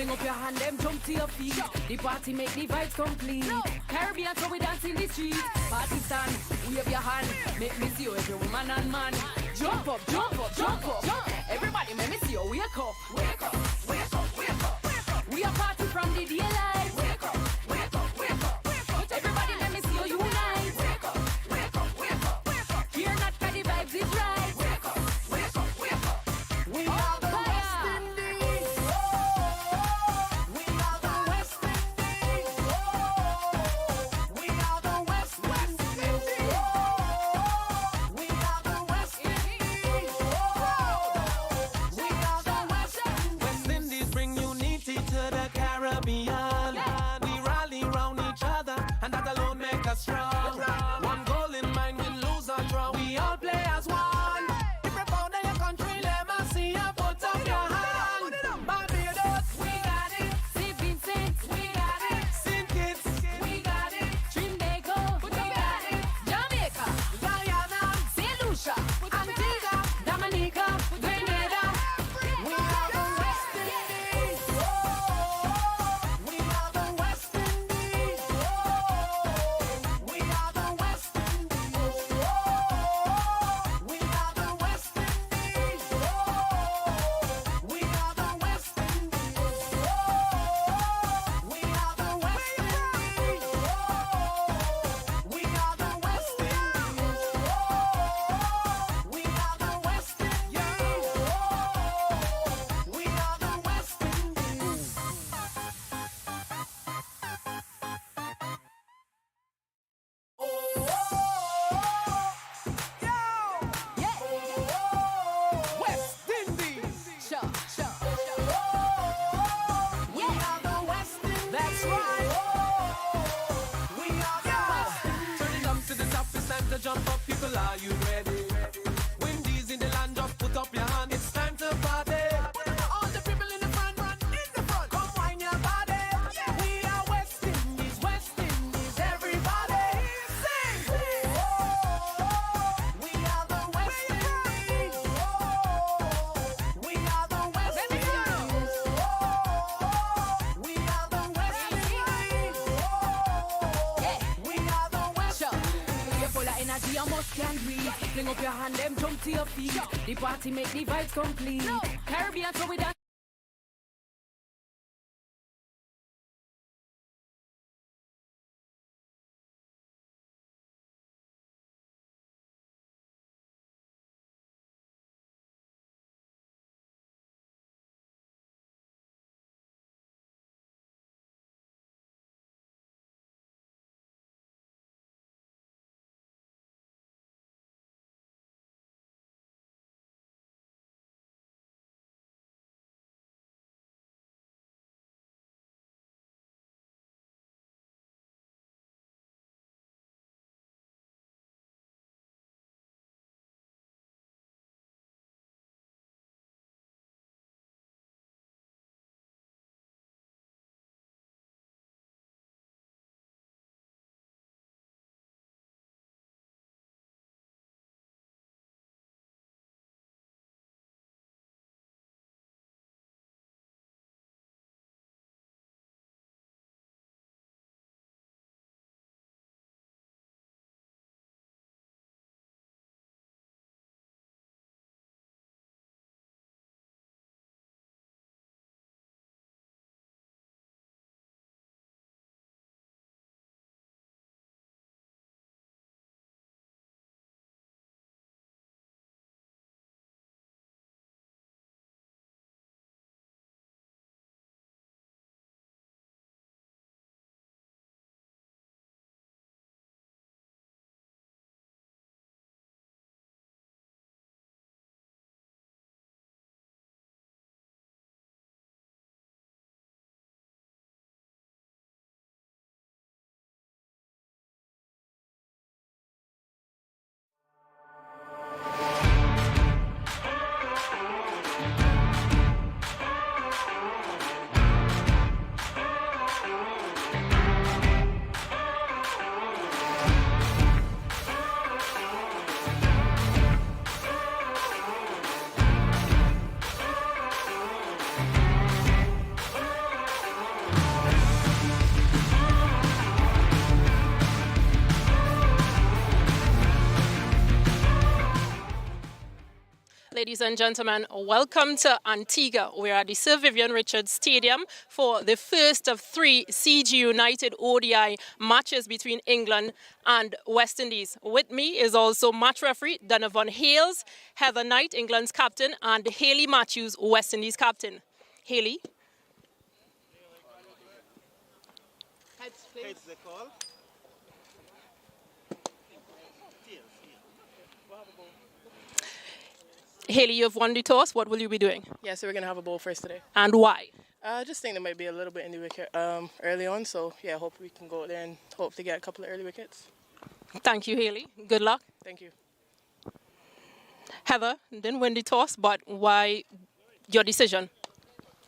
Fling up your hand, them jump to your feet. The party make the vibes complete. Caribbean, so we dance in the street. Party stand, wave your hand. Make me see you, every woman and man. Jump up, jump up, jump up. Everybody, make me see you, wake up. Wake up, wake up, wake up, wake up. We are party from the daylight. Wake up, wake up, wake up, wake up. Everybody, let me see you unite. Wake up, wake up, wake up, wake up. Fear not, 'cause the vibes is right. Wake up, wake up, wake up. We are the West Indies. We are the West Indies. We are the West Indies. We are the West Indies. We are the West Indies. West Indies bring unity to the Caribbean. We rally round each other, and that alone make us strong. One goal in mind, we lose or draw. We all play as one. If you're proud of your country, let me see you put up your hand. Barbados, We got it. St. Vincent, we got it. St. Kitts, We got it. Trinbago, we got it. Jamaica, Guyana, St. Lucia, Antigua, Dominica, Grenada. we are the West Indies. We are the West Indies. We are the West Indies. We are the West Indies. We are the West Indies. We are the West Indies. We are the West Indies. We are the West Indies. We are the West Indies. West Indies. Sure, sure. We are the West Indies. That's right. We are the West Indies. Turn it up to the top, it's time to jump up. People, are you ready? Windies in the land, just put up your hand. It's time to party. All the people in the front, run in the front. Come wine your body. We are West Indies, everybody. Sing. We are the West Indies. We are the West Indies. We are the West Indies. We are the West Sure. Indies. You're full of energy, you must can breathe. Fling up your hand, them jump to your feet. The party make the vibes complete. Caribbean, so we dance. Ladies and gentlemen, welcome to Antigua. We're at the Sir Vivian Richards Stadium for the first of 3 CG United ODI matches between England and West Indies. With me is also match referee Donovan Hales, Heather Knight, England's captain, and Hayley Matthews, West Indies captain. Hayley? Heads, please. Heads the call. Hayley, you've won the toss. What will you be doing? Yeah, so we're going to have a ball first today. And why? I just think there might be a little bit in the wicket early on. So, yeah, hope we can go out there and hope to get a couple of early wickets. Thank you, Hayley. Good luck. Thank you. Heather didn't win the toss, but why your decision?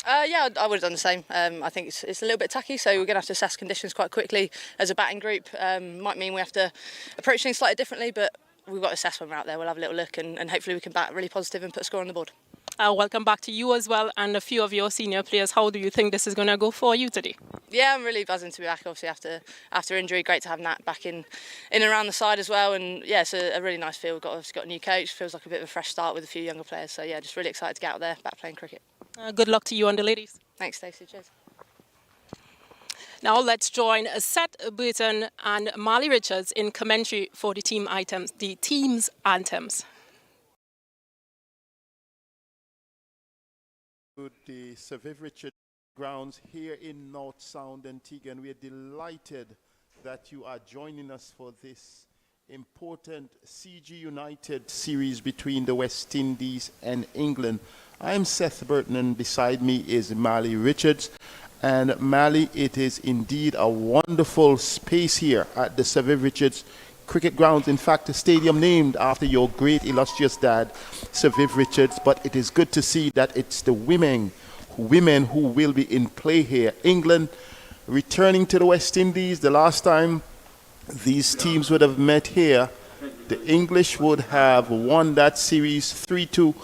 Yeah, I would have done the same. I think it's a little bit tacky, so we're going to have to assess conditions quite quickly as a batting group. Might mean we have to approach things slightly differently, but we've got to assess when we're out there. We'll have a little look and hopefully we can bat really positive and put a score on the board. Welcome back to you as well and a few of your senior players. How do you think this is going to go for you today? Yeah, I'm really buzzing to be back, obviously, after injury. Great to have Nat back in and around the side as well. And yeah, it's a really nice feel. We've obviously got a new coach. Feels like a bit of a fresh start with a few younger players. So yeah, just really excited to get out there, back playing cricket. Good luck to you and the ladies. Thanks, Stacey. Cheers. Now let's join Seth Burton and Marley Richards in commentary for the team's anthems. The Sir Viv Richards grounds here in North Sound, Antigua, and we are delighted that you are joining us for this important CG United series between the West Indies and England. I'm Seth Burton and beside me is Marley Richards. And Marley, it is indeed a wonderful space here at the Sir Viv Richards Cricket Grounds. In fact, a stadium named after your great illustrious dad, Sir Viv Richards. But it is good to see that it's the women who will be in play here. England returning to the West Indies. The last time these teams would have met here, the English would have won that series 3-2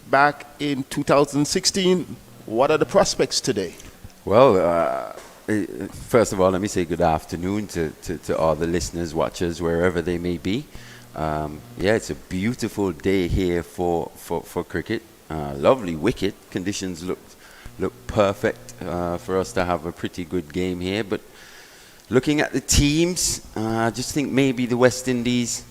back in 2016. What are the prospects today? Well, first of all, let me say good afternoon to all the listeners, watchers, wherever they may be. Yeah, it's a beautiful day here for cricket. Lovely wicket. Conditions look perfect for us to have a pretty good game here. But looking at the teams, I just think maybe the West Indies,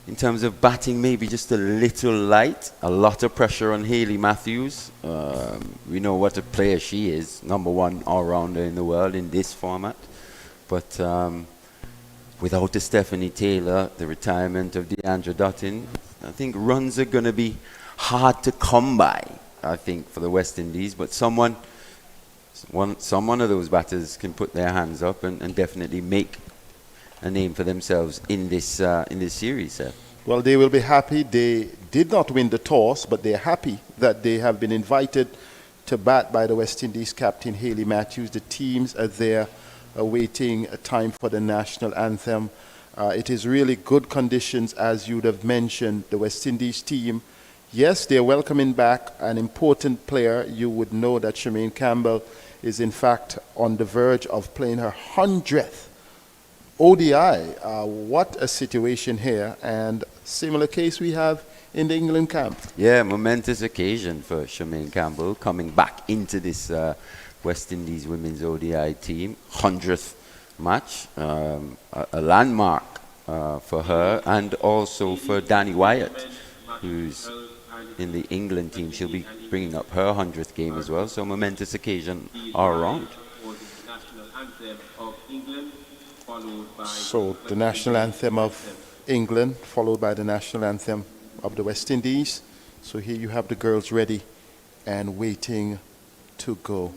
in terms of batting, maybe just a little light. A lot of pressure on Hayley Matthews. We know what a player she is. #1 all-rounder in the world in this format. But without a Stephanie Taylor, the retirement of DeAndre Dutton, I think runs are going to be hard to come by, I think, for the West Indies. But some one of those batters can put their hands up and definitely make a name for themselves in this series, sir. Well, they will be happy. They did not win the toss, but they're happy that they have been invited to bat by the West Indies captain Hayley Matthews. The teams are there awaiting a time for the national anthem. It is really good conditions, as you'd have mentioned. The West Indies team, yes, they're welcoming back an important player. You would know that Charmaine Campbell is in fact on the verge of playing her 100th ODI. What a situation here, and similar case we have in the England camp. Yeah, momentous occasion for Charmaine Campbell coming back into this West Indies women's ODI team. 100th match, a landmark for her, and also for Danny Wyatt, who's in the England team. She'll be bringing up her 100th game as well, so momentous occasion all around. So the national anthem of England followed by the national anthem of the West Indies. So here you have the girls ready and waiting to go.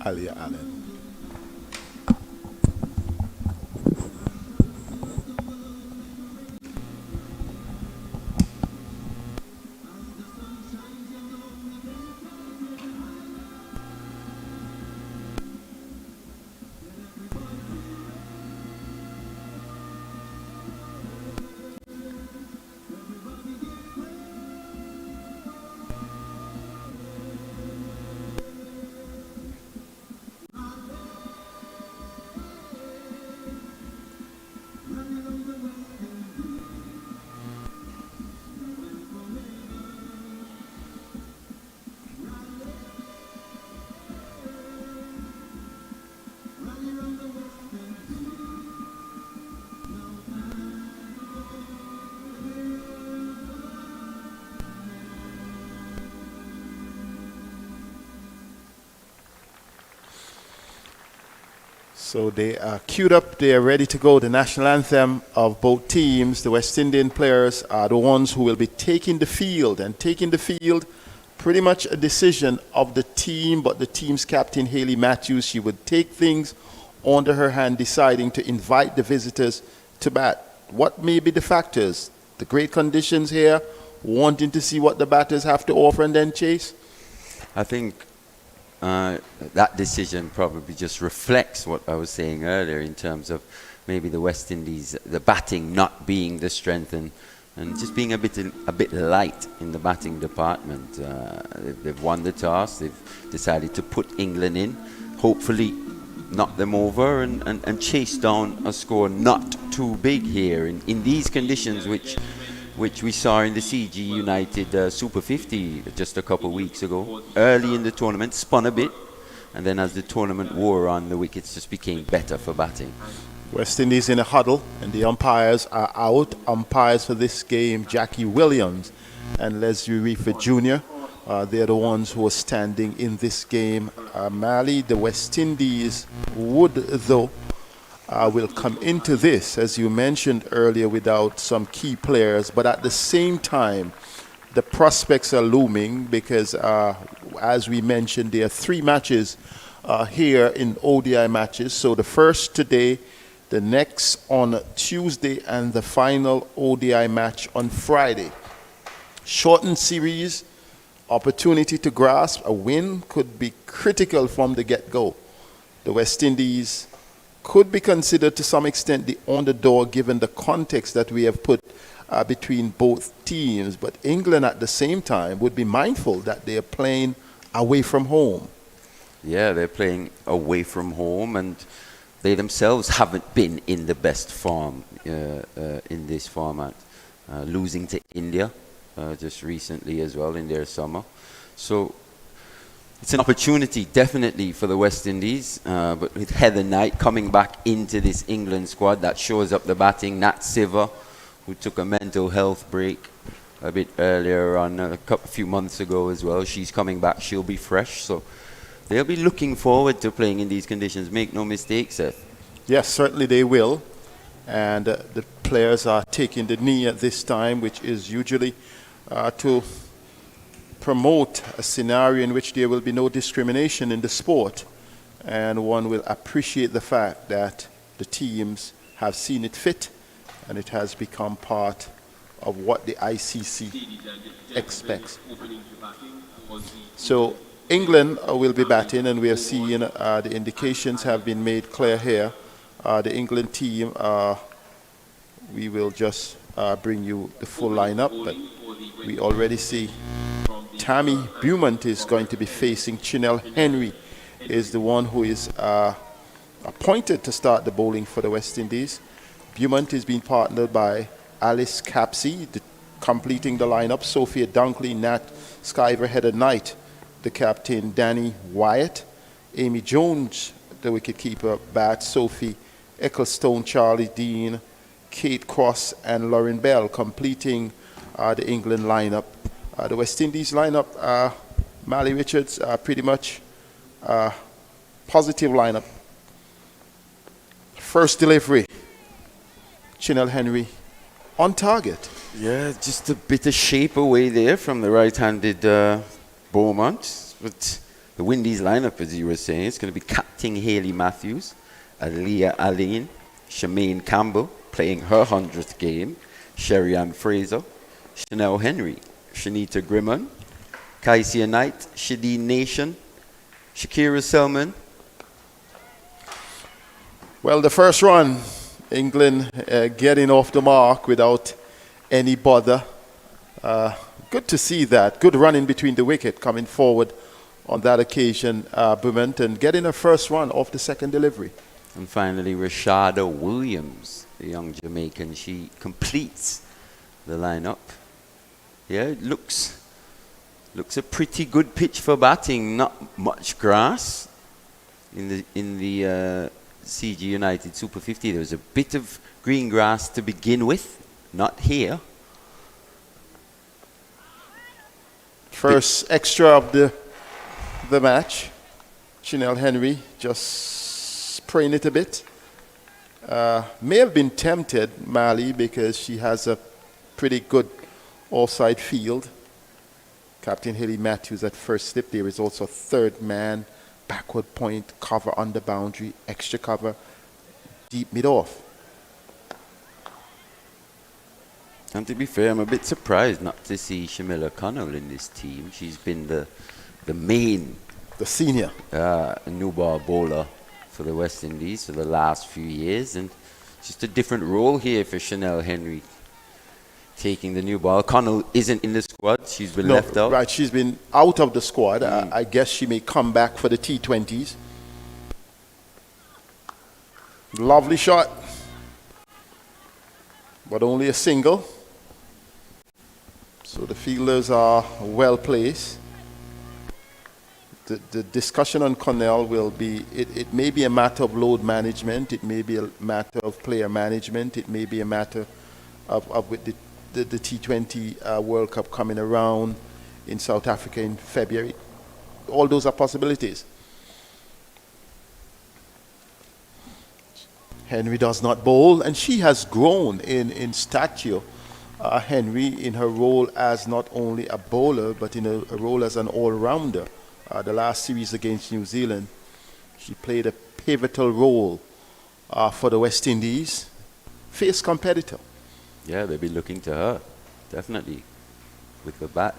Alia Allen. So they are queued up, they are ready to go. The national anthem of both teams, the West Indian players, are the ones who will be taking the field. And taking the field, pretty much a decision of the team, but the team's captain, Hayley Matthews, she would take things under her hand, deciding to invite the visitors to bat. What may be the factors? The great conditions here, wanting to see what the batters have to offer and then chase? I think that decision probably just reflects what I was saying earlier in terms of maybe the West Indies, the batting not being the strength and just being a bit light in the batting department. They've won the toss. They've decided to put England in, hopefully knock them over and chase down a score not too big here in these conditions, which we saw in the CG United Super 50 just a couple of weeks ago. Early in the tournament, spun a bit, and then as the tournament wore on, the wickets just became better for batting. West Indies in a huddle, and the umpires are out. Umpires for this game, Jackie Williams and Leslie Reefer Jr. They're the ones who are standing in this game. Mali, the West Indies would, though, will come into this, as you mentioned earlier, without some key players. But at the same time, the prospects are looming because, as we mentioned, there are 3 matches here in ODI matches. So the first today, the next on Tuesday, and the final ODI match on Friday. Shortened series, opportunity to grasp. A win could be critical from the get-go. The West Indies could be considered to some extent the underdog given the context that we have put between both teams. But England at the same time would be mindful that they are playing away from home. Yeah, they're playing away from home, and they themselves haven't been in the best form in this format. Losing to India just recently as well in their summer. So it's an opportunity definitely for the West Indies, but with Heather Knight coming back into this England squad, that shows up the batting. Nat Siver, who took a mental health break a bit earlier on, a few months ago as well. She's coming back, she'll be fresh. So they'll be looking forward to playing in these conditions. Make no mistake, Seth. Yes, certainly they will. And the players are taking the knee at this time, which is usually to promote a scenario in which there will be no discrimination in the sport. And one will appreciate the fact that the teams have seen it fit, and it has become part of what the ICC expects. So England will be batting, and we are seeing the indications have been made clear here. The England team, we will just bring you the full lineup, but we already see Tammy Beaumont is going to be facing Chinell Henry, is the one who is appointed to start the bowling for the West Indies. Beaumont is being partnered by Alice Capsey, completing the lineup, Sophia Dunkley, Nat Skyver, Heather Knight, the captain Danny Wyatt, Amy Jones, the wicketkeeper, bat Sophie Ecclestone, Charlie Dean, Kate Cross, and Lauren Bell, completing the England lineup. The West Indies lineup, Mally Richards, pretty much positive lineup. First delivery, Chinell Henry on target. Yeah, just a bit of shape away there from the right-handed Beaumont. But The Windies lineup, as you were saying, it's going to be Captain Hayley Matthews, Aaliyah Aline, Shemaine Campbell playing her 100th game, Sherry-Ann Fraser, Chanel Henry, Shanita Grimman, Kaisia Knight, Shadeen Nation, Shakira Selman. Well, the first run, England getting off the mark without any bother. Good to see that. Good running between the wicket coming forward on that occasion, Bument, getting a first run off the second delivery. And finally, Rashada Williams, the young Jamaican, she completes the lineup. Yeah, it looks a pretty good pitch for batting. Not much grass in the CG United Super 50. There was a bit of green grass to begin with, not here. First extra of the match. Chanel Henry just spraying it a bit. May have been tempted, Mali, because she has a pretty good offside field. Captain Hayley Matthews at first slip. There is also third man, backward point, cover on the boundary, extra cover, deep mid-off. And to be fair, I'm a bit surprised not to see Shamila Connell in this team. She's been the main, the senior new ball bowler for the West Indies for the last few years, and just a different role here for Chanel Henry taking the new ball. Connell isn't in the squad. She's been left out. Right, she's been out of the squad. I guess she may come back for the T20s. Lovely shot, but only a single. So the fielders are well placed. The discussion on Connell will be, it may be a matter of load management, it may be a matter of player management, it may be a matter of with the T20 World Cup coming around in South Africa in February. All those are possibilities. Henry does not bowl, and she has grown in stature. Henry, in her role as not only a bowler, but in a role as an all-rounder. The last series against New Zealand, she played a pivotal role for the West Indies. Fierce competitor. Yeah, they'll be looking to her, definitely, with the bat.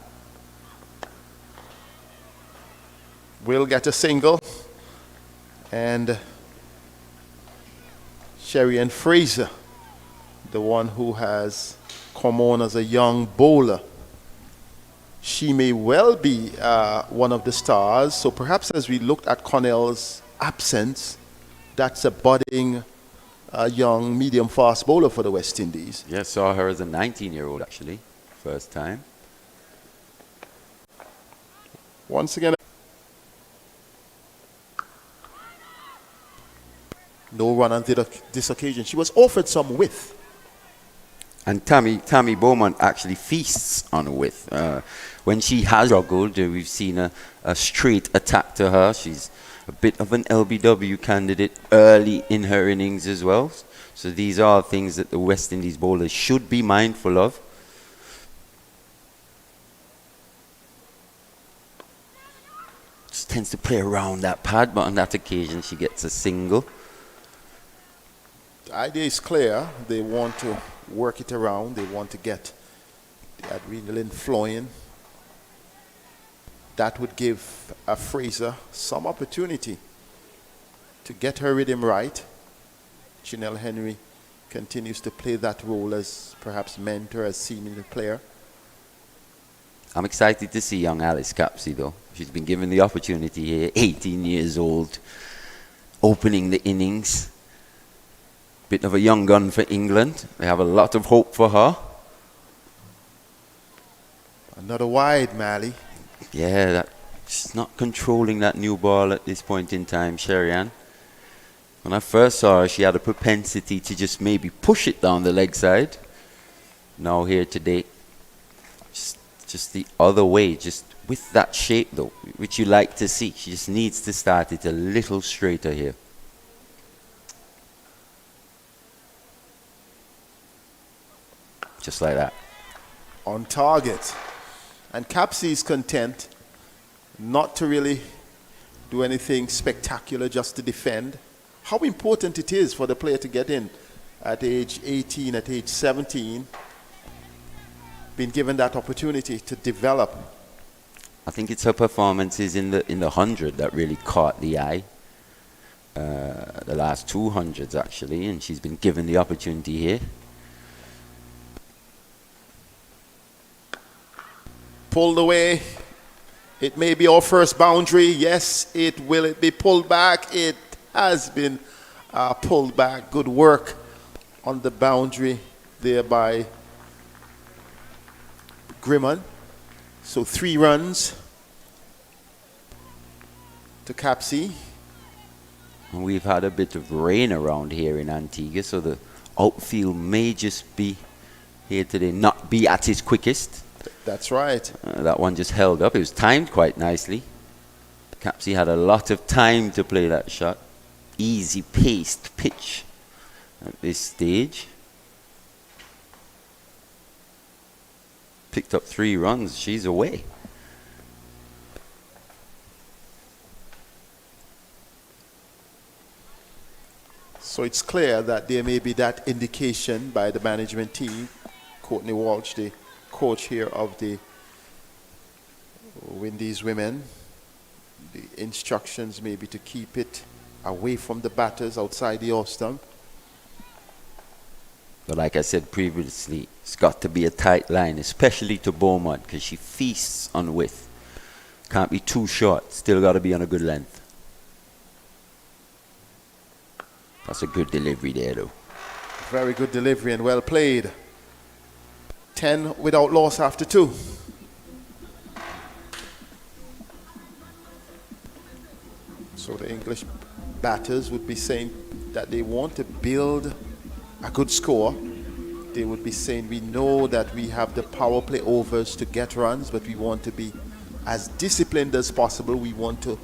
Will get a single, and Sherry-Ann Fraser, the one who has come on as a young bowler. She may well be one of the stars. So perhaps as we looked at Connell's absence, that's a budding young medium-fast bowler for the West Indies. Yeah, saw her as a 19-year-old, actually, first time. Once again, no run on this occasion. She was offered some width. And Tammy Beaumont actually feasts on a width. When she has struggled, we've seen a straight attack to her. She's a bit of an LBW candidate early in her innings as well. So these are things that the West Indies bowlers should be mindful of. Just tends to play around that pad, but on that occasion she gets a single. The idea is clear. They want to work it around. They want to get the adrenaline flowing. That would give Fraser some opportunity to get her rhythm right. Chanel Henry continues to play that role as perhaps mentor, as senior player. I'm excited to see young Alice Capsey, though. She's been given the opportunity here, 18 years old, opening the innings. Bit of a young gun for England. They have a lot of hope for her. Another wide, Mali. Yeah, she's not controlling that new ball at this point in time, Sherry-Ann. When I first saw her, she had a propensity to just maybe push it down the leg side. Now here today, just the other way, just with that shape though, which you like to see. She just needs to start it a little straighter here. Just like that. On target. And Capsey is content not to really do anything spectacular just to defend. How important it is for the player to get in at age 18, at age 17, being given that opportunity to develop. I think it's her performances in the 100 that really caught the eye. The last 200s actually, and she's been given the opportunity here. Pulled away. It may be our first boundary. Yes, it will be pulled back. It has been pulled back. Good work on the boundary there by Grimman. So 3 runs to Capsey. And we've had a bit of rain around here in Antigua, so the outfield may just be here today, not be at its quickest. That's right. That one just held up. It was timed quite nicely. Capsey had a lot of time to play that shot. Easy paced pitch at this stage. Picked up 3 runs. She's away. So it's clear that there may be that indication by the management team. Courtney Walsh, the coach here of the Windies women, the instructions may be to keep it away from the batters outside the off stump. But like I said previously, it's got to be a tight line, especially to Beaumont, because she feasts on width. Can't be too short, still got to be on a good length. That's a good delivery there, though. Very good delivery and well played. 10 without loss after 2. So the English batters would be saying that they want to build a good score. They would be saying, we know that we have the power play overs to get runs, but we want to be as disciplined as possible. We want to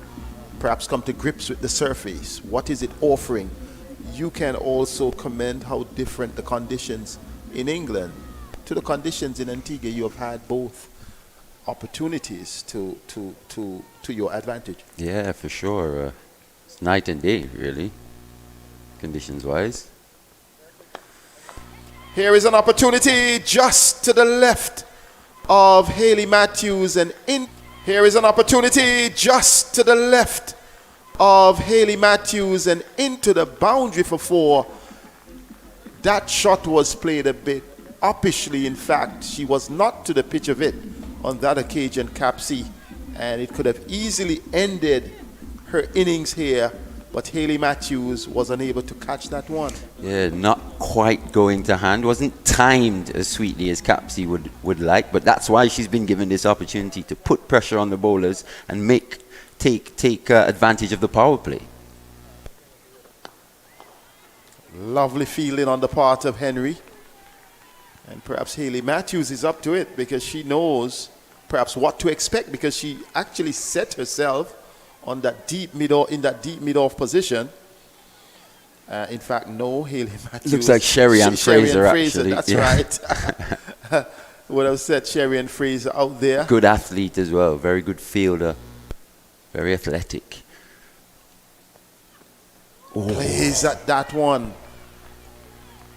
perhaps come to grips with the surface. What is it offering? You can also comment how different the conditions in England to the conditions in Antigua. You have had both opportunities to your advantage. Yeah, for sure. It's night and day, really, conditions-wise. Here is an opportunity just to the left of Haley Matthews and in. Here is an opportunity just to the left of Haley Matthews and into the boundary for 4. That shot was played a bit uppishly. In fact, she was not to the pitch of it on that occasion, Capsey, and it could have easily ended her innings here, but Haley Matthews was unable to catch that one. Yeah, not quite going to hand. Wasn't timed as sweetly as Capsey would like, but that's why she's been given this opportunity to put pressure on the bowlers and take advantage of the power play. Lovely fielding on the part of Henry. And perhaps Haley Matthews is up to it because she knows perhaps what to expect, because she actually set herself on that deep mid-off position. In fact, no, Haley Matthews. Looks like Sherry Ann Fraser, actually. That's right. Would have said Sherry Ann Fraser out there. Good athlete as well. Very good fielder. Very athletic. Plays at that one.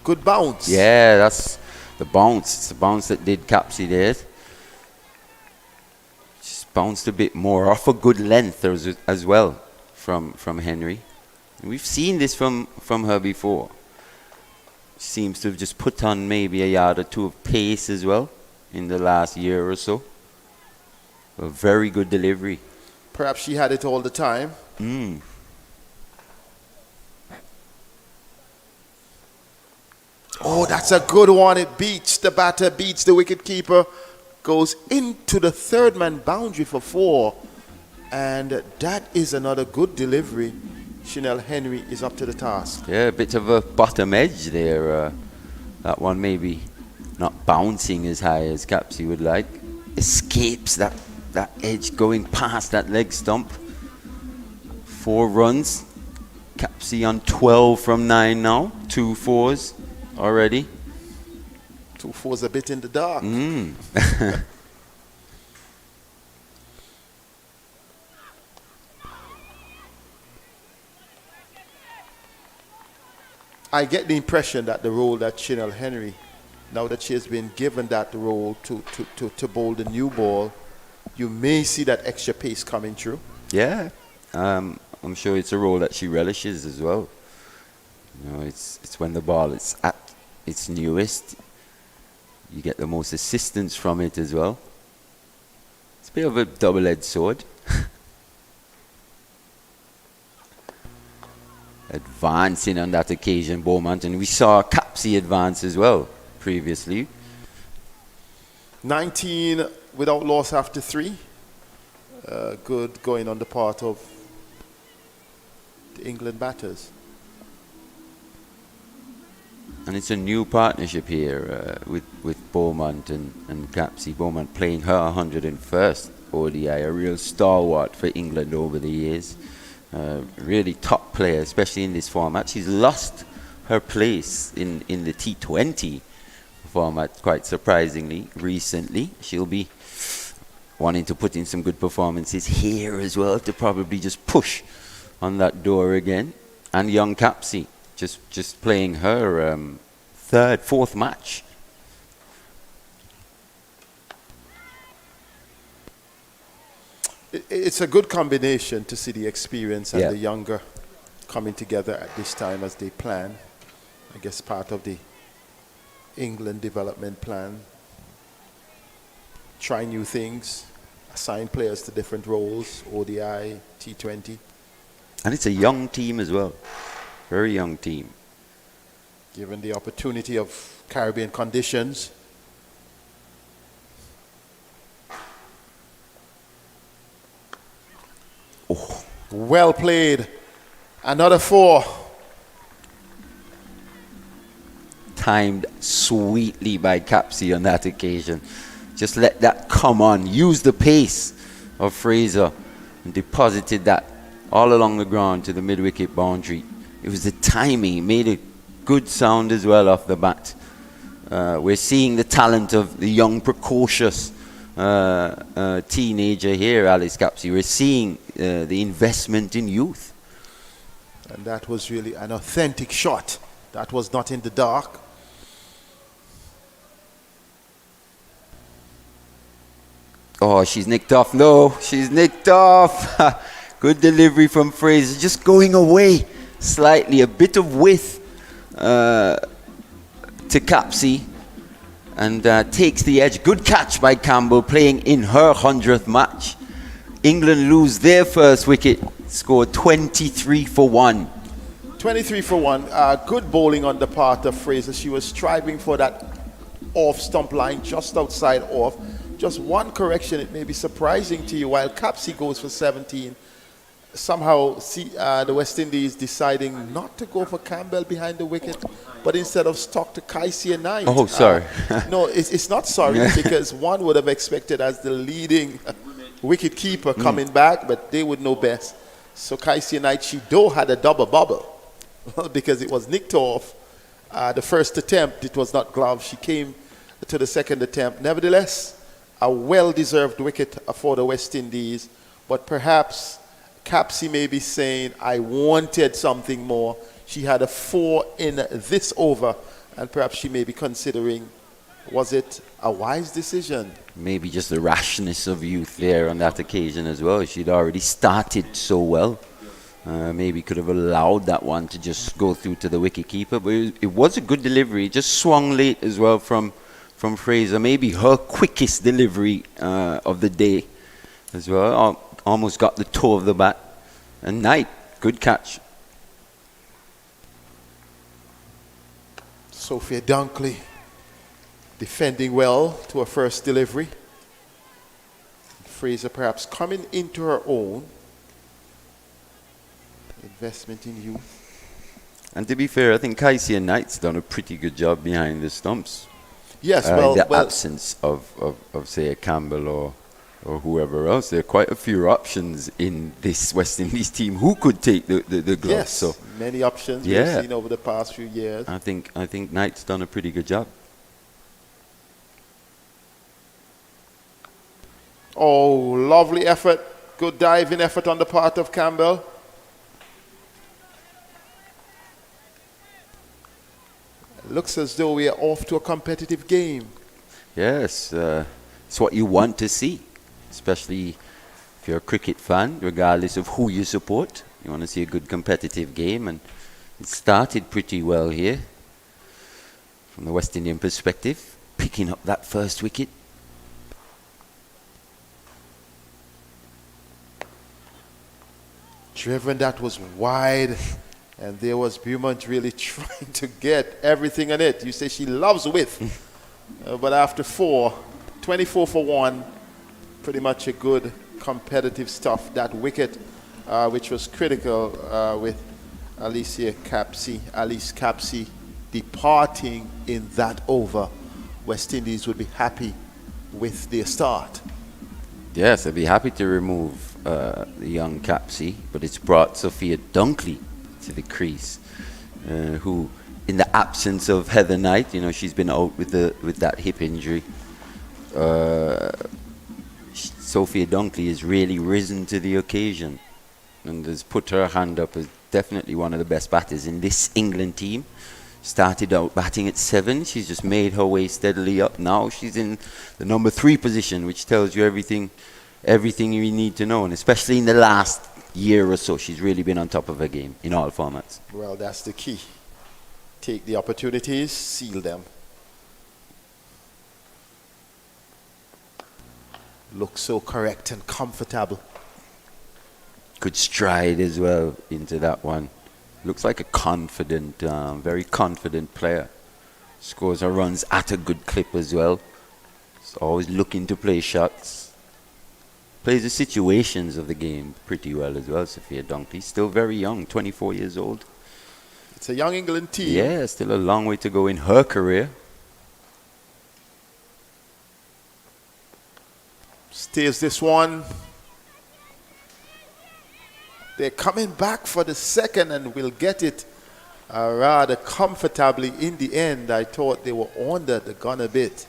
Good bounce. Yeah, that's the bounce. It's the bounce that did Capsey there. Just bounced a bit more off a good length as well from Henry. We've seen this from her before. Seems to have just put on maybe a yard or 2 of pace as well in the last year or so. A very good delivery. Perhaps she had it all the time. Oh, that's a good one. It beats the batter, beats the wicketkeeper, goes into the 3rd man boundary for 4. And that is another good delivery. Chanel Henry is up to the task. Yeah, a bit of a bottom edge there. That one maybe not bouncing as high as Capsey would like. Escapes that edge going past that leg stump. 4 runs. Capsey on 12 from 9 now. 2 4s already. 2 4s a bit in the dark. I get the impression that the role that Chinel Henry, now that she has been given that role to bowl the new ball, you may see that extra pace coming through. Yeah, I'm sure it's a role that she relishes as well. You know, it's when the ball is at its newest. You get the most assistance from it as well. It's a bit of a double-edged sword. Advancing on that occasion, Beaumont, and we saw Capsey advance as well previously. 19 without loss after 3. Good going on the part of the England batters. And it's a new partnership here with Beaumont and Capsey. Beaumont playing her 101st ODI, a real stalwart for England over the years. Really top player, especially in this format. She's lost her place in the T20 format, quite surprisingly, recently. She'll be wanting to put in some good performances here as well to probably just push on that door again. And young Capsey just playing her fourth match. It's a good combination to see the experience and the younger coming together at this time as they plan. I guess part of the England development plan. Try new things, assign players to different roles, ODI, T20. And it's a young team as well. Very young team. Given the opportunity of Caribbean conditions. Oh, well played. Another 4. Timed sweetly by Capsey on that occasion. Just let that come on. Use the pace of Fraser and deposited that all along the ground to the mid-wicket boundary. It was the timing. Made a good sound as well off the bat. We're seeing the talent of the young, precocious teenager here, Alice Capsey. We're seeing the investment in youth. And that was really an authentic shot. That was not in the dark. Oh, she's nicked off. No, she's nicked off. Good delivery from Fraser. Just going away slightly. A bit of width to Capsey. And takes the edge. Good catch by Campbell, playing in her 100th match. England lose their first wicket. Scored 23 for 1. 23 for 1. Good bowling on the part of Fraser. She was striving for that off stump line, just outside off. Just one correction, it may be surprising to you, while Capsey goes for 17. Somehow the West Indies deciding not to go for Campbell behind the wicket, but instead of stuck to Kaisia Knight. Oh, sorry. No, it's not sorry, because one would have expected as the leading wicket keeper coming back, but they would know best. So Kaisia Knight, she though had a double bubble because it was nicked off. The first attempt, it was not gloved. She came to the second attempt. Nevertheless, a well-deserved wicket for the West Indies, but perhaps Capsey may be saying, I wanted something more. She had a 4 in this over, and perhaps she may be considering, was it a wise decision? Maybe just the rashness of youth there on that occasion as well. She'd already started so well. Maybe could have allowed that one to just go through to the wicketkeeper, but it was a good delivery. It just swung late as well from Fraser. Maybe her quickest delivery of the day as well. Almost got the toe of the bat. And Knight, good catch. Sophia Dunkley defending well to her first delivery. Fraser perhaps coming into her own. Investment in youth. And to be fair, I think Kaisia Knight's done a pretty good job behind the stumps. Yes, in the absence of say, a Campbell or whoever else. There are quite a few options in this West Indies team who could take the gloves. Yes, so many options we've seen over the past few years. I think Knight's done a pretty good job. Oh, lovely effort. Good diving effort on the part of Campbell. Looks as though we are off to a competitive game. Yes, it's what you want to see, especially if you're a cricket fan, regardless of who you support. You want to see a good competitive game, and it started pretty well here from the West Indian perspective, picking up that first wicket. Driven, that was wide, and there was Beaumont really trying to get everything in it. You say she loves width, but after 24 for 1, pretty much a good competitive stuff. That wicket, which was critical with Alice Capsey departing in that over. West Indies would be happy with their start. Yes, I'd be happy to remove the young Capsey, but it's brought Sophia Dunkley to the crease, who, in the absence of Heather Knight, you know, she's been out with that hip injury. Sophia Dunkley has really risen to the occasion and has put her hand up as definitely one of the best batters in this England team. Started out batting at 7. She's just made her way steadily up. Now she's in the number 3 position, which tells you everything you need to know. And especially in the last year or so, she's really been on top of her game in all formats. Well, that's the key. Take the opportunities, seal them. Looks so correct and comfortable. Good stride as well into that one. Looks like a confident, very confident player. Scores her runs at a good clip as well. He's always looking to play shots. Plays the situations of the game pretty well as well, Sophia Dunkley. Still very young, 24 years old. It's a young England team. Yeah, still a long way to go in her career. Stays this one. They're coming back for the second and will get it rather comfortably in the end. I thought they were under the gun a bit,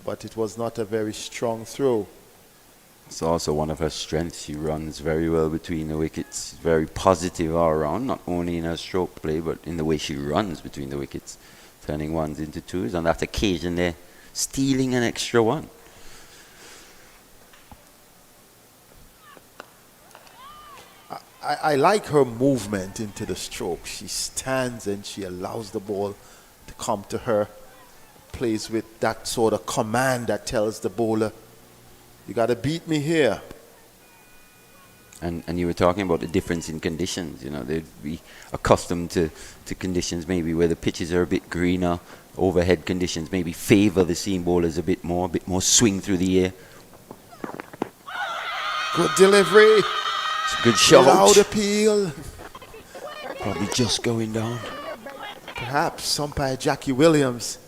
but it was not a very strong throw. It's also one of her strengths. She runs very well between the wickets. Very positive all around, not only in her stroke play, but in the way she runs between the wickets, turning ones into twos. On that occasion there, stealing an extra one. I like her movement into the stroke. She stands and she allows the ball to come to her. Plays with that sort of command that tells the bowler, you got to beat me here. And you were talking about the difference in conditions. You know, they'd be accustomed to conditions maybe where the pitches are a bit greener. Overhead conditions maybe favor the seam bowlers a bit more swing through the air. Good delivery. It's a good shot. Loud appeal. Probably just going down. Perhaps umpire Jackie Williams.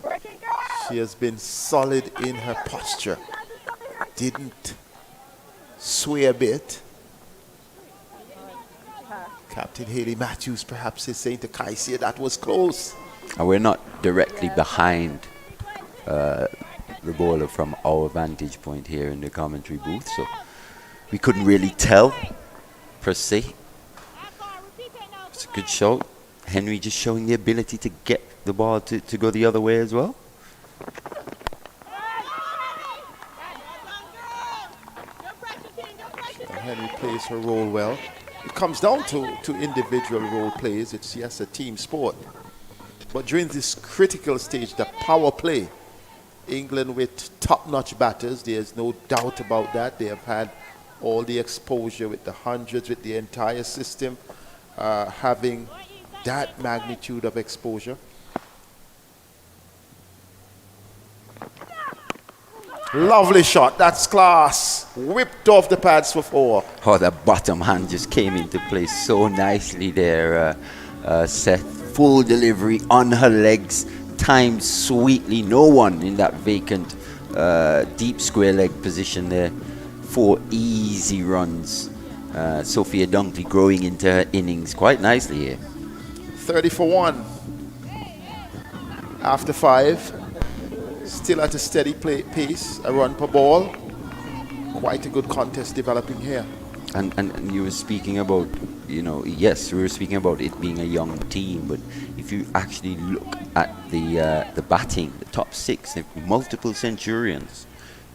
She has been solid in her posture. Didn't sway a bit. Captain Haley Matthews perhaps is saying to Kaisia that was close. And we're not directly behind the bowler from our vantage point here in the commentary booth, so we couldn't really tell per se. It's a good shot. Henry just showing the ability to get the ball to go the other way as well. Henry plays her role well. It comes down to individual role plays. It's yes, a team sport. But during this critical stage, the power play, England with top-notch batters, there's no doubt about that. They have had all the exposure with the hundreds, with the entire system having that magnitude of exposure. Lovely shot, that's class. Whipped off the pads for 4. Oh, the bottom hand just came into place so nicely there, Seth. Full delivery on her legs, timed sweetly. No one in that vacant deep square leg position there. 4 easy runs. Sophia Dunkley growing into her innings quite nicely here. 30 for 1. After 5. Still at a steady pace, a run per ball. Quite a good contest developing here. And you were speaking about you know, yes, we were speaking about it being a young team, but if you actually look at the batting, the top six, they've multiple centurions.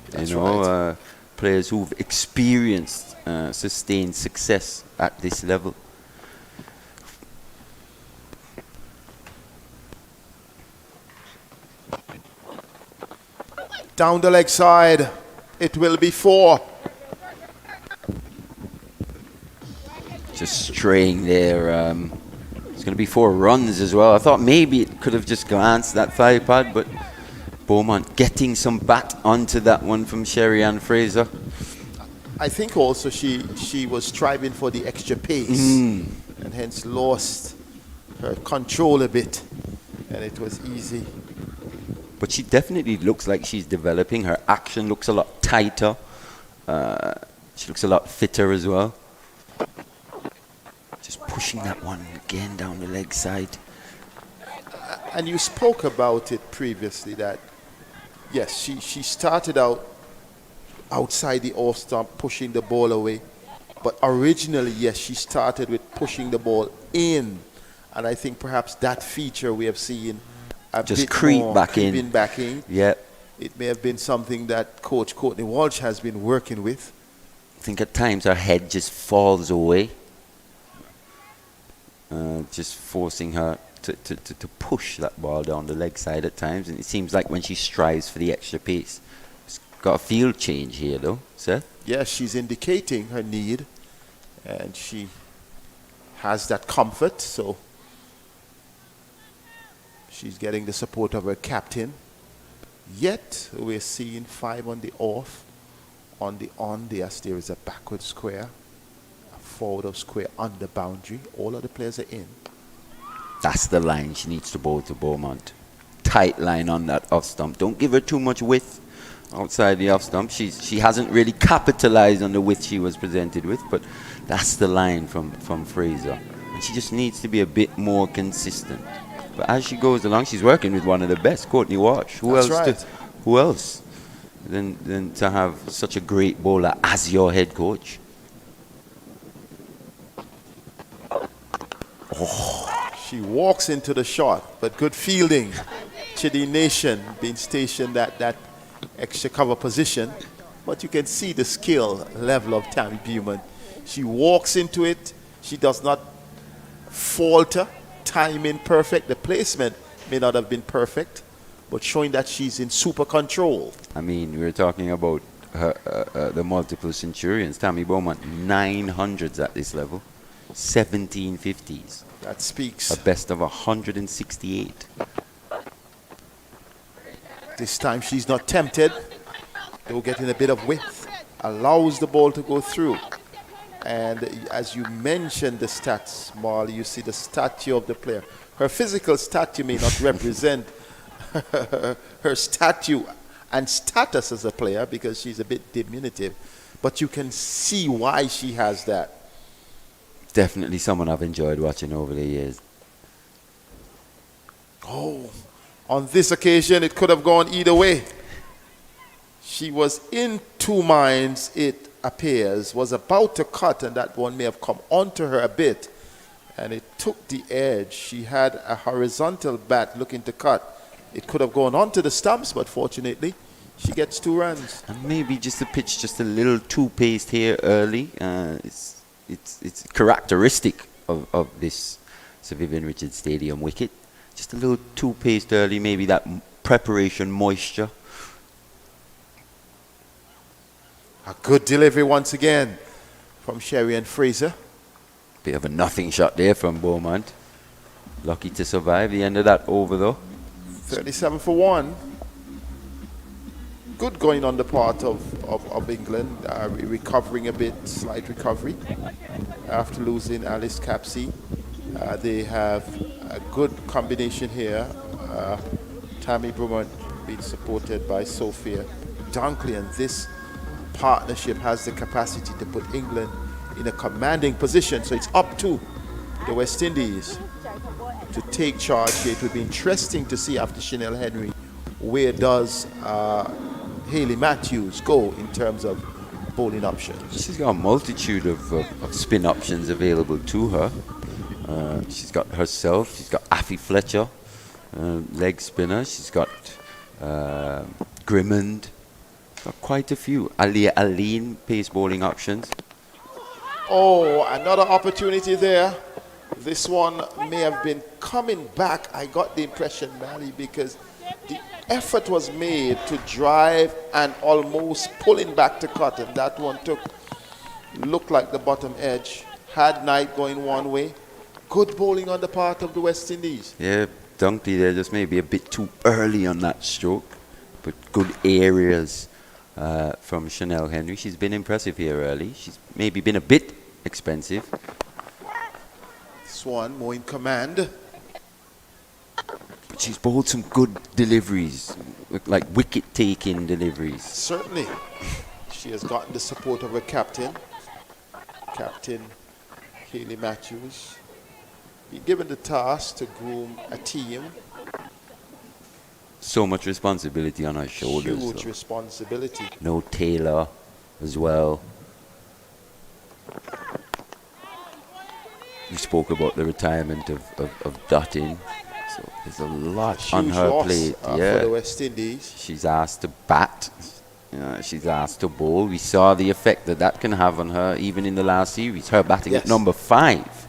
That's you know, right. Players who've experienced sustained success at this level. Down the leg side, it will be 4. Just straying there. It's going to be 4 runs as well. I thought maybe it could have just glanced that thigh pad, but Beaumont getting some bat onto that one from Sherry-Ann Fraser. I think also she was striving for the extra pace and hence lost her control a bit, and it was easy. But she definitely looks like she's developing. Her action looks a lot tighter. She looks a lot fitter as well. Just pushing that one again down the leg side. And you spoke about it previously that, yes, she started out outside the off stump, pushing the ball away. But originally, yes, she started with pushing the ball in. And I think perhaps that feature we have seen a just bit creep more back creeping in. back in. Yeah. It may have been something that Coach Courtney Walsh has been working with. I think at times her head just falls away. Just forcing her to push that ball down the leg side at times. And it seems like when she strives for the extra pace. It's got a field change here though, Seth. Yes, she's indicating her need. And she has that comfort, so she's getting the support of her captain. Yet, we're seeing 5 on the off. On the on, yes, there is a backward square, a forward of square on the boundary. All of the players are in. That's the line she needs to bowl to Beaumont. Tight line on that off stump. Don't give her too much width outside the off stump. She hasn't really capitalized on the width she was presented with, but that's the line from Fraser. And she just needs to be a bit more consistent. But as she goes along, she's working with one of the best, Courtney Walsh. Who else than to have such a great bowler as your head coach? She walks into the shot, but good fielding. Chidi Nation being stationed at that extra cover position. But you can see the skill level of Tammy Beaumont. She walks into it. She does not falter. Timing perfect. The placement may not have been perfect, but showing that she's in super control. I mean, we were talking about her, the multiple centurions. Tammy Beaumont, 900s at this level, 17 50s. That speaks. A best of 168. This time she's not tempted. Though getting a bit of width allows the ball to go through. And as you mentioned the stats, Marley, you see the statue of the player. Her physical statue may not represent her statue and status as a player because she's a bit diminutive. But you can see why she has that. Definitely someone I've enjoyed watching over the years. Oh, on this occasion, it could have gone either way. She was in 2 minds, it appears, was about to cut, and that one may have come onto her a bit, and it took the edge. She had a horizontal bat looking to cut. It could have gone onto the stumps, but fortunately, she gets 2 runs. And maybe just the pitch just a little too paced here early. It's characteristic of this Sir Vivian Richards Stadium wicket. Just a little too paced early, maybe that preparation moisture. A good delivery once again from Sherry-Ann Fraser. Bit of a nothing shot there from Beaumont. Lucky to survive the end of that over though. 37 for 1. Good going on the part of England, recovering a bit, slight recovery after losing Alice Capsey. They have a good combination here. Tammy Beaumont being supported by Sophia Dunkley, and this partnership has the capacity to put England in a commanding position. So it's up to the West Indies to take charge here. It would be interesting to see after Chanel Henry, where does Hayley Matthews go in terms of bowling options. She's got a multitude of spin options available to her. She's got herself, she's got Affy Fletcher, leg spinner, she's got Grimmond, got quite a few. Alia Aline, pace bowling options. Oh, another opportunity there. This one may have been coming back, I got the impression, Mally, because the effort was made to drive and almost pulling back to cut, and that one looked like the bottom edge. Had Knight going one way. Good bowling on the part of the West Indies. Yeah, Dunkley there just maybe a bit too early on that stroke, but good areas from Chanel Henry. She's been impressive here early. She's maybe been a bit expensive. Swan more in command. But she's bowled some good deliveries, like wicket-taking deliveries. Certainly. She has gotten the support of her captain, Captain Hayley Matthews. Been given the task to groom a team. So much responsibility on her shoulders. Huge responsibility. No Taylor as well. We spoke about the retirement of Dutton. So there's a lot on her plate. For the West Indies. She's asked to bat. She's asked to bowl. We saw the effect that can have on her even in the last series. Her batting at number 5,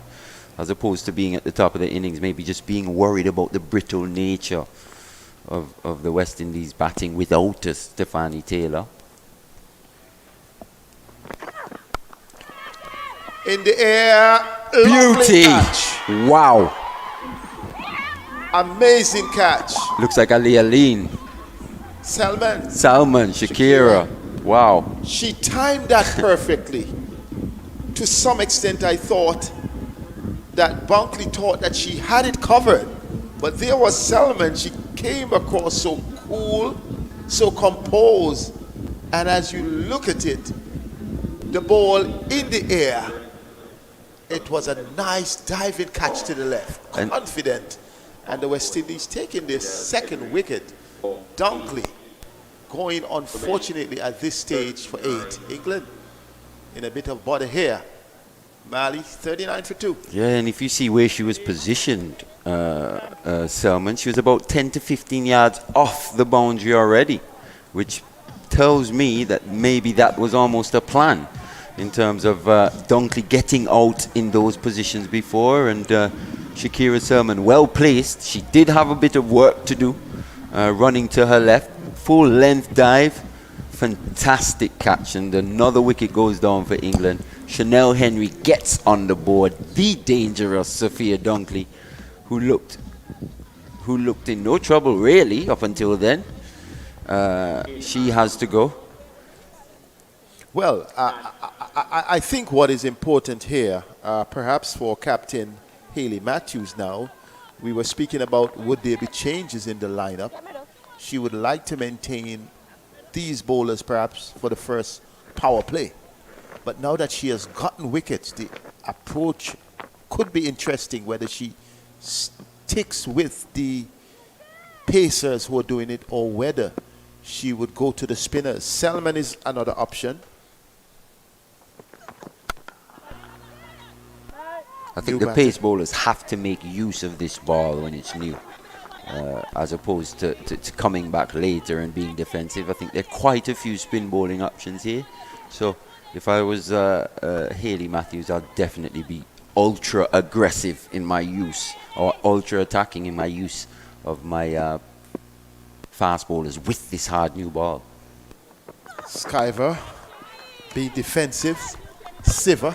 as opposed to being at the top of the innings, maybe just being worried about the brittle nature of the West Indies batting without a Stephanie Taylor. In the air, beauty! Wow! Amazing catch. Looks like Ali Aline. Salman, Shakira. Wow. She timed that perfectly. To some extent, I thought that Bunkley thought that she had it covered. But there was Salman. She came across so cool, so composed. And as you look at it, the ball in the air, it was a nice diving catch to the left. Confident. And the West Indies taking their second wicket. Dunkley going, unfortunately, at this stage for 8. England in a bit of bother here. Mali 39 for 2. Yeah, and if you see where she was positioned, Selman, she was about 10 to 15 yards off the boundary already, which tells me that maybe that was almost a plan in terms of Dunkley getting out in those positions before, and Shakira Selman well placed. She did have a bit of work to do, running to her left, full length dive, fantastic catch, and another wicket goes down for England. Chanel Henry gets on the board. The dangerous Sophia Dunkley, who looked in no trouble really up until then. She has to go. Well, I think what is important here, perhaps for Captain Hayley Matthews now, we were speaking about would there be changes in the lineup. She would like to maintain these bowlers perhaps for the first power play. But now that she has gotten wickets, the approach could be interesting, whether she sticks with the pacers who are doing it or whether she would go to the spinners. Selman is another option. I think the pace bowlers have to make use of this ball when it's new, as opposed to coming back later and being defensive. I think there are quite a few spin bowling options here. So if I was Hayley Matthews, I'd definitely be ultra aggressive in my use, or ultra attacking in my use of my fast bowlers with this hard new ball. Skyver being defensive. Siver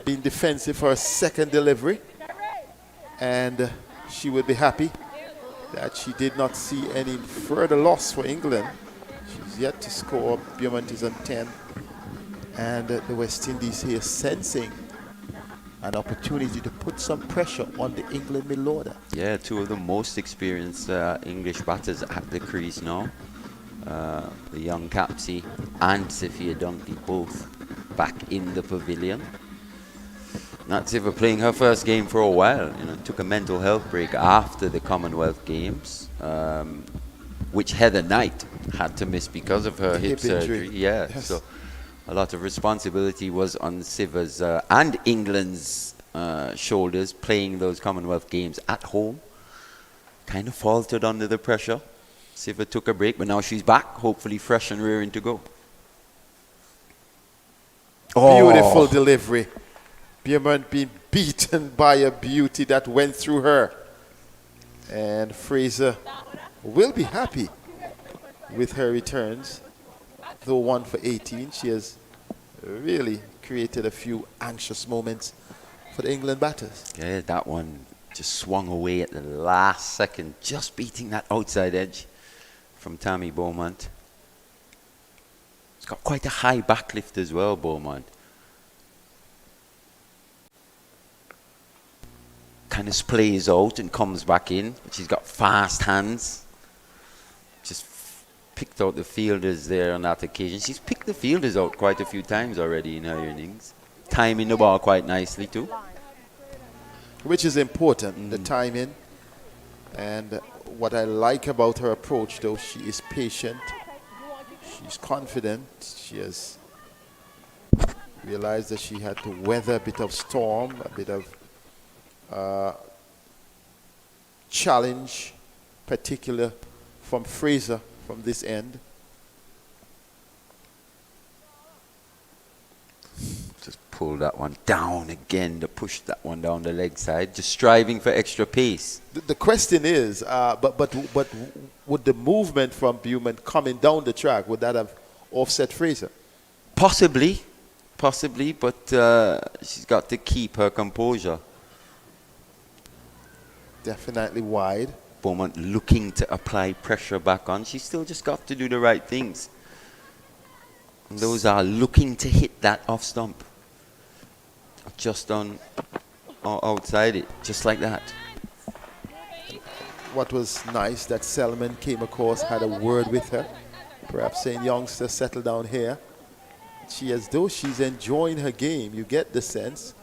being defensive for her second delivery, and she would be happy that she did not see any further loss for England. She's yet to score. Beaumont is on 10, and the West Indies here sensing an opportunity to put some pressure on the England middle order. Yeah, two of the most experienced English batters at the crease now. The young Capsey and Sophia Dunkley both back in the pavilion. Natsiva playing her first game for a while. Took a mental health break after the Commonwealth Games, which Heather Knight had to miss because of her hip surgery. Yeah, yes. So a lot of responsibility was on Siva's and England's shoulders playing those Commonwealth Games at home. Kind of faltered under the pressure. Siva took a break, but now she's back, hopefully fresh and rearing to go. Beautiful delivery. Bierman being beaten by a beauty that went through her. And Fraser will be happy with her returns. Though 1 for 18, she has really created a few anxious moments for the England batters. Yeah, that one just swung away at the last second, just beating that outside edge from Tammy Beaumont. It's got quite a high backlift as well, Beaumont. Kind of splays out and comes back in. She's got fast hands. Just picked out the fielders there on that occasion. She's picked the fielders out quite a few times already in her innings. Timing the ball quite nicely too. Which is important, the timing. And what I like about her approach, though, she is patient. She's confident. She has realized that she had to weather a bit of storm, a bit of challenge, particular from Fraser from this end. Just pull that one down again to push that one down the leg side, just striving for extra pace. The question is, but would the movement from Beaumont coming down the track, would that have offset Fraser? Possibly, but she's got to keep her composure. Definitely wide. Beaumont looking to apply pressure back on. She's still just got to do the right things. And those are looking to hit that off stump. Just on or outside it, just like that. What was nice that Selman came across, had a word with her, perhaps saying, youngster, settle down here. She, as though she's enjoying her game. You get the sense,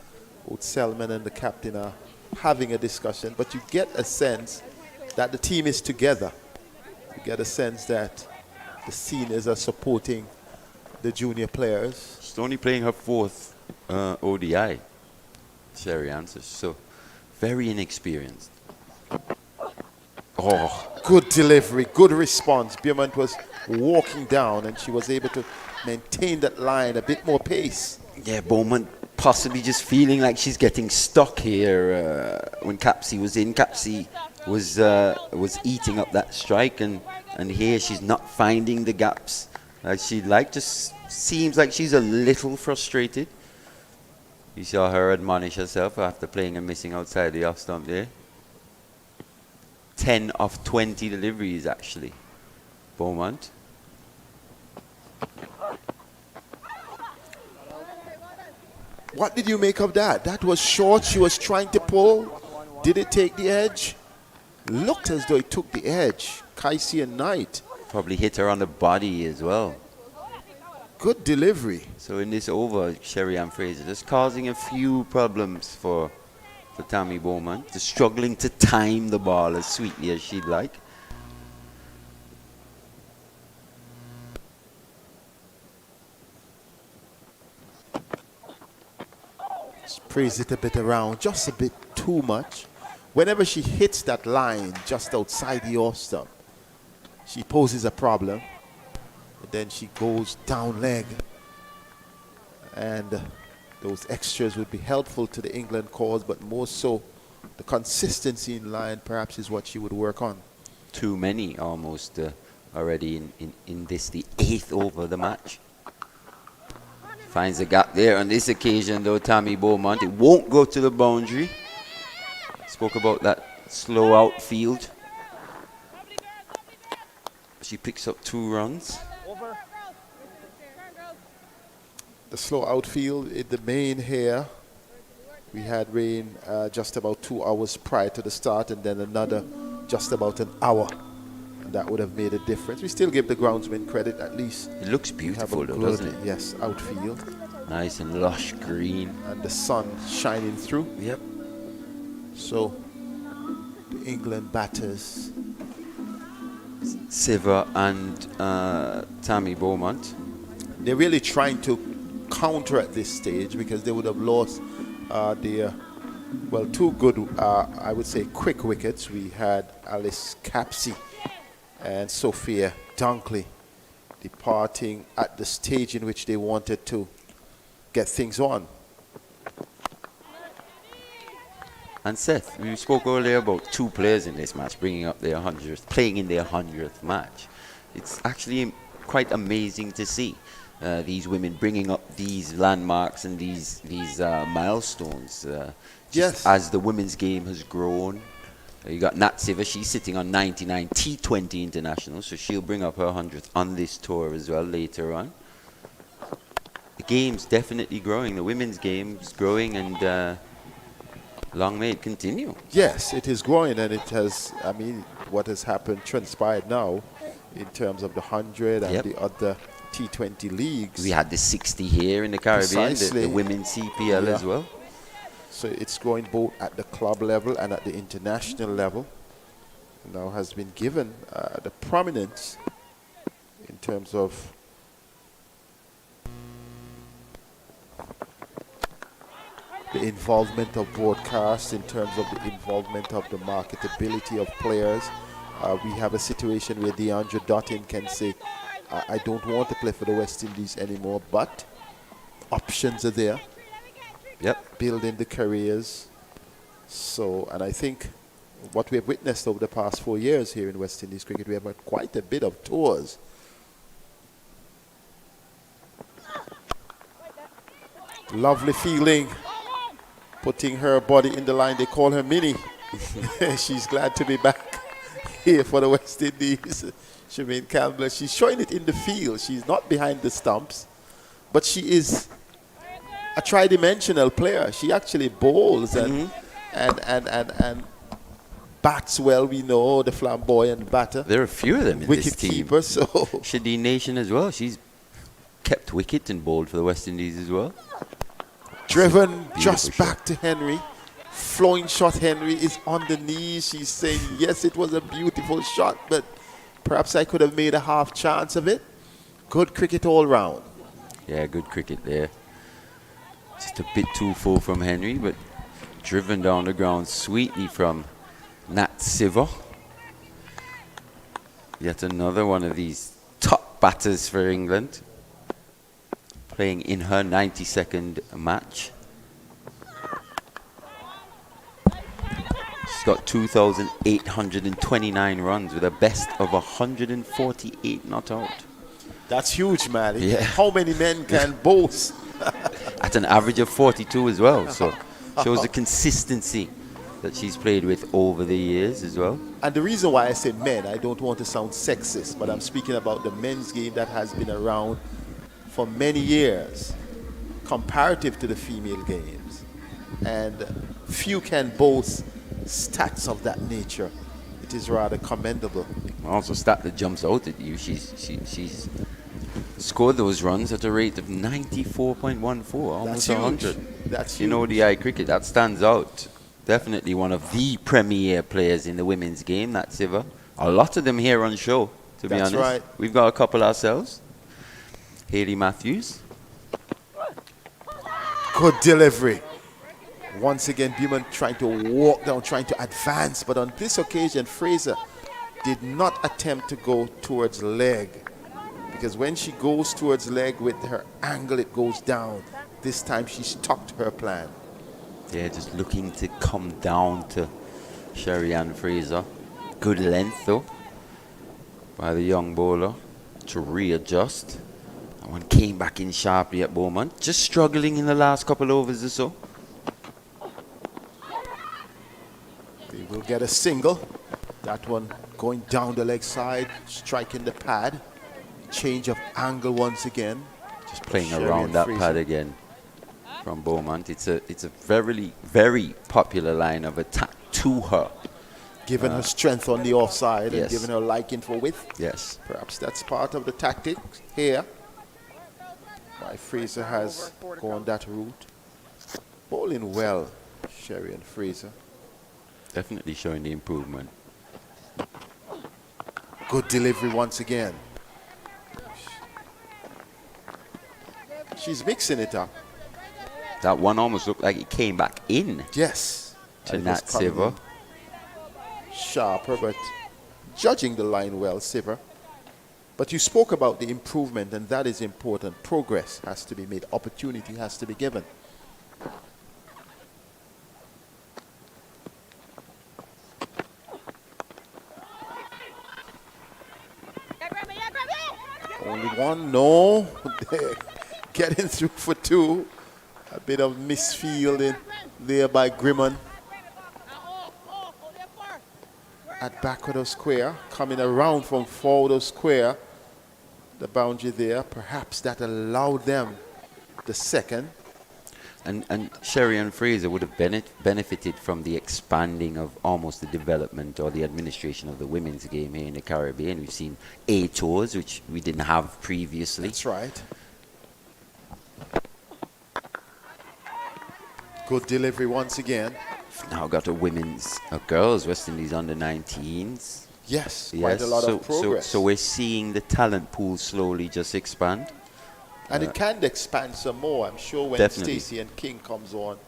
both Selman and the captain are having a discussion, but you get a sense that the team is together. You get a sense that the seniors are supporting the junior players. She's only playing her 4th ODI, Sherry answers, so very inexperienced. Oh, good delivery, good response. Beaumont was walking down and she was able to maintain that line, a bit more pace. Yeah, Beaumont possibly just feeling like she's getting stuck here. When Capsey was in, Capsey was eating up that strike, and here she's not finding the gaps like she'd like. Just seems like she's a little frustrated. You saw her admonish herself after playing and missing outside the off stump there. 10 of 20 deliveries actually, Beaumont. What did you make of that? That was short. She was trying to pull. Did it take the edge? Looked as though it took the edge. Kaisi and Knight. Probably hit her on the body as well. Good delivery. So in this over, Sherry Ann Fraser just causing a few problems for Tammy Beaumont. Just struggling to time the ball as sweetly as she'd like. Sprays it a bit around, just a bit too much. Whenever she hits that line just outside the off stump, she poses a problem. But then she goes down leg. And those extras would be helpful to the England cause, but more so the consistency in line perhaps is what she would work on. Too many almost already in this, the 8th over of the match. Finds a gap there on this occasion though, Tammy Beaumont. It won't go to the boundary. Spoke about that slow outfield. She picks up 2 runs. The slow outfield in the main here. We had rain just about 2 hours prior to the start, and then another just about an hour. And that would have made a difference. We still give the groundsman credit, at least. It looks beautiful though, doesn't it? Yes, outfield. Nice and lush green. And the sun shining through. Yep. So, the England batters. Siva and Tammy Beaumont. They're really trying to counter at this stage because they would have lost their, well, two good, I would say, quick wickets. We had Alice Capsey and Sophia Dunkley departing at the stage in which they wanted to get things on. And Seth, we spoke earlier about two players in this match playing in their 100th match. It's actually quite amazing to see these women bringing up these landmarks and these milestones. Yes. As the women's game has grown. You got Nat Siver, she's sitting on 99 T20 internationals, so she'll bring up her 100th on this tour as well later on. The game's definitely growing. The women's game's growing, and long may it continue. Yes, it is growing, and it has, I mean, what has happened, transpired now in terms of the 100 and the other T20 leagues. We had the 60 here in the Caribbean, the women's CPL as well. So it's growing both at the club level and at the international level. Now has been given the prominence in terms of the involvement of broadcast, in terms of the involvement of the marketability of players. We have a situation where Deandra Dottin can say, I don't want to play for the West Indies anymore, but options are there. Yep. Building the careers. So, and I think what we have witnessed over the past 4 years here in West Indies cricket, we have had quite a bit of tours. Lovely feeling, putting her body in the line. They call her Minnie. She's glad to be back here for the West Indies. Shameen Campbell, she's showing it in the field. She's not behind the stumps, but she is a tri-dimensional player. She actually bowls and bats well. We know the flamboyant batter. There are a few of them in this team. Wicket keeper, so Shadeen Nation as well. She's kept wicket and bowled for the West Indies as well. Driven just back to Henry. Flowing shot. Henry is on the knees. She's saying, yes, it was a beautiful shot, but perhaps I could have made a half chance of it. Good cricket all round. Yeah, good cricket there. Just a bit too full from Henry, but driven down the ground sweetly from Nat Siver. Yet another one of these top batters for England, playing in her 92nd match. She's got 2,829 runs with a best of 148 not out. That's huge, man. Yeah. How many men can boast? At an average of 42 as well, so shows the consistency that she's played with over the years as well. And the reason why I say men, I don't want to sound sexist, but I'm speaking about the men's game that has been around for many years, comparative to the female games. And few can boast stats of that nature. It is rather commendable. Also, stat that jumps out at you, she's scored those runs at a rate of 94.14, almost 100. That's huge. In ODI cricket, that stands out. Definitely one of the premier players in the women's game, Nat Siver. A lot of them here on show, to be honest. That's right. We've got a couple ourselves. Hayley Matthews. Good delivery. Once again, Beeman trying to walk down, trying to advance, but on this occasion, Fraser did not attempt to go towards leg, because when she goes towards leg with her angle, it goes down. This time she stuck to her plan. Yeah, just looking to come down to Sherry-Ann Fraser. Good length though by the young bowler to readjust. That one came back in sharply at Beaumont, just struggling in the last couple overs or so. They will get a single. That one going down the leg side, striking the pad. Change of angle once again. Just playing around that pad again from Beaumont. It's a very, very popular line of attack to her. Given her strength on the offside, yes, and given her liking for width. Yes. Perhaps that's part of the tactic here. Why Fraser has gone that route. Bowling well, Sherry-Ann Fraser. Definitely showing the improvement. Good delivery once again. She's mixing it up. That one almost looked like it came back in Yes. to And it was Nat coming Siver. in sharper, but judging the line well, Siver. But you spoke about the improvement, and that is important. Progress has to be made. Opportunity has to be given. Only one, no. Getting through for two. A bit of misfielding there by Grimman. At Backwater Square, coming around from forward square. The boundary there, perhaps that allowed them the second. And Sherry and Fraser would have benefited from the expanding of almost the development or the administration of the women's game here in the Caribbean. We've seen A tours, which we didn't have previously. That's right. Good delivery once again. Now got a girls West Indies under 19s. Yes, quite a lot of progress. So we're seeing the talent pool slowly just expand. And it can expand some more. I'm sure when Definitely. Stacey and King comes on,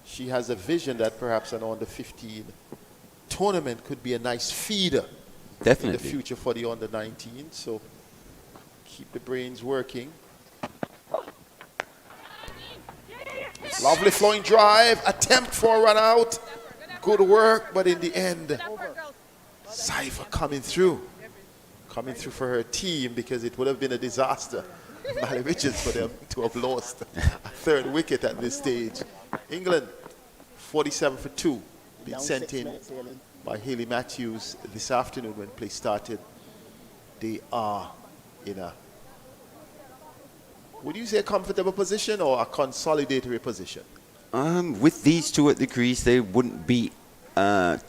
she has a vision that perhaps an under 15 tournament could be a nice feeder in Definitely. the future for the under 19. So keep the brains working. Lovely flowing drive, attempt for a run out. Good work, but in the end, Cypher coming through for her team, because it would have been a disaster. Mally Richards for them to have lost a third wicket at this stage. England 47 for 2, been sent in by Haley Matthews this afternoon when play started. They are in a, would you say, a comfortable position or a consolidatory position? With these two at the crease, they wouldn't be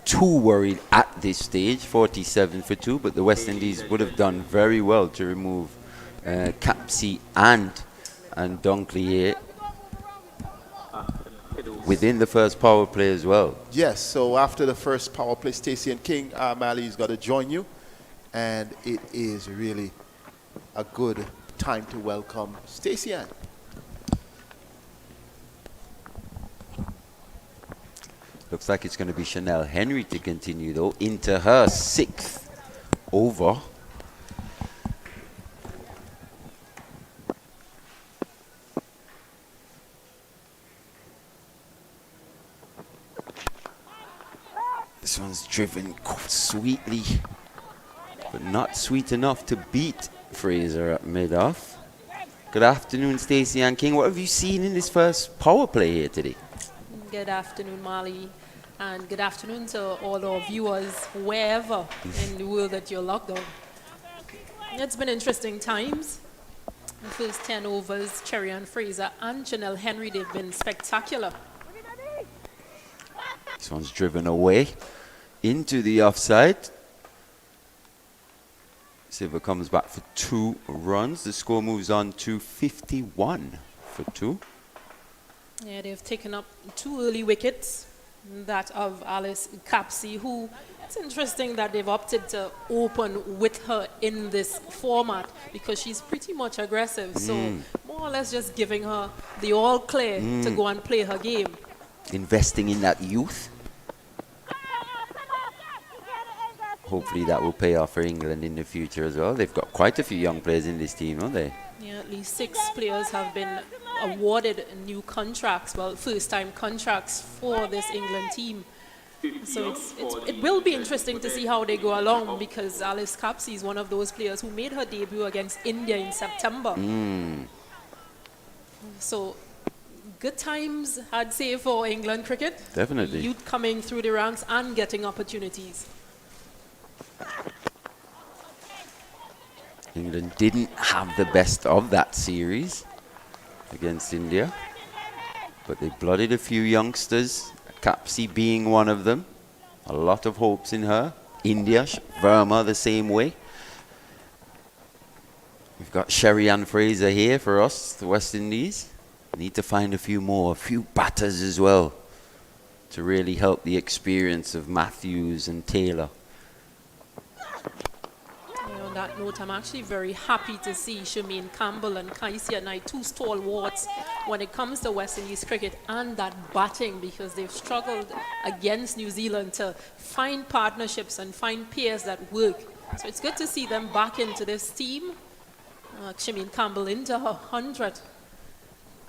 too worried at this stage, 47 for 2, but the West Indies would have done very well to remove Capsey and Dunkley here within the first power play as well. Yes, so after the first power play, Stacey and King, Mali's got to join you, and it is really a good time to welcome Stacey Ann. Looks like it's going to be Chanel Henry to continue though into her 6th over. This one's driven sweetly, but not sweet enough to beat Fraser at mid-off. Good afternoon, Stacey Ann King. What have you seen in this first power play here today? Good afternoon, Marley, and good afternoon to all our viewers, wherever in the world that you're locked on. It's been interesting times. The first 10 overs, Cherry and Fraser and Chanel Henry, they've been spectacular. This one's driven away into the offside. Silver comes back for 2 runs. The score moves on to 51 for 2. Yeah, they've taken up 2 early wickets, that of Alice Capsey, who, it's interesting that they've opted to open with her in this format because she's pretty much aggressive. So more or less just giving her the all clear to go and play her game. Investing in that youth. Hopefully that will pay off for England in the future as well. They've got quite a few young players in this team, don't they? Yeah, at least 6 players have been awarded new contracts, well, first-time contracts for this England team. So it will be interesting to see how they go along, because Alice Capsey is one of those players who made her debut against India in September. So good times, I'd say, for England cricket. Definitely. Youth coming through the ranks and getting opportunities. England didn't have the best of that series against India, but they blooded a few youngsters, Capsey being one of them. A lot of hopes in her. India, Verma the same way. We've got Sherry Ann Fraser here for us, the West Indies. Need to find a few more, a few batters as well, to really help the experience of Matthews and Taylor. that note, I'm actually very happy to see Shameen Campbell and Kaisia Knight, two stalwarts when it comes to West Indies cricket and that batting, because they've struggled against New Zealand to find partnerships and find pairs that work. So it's good to see them back into this team. Shameen Campbell into her 100th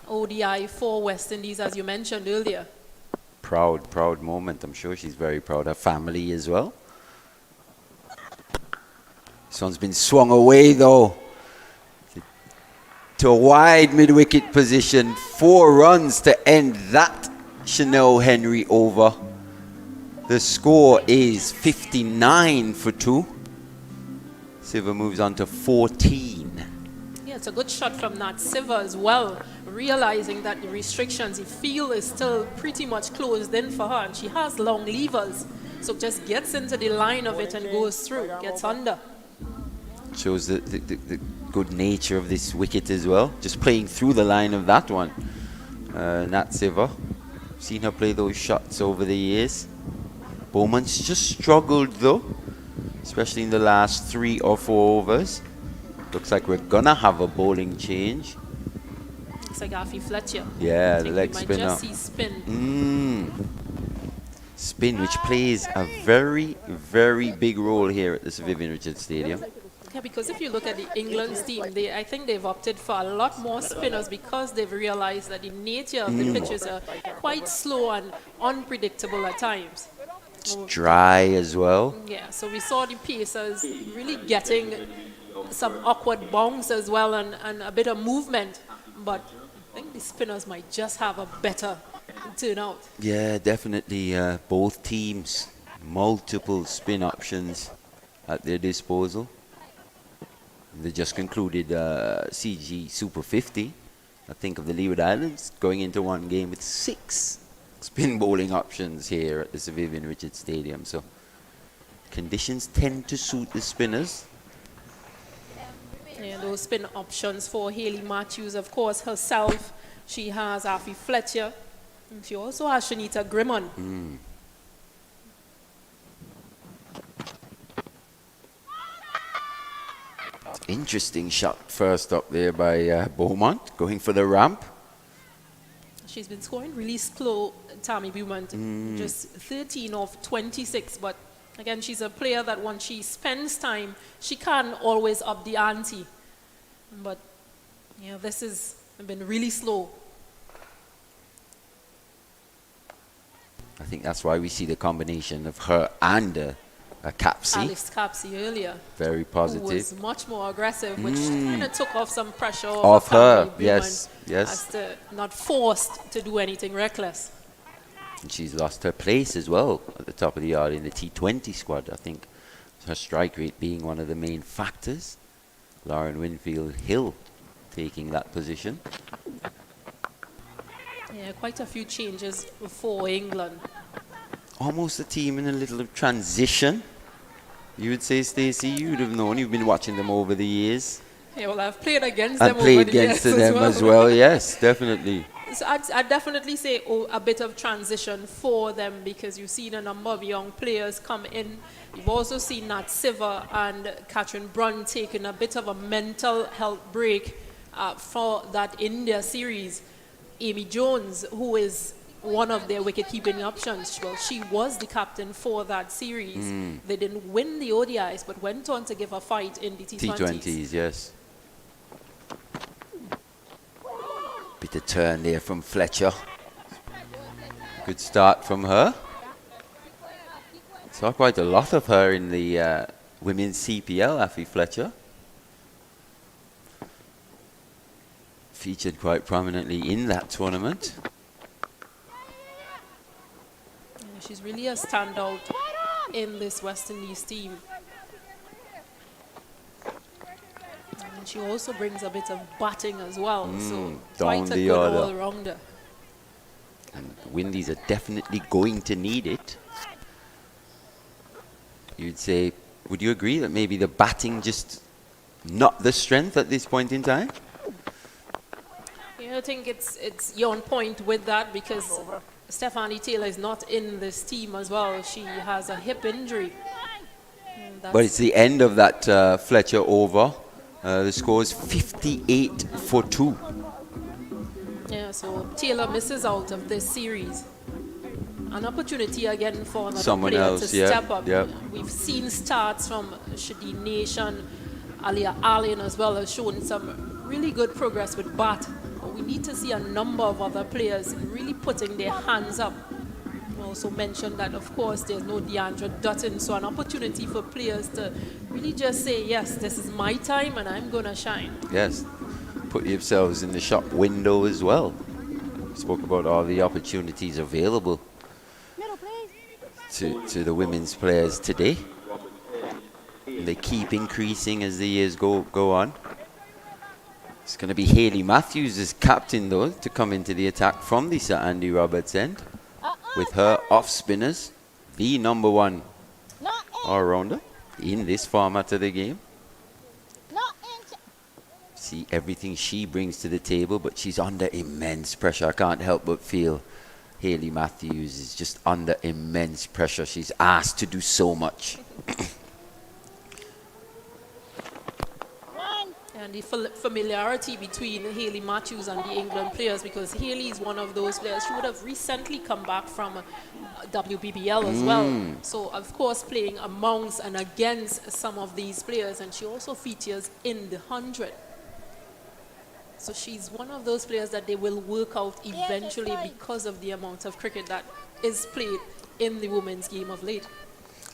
ODI for West Indies, as you mentioned earlier. Proud moment. I'm sure she's very proud. Her family as well. This one's been swung away though to a wide mid-wicket position. 4 runs to end that Chanel Henry over. The score is 59 for 2. Siva moves on to 14. Yeah, it's a good shot from Nat Siva as well, realizing that the restrictions, the field is still pretty much closed in for her, and she has long levers, so just gets into the line of it and goes through, gets under. Shows the good nature of this wicket as well, just playing through the line of that one. Nat Siva, seen her play those shots over the years. Bowman's just struggled though, especially in the last 3 or 4 overs. Looks like we're gonna have a bowling change. It's like Afi Fletcher. Yeah, the leg spinner. Might just see spin. Spin, which plays a very, very big role here at the Sir Vivian Richards Stadium. Yeah, because if you look at the England's team, I think they've opted for a lot more spinners because they've realized that the nature of the pitches are quite slow and unpredictable at times. It's dry as well. Yeah, so we saw the pacers really getting some awkward bounce as well and a bit of movement, but I think the spinners might just have a better turnout. Yeah, definitely. Both teams, multiple spin options at their disposal. They just concluded CG Super 50. I think of the Leeward Islands going into one game with 6 spin bowling options here at the Sir Vivian Richards Stadium. So conditions tend to suit the spinners. Yeah, those spin options for Hayley Matthews, of course, herself. She has Afi Fletcher. And she also has Shanita Grimmon. Interesting shot first up there by Beaumont, going for the ramp. She's been scoring really slow, Tammy Beaumont, just 13 of 26. But again, she's a player that once she spends time, she can always up the ante. But yeah, this has been really slow. I think that's why we see the combination of her and Capsey. Alice Capsey earlier. Very positive. Who was much more aggressive, which kind of took off some pressure off her. Beaumont, Yes. as to not forced to do anything reckless. And she's lost her place as well at the top of the yard in the T20 squad. I think her strike rate being one of the main factors. Lauren Winfield Hill taking that position. Yeah, quite a few changes for England. Almost a team in a little of transition. You would say, Stacey, you'd have known. You've been watching them over the years. Yeah, well, I've played against and them over played the years against them as well. Yes, definitely. So I'd definitely say a bit of transition for them, because you've seen a number of young players come in. You've also seen Nat Siva and Catherine Brunn taking a bit of a mental health break for that India series. Amy Jones, who is one of their wicket-keeping options, well, she was the captain for that series. They didn't win the ODIs, but went on to give a fight in the T20s. T20s, yes. Bit of turn there from Fletcher. Good start from her. Saw quite a lot of her in the women's CPL, Afi Fletcher. Featured quite prominently in that tournament. Yeah, she's really a standout in this West Indies team. And she also brings a bit of batting as well, so quite a good all-rounder. And Windies are definitely going to need it. You'd say, would you agree that maybe the batting just not the strength at this point in time? Yeah, I think you're on point with that, because Stephanie Taylor is not in this team as well. She has a hip injury. But it's the end of that Fletcher over. The score is 58-2. Yeah, so Taylor misses out of this series. An opportunity again for another Someone player else, to yeah, step up. yeah. We've seen starts from Shadeen Nation, Alia Allen as well as shown some really good progress with Bat. But we need to see a number of other players really putting their hands up. We also mentioned that, of course, there's no DeAndre Dutton, so an opportunity for players to really just say, yes, this is my time and I'm going to shine. Yes, put yourselves in the shop window as well. Spoke about all the opportunities available to the women's players today. They keep increasing as the years go on. It's going to be Hayley Matthews as captain, though, to come into the attack from the Sir Andy Roberts end with her off spinners, the number one all-rounder in this format of the game. See everything she brings to the table, but she's under immense pressure. I can't help but feel Hayley Matthews is just under immense pressure. She's asked to do so much. And the familiarity between Hayley Matthews and the England players, because Hayley is one of those players. She would have recently come back from WBBL as well. So, of course, playing amongst and against some of these players. And she also features in the 100. So she's one of those players that they will work out eventually because of the amount of cricket that is played in the women's game of late.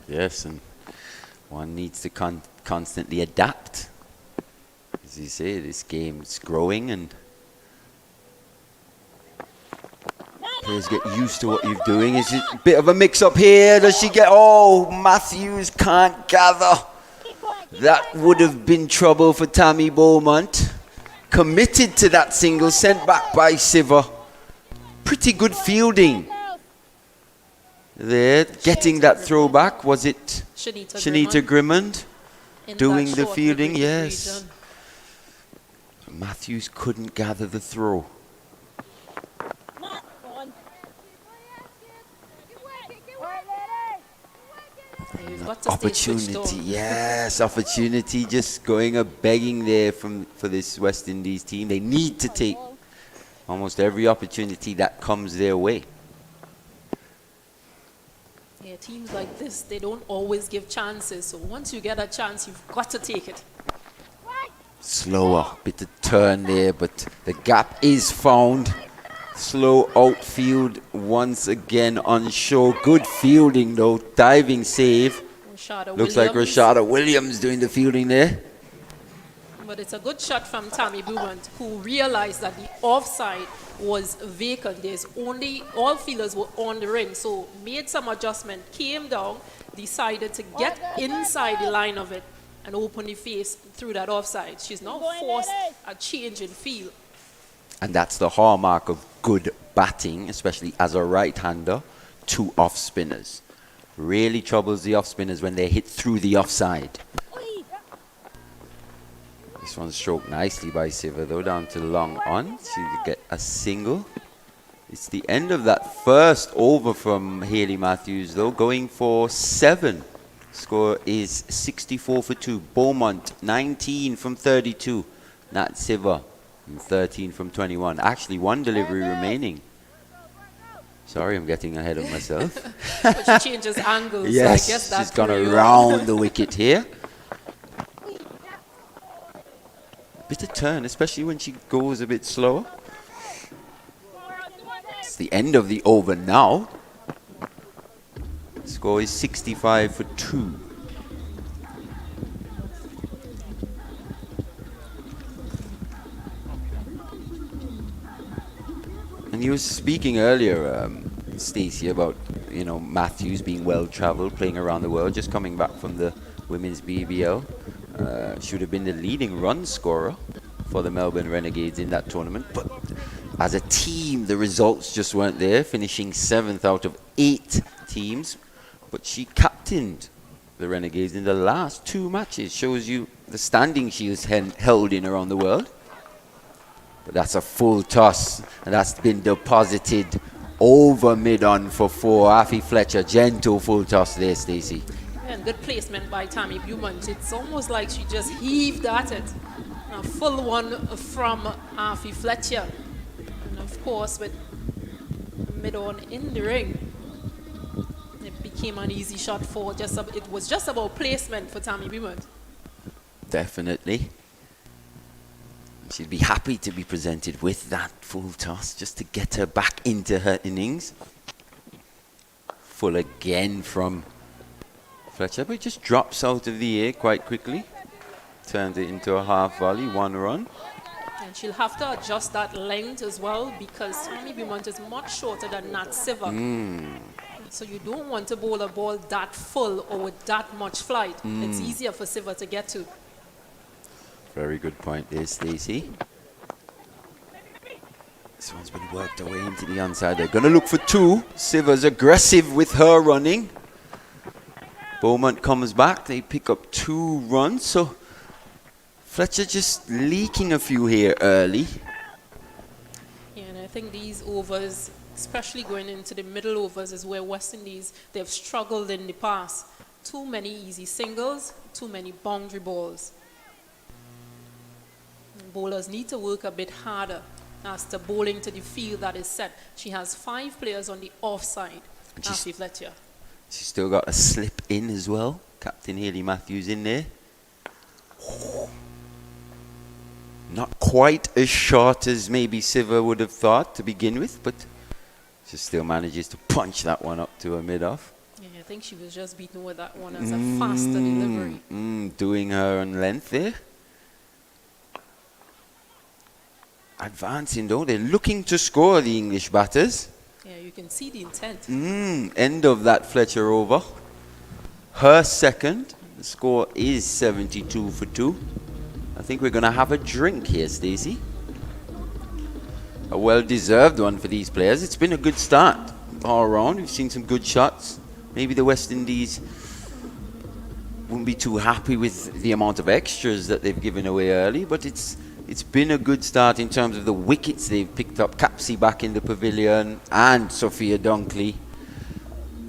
Yes, and one needs to constantly adapt. As you say, this game is growing and players get used to what you're doing. Is it a bit of a mix-up here? Does she get... Oh, Matthews can't gather. That would have been trouble for Tammy Beaumont. Committed to that single, sent back by Siver. Pretty good fielding there, getting that throwback. Was it Shanita Grimmond doing the fielding? Yes. Matthews couldn't gather the throw. Opportunity, yes, opportunity just going a begging there for this West Indies team. They need to take almost every opportunity that comes their way. Yeah, teams like this, they don't always give chances. So once you get a chance, you've got to take it. Slower, bit of turn there, but the gap is found. Slow outfield once again on shore. Good fielding though, diving save. Looks like Rashada Williams doing the fielding there. But it's a good shot from Tammy Beaumont, who realized that the offside was vacant. There's only, all fielders were on the ring, so made some adjustment, came down, decided to get inside the line of it and open the face through that offside. She's now forced a change in field. And that's the hallmark of good batting, especially as a right-hander, to off-spinners. Really troubles the off-spinners when they hit through the offside. This one's stroked nicely by Siver, though, down to long on. She could get a single. It's the end of that first over from Hayley Matthews, though, going for 7. Score is 64-2. Beaumont, 19 from 32. Nat Siver, 13 from 21. Actually, one delivery remaining. Sorry, I'm getting ahead of myself. But she changes angles. Yes, so I guess that's she's gone around the wicket here. Bit of turn, especially when she goes a bit slower. It's the end of the over now. Score is 65-2. And you were speaking earlier, Stacey, about Matthews being well-travelled, playing around the world, just coming back from the women's BBL. Should have been the leading run scorer for the Melbourne Renegades in that tournament. But as a team, the results just weren't there, finishing 7th out of 8 teams. But she captained the Renegades in the last 2 matches. Shows you the standing she has held in around the world. But that's a full toss, and that's been deposited over mid-on for 4. Afi Fletcher, gentle full toss there, Stacey. And good placement by Tammy Beaumont. It's almost like she just heaved at it. A full one from Afi Fletcher. And of course, with mid-on in the ring, it became an easy shot for it was just about placement for Tammy Beaumont. Definitely. She'd be happy to be presented with that full toss just to get her back into her innings. Full again from Fletcher, but it just drops out of the air quite quickly. Turns it into a half volley, 1 run. And she'll have to adjust that length as well because Tammy Beaumont is much shorter than Nat Siver. So you don't want to bowl a ball that full or with that much flight. It's easier for Siver to get to. Very good point there, Stacey. This one's been worked away into the onside. They're going to look for 2. Siver's aggressive with her running. Beaumont comes back. They pick up 2 runs. So Fletcher just leaking a few here early. Yeah, and I think these overs, especially going into the middle overs, is where West Indies, they've struggled in the past. Too many easy singles, too many boundary balls. Bowlers need to work a bit harder as to bowling to the field that is set. She has 5 players on the offside. Afi Fletcher. She's still got a slip in as well. Captain Hayley Matthews in there. Not quite as short as maybe Siver would have thought to begin with, but she still manages to punch that one up to a mid-off. Yeah, I think she was just beaten with that one as a faster delivery. Doing her on length there. Advancing though, they're looking to score, the English batters. Yeah, you can see the intent. End of that Fletcher over. Her second. The score is 72 for 2. I think we're going to have a drink here, Stacey. A well-deserved one for these players. It's been a good start all around. We've seen some good shots. Maybe the West Indies wouldn't be too happy with the amount of extras that they've given away early, but it's been a good start in terms of the wickets they've picked up. Capsey back in the pavilion and Sophia Dunkley.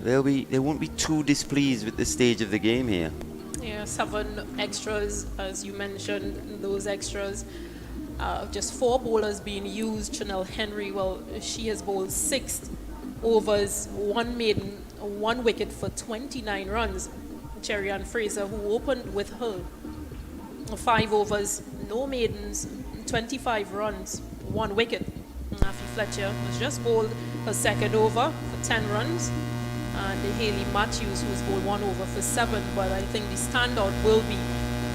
They won't be too displeased with the stage of the game here. Yeah, 7 extras, as you mentioned, those extras. Just 4 bowlers being used. Chanel Henry, well, she has bowled 6 overs, 1 maiden, 1 wicket for 29 runs. Cherry Ann Fraser, who opened with her 5 overs, no maidens, 25 runs, 1 wicket. Afi Fletcher has just bowled her second over for 10 runs. And Hayley Matthews, who has bowled 1 over for 7. But I think the standout will be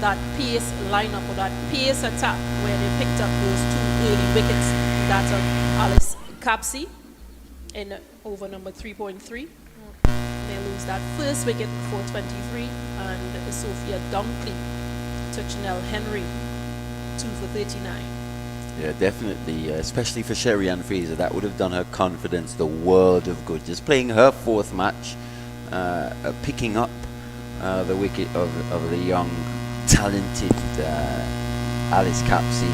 that pace lineup or that pace attack where they picked up those 2 early wickets. That's Alice Capsey in over number 3.3. They lose that first wicket for 23. And Sophia Dunkley to Chanel Henry, 2 for 39. Yeah, definitely, especially for Sherry Ann Fraser. That would have done her confidence the world of good. Just playing her 4th match, picking up the wicket of the young, talented Alice Capsey.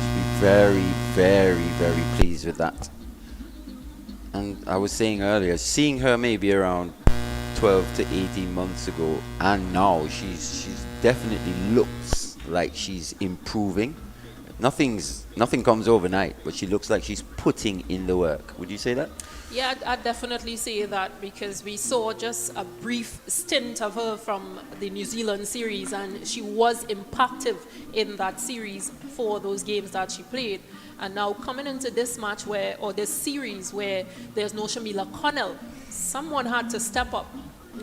Should be very, very, very pleased with that. And I was saying earlier, seeing her maybe around 12 to 18 months ago, and now she's definitely looks like she's improving. Nothing comes overnight, but she looks like she's putting in the work. Would you say that? Yeah, I'd definitely say that because we saw just a brief stint of her from the New Zealand series, and she was impactful in that series for those games that she played. And now coming into this match this series where there's no Shamila Connell, someone had to step up.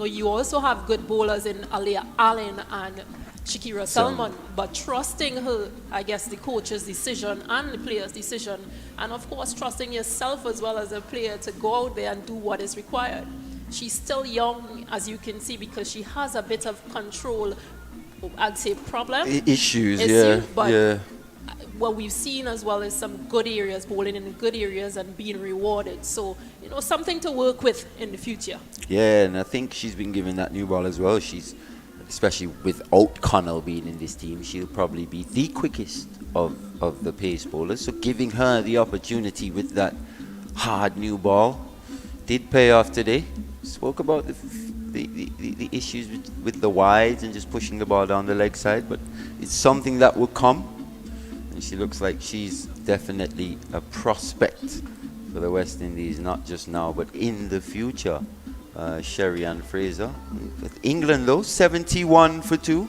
You also have good bowlers in Aliyah Allen and Shakira Salman, but trusting her, I guess, the coach's decision and the player's decision, and of course trusting yourself as well as a player to go out there and do what is required. She's still young, as you can see, because she has a bit of control, I'd say problem. Issues, yeah. But what we've seen as well is some good areas, bowling in good areas and being rewarded. So, something to work with in the future. Yeah, and I think she's been given that new ball as well. She's, especially without Connell being in this team, she'll probably be the quickest of the pace bowlers. So giving her the opportunity with that hard new ball did pay off today. Spoke about the the issues with the wides and just pushing the ball down the leg side, but it's something that will come. And she looks like she's definitely a prospect for the West Indies, not just now, but in the future. Sherry Ann Fraser. With England, though, 71 for 2.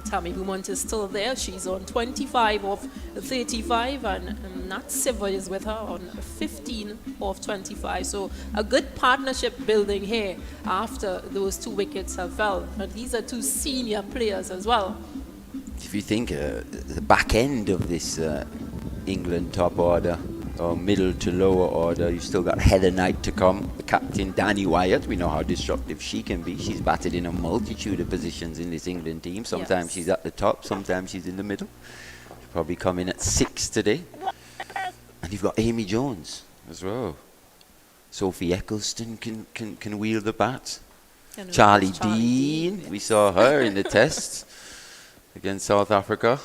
Tammy Beaumont is still there. She's on 25 of 35, and Nat Siver is with her on 15 of 25. So a good partnership building here after those 2 wickets have fell. And these are 2 senior players as well. If you think the back end of this England top order, or middle to lower order, you've still got Heather Knight to come, the captain Danny Wyatt. We know how disruptive she can be. She's batted in a multitude of positions in this England team. Sometimes she's at the top, sometimes she's in the middle. She'll probably come in at 6 today. And you've got Amy Jones as well. Sophie Eccleston can wield the bat. Charlie Dean, we saw her in the test against South Africa.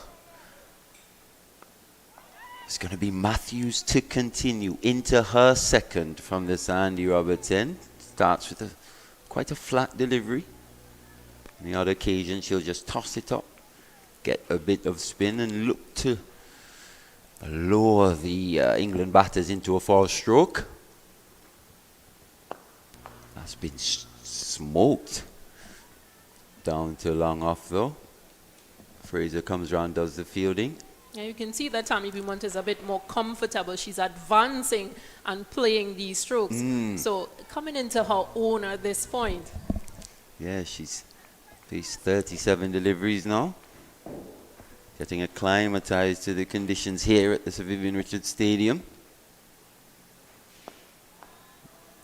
It's going to be Matthews to continue into her second from the Sandy Roberts end. Starts with quite a flat delivery. On the other occasion, she'll just toss it up, get a bit of spin, and look to lure the England batters into a false stroke. That's been smoked. Down to long off, though. Fraser comes round, does the fielding. Yeah, you can see that Tammy Beaumont is a bit more comfortable. She's advancing and playing these strokes. So coming into her own at this point. Yeah, she's faced 37 deliveries now. Getting acclimatized to the conditions here at the Sir Vivian Richards Stadium.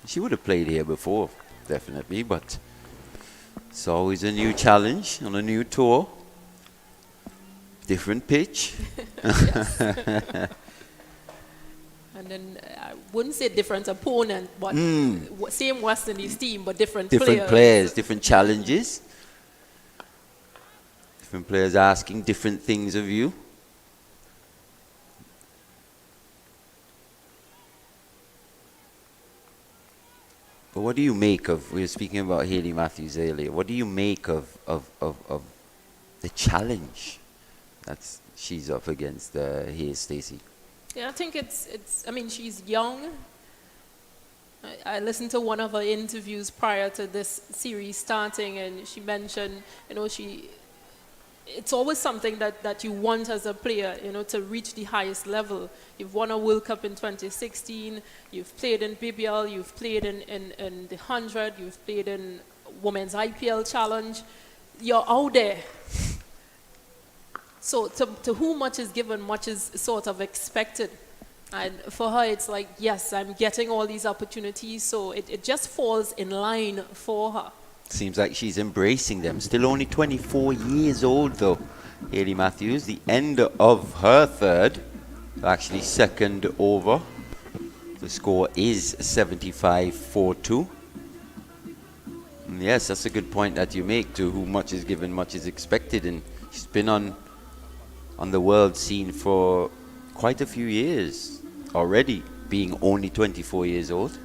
She would have played here before, definitely, but it's always a new challenge on a new tour. Different pitch. And then I wouldn't say different opponent, but same West Indies team, but different players, different challenges. Different players asking different things of you. But what do you make of, we were speaking about Hayley Matthews earlier, what do you make of the challenge that she's up against here, Stacey? Yeah, I think it's. I mean, she's young. I listened to one of her interviews prior to this series starting, and she mentioned, it's always something that you want as a player, to reach the highest level. You've won a World Cup in 2016. You've played in BBL. You've played in the 100. You've played in Women's IPL Challenge. You're out there. So to whom much is given, much is sort of expected. And for her, it's like, yes, I'm getting all these opportunities, so it just falls in line for her. Seems like she's embracing them. Still only 24 years old, though, Hayley Matthews. The end of her third, actually second over. The score is 75-4-2. And yes, that's a good point that you make, to whom much is given, much is expected. And she's been on the world scene for quite a few years already, being only 24 years old.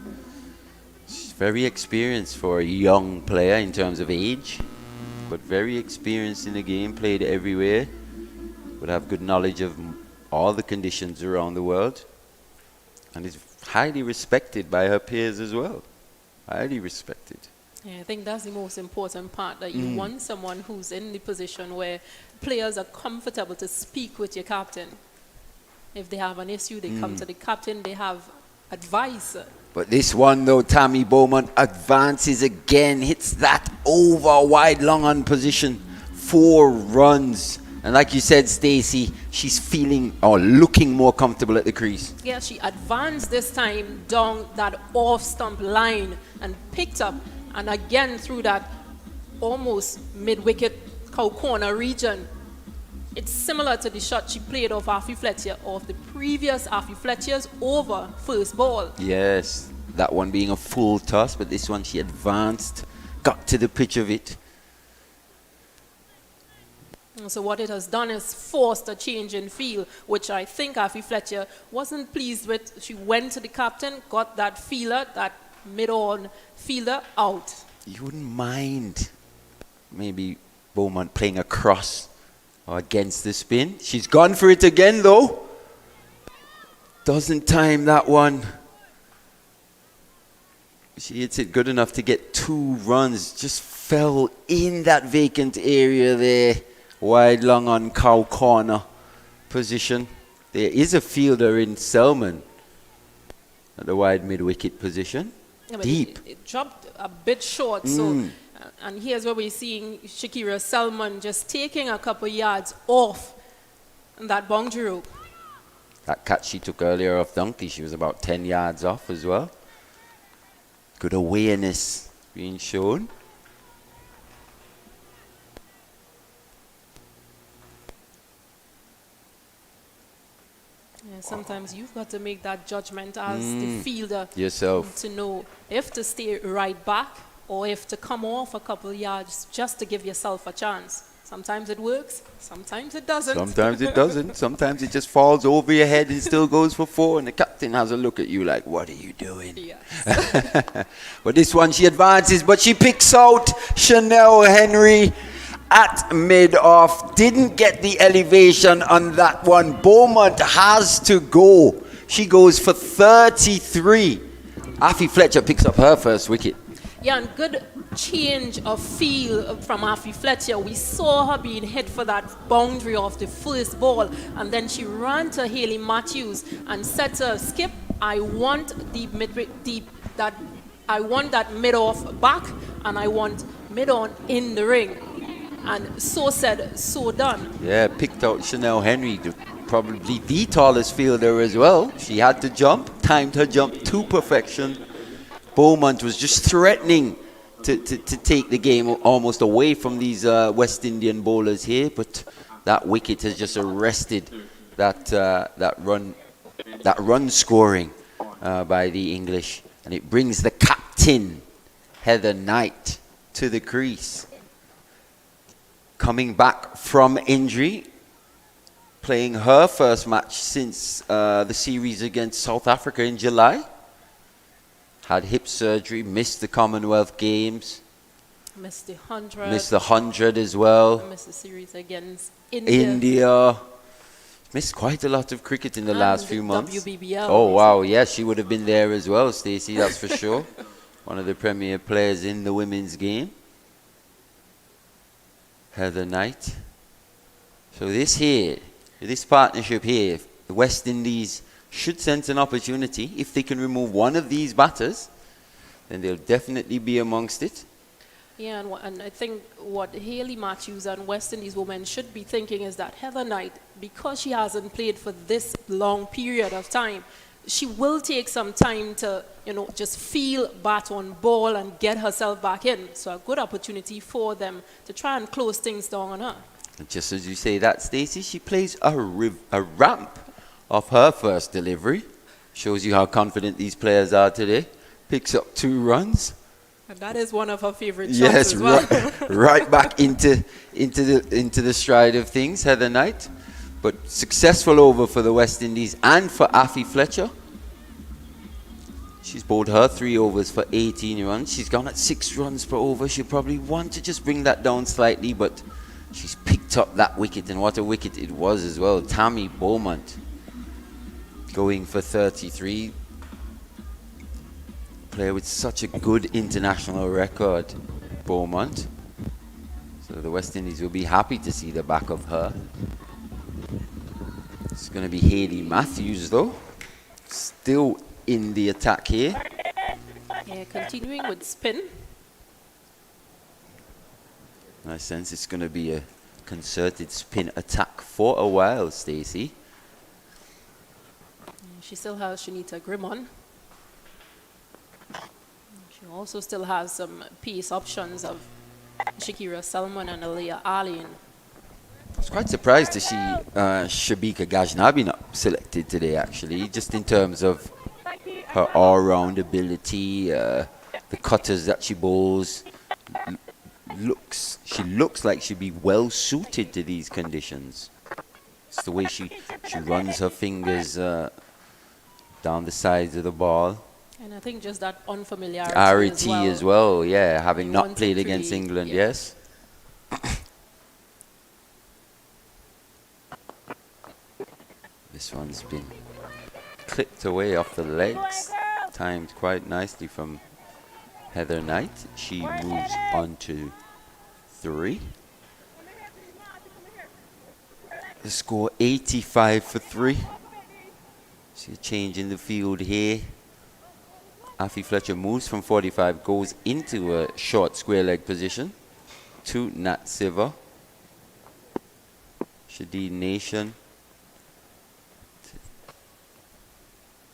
She's very experienced for a young player in terms of age, but very experienced in the game, played everywhere, would have good knowledge of all the conditions around the world, and is highly respected by her peers as well. Highly respected. Yeah, I think that's the most important part, that you want someone who's in the position where players are comfortable to speak with your captain. If they have an issue, they come to the captain, they have advice. But this one, though, Tammy Beaumont advances again, hits that over wide long on position, 4 runs. And like you said, Stacey, she's feeling or looking more comfortable at the crease. Yeah, she advanced this time down that off-stump line and picked up, and again through that almost mid-wicket cow corner region. It's similar to the shot she played off Afi Fletcher, of the previous Afi Fletcher's over first ball. Yes, that one being a full toss, but this one she advanced, got to the pitch of it. So what it has done is forced a change in feel, which I think Afi Fletcher wasn't pleased with. She went to the captain, got that feeler, that mid-on fielder out. You wouldn't mind maybe Beaumont playing a cross or against the spin. She's gone for it again though. Doesn't time that one. She hits it good enough to get 2 runs. Just fell in that vacant area there. Wide long on cow corner position. There is a fielder in Selman at the wide mid-wicket position. Yeah, but Deep. It dropped a bit short. So, and here's where we're seeing Shakira Salmon just taking a couple yards off that boundary rope. That catch she took earlier off Donkey, she was about 10 yards off as well. Good awareness being shown. Yeah, sometimes you've got to make that judgment as the fielder Yourself. to know if to stay right back or if to come off a couple yards just to give yourself a chance. Sometimes it works, sometimes it doesn't. Sometimes it doesn't. Sometimes it just falls over your head and still goes for 4, and the captain has a look at you like, what are you doing? Yes. But this one she advances, but she picks out Chanel Henry at mid-off. Didn't get the elevation on that one. Beaumont has to go. She goes for 33. Afi Fletcher picks up her first wicket. Yeah, and good change of feel from Afi Fletcher. We saw her being hit for that boundary of the first ball, and then she ran to Hayley Matthews and said to her, Skip, I want that mid-off back, and I want mid-on in the ring. And so said, so done. Yeah, picked out Chanel Henry, probably the tallest fielder as well. She had to jump, timed her jump to perfection. Beaumont was just threatening to take the game almost away from these West Indian bowlers here, but that wicket has just arrested that run scoring by the English, and it brings the captain Heather Knight to the crease. Coming back from injury, playing her first match since the series against South Africa in July. Had hip surgery, missed the Commonwealth Games. Missed the 100. Missed the 100 as well. Missed the series against India. India. Missed quite a lot of cricket in the last few months. WBBL. Oh, wow. Yeah, she would have been there as well, Stacey, that's for sure. One of the premier players in the women's game. Heather Knight. So this partnership here, the West Indies should sense an opportunity. If they can remove one of these batters, then they'll definitely be amongst it. Yeah, and I think what Hayley Matthews and West Indies women should be thinking is that Heather Knight, because she hasn't played for this long period of time, she will take some time to, just feel bat on ball and get herself back in. So a good opportunity for them to try and close things down on her. And just as you say that, Stacey, she plays a ramp of her first delivery. Shows you how confident these players are today. Picks up 2 runs. And that is one of her favorite shots Yes, as well. right back into the stride of things, Heather Knight. But successful over for the West Indies and for Afi Fletcher. She's bowled her 3 overs for 18 runs. She's gone at 6 runs per over. She'll probably want to just bring that down slightly, but she's picked up that wicket, and what a wicket it was as well. Tammy Beaumont going for 33. Player with such a good international record, Beaumont. So the West Indies will be happy to see the back of her. It's going to be Hayley Matthews though. Still in the attack here. Yeah, continuing with spin. I sense it's going to be a concerted spin attack for a while, Stacey. She still has Shanita Grimmon. She also still has some pace options of Shakira Salmon and Aliyah Ali. I was quite surprised to see Shabika Ghaznabi not selected today, actually, just in terms of her all-round ability, the cutters that she bowls. She looks like she'd be well suited to these conditions. It's the way she runs her fingers down the sides of the ball. And And I think just that unfamiliarity Arity as well, yeah, having You not want played to against create, England, yeah. yes. This one's been clipped away off the legs, timed quite nicely from Heather Knight. She moves on to 3. The score 85 for 3. See a change in the field here. Afi Fletcher moves from 45, goes into a short square leg position to Nat Siva. Shadid Nation.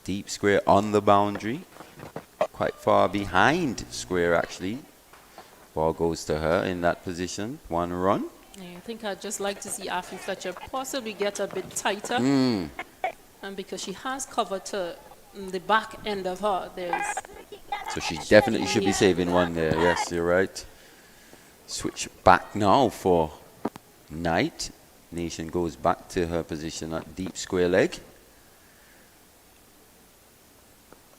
Deep square on the boundary. Quite far behind square actually. Ball goes to her in that position. 1 run. Yeah, I think I'd just like to see Afi Fletcher possibly get a bit tighter. And because she has cover to the back end of her, there's... So she definitely should be saving 1 there. Yes, you're right. Switch back now for Knight. Nation goes back to her position at deep square leg.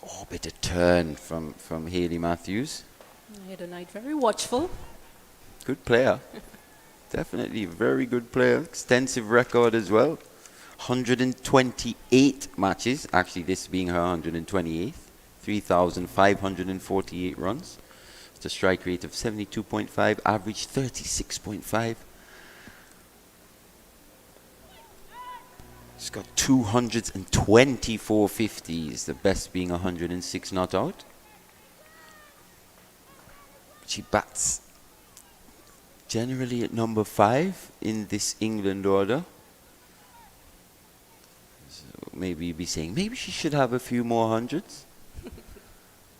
Oh, bit of turn from Hayley Matthews. Heather Knight very watchful. Good player. Definitely very good player. Extensive record as well. 128 matches. Actually, this being her 128th. 3,548 runs. It's a strike rate of 72.5. Average 36.5. She's got 224 50s. The best being 106 not out. She bats generally at number 5 in this England order. So maybe you'd be saying, maybe she should have a few more hundreds.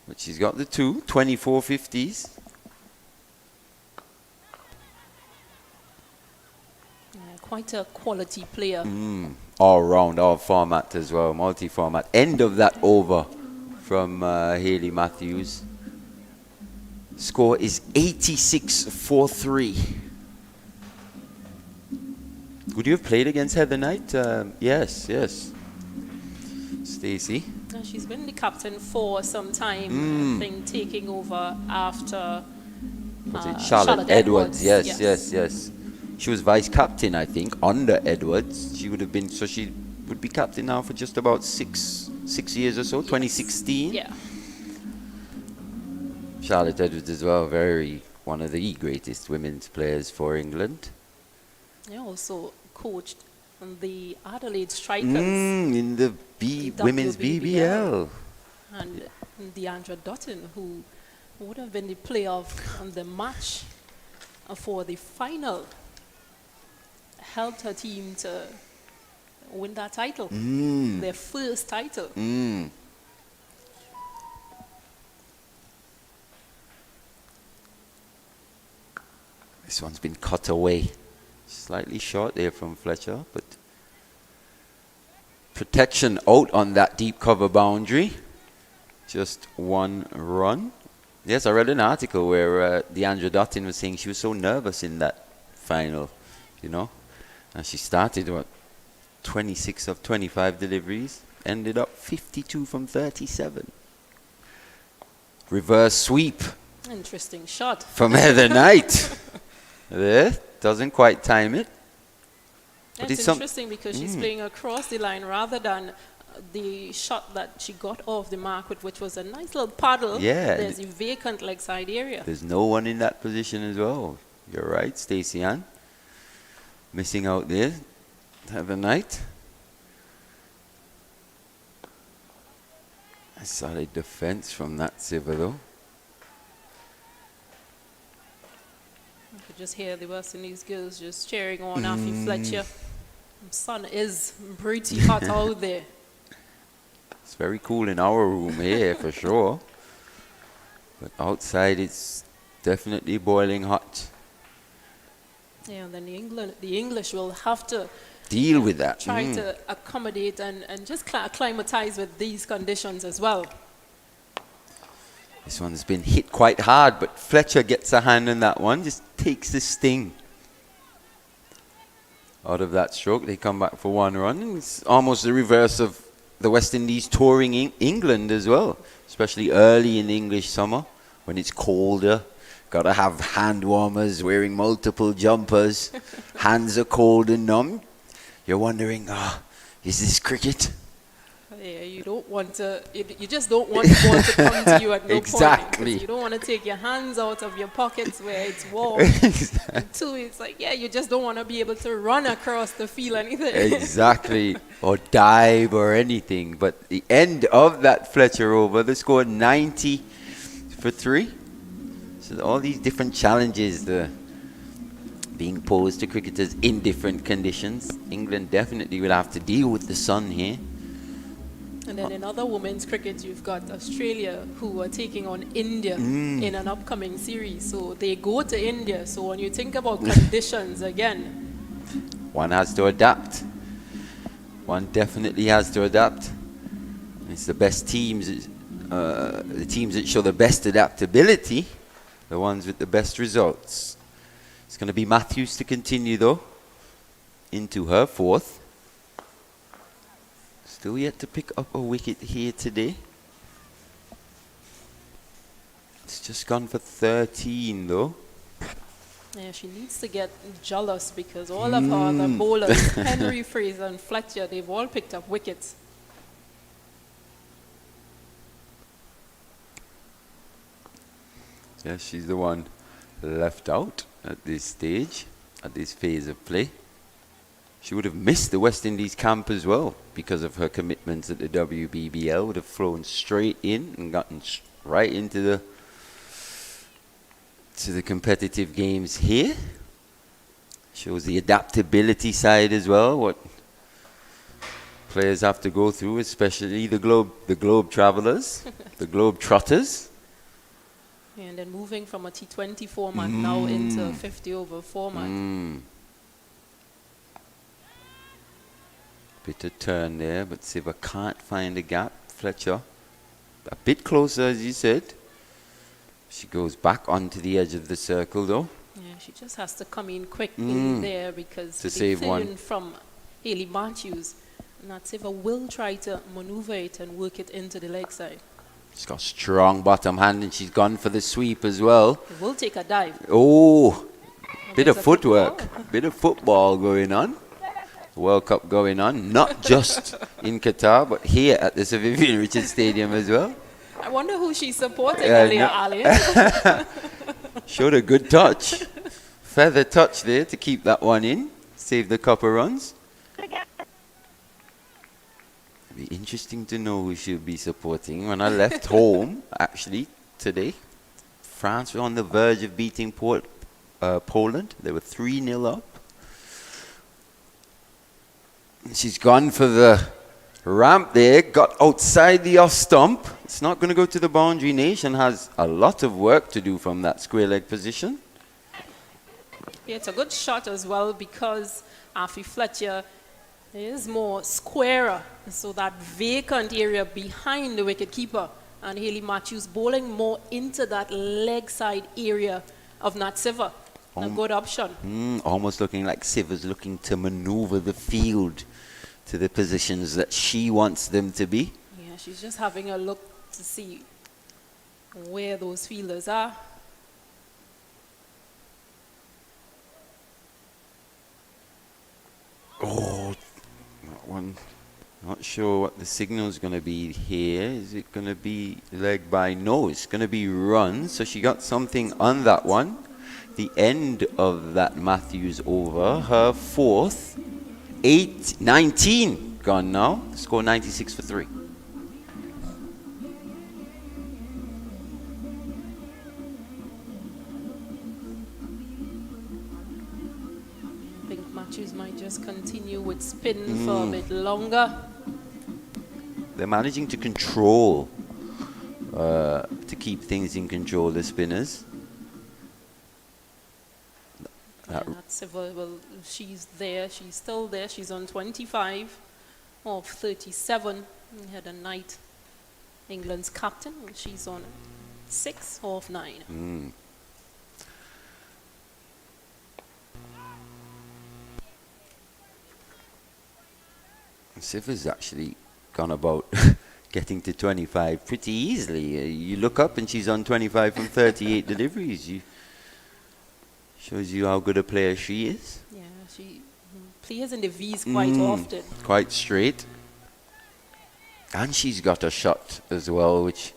But she's got the 24 50s. Quite a quality player. All round, all format as well, multi-format. End of that over from Hayley Matthews. Score is 86-3. Would you have played against Heather Knight? Yes. Stacey? She's been the captain for some time. I think taking over after Was it Charlotte Edwards? Yes. She was vice captain, I think, under Edwards. She would have been, so she would be captain now for just about six years or so. Yes. 2016. Yeah. Charlotte Edwards as well, one of the greatest women's players for England. Yeah, also coached the Adelaide Strikers. In the women's BBL. And Deandra Dutton, who would have been the player of the match for the final, helped her team to win that title, their first title. This one's been cut away. Slightly short there from Fletcher, but protection out on that deep cover boundary. Just 1 run. Yes, I read an article where Deandra Dutton was saying she was so nervous in that final, And she started, 26 of 25 deliveries, ended up 52 from 37. Reverse sweep. Interesting shot. From Heather Knight. There, doesn't quite time it. But it's interesting because she's playing across the line rather than the shot that she got off the mark with, which was a nice little paddle. Yeah. There's a vacant leg side area. There's no one in that position as well. You're right, Stacey Ann. Missing out there. Heather Knight. A solid defense from that Siva though. You could just hear the West Indies girls just cheering on Afi Fletcher. The sun is pretty hot out there. It's very cool in our room here for sure. But outside it's definitely boiling hot. Yeah, and then the English will have to deal with that. Try to accommodate and just acclimatize with these conditions as well. This one's been hit quite hard, but Fletcher gets a hand on that one, just takes the sting out of that stroke. They come back for 1 run. And it's almost the reverse of the West Indies touring England as well. especially early in the English summer when it's colder. Got to have hand warmers, wearing multiple jumpers. Hands are cold and numb. You're wondering, is this cricket? Yeah, you don't want to. You just don't want the ball to come to you at no Exactly. point. You don't want to take your hands out of your pockets where it's warm. And two, it's like, yeah, you just don't want to be able to run across the field anything. Exactly. Or dive or anything. But the end of that Fletcher over, they scored 90 for 3. So all these different challenges being posed to cricketers in different conditions. England definitely will have to deal with the sun here. And then in other women's cricket, you've got Australia, who are taking on India in an upcoming series. So they go to India. So when you think about conditions again, one has to adapt. One definitely has to adapt. It's the best teams, the teams that show the best adaptability, the ones with the best results. It's going to be Matthews to continue, though, into her 4th. Still yet to pick up a wicket here today. It's just gone for 13, though. yeah, she needs to get jealous because all of her other bowlers, Henry, Fraser and Fletcher, they've all picked up wickets. Yeah, she's the one left out at this stage, at this phase of play. She would have missed the West Indies camp as well because of her commitments at the WBBL. Would have flown straight in and gotten right into the competitive games here. Shows the adaptability side as well, what players have to go through, especially the globe travelers, the globe trotters. And then moving from a T20 format now into a 50 over format. Bit of turn there, but Siva can't find a gap. Fletcher, a bit closer as you said. She goes back onto the edge of the circle though. Yeah, she just has to come in quickly there because to the save one from Hayley Matthews, Natsiva will try to maneuver it and work it into the leg side. She's got strong bottom hand and she's gone for the sweep as well. It will take a dive. Oh, bit of footwork, bit of football going on. World Cup going on, not just in Qatar, but here at the Sir Vivian Richards Stadium as well. I wonder who she's supporting, earlier, Ali. Showed a good touch. Feather touch there to keep that one in. Save the couple runs. It'd be interesting to know who she'll be supporting. When I left home, actually, today, France were on the verge of beating Poland. They were 3-0 up. She's gone for the ramp there, got outside the off stump. It's not going to go to the boundary. Nation has a lot of work to do from that square leg position. Yeah, it's a good shot as well because Afi Fletcher is more squarer. So that vacant area behind the wicket keeper and Hayley Matthews bowling more into that leg side area of Natsiva. A good option. Almost looking like Siva's looking to maneuver the field to the positions that she wants them to be. Yeah, she's just having a look to see where those fielders are. Oh, that one. Not sure what the signal is going to be here. Is it going to be leg by? No, it's going to be run. So she got something on that one. The end of that Matthews over, her 4th, 19 gone now, score 96 for 3. I think Matthews might just continue with spin for a bit longer. They're managing to control, to keep things in control, the spinners. Well, she's there. She's still there. She's on 25 of 37. We had a night. England's captain. She's on 6 of 9. Siva's actually gone about getting to 25 pretty easily. You look up and she's on 25 from 38 deliveries. Shows you how good a player she is. Yeah, she plays in the V's quite often. Quite straight. And she's got a shot as well, which,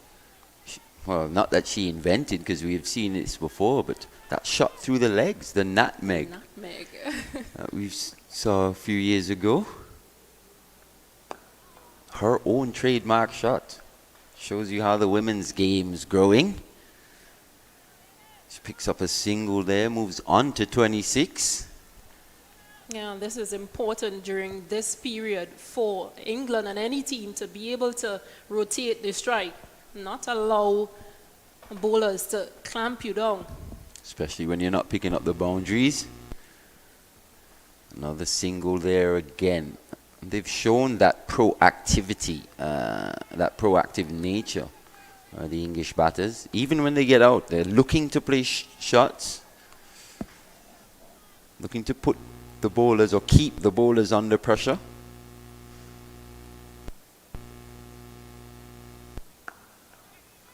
well, not that she invented, because we've seen this before, but that shot through the legs, the nutmeg. That we saw a few years ago. Her own trademark shot. Shows you how the women's game's growing. She picks up a single there, moves on to 26. Yeah, this is important during this period for England and any team to be able to rotate the strike, not allow bowlers to clamp you down. Especially when you're not picking up the boundaries. Another single there again. They've shown that proactivity, that proactive nature, the English batters. Even when they get out, they're looking to play shots, looking to put the bowlers or keep the bowlers under pressure.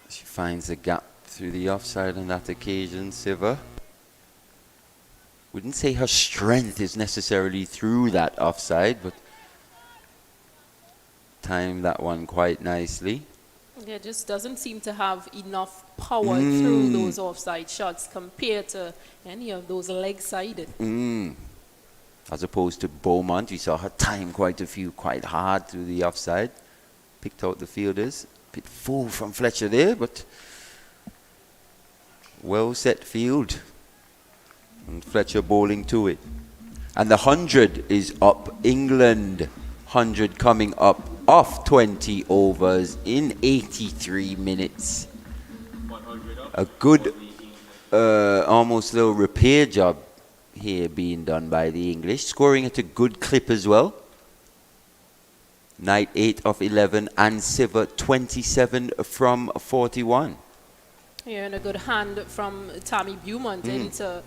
She finds a gap through the offside on that occasion, Siva. Wouldn't say her strength is necessarily through that offside, but timed that one quite nicely. Yeah, just doesn't seem to have enough power through those offside shots compared to any of those leg-sided. As opposed to Beaumont, we saw her time quite a few quite hard through the offside. Picked out the fielders. Bit full from Fletcher there, but well set field. And Fletcher bowling to it. And the 100 is up. England 100 coming up off 20 overs in 83 minutes. A good, almost little repair job here being done by the English. Scoring at a good clip as well. Knight 8 of 11 and Siva 27 from 41. Yeah, and a good hand from Tammy Beaumont into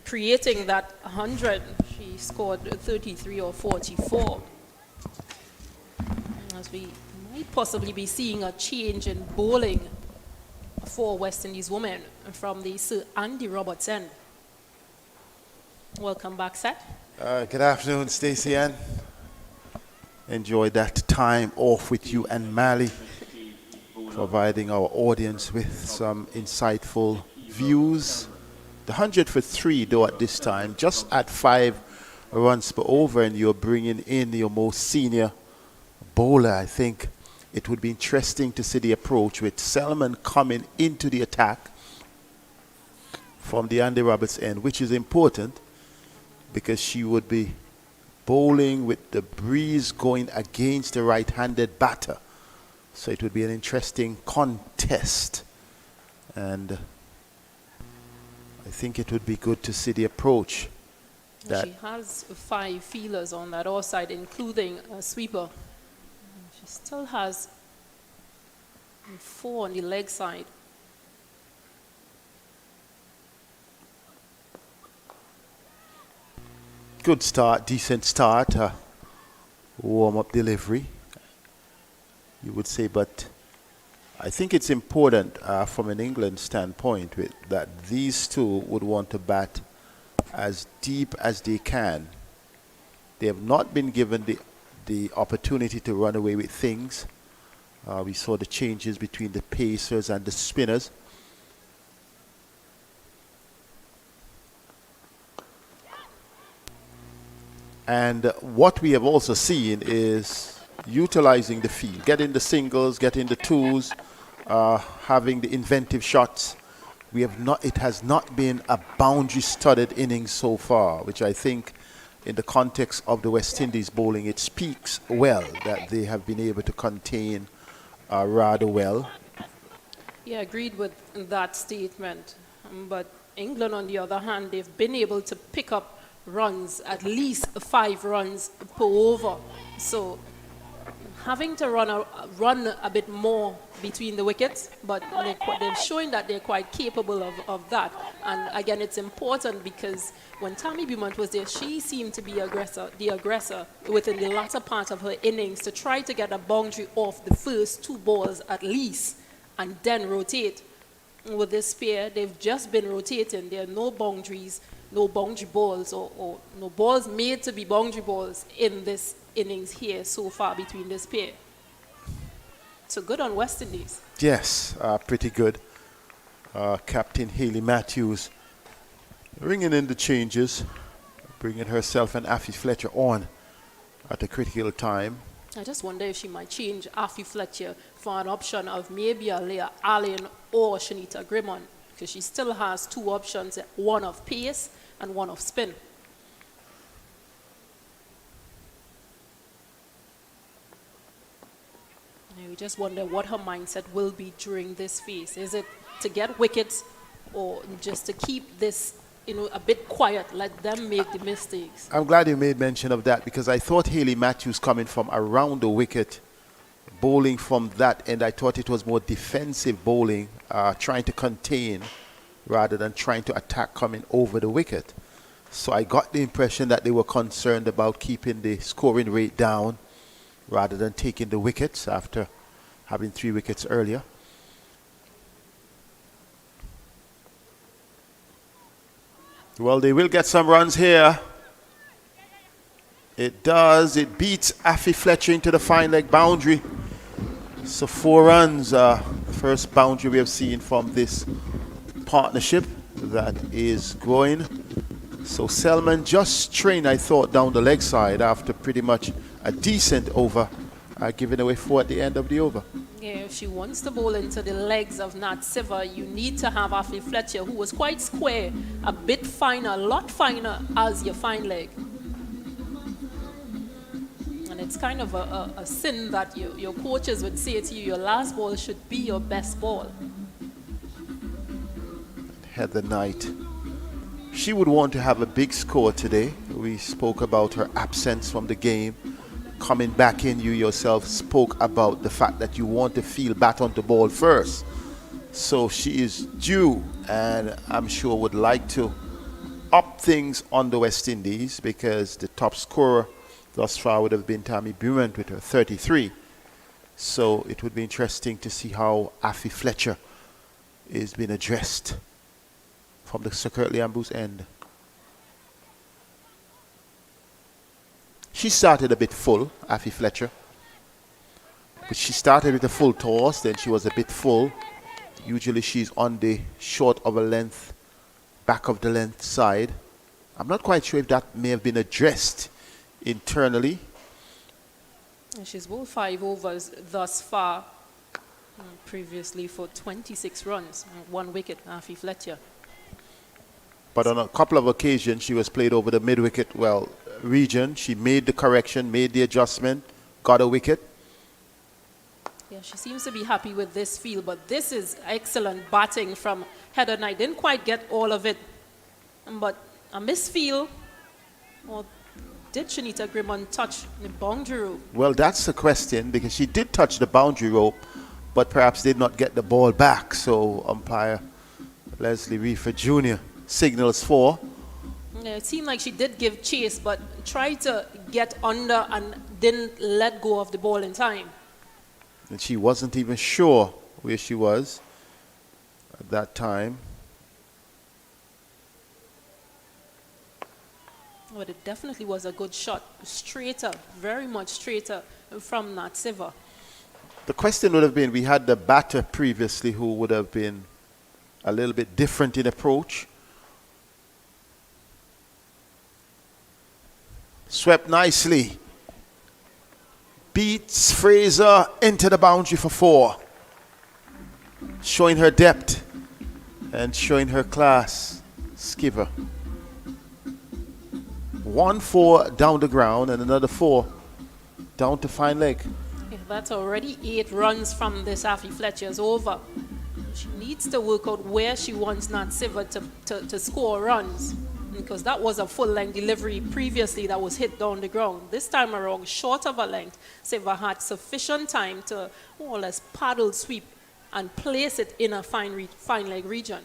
creating that 100. She scored 33 or 44. As we might possibly be seeing a change in bowling for West Indies women from the Sir Andy Roberts end. Welcome back, Seth. Good afternoon, Stacey Ann. Enjoyed that time off with you and Mally, providing our audience with some insightful views. The 100 for 3, though, at this time, just at 5 runs per over, and you're bringing in your most senior bowler. I think it would be interesting to see the approach with Selman coming into the attack from the Andy Roberts end, which is important because she would be bowling with the breeze going against the right-handed batter. So it would be an interesting contest. And I think it would be good to see the approach. She has 5 feelers on that offside, including a sweeper. She still has 4 on the leg side. Good start, decent start, warm-up delivery, you would say, but I think it's important from an England standpoint that these two would want to bat as deep as they can. They have not been given the opportunity to run away with things. We saw the changes between the pacers and the spinners. And what we have also seen is utilizing the field, getting the singles, getting the twos, having the inventive shots. It has not been a boundary-studded innings so far, which I think in the context of the West Indies bowling, it speaks well that they have been able to contain rather well. Yeah, agreed with that statement. But England, on the other hand, they've been able to pick up runs, at least 5 runs per over. So having to run a bit more between the wickets, but they're showing that they're quite capable of that. And again, it's important because when Tammy Beaumont was there, she seemed to be the aggressor within the latter part of her innings to try to get a boundary off the first 2 balls at least and then rotate. With this pair, they've just been rotating. There are no boundaries, no boundary balls or no balls made to be boundary balls in this innings here so far between this pair. So good on West Indies. Yes, pretty good. Captain Hayley Matthews ringing in the changes, bringing herself and Affie Fletcher on at a critical time. I just wonder if she might change Affie Fletcher for an option of maybe a Leah Allen or Shanita Grimmon, because she still has 2 options, one of pace and one of spin. And we just wonder what her mindset will be during this phase. Is it to get wickets or just to keep this, a bit quiet, let them make the mistakes? I'm glad you made mention of that, because I thought Hayley Matthews coming from around the wicket, bowling from that end, I thought it was more defensive bowling, trying to contain rather than trying to attack coming over the wicket. So I got the impression that they were concerned about keeping the scoring rate down rather than taking the wickets after having 3 wickets earlier. Well, they will get some runs here. It does. It beats Affie Fletcher into the fine leg boundary. So 4 runs. First boundary we have seen from this partnership that is growing. So Selman just trained, I thought, down the leg side after pretty much a decent over, giving away 4 at the end of the over. Yeah, if she wants to bowl into the legs of Nat Siver, you need to have Affie Fletcher, who was quite square, a bit finer, a lot finer as your fine leg. And it's kind of a sin that your coaches would say to you, your last ball should be your best ball. Heather Knight. She would want to have a big score today. We spoke about her absence from the game. Coming back in, you yourself spoke about the fact that you want to feel bat on the ball first. So she is due, and I'm sure would like to up things on the West Indies, because the top scorer thus far would have been Tammy Beaumont with her 33. So it would be interesting to see how Affie Fletcher is being addressed from the Sir Curtly Ambrose end. She started a bit full, Affie Fletcher. But she started with a full toss, then she was a bit full. Usually she's on the short of a length, back of the length side. I'm not quite sure if that may have been addressed internally. And she's bowled 5 overs thus far, previously for 26 runs, 1 wicket, Affie Fletcher. But on a couple of occasions, she was played over the mid-wicket, region. She made the correction, made the adjustment, got a wicket. Yeah, she seems to be happy with this field, but this is excellent batting from Heather Knight. Didn't quite get all of it, but a misfield. Or did Shanita Grimmon touch the boundary rope? Well, that's the question, because she did touch the boundary rope, but perhaps did not get the ball back. So umpire Leslie Reefer Jr. signals 4. Yeah, it seemed like she did give chase, but tried to get under and didn't let go of the ball in time. And she wasn't even sure where she was at that time. But it definitely was a good shot. Straighter, very much straighter from Nat Siver. The question would have been, we had the batter previously who would have been a little bit different in approach. Swept nicely. Beats Fraser into the boundary for 4. Showing her depth and showing her class. Skiver. 1-4 down the ground and another 4 down to fine leg. Yeah, that's already 8 runs from this Affie Fletcher's over. She needs to work out where she wants Nat Siver to score runs. because that was a full-length delivery previously that was hit down the ground. This time around, short of a length, Seva had sufficient time to more or less paddle sweep and place it in a fine leg region.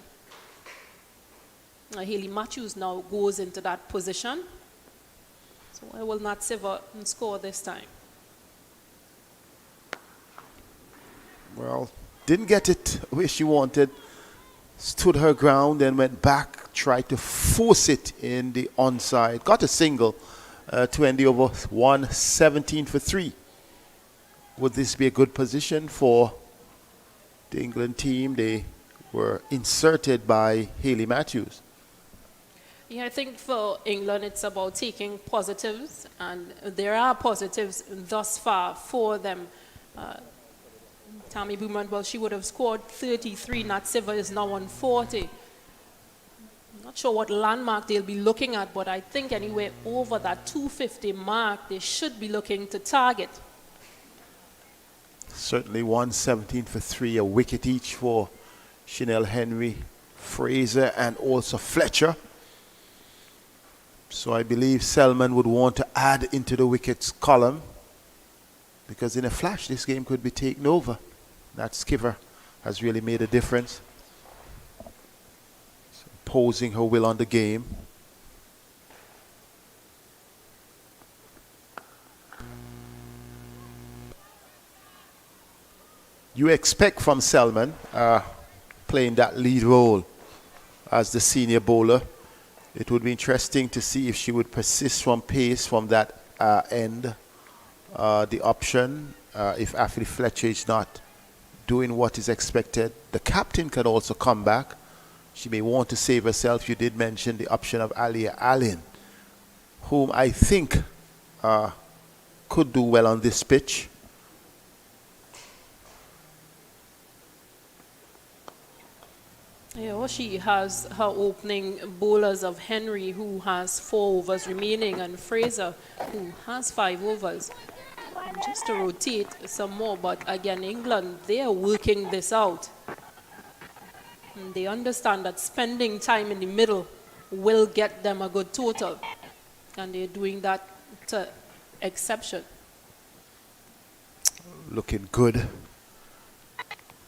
Haley Matthews now goes into that position. So I will not Seva score this time. Well, didn't get it where she wanted. Stood her ground and went back, tried to force it in the onside. Got a single to end the over 117 for 3. Would this be a good position for the England team? They were inserted by Haley Matthews. Yeah, I think for England it's about taking positives, and there are positives thus far for them. Tammy Beaumont, well, she would have scored 33. Nat Seva is now on 40. I'm not sure what landmark they'll be looking at, but I think anywhere over that 250 mark, they should be looking to target. Certainly 117 for 3, a wicket each for Chanel Henry, Fraser, and also Fletcher. So I believe Selman would want to add into the wickets column, because in a flash this game could be taken over. That Skiver has really made a difference. So imposing her will on the game. You expect from Selman playing that lead role as the senior bowler. It would be interesting to see if she would persist from pace from that end. The option, if Ashley Fletcher is not doing what is expected, the captain can also come back. She may want to save herself. You did mention the option of Alia Allen, whom I think could do well on this pitch. Yeah, well, she has her opening bowlers of Henry, who has 4 overs remaining, and Fraser, who has 5 overs. Just to rotate some more, but again, England, they are working this out. And they understand that spending time in the middle will get them a good total. And they're doing that to exception. Looking good.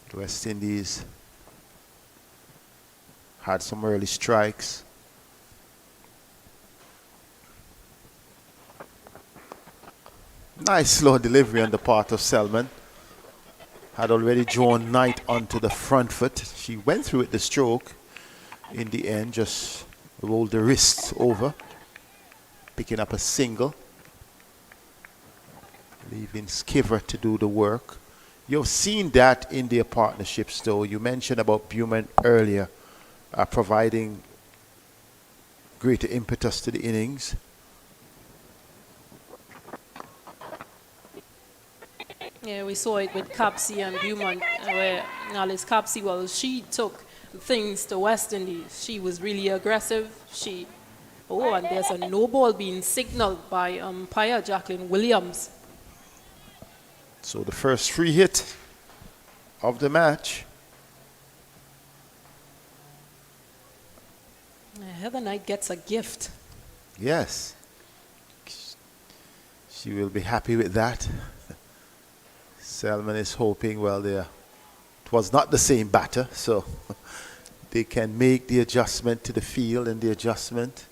The West Indies had some early strikes. Nice slow delivery on the part of Selman. Had already drawn Knight onto the front foot. She went through it the stroke. In the end, just rolled the wrists over, picking up a single, leaving Skiver to do the work. You've seen that in their partnerships, though. You mentioned about Beaumont earlier, providing greater impetus to the innings. Yeah, we saw it with Capsey and Beaumont, where Alice Capsey, well, she took things to West Indies. She was really aggressive. And there's a no ball being signaled by umpire Jacqueline Williams. So the first free hit of the match. Heather Knight gets a gift. Yes. She will be happy with that. Selman is hoping, well, it was not the same batter, so they can make the adjustment to the field and the adjustment.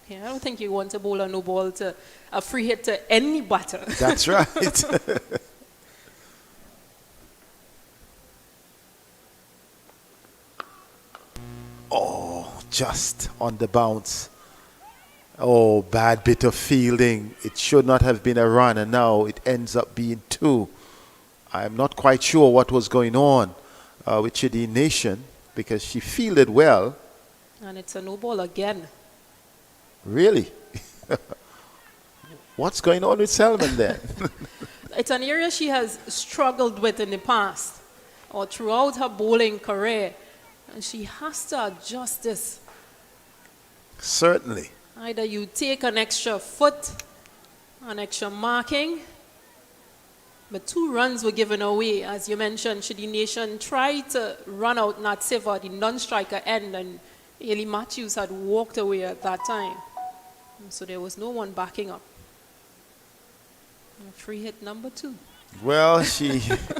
Yeah, I don't think you want to bowl a no ball to a free hit to any batter. That's right. Oh, just on the bounce. Oh, bad bit of fielding. It should not have been a run, and now it ends up being 2. I'm not quite sure what was going on with Chidi Nation, because she fielded well. And it's a no ball again. Really? What's going on with Selman then? It's an area she has struggled with in the past, or throughout her bowling career. And she has to adjust this. Certainly. Either you take an extra foot, an extra marking. But 2 runs were given away. As you mentioned, Chidi Nation tried to run out Nat Seva, the non-striker end, and Haley Matthews had walked away at that time. So there was no one backing up. Free hit number 2. Well, she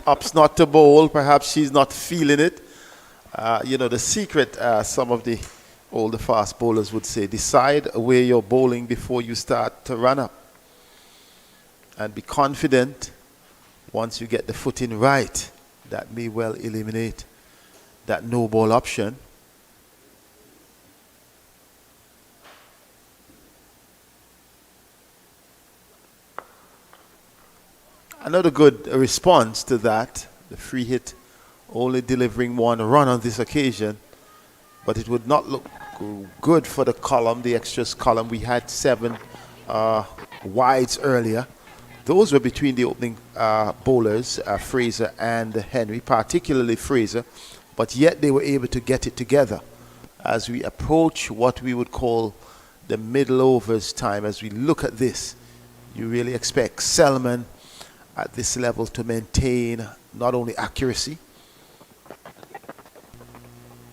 opts not to bowl. Perhaps she's not feeling it. You know, the secret, some of the older fast bowlers would say, decide where you're bowling before you start to run up. And be confident once you get the footing right. That may well eliminate that no ball option. Another good response to that, the free hit only delivering 1 run on this occasion, but it would not look good for the column, the extras column. We had 7 wides earlier. Those were between the opening bowlers, Fraser and Henry, particularly Fraser, but yet they were able to get it together. As we approach what we would call the middle overs time, as we look at this, you really expect Selman at this level to maintain not only accuracy,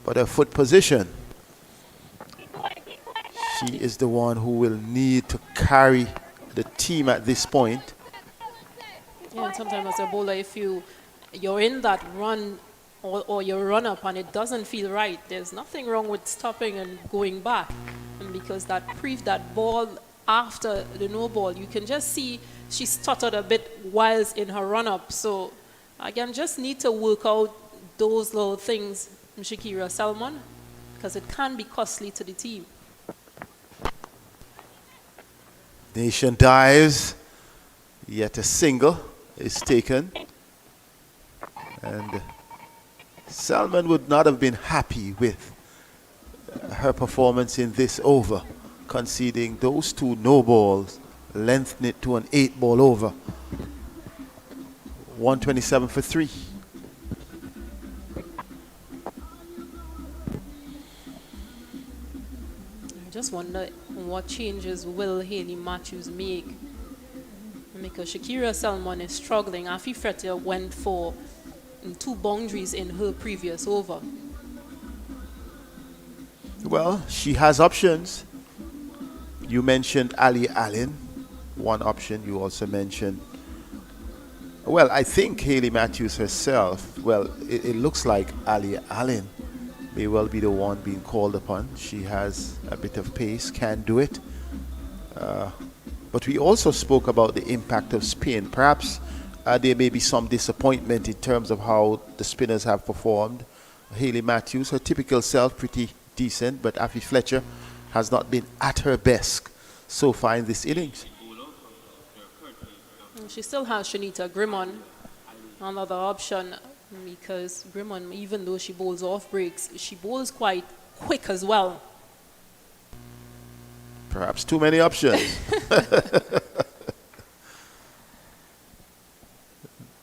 but her foot position. She is the one who will need to carry the team at this point. Yeah, and sometimes as a bowler, if you're in that run or you run up and it doesn't feel right, there's nothing wrong with stopping and going back. And because that ball after the no ball, you can just see she stuttered a bit whilst in her run-up. So, again, just need to work out those little things, Shakira Salmon, because it can be costly to the team. Nation dives, yet a single is taken. And Salmon would not have been happy with her performance in this over, conceding those 2 no balls, lengthen it to an 8-ball over. 127 for 3. I just wonder what changes will Haley Matthews make. Because Shakira Salmon is struggling. Afi Fretter went for 2 boundaries in her previous over. Well, she has options. You mentioned Ali Allen, one option. You also mentioned, well, I think Haley Matthews herself, well, it looks like Ali Allen may well be the one being called upon. She has a bit of pace, can do it. But we also spoke about the impact of spin. Perhaps there may be some disappointment in terms of how the spinners have performed. Haley Matthews, her typical self, pretty decent, but Afi Fletcher has not been at her best so far in this innings. She still has Shanita Grimmon, another option, because Grimmon, even though she bowls off breaks, she bowls quite quick as well. Perhaps too many options.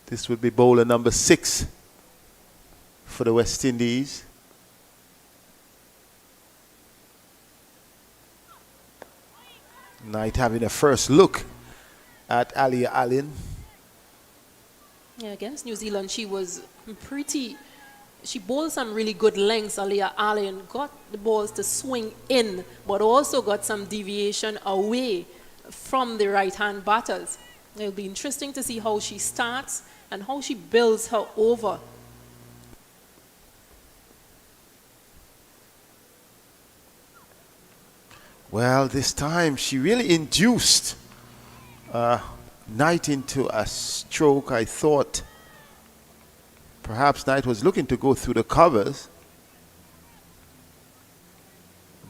This would be bowler number 6 for the West Indies. Knight having a first look at Alia Allen. Yeah, against New Zealand, she was she bowled some really good lengths. Alia Allen got the balls to swing in, but also got some deviation away from the right-hand batters. It'll be interesting to see how she starts and how she builds her over. Well, this time she really induced Knight into a stroke. I thought perhaps Knight was looking to go through the covers,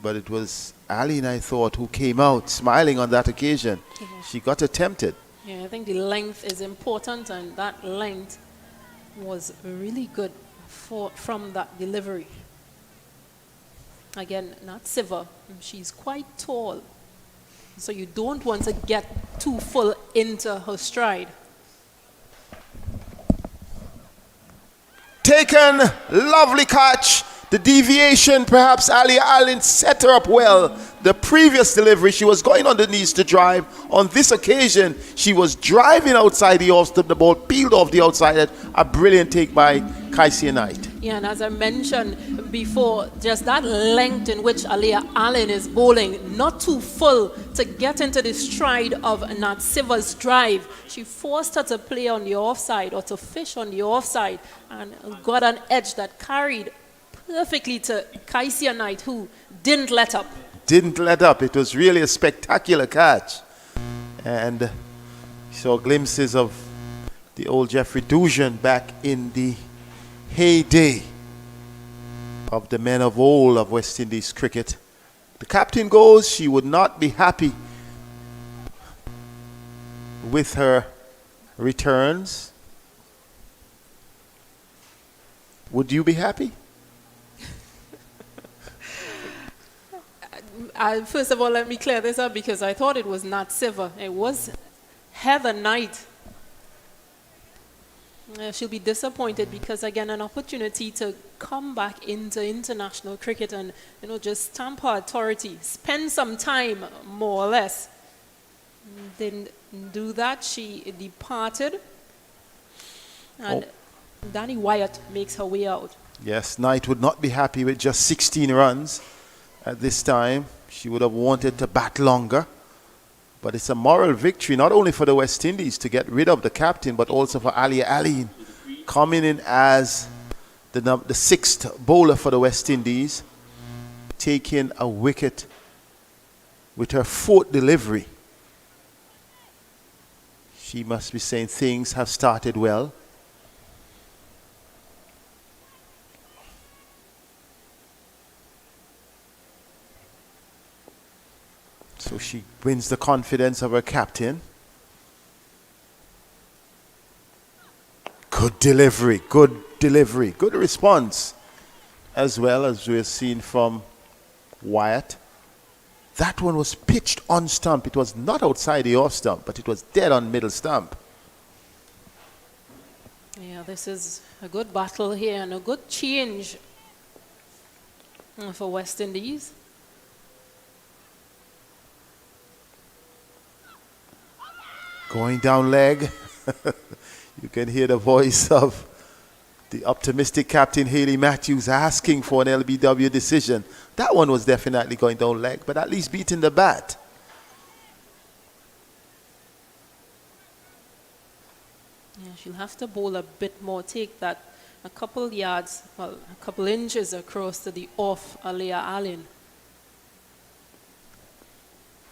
but it was Aline, I thought, who came out smiling on that occasion. Yeah. She got attempted. Yeah, I think the length is important, and that length was really good from that delivery. Again, not Siva. She's quite tall, so you don't want to get too full into her stride. Taken, lovely catch. The deviation, perhaps Ali Allen set her up well, The previous delivery, she was going on the knees to drive. On this occasion, she was driving outside the off stump. The ball peeled off the outside. A brilliant take by CG United. Yeah, and as I mentioned before, just that length in which Aliyah Allen is bowling, not too full to get into the stride of Natsiva's drive. She forced her to play on the offside or to fish on the offside and got an edge that carried perfectly to CG United, who didn't let up. Didn't let up. It was really a spectacular catch. And saw glimpses of the old Jeffrey Dujan back in the heyday of the men of old of West Indies cricket. The captain goes. She would not be happy with her returns. Would you be happy? First of all, let me clear this up because I thought it was not Siva. It was Heather Knight. She'll be disappointed because, again, an opportunity to come back into international cricket and, just stamp her authority, spend some time, more or less. Didn't do that. She departed. And Danny Wyatt makes her way out. Yes, Knight would not be happy with just 16 runs at this time. She would have wanted to bat longer. But it's a moral victory, not only for the West Indies to get rid of the captain, but also for Aliyah Allen coming in as the sixth bowler for the West Indies, taking a wicket with her fourth delivery. She must be saying things have started well. So she wins the confidence of her captain. Good delivery, good response, as well as we're seeing from Wyatt. That one was pitched on stump. It was not outside the off stump, but it was dead on middle stump. Yeah, this is a good battle here and a good change for West Indies. Going down leg. You can hear the voice of the optimistic captain Haley Matthews asking for an LBW decision. That one was definitely going down leg, but at least beating the bat. Yeah, she'll have to bowl a bit more, take that a couple yards, well, a couple inches across to the off Aliyah Allen.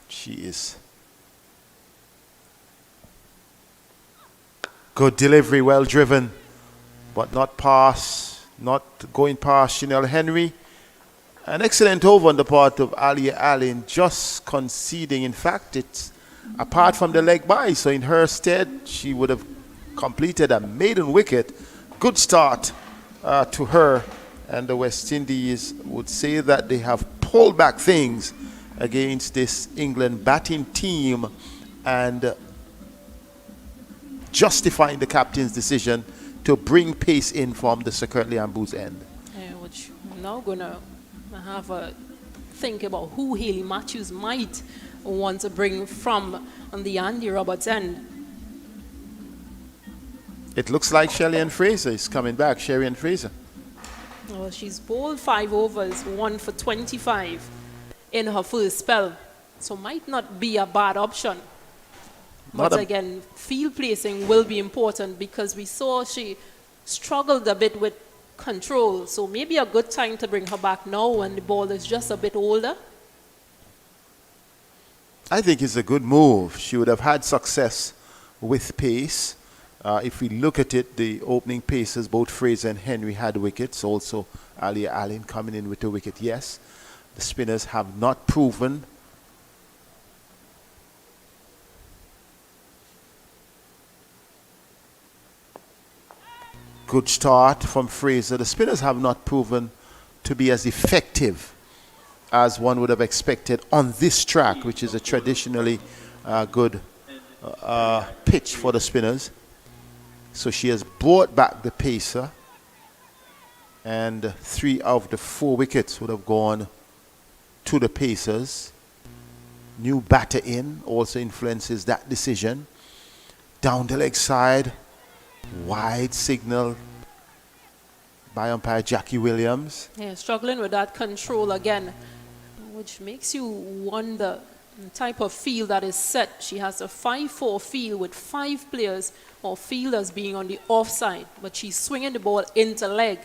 She is. Good delivery, well driven, but not going past Chanel Henry. An excellent over on the part of Aliyah Allen, just conceding. In fact, it's apart from the leg by, so in her stead, she would have completed a maiden wicket. Good start to her, and the West Indies would say that they have pulled back things against this England batting team and justifying the captain's decision to bring pace in from the Sir Curtly Ambu's end. Yeah, which I'm now going to have a think about who Haley Matthews might want to bring from on the Andy Roberts end. It looks like Shelly-Ann Fraser is coming back. Shelly-Ann Fraser. Well, she's bowled 5 overs, 1 for 25 in her first spell. So might not be a bad option. But again, field placing will be important because we saw she struggled a bit with control. So maybe a good time to bring her back now when the ball is just a bit older. I think it's a good move. She would have had success with pace. If we look at it, the opening paces, both Fraser and Henry had wickets. Also, Aliyah Allen coming in with a wicket. Yes, the spinners have not proven good start from Fraser. The spinners have not proven to be as effective as one would have expected on this track, which is a traditionally good pitch for the spinners. So she has brought back the pacer, and 3 of the 4 wickets would have gone to the Pacers. new batter in also influences that decision. Down the leg side, wide signal by umpire Jackie Williams. Yeah, struggling with that control again, which makes you wonder the type of field that is set. She has a 5-4 field with 5 players or fielders being on the offside, but she's swinging the ball into leg.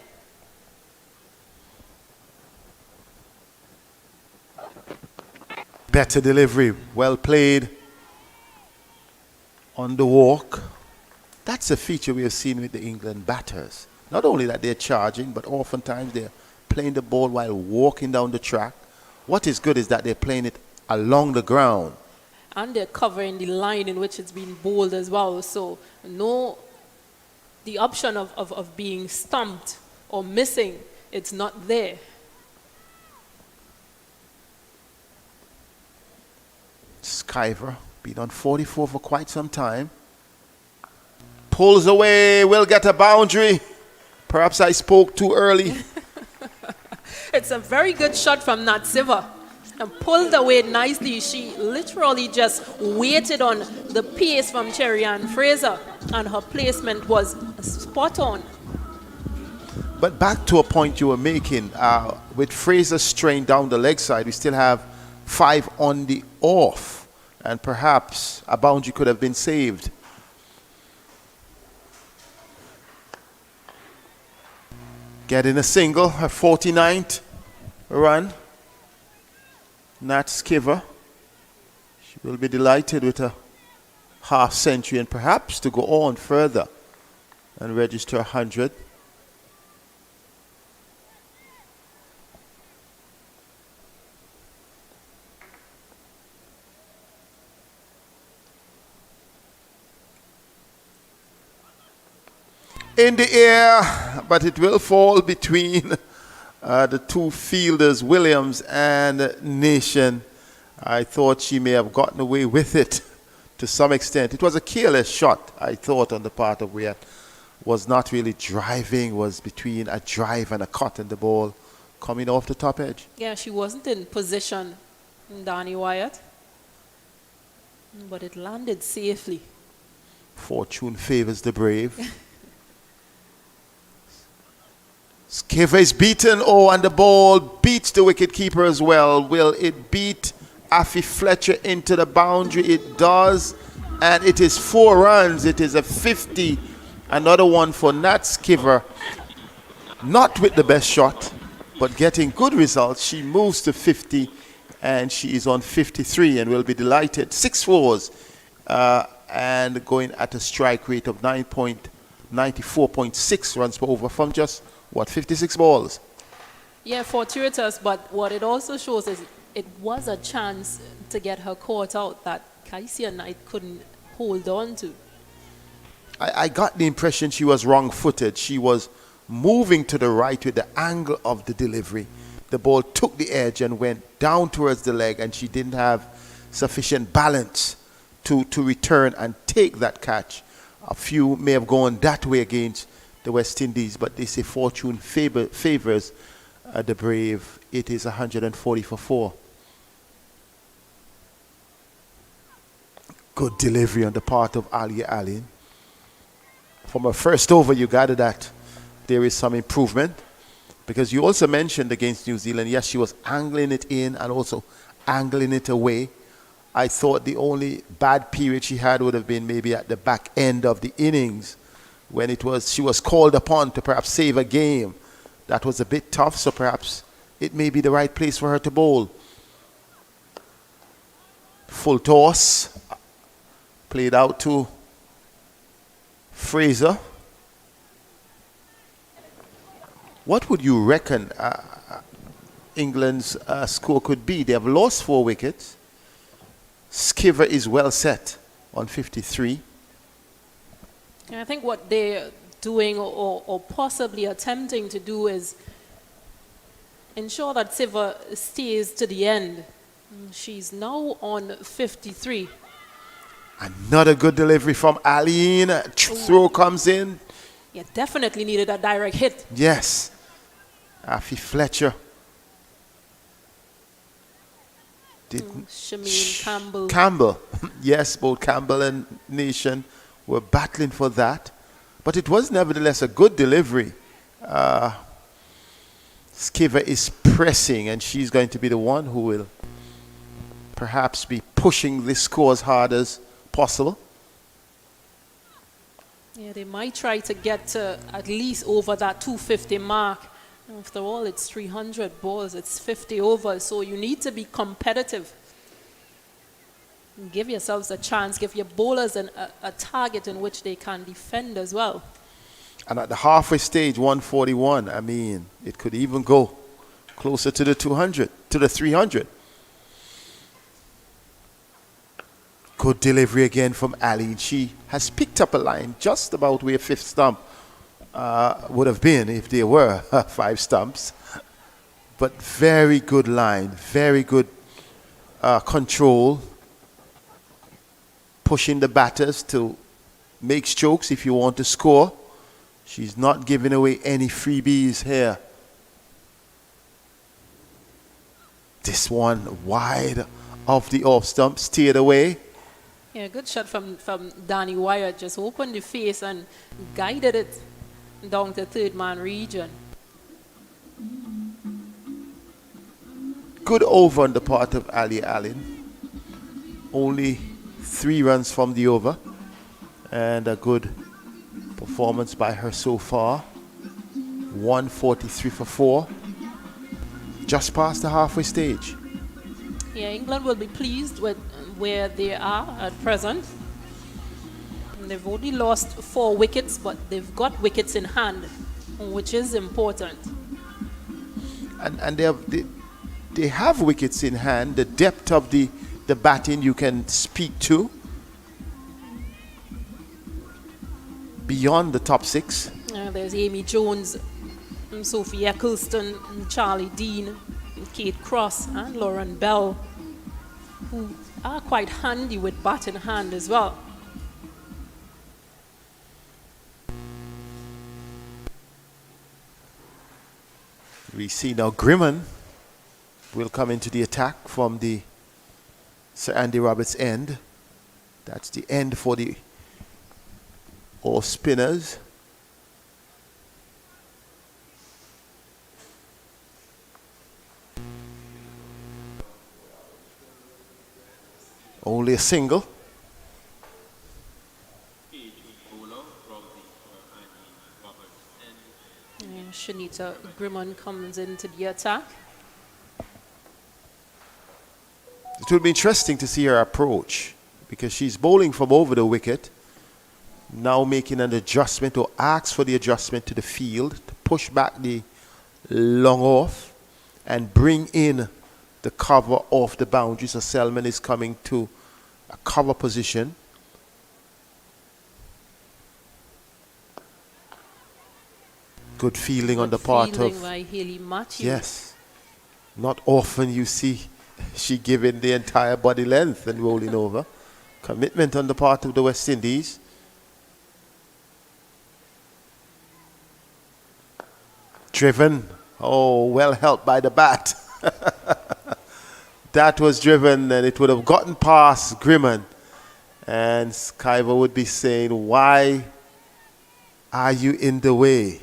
Better delivery, well played on the walk. That's a feature we have seen with the England batters. Not only that they're charging, but oftentimes they're playing the ball while walking down the track. What is good is that they're playing it along the ground. And they're covering the line in which it's been bowled as well. So the option of being stumped or missing, it's not there. Skyver, been on 44 for quite some time. Pulls away, will get a boundary. Perhaps I spoke too early. It's a very good shot from Natsiva. And pulled away nicely. She literally just waited on the pace from Cherry Ann Fraser, and her placement was spot on. But back to a point you were making, with Fraser strained down the leg side, we still have 5 on the off, and perhaps a boundary could have been saved. Getting a single, her 49th run. Nat Skiver. She will be delighted with a half century and perhaps to go on further and register 100. In the air, but it will fall between the two fielders, Williams and Nation. I thought she may have gotten away with it to some extent. It was a careless shot, I thought, on the part of Wyatt. Was not really driving, was between a drive and a cut, and the ball coming off the top edge. Yeah, she wasn't in position, Danny Wyatt, but it landed safely. Fortune favors the brave. Skiver is beaten. Oh, and the ball beats the wicketkeeper as well. Will it beat Affy Fletcher into the boundary? It does. And it is 4 runs. It is a 50. Another one for Nat Skiver. Not with the best shot, but getting good results. She moves to 50, and she is on 53 and will be delighted. 6 fours and going at a strike rate of 94.6 runs per over from just 56 balls. Yeah, fortuitous, but what it also shows is it was a chance to get her caught out that Kaisia Knight couldn't hold on to. I got the impression she was wrong-footed. She was moving to the right with the angle of the delivery. The ball took the edge and went down towards the leg, and she didn't have sufficient balance to return and take that catch. A few may have gone that way against the West Indies, but they say fortune favors the brave. It is 140 for 4. Good delivery on the part of Alia Allen. From her first over, you gather that there is some improvement, because you also mentioned against New Zealand, yes, she was angling it in and also angling it away. I thought the only bad period she had would have been maybe at the back end of the innings, when she was called upon to perhaps save a game. That was a bit tough, so perhaps it may be the right place for her to bowl. Full toss, played out to Fraser. What would you reckon England's score could be? They have lost 4 wickets. Skiver is well set on 53. I think what they're doing or possibly attempting to do is ensure that Siva stays to the end. She's now on 53. Another good delivery from Aline. Throw comes in. Yeah, definitely needed a direct hit. Yes. Affy Fletcher. Shameen Campbell. Campbell. Yes, both Campbell and Nation were battling for that. But it was nevertheless a good delivery. Skiver is pressing, and she's going to be the one who will perhaps be pushing this score as hard as possible. Yeah, they might try to get to at least over that 250 mark. After all, it's 300 balls, it's 50 overs, so you need to be competitive. Give yourselves a chance, give your bowlers a target in which they can defend as well. And at the halfway stage, 141, I mean, it could even go closer to the 200, to the 300. Good delivery again from Ali. She has picked up a line just about where fifth stump would have been if there were 5 stumps. But very good line, very good control. Pushing the batters to make strokes if you want to score. She's not giving away any freebies here. This one wide of the off stump, steered away. Yeah, good shot from Danny Wyatt. Just opened the face and guided it down to third man region. Good over on the part of Ali Allen. Only 3 runs from the over. And a good performance by her so far. 143 for 4. Just past the halfway stage. Yeah, England will be pleased with where they are at present. And they've only lost 4 wickets, but they've got wickets in hand, which is important. And they have wickets in hand. The depth of the batting you can speak to. Beyond the top 6. There's Amy Jones, Sophie Eccleston, Charlie Dean, Kate Cross, and Lauren Bell, who are quite handy with bat in hand as well. We see now Grimman will come into the attack from the Sir Andy Roberts end. That's the end for the all spinners. Only a single. Shanita Grimman comes into the attack. It will be interesting to see her approach because she's bowling from over the wicket. Now making an adjustment or asks for the adjustment to the field to push back the long off and bring in the cover off the boundary. So Selman is coming to a cover position. Good fielding on the part of by Hayley Matthews. Yes. Not often you see she giving the entire body length and rolling over. Commitment on the part of the West Indies. Driven. Oh, well helped by the bat. That was driven and it would have gotten past Grimman. And Skyver would be saying, why are you in the way?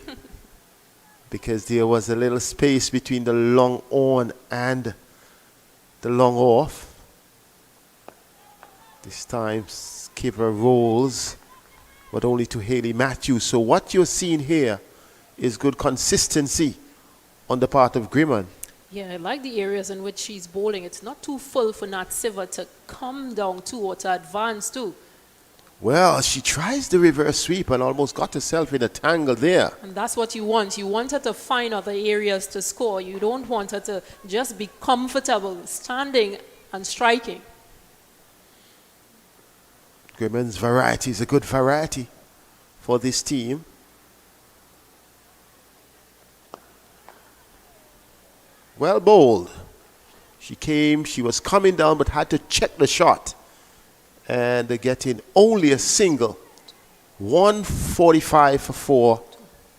Because there was a little space between the long on and the long off. This time Skiver rolls, but only to Hayley Matthews. So what you're seeing here is good consistency on the part of Grimman. Yeah, I like the areas in which she's bowling. It's not too full for Nat Siver to come down to or to advance to. Well, she tries the reverse sweep and almost got herself in a tangle there. And that's what you want. You want her to find other areas to score. You don't want her to just be comfortable standing and striking. Grimman's variety is a good variety for this team. Well bowled. She was coming down but had to check the shot. And they're getting only a single. 145 for 4.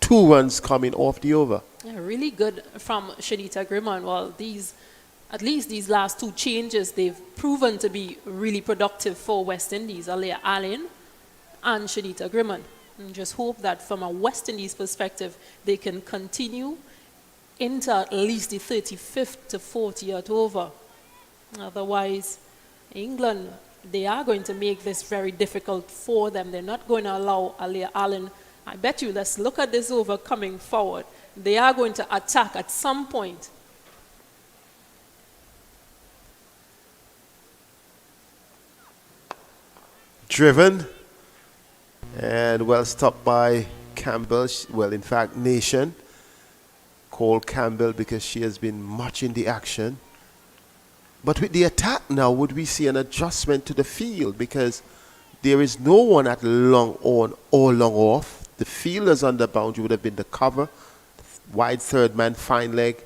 2 runs coming off the over. Yeah, really good from Shanita Grimman. Well, these at least these last two changes, they've proven to be really productive for West Indies, Alea Allen and Shanita Grimman. And just hope that from a West Indies perspective, they can continue into at least the 35th to 40th over. Otherwise, England, they are going to make this very difficult for them. They're not going to allow Alea Allen. I bet you, let's look at this over coming forward. They are going to attack at some point. Driven and well stopped by Campbell. Well, in fact, Nation called Campbell because she has been much in the action. But with the attack now, would we see an adjustment to the field? Because there is no one at long on or long off. The fielders on the boundary would have been the cover, wide third man, fine leg,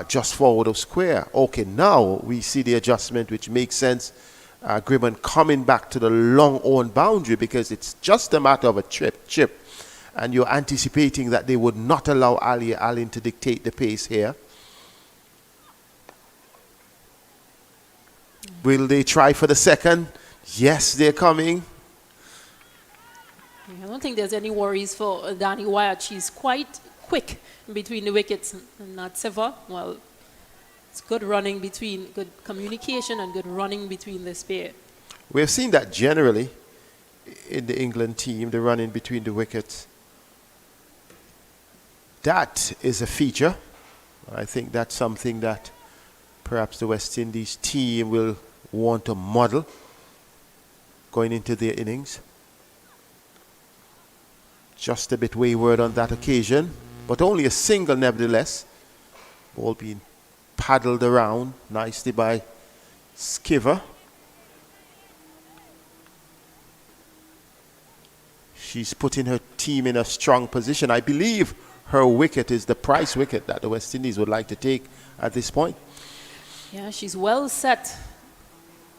just forward of square. Okay, now we see the adjustment, which makes sense. Grimman coming back to the long on boundary because it's just a matter of a chip. And you're anticipating that they would not allow Alea Allen to dictate the pace here. Will they try for the second? Yes, they're coming. I don't think there's any worries for Danny Wyatt. She's quite quick between the wickets. And Natseva, well, it's good running between, good communication and good running between this pair. We've seen that generally in the England team, the running between the wickets. That is a feature. I think that's something that perhaps the West Indies team will want to model going into their innings. Just a bit wayward on that occasion, but only a single nevertheless. Ball being paddled around nicely by Skiver. She's putting her team in a strong position. I believe her wicket is the price wicket that the West Indies would like to take at this point. Yeah, she's well set.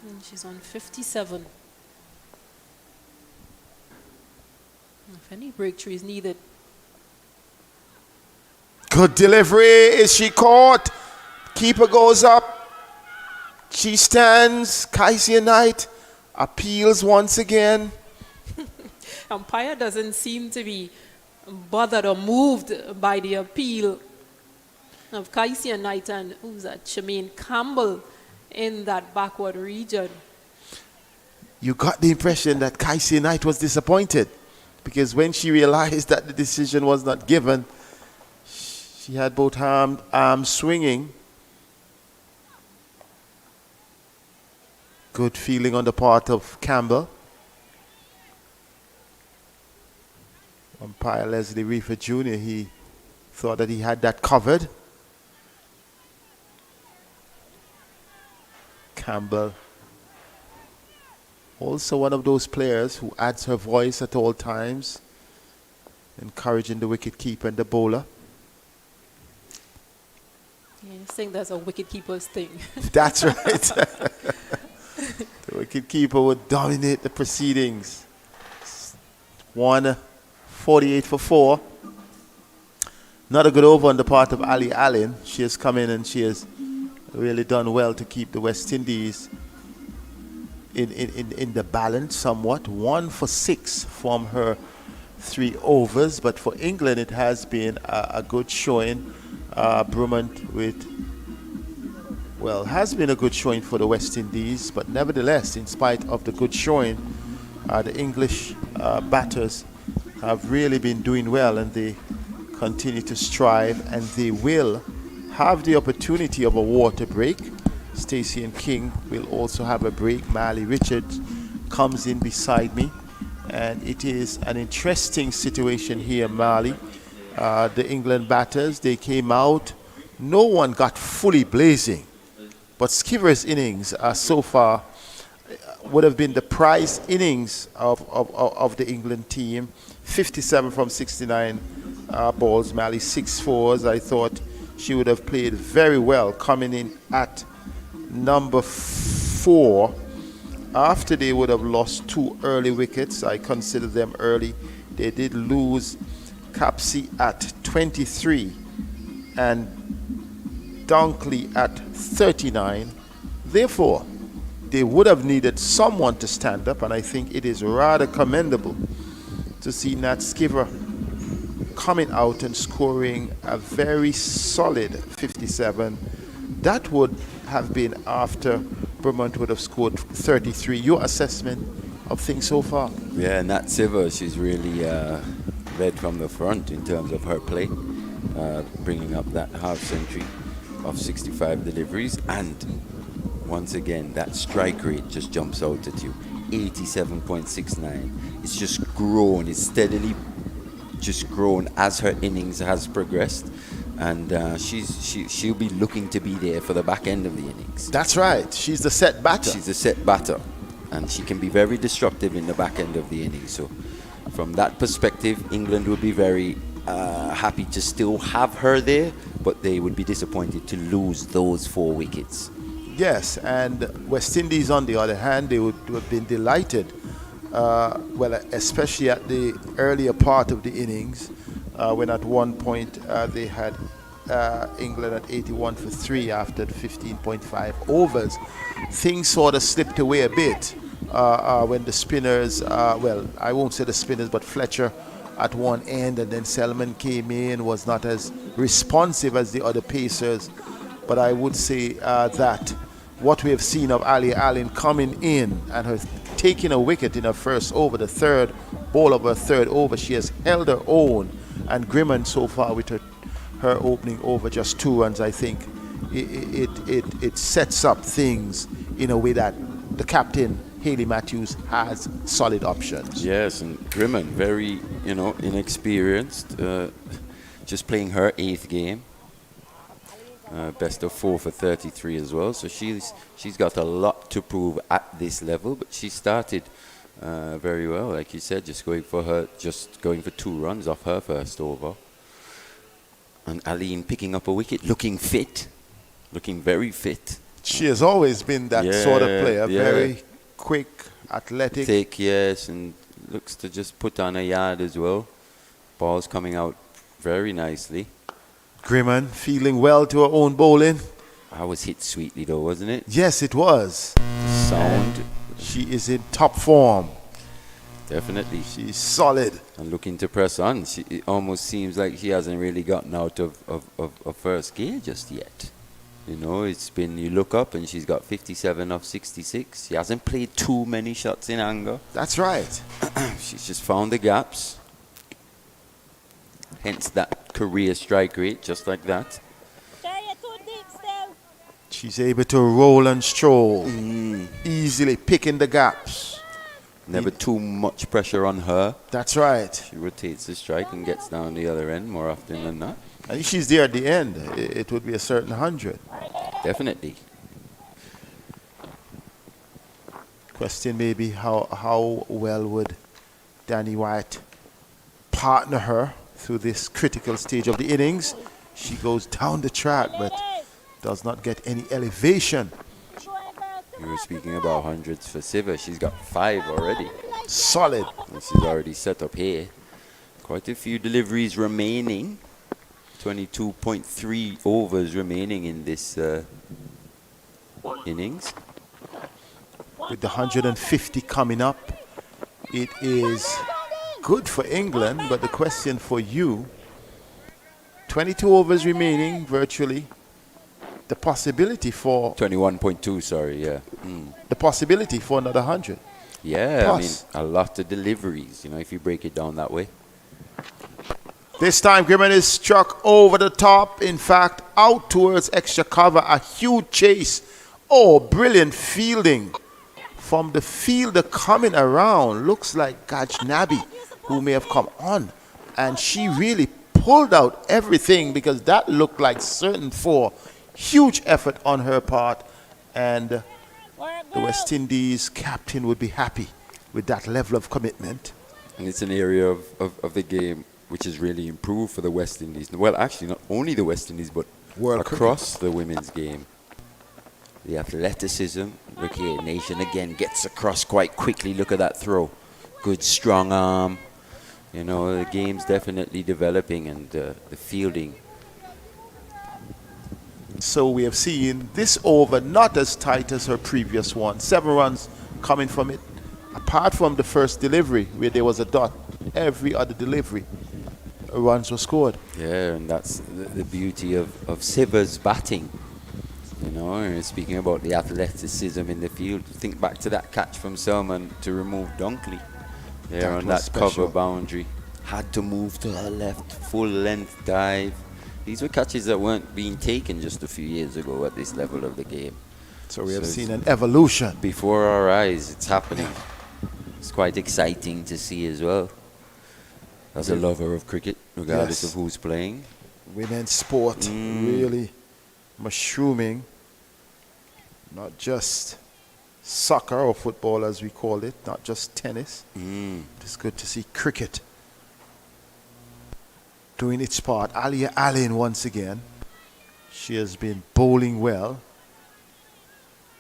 And she's on 57. If any breakthrough is needed. Good delivery. Is she caught? Keeper goes up. She stands. Kaisia Knight appeals once again. Umpire doesn't seem to be bothered or moved by the appeal of Kaisia Knight and who's that? Shemaine Campbell in that backward region. You got the impression that Kaisia Knight was disappointed because when she realized that the decision was not given, she had both arms swinging. Good feeling on the part of Campbell. Umpire Leslie Reefer Jr., he thought that he had that covered. Campbell, also one of those players who adds her voice at all times, encouraging the wicket keeper and the bowler. Yeah, I think that's a wicket keeper's thing. That's right. The wicket keeper would dominate the proceedings. 148 for 4. Not a good over on the part of Alea Allen. She has come in and she has really done well to keep the West Indies in the balance somewhat. 1 for 6 from her 3 overs, but for England it has been a good showing. Brummond with, well, has been a good showing for the West Indies, but nevertheless, in spite of the good showing, the English batters have really been doing well, and they continue to strive, and they will have the opportunity of a water break. Stacey and King will also have a break. Marley Richards comes in beside me, and it is an interesting situation here, Marley. The England batters, they came out, no one got fully blazing, but Skiver's innings so far would have been the prize innings of the England team. 57 from 69 balls. Marley 6 fours. I thought she would have played very well, coming in at number 4 after they would have lost 2 early wickets. I consider them early. They did lose Capsey at 23 and Dunkley at 39. Therefore, they would have needed someone to stand up, and I think it is rather commendable to see Nat Skiver coming out and scoring a very solid 57. That would have been after Vermont would have scored 33. Your assessment of things so far? Yeah, Nat Siver, she's really led from the front in terms of her play, bringing up that half century of 65 deliveries, and once again that strike rate just jumps out at you, 87.69. It's just grown, it's steadily just grown as her innings has progressed, and she'll be looking to be there for the back end of the innings. That's right, she's the set batter. She's a set batter, and she can be very destructive in the back end of the innings. So from that perspective, England would be very happy to still have her there, but they would be disappointed to lose those 4 wickets. Yes, and West Indies, on the other hand, they would have been delighted, especially at the earlier part of the innings, when at one point they had England at 81 for 3 after 15.5 overs. Things sort of slipped away a bit when the spinners, I won't say the spinners, but Fletcher at one end, and then Selman came in, was not as responsive as the other pacers. But I would say that what we have seen of Ali Allen coming in and her taking a wicket in her first over, the third ball of her third over, she has held her own. And Grimman so far with her opening over just 2 runs, I think it sets up things in a way that the captain, Haley Matthews, has solid options. Yes, and Grimman, very, inexperienced, just playing her 8th game. Best of 4 for 33 as well, so she's got a lot to prove at this level, but she started very well, like you said, just going for 2 runs off her first over. And Aline picking up a wicket, looking very fit. She has always been that sort of player, very quick, athletic. Yes, and looks to just put on a yard as well. Ball's coming out very nicely. Grimman feeling well to her own bowling. I was hit sweetly though, wasn't it? Yes, it was. The sound. She is in top form. Definitely. She's solid. And looking to press on. It almost seems like she hasn't really gotten out of first gear just yet. It's been, you look up and she's got 57 off 66. She hasn't played too many shots in anger. That's right. She's just found the gaps. Hence that career strike rate, just like that. She's able to roll and stroll, easily picking the gaps. Never too much pressure on her. That's right. She rotates the strike and gets down the other end more often than not. I think she's there at the end. It would be a certain 100. Definitely. Question maybe how well would Danny White partner her through this critical stage of the innings. She goes down the track but does not get any elevation. You were speaking about hundreds for Siva. She's got 5 already. Solid. And she's already set up here. Quite a few deliveries remaining. 22.3 overs remaining in this innings. With the 150 coming up, it is good for England, but the question for you, 22 overs remaining virtually, the possibility for 21.2, sorry, yeah. The possibility for another 100. Yeah, Plus. I mean, a lot of deliveries, if you break it down that way. This time Grimman is struck over the top, in fact out towards extra cover, a huge chase. Oh, brilliant fielding from the fielder coming around. Looks like Gajnabi, who may have come on, and she really pulled out everything, because that looked like certain 4. Huge effort on her part, and the West Indies captain would be happy with that level of commitment. And it's an area of the game which has really improved for the West Indies. Well, actually, not only the West Indies, but across the women's game. The athleticism. Look here, Nation again gets across quite quickly. Look at that throw. Good strong arm. The game's definitely developing, and the fielding So we have seen this over not as tight as her previous one. 7 runs coming from it. Apart from the first delivery where there was a dot, every other delivery runs were scored. Yeah, and that's the beauty of Siva's batting. You know, and speaking about the athleticism in the field, think back to that catch from Selman to remove Dunkley there That on was that special. cover boundary. Had to move to her left, full length dive. These were catches that weren't being taken just a few years ago at this level of the game. So we have So seen it's an evolution. before our eyes. It's happening. It's quite exciting to see as well. As a lover of cricket, regardless Yes. of who's playing. Women's sport really mushrooming. Not just soccer or football as we call it, not just tennis. It's good to see cricket doing its part. Alia Allen once again. She has been bowling well.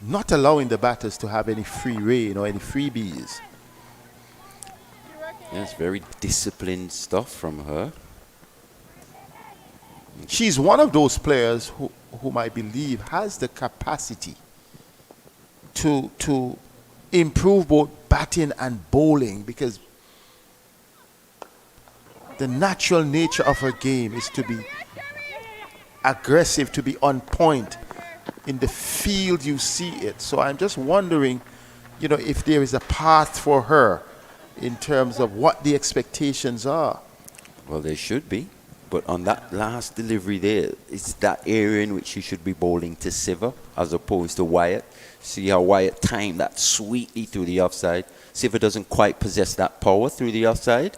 Not allowing the batters to have any free rein or any freebies. Yes, very disciplined stuff from her. She's one of those players whom I believe has the capacity to improve both batting and bowling, because the natural nature of her game is to be aggressive, to be on point. In the field you see it. So I'm just wondering, you know, if there is a path for her in terms of what the expectations are. Well, there should be. But on that last delivery there, it's that area in which she should be bowling to Siva as opposed to Wyatt. See how Wyatt timed that sweetly through the offside. Siva doesn't quite possess that power through the offside.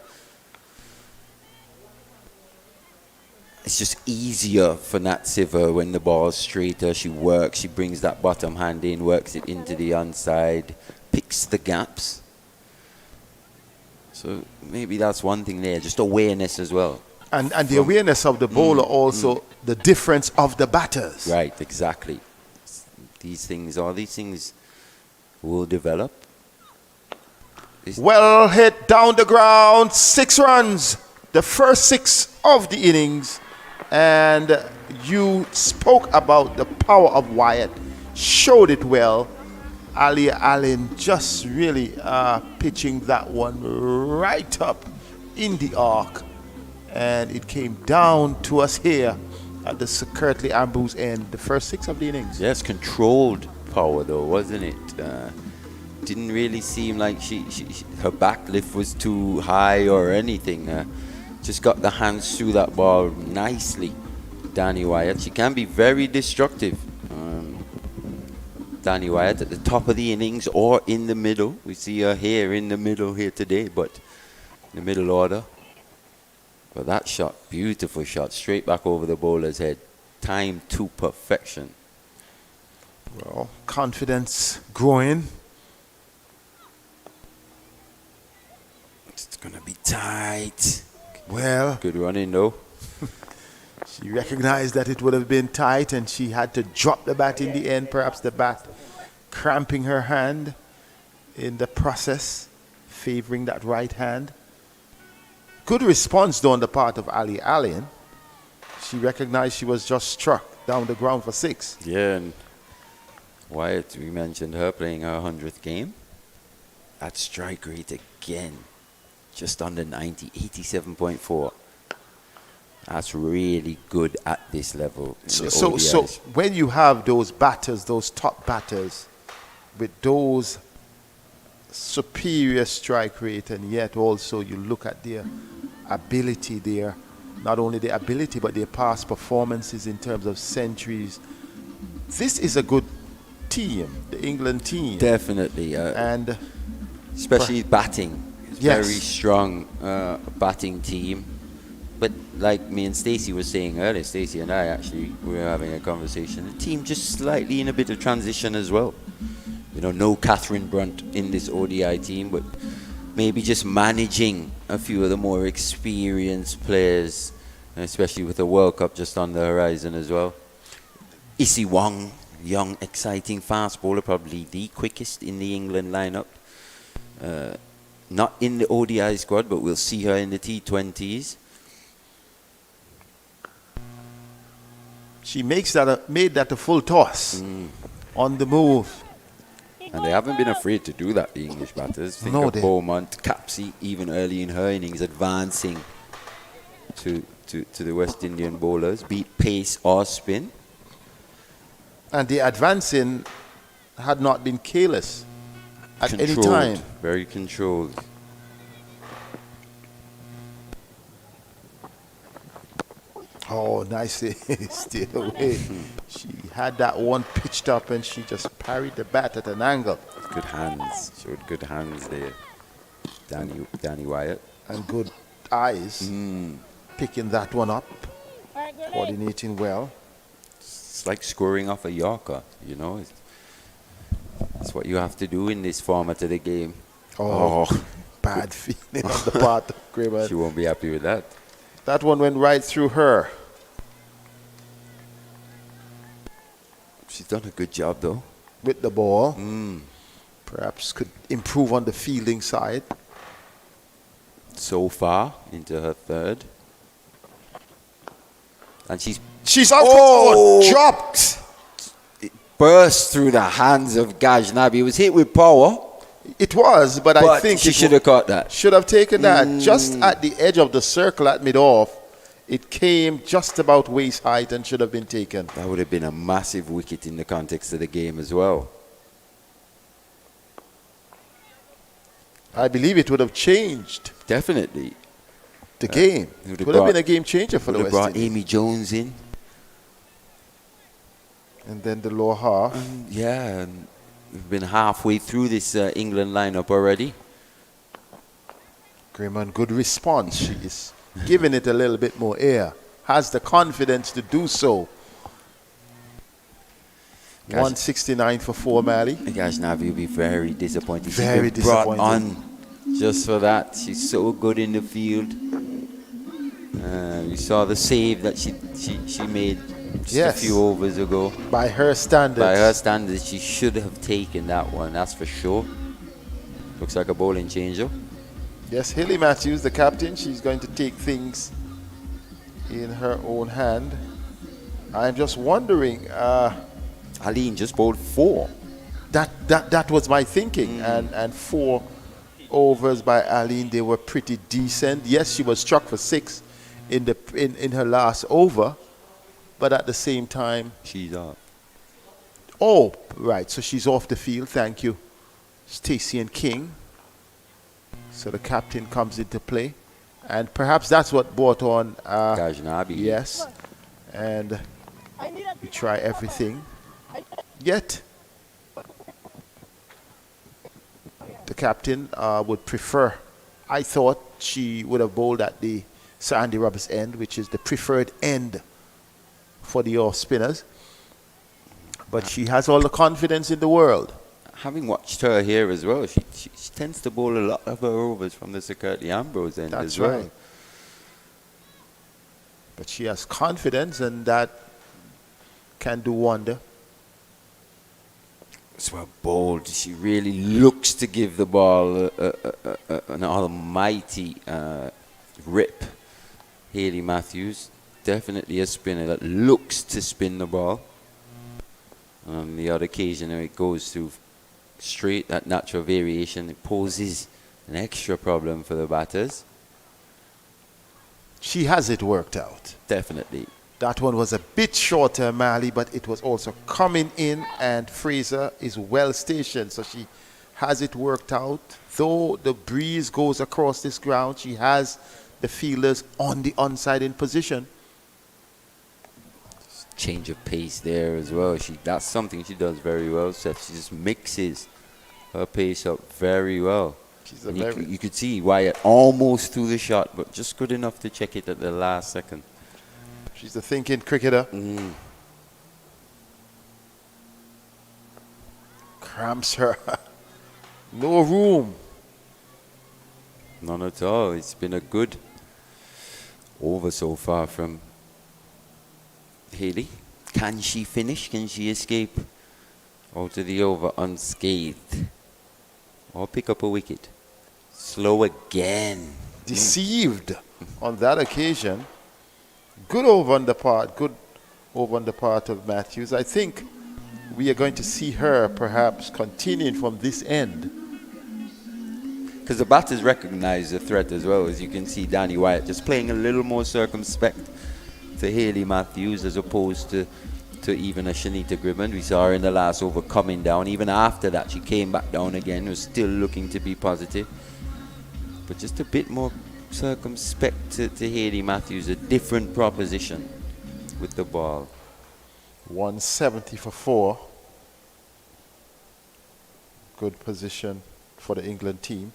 It's just easier for Nat Siva when the ball's straighter. She works, she brings that bottom hand in, works it into the onside, picks the gaps. So maybe that's one thing there, just awareness as well. And the awareness of the bowler also, the difference of the batters. Right, exactly. All these things will develop. Well hit down the ground, 6 runs, the first 6 of the innings. And you spoke about the power of Wyatt, showed it well. Alia Allen just really pitching that one right up in the arc. And it came down to us here at the Kirtley Ambrose end, the first 6 of the innings. Yes, controlled power though, wasn't it? Didn't really seem like her backlift was too high or anything. Just got the hands through that ball nicely. Danny Wyatt, she can be very destructive. Danny Wyatt at the top of the innings or in the middle. We see her here in the middle here today, but in the middle order. But that shot, beautiful shot, straight back over the bowler's head. Timed to perfection. Well, confidence growing. It's going to be tight. Well, good running though. She recognized that it would have been tight and she had to drop the bat in the end, perhaps the bat cramping her hand in the process, favoring that right hand. Good response though on the part of Alia Allen. She recognized she was just struck down the ground for 6. Yeah, and Wyatt, we mentioned her playing her 100th game. That strike rate again, just under 90, 87.4. That's really good at this level. So when you have those batters, those top batters, with those superior strike rate, and yet also you look at their ability there, not only their ability but their past performances in terms of centuries. This is a good team, the England team. Definitely. And especially batting. It's yes. Very strong batting team. But like me and Stacey were saying earlier, Stacey and I actually were having a conversation, the team just slightly in a bit of transition as well. You know, no Catherine Brunt in this ODI team, but maybe just managing a few of the more experienced players, especially with the World Cup just on the horizon as well. Issy Wong, young, exciting fast bowler, probably the quickest in the England lineup. Not in the ODI squad, but we'll see her in the T20s. She made that a full toss on the move. And they haven't been afraid to do that, the English batters. Think No, of they- Beaumont, Capsey, even early in her innings, advancing to the West Indian bowlers, beat pace or spin. And the advancing had not been careless at any Controlled, time. very controlled. Oh, nicely stayed away. She had that one pitched up and she just parried the bat at an angle. Good hands, showed good hands there. Danny Wyatt. And good eyes, picking that one up, coordinating well. It's like scoring off a Yorker, you know. It's what you have to do in this format of the game. Oh, bad feeling on the part of Grayman. She won't be happy with that. That one went right through her. She's done a good job, though. With the ball. Perhaps could improve on the fielding side. So far, into her third. And She's out. Oh, dropped. It burst through the hands of Gajnabi. It was hit with power. It was, but I think she should have caught that. Should have taken that just at the edge of the circle at mid-off. It came just about waist height and should have been taken. That would have been a massive wicket in the context of the game as well. I believe it would have changed Definitely. the game. It would have been a game changer for the West brought Indies. Amy Jones in. And then the lower half. Yeah, and we've been halfway through this England lineup already. Grayman, good response. She is giving it a little bit more air. Has the confidence to do so. 169 for 4, Mali. Gajnavi will be very disappointed. Very She's been brought disappointed. on just for that. She's so good in the field. You saw the save that she made just a few overs ago. By her standards. By her standards, she should have taken that one, that's for sure. Looks like a bowling changer. Yes, Haley Matthews, the captain, she's going to take things in her own hand. I'm just wondering. Aline just bowled 4. That was my thinking. And 4 overs by Aline, they were pretty decent. Yes, she was struck for 6 in her last over, but at the same time, she's off. Oh, right. So she's off the field. Thank you, Stacey and King. So the captain comes into play, and perhaps that's what brought on Gajnabi. Yes, and we try everything. Yet the captain would prefer. I thought she would have bowled at the Sir Andy Roberts end, which is the preferred end for the off spinners. But she has all the confidence in the world. Having watched her here as well, she tends to bowl a lot of her overs from the Sir Curtly Ambrose end as well. Right. But she has confidence, and that can do wonder. It's well bowled. She really looks to give the ball an almighty rip. Haley Matthews, definitely a spinner that looks to spin the ball. On the odd occasion, it goes to straight, that natural variation. It poses an extra problem for the batters. She has it worked out. Definitely. That one was a bit shorter, Mali, but it was also coming in, and Fraser is well stationed, so she has it worked out. Though the breeze goes across this ground, she has the fielders on the onside in position. Change of pace there as well. That's something she does very well, Seth. She just mixes her pace up very well. You could see Wyatt almost threw the shot, but just good enough to check it at the last second. She's a thinking cricketer. Cramps her. No room. None at all. It's been a good over so far from Haley. Can she finish? Can she escape out of the over unscathed? Or pick up a wicket? Slow again. Deceived on that occasion. Good over on the part. Good over on the part of Matthews. I think we are going to see her perhaps continuing from this end. Because the batters recognize the threat as well. As you can see, Danny Wyatt just playing a little more circumspect to Hayley Matthews as opposed to even a Shanita Grimmond. We saw her in the last over coming down. Even after that, she came back down again, was still looking to be positive. But just a bit more circumspect to Hayley Matthews, a different proposition with the ball. 170 for 4. Good position for the England team.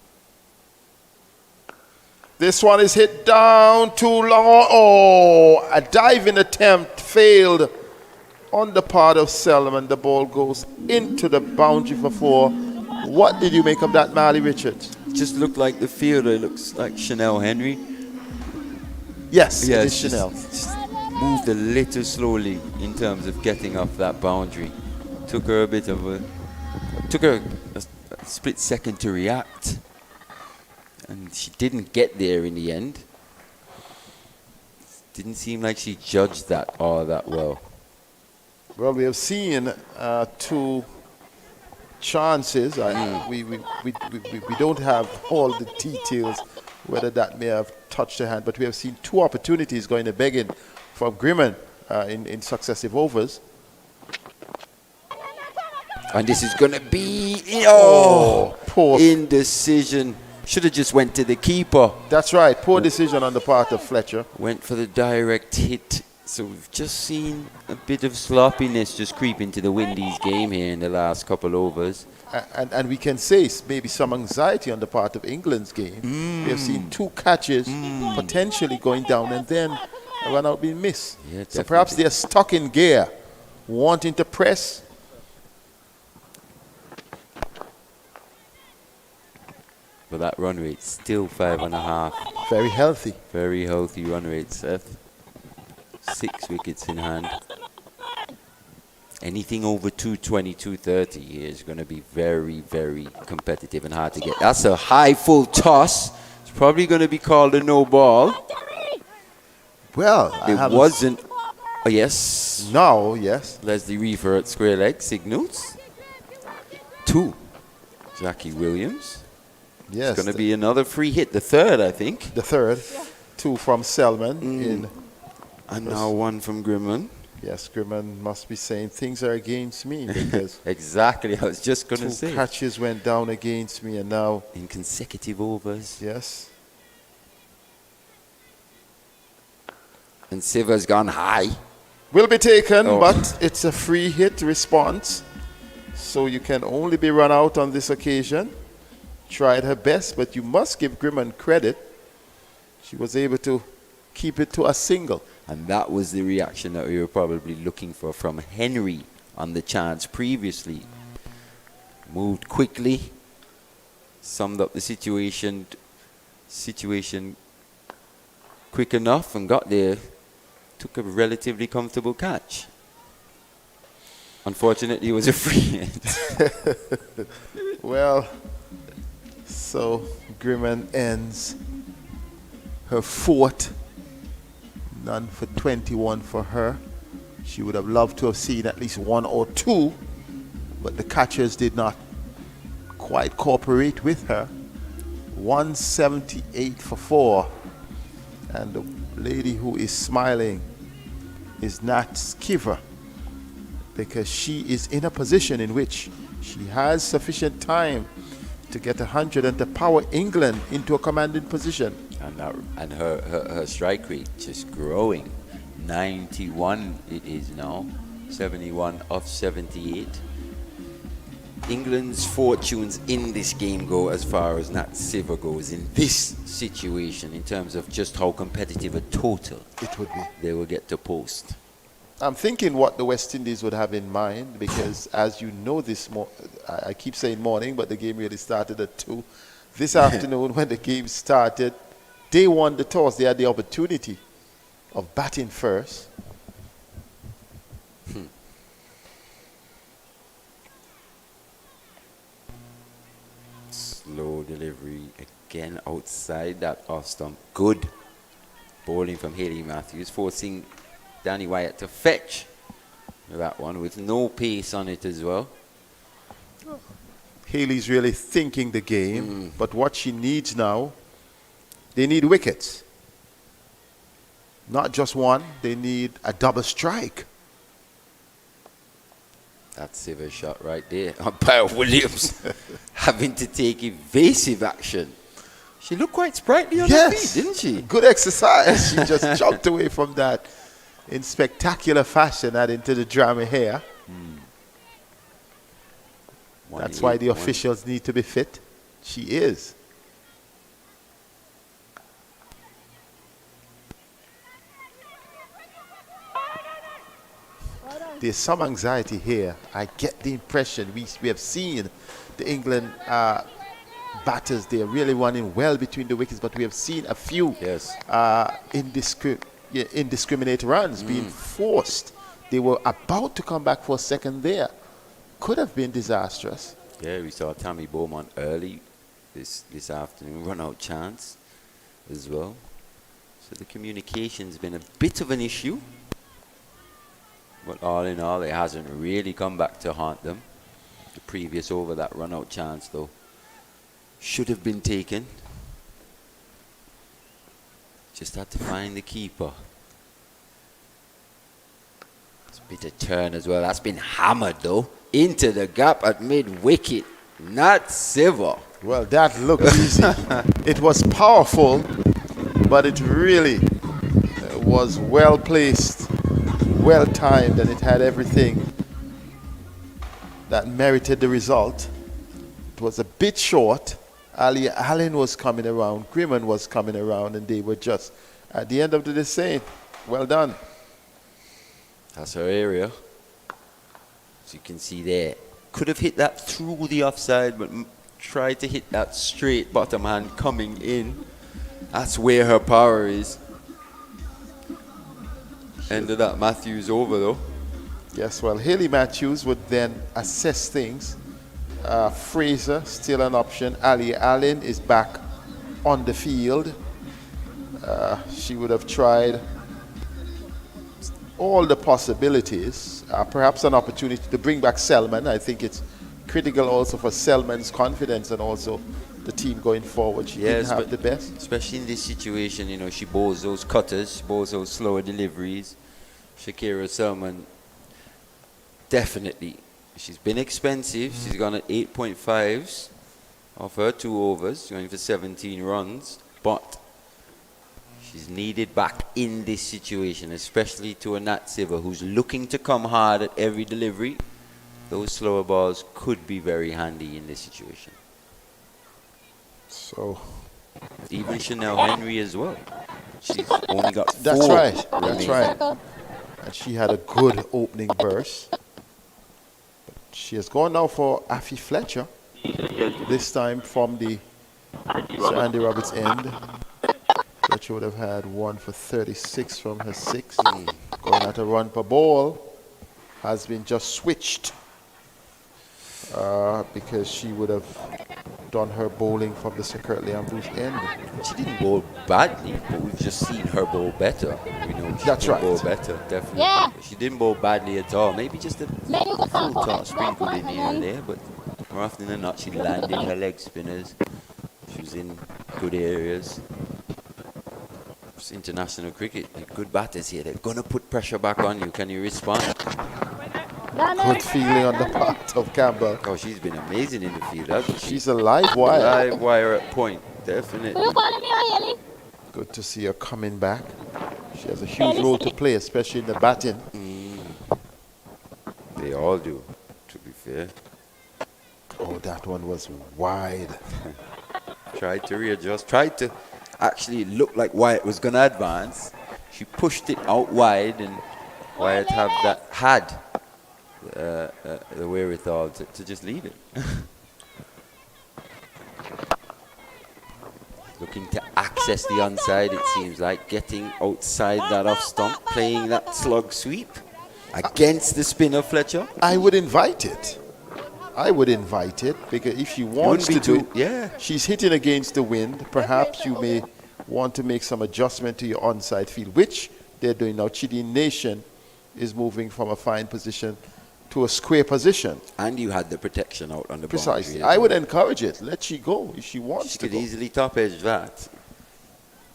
This one is hit down too long. Oh, a diving attempt failed on the part of Selman. The ball goes into the boundary for 4. What did you make of that, Marley Richards? Just looked like the fielder. It looks like Chanel Henry. Yes, yeah, it is Chanel. Just moved a little slowly in terms of getting off that boundary. Took her a split second to react. And she didn't get there in the end. Didn't seem like she judged that all that well. Well, we have seen 2 chances. We don't have all the details whether that may have touched the hand, but we have seen 2 opportunities going to begging from Grimmond in successive overs. And this is going to be poor indecision. Should have just went to the keeper. That's right. Poor decision on the part of Fletcher. Went for the direct hit. So we've just seen a bit of sloppiness just creep into the Windies game here in the last couple overs. And we can say maybe some anxiety on the part of England's game. We have seen 2 catches potentially going down and then a run out being missed. Yeah, so perhaps they're stuck in gear, wanting to press. But that run rate still 5.5. Very healthy. Very healthy run rate, Seth. 6 wickets in hand. Anything over 220, 230 is going to be very, very competitive and hard to get. That's a high full toss. It's probably going to be called a no ball. Well, it wasn't. Oh, yes. No, yes. Leslie Reefer at square leg signals. 2. Jackie Williams. Yes. It's going to be another free hit. The 3rd, I think. The 3rd. 2 from Selman. And now 1 from Grimmond. Yes, Grimmond must be saying things are against me because exactly. I was just going to say 2 catches went down against me and now in consecutive overs. Yes. And Siva's gone high. Will be taken, but it's a free hit response. So you can only be run out on this occasion. Tried her best, but you must give Grimmond credit. She was able to keep it to a single. And that was the reaction that we were probably looking for from Henry on the chance previously. Moved quickly, summed up the situation quick enough and got there. Took a relatively comfortable catch. Unfortunately, it was a free hit. Well, so Grimmond ends her 4th. None for 21 for her. She would have loved to have seen at least 1 or 2, but the catchers did not quite cooperate with her. 178 for 4. And the lady who is smiling is Nat Skiver, because she is in a position in which she has sufficient time to get 100 and to power England into a commanding position. And her strike rate just growing. 91 it is now. 71 of 78. England's fortunes in this game go as far as Nat Siver goes in this situation in terms of just how competitive a total it would be. They will get to post. I'm thinking what the West Indies would have in mind, because as you know, I keep saying morning, but the game really started at 2. This afternoon when the game started, they won the toss. They had the opportunity of batting first. Slow delivery again outside that off stump. Good bowling from Hayley Matthews, forcing Danny Wyatt to fetch That one with no pace on it as well. Haley's really thinking the game, but what she needs now, they need wickets. Not just one, they need a double strike. That's a shot right there. Umpire Williams having to take evasive action. She looked quite sprightly on her feet, didn't she? Good exercise. She just jumped away from that in spectacular fashion, adding to the drama here. That's why the officials need to be fit. She is. There's some anxiety here. I get the impression we have seen the England batters. They're really running well between the wickets, but we have seen a few indiscriminate runs being forced. They were about to come back for a second there. Could have been disastrous. Yeah, we saw Tammy Beaumont early this afternoon, run out chance as well. So the communication's been a bit of an issue. But all in all, it hasn't really come back to haunt them. The previous over, that run out chance though, should have been taken. Just had to find the keeper. It's a bit of turn as well. That's been hammered though. Into the gap at mid-wicket. Not civil. Well, that looked easy. It was powerful, but it really was well placed, well timed, and it had everything that merited the result. It was a bit short. Ali Allen was coming around, Grimman was coming around, and they were just at the end of the day saying, well done. That's her area. As you can see there, could have hit that through the offside, but tried to hit that straight bottom hand coming in. That's where her power is. Ended up Matthews over though. Yes, well, Haley Matthews would then assess things. Fraser still an option. Ali Allen is back on the field. She would have tried all the possibilities. Perhaps an opportunity to bring back Selman. I think it's critical also for Selman's confidence and also the team going forward. She didn't have the best. Especially in this situation, you know, she bowls those cutters, she bowls those slower deliveries. Shakira Selman, definitely. She's been expensive. She's gone at 8.5s off her 2 overs, going for 17 runs. But she's needed back in this situation, especially to a Nat Siver who's looking to come hard at every delivery. Those slower balls could be very handy in this situation. So, even Chanel Henry as well. She's only got 4. That's right. That's right. And she had a good opening burst. But she has gone now for Affie Fletcher. This time from the Sir Andy Roberts end. Fletcher would have had 1 for 36 from her 6. Going at a run per ball. Has been just switched. Because she would have done her bowling from the Sir Kurt Liambu's end. She didn't bowl badly, but we've just seen her bowl better. You know, she That's can right. bowl better, definitely. Yeah. She didn't bowl badly at all. Maybe just a full toss sprinkled in here and there, but more often than not, she landed her leg spinners. She was in good areas. It's international cricket. They're good batters here. They're going to put pressure back on you. Can you respond? Good feeling on the part of Campbell. Oh, she's been amazing in the field, hasn't she? She's a live wire. Live wire at point, definitely. Good to see her coming back. She has a huge role to play, especially in the batting. They all do, to be fair. Oh, that one was wide. Tried to readjust, tried to actually look like Wyatt was going to advance. She pushed it out wide, and Wyatt had the wherewithal to just leave it. Looking to access the onside, it seems like, getting outside that off stump, playing that slug sweep against the spinner Fletcher. I would invite it. I would invite it, because if she wants to do it, she's hitting against the wind. Perhaps you may want to make some adjustment to your onside field, which they're doing now. Chidi Nation is moving from a fine position to a square position. And you had the protection out on the Precisely. boundary. I would encourage it. Let she go if she wants She to could go. easily top edge that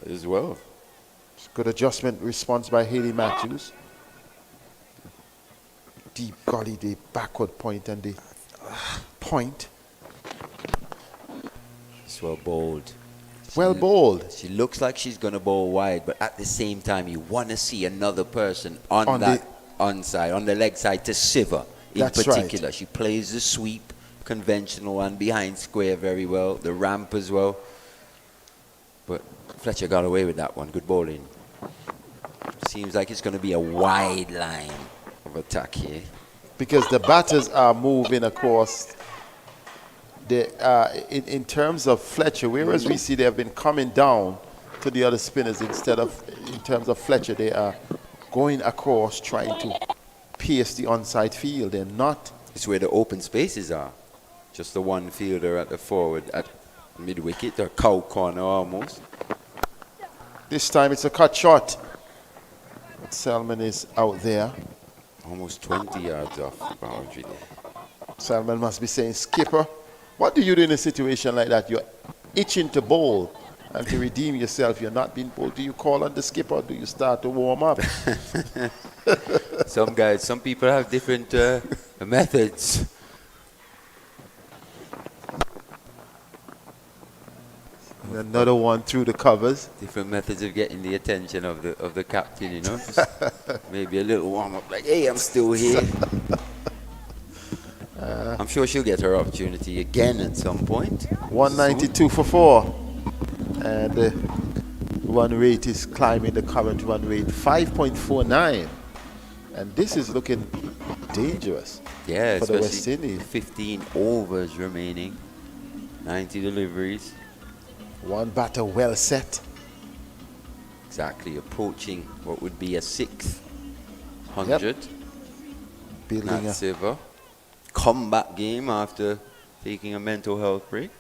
as well. Good adjustment response by Haley Matthews. Deep golly, the backward point and the point. It's well bowled. Well bowled. She looks like she's going to bowl wide, but at the same time, you want to see another person on that onside, on the leg side to sieve in That's particular. right. She plays the sweep, conventional one, behind square very well, the ramp as well. But Fletcher got away with that one. Good bowling. Seems like it's going to be a wide line of attack here. Because the batters are moving, of course, in terms of Fletcher, whereas we see they have been coming down to the other spinners instead of, in terms of Fletcher, they are going across trying to pierce the onside field. They're not. It's where the open spaces are. Just the one fielder at the forward, at mid-wicket, or cow corner almost. This time it's a cut shot. Selman is out there. Almost 20 yards off the boundary there. Selman must be saying, skipper, what do you do in a situation like that? You're itching to bowl, and to redeem yourself, you're not being bowled. Do you call on the skipper, or do you start to warm up? Some people have different methods. And another one through the covers. Different methods of getting the attention of the captain, you know. Just maybe a little warm up, like, hey, I'm still here. I'm sure she'll get her opportunity again at some point. 192 for 4. And the run rate is climbing, the current run rate, 5.49. And this is looking dangerous Yeah, for the West especially Indies. 15 overs remaining, 90 deliveries. One batter well set. Exactly, approaching what would be a 600. 100. Building Nat Silver. Comeback game after taking a mental health break,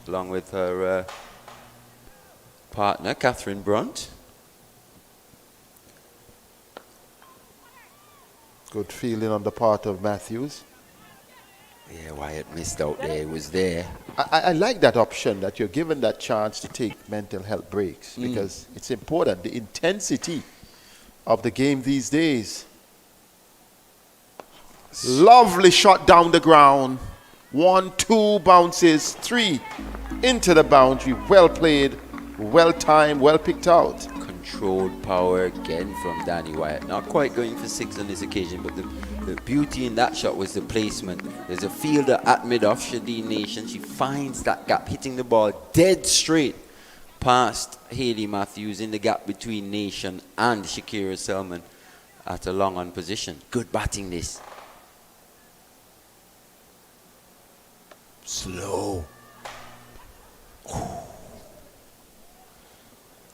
along with her partner, Catherine Brunt. Good feeling on the part of Matthews. Yeah, Wyatt missed out there. It was there. I like that option, that you're given that chance to take mental health breaks, because it's important. The intensity of the game these days. Lovely shot down the ground. 1, 2 bounces, 3 into the boundary. Well played, well timed, well picked out. Controlled power again from Danny Wyatt. Not quite going for 6 on this occasion, but the beauty in that shot was the placement. There's a fielder at mid-off, Shadeen Nation. She finds that gap, hitting the ball dead straight past Haley Matthews in the gap between Nation and Shakira Selman at a long on position. Good batting this. Slow.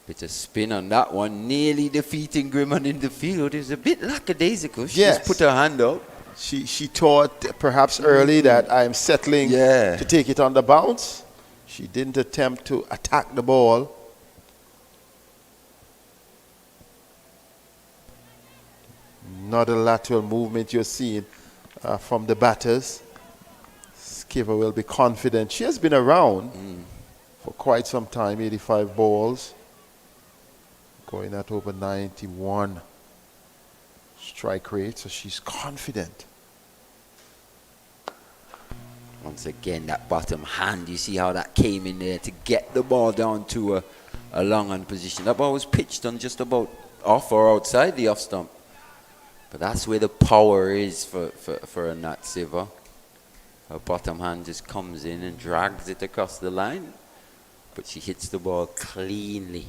Bit of spin on that one, nearly defeating Grimman in the field. It was a bit lackadaisical. She just put her hand up. She thought perhaps early that I'm settling to take it on the bounce. She didn't attempt to attack the ball. Not a lateral movement you're seeing from the batters. Skiver will be confident. She has been around for quite some time, 85 balls. Going at over 91 strike rate, so she's confident. Once again, that bottom hand, you see how that came in there to get the ball down to a long on position. That ball was pitched on just about off or outside the off stump. But that's where the power is for a Nat Silver. Her bottom hand just comes in and drags it across the line. But she hits the ball cleanly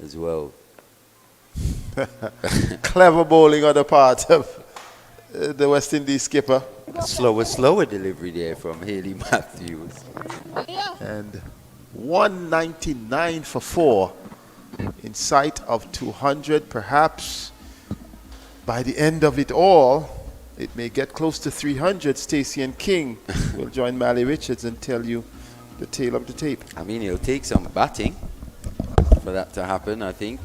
as well. Clever bowling on the part of the West Indies skipper. Slower delivery there from Haley Matthews. And 199 for 4 in sight of 200. Perhaps by the end of it all, it may get close to 300. Stacey and King will join Mally Richards and tell you the tale of the tape. I mean, it'll take some batting for that to happen, I think.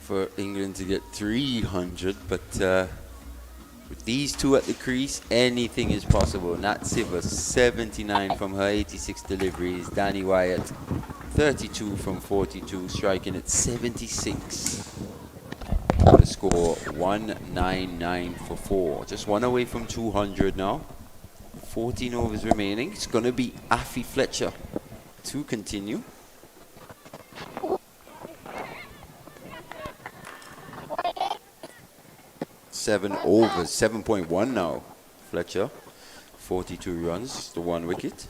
for England to get 300, but with these two at the crease, anything is possible. Nat Siver, 79 from her 86 deliveries. Danny Wyatt, 32 from 42, striking at 76. The score 199 for 4. Just one away from 200 now. 14 overs remaining. It's going to be Afi Fletcher to continue. Seven overs, 7.1 now. Fletcher, 42 runs, the 1 wicket.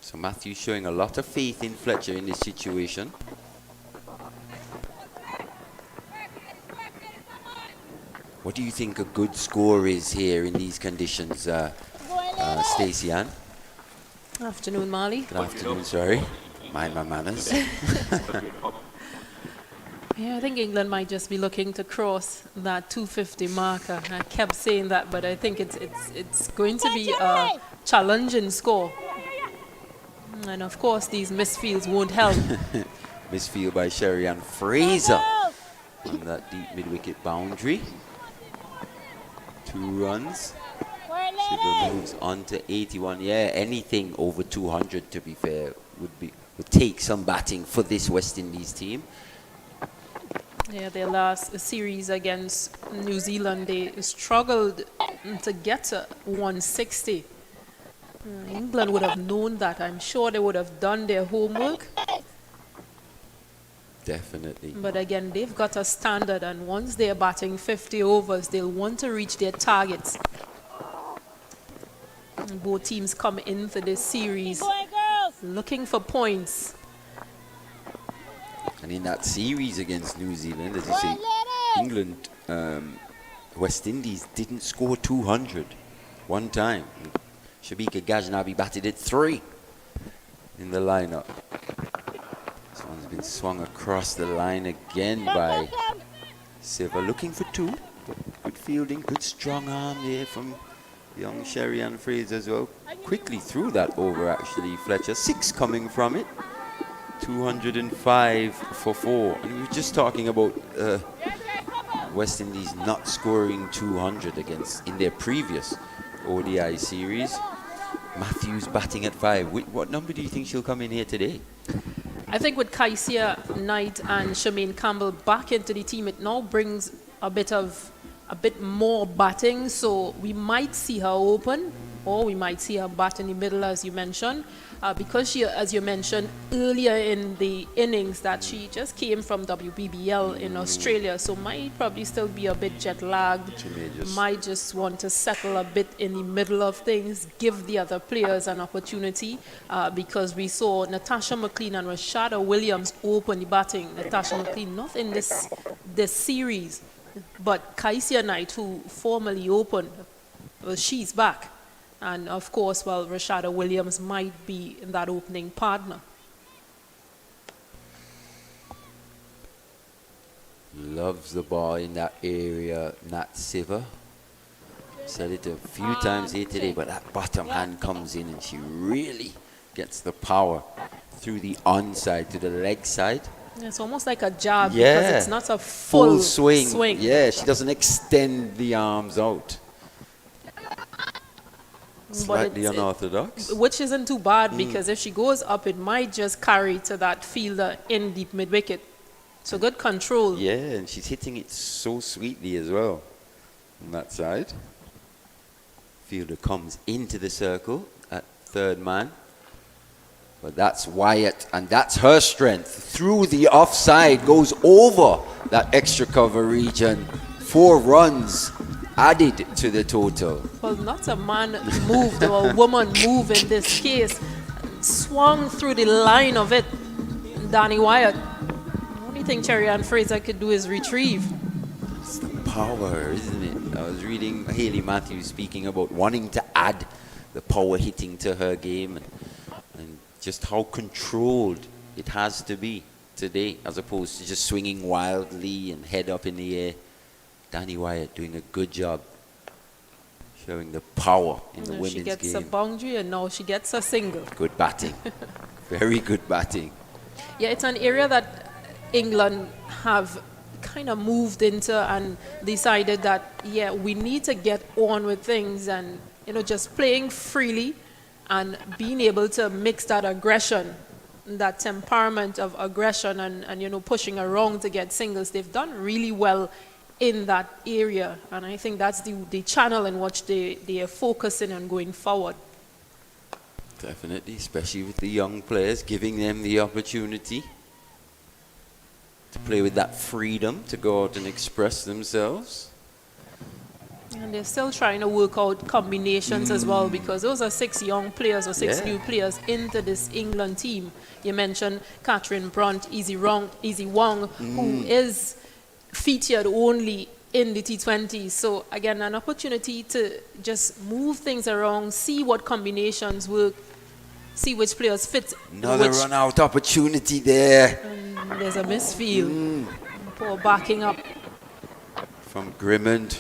So Matthew showing a lot of faith in Fletcher in this situation. What do you think a good score is here in these conditions, Stacey Ann? Afternoon, Marley. Good afternoon, sorry. Mind my manners. Yeah, I think England might just be looking to cross that 250 marker. I kept saying that, but I think it's going to be a challenging score. And of course, these misfields won't help. Misfield by Sherry-Ann Fraser on that deep mid-wicket boundary. 2 runs. Shiver moves on to 81. Yeah, anything over 200, to be fair, would take some batting for this West Indies team. Yeah, their last series against New Zealand, they struggled to get to 160. England would have known that. I'm sure they would have done their homework. Definitely. But again, they've got a standard, and once they're batting 50 overs, they'll want to reach their targets. And both teams come into this series looking for points. And in that series against New Zealand, as you say, England, West Indies didn't score 200 one time. Shabika Ghaznavi batted at 3 in the lineup. This one's been swung across the line again by Siver, looking for 2. Good fielding, good strong arm there from young Sherry-Ann Fraser as well. Quickly threw that over, actually, Fletcher. 6 coming from it. 205 for 4. And we were just talking about West Indies not scoring 200 in their previous ODI series. Matthews batting at 5. What number do you think she'll come in here today? I think with Kaisia Knight and Shemaine Campbell back into the team, it now brings a bit more batting. So we might see her open, or we might see her bat in the middle, as you mentioned. Because she, as you mentioned earlier in the innings, that she just came from WBBL in Australia, so might probably still be a bit jet lagged. Might just want to settle a bit in the middle of things, give the other players an opportunity, because we saw Natasha McLean and Rashada Williams open the batting. Natasha McLean not in this series, but Kaisia Knight, who formerly opened, well, she's back. And of course, well, Rashada Williams might be that opening partner. Loves the ball in that area, Nat Siver. Said it a few times here today, but that bottom hand comes in and she really gets the power through the onside to the leg side. It's almost like a jab, yeah, because it's not a full swing. Yeah, she doesn't extend the arms out. Slightly unorthodox. Which isn't too bad, because if she goes up, it might just carry to that fielder in deep mid-wicket. So good control. Yeah, and she's hitting it so sweetly as well on that side. Fielder comes into the circle at 3rd man. But that's Wyatt, and that's her strength. Through the offside, goes over that extra cover region. 4 runs added to the total. Well, not a man moved or a woman move in this case. Swung through the line of it, Danny Wyatt. The only thing Sherry-Ann Fraser could do is retrieve. It's the power, isn't it? I was reading Hayley Matthews speaking about wanting to add the power hitting to her game, and just how controlled it has to be today, as opposed to just swinging wildly and head up in the air. Danny Wyatt doing a good job showing the power in the women's game. She gets a boundary, and now she gets a single. Good batting. Very good batting. Yeah, it's an area that England have kind of moved into and decided that, yeah, we need to get on with things and, you know, just playing freely and being able to mix that aggression, that temperament of aggression and you know, pushing around to get singles. They've done really well in that area, and I think that's the channel in which they are focusing on going forward. Definitely, especially with the young players, giving them the opportunity to play with that freedom to go out and express themselves. And they're still trying to work out combinations as well, because those are 6 young players or 6 new players into this England team. You mentioned Catherine Brunt, Easy Wong, who is featured only in the T20s. So again, an opportunity to just move things around, see what combinations work, see which players fit. Another run out opportunity there. And there's a misfield. Poor backing up. From Grimmond.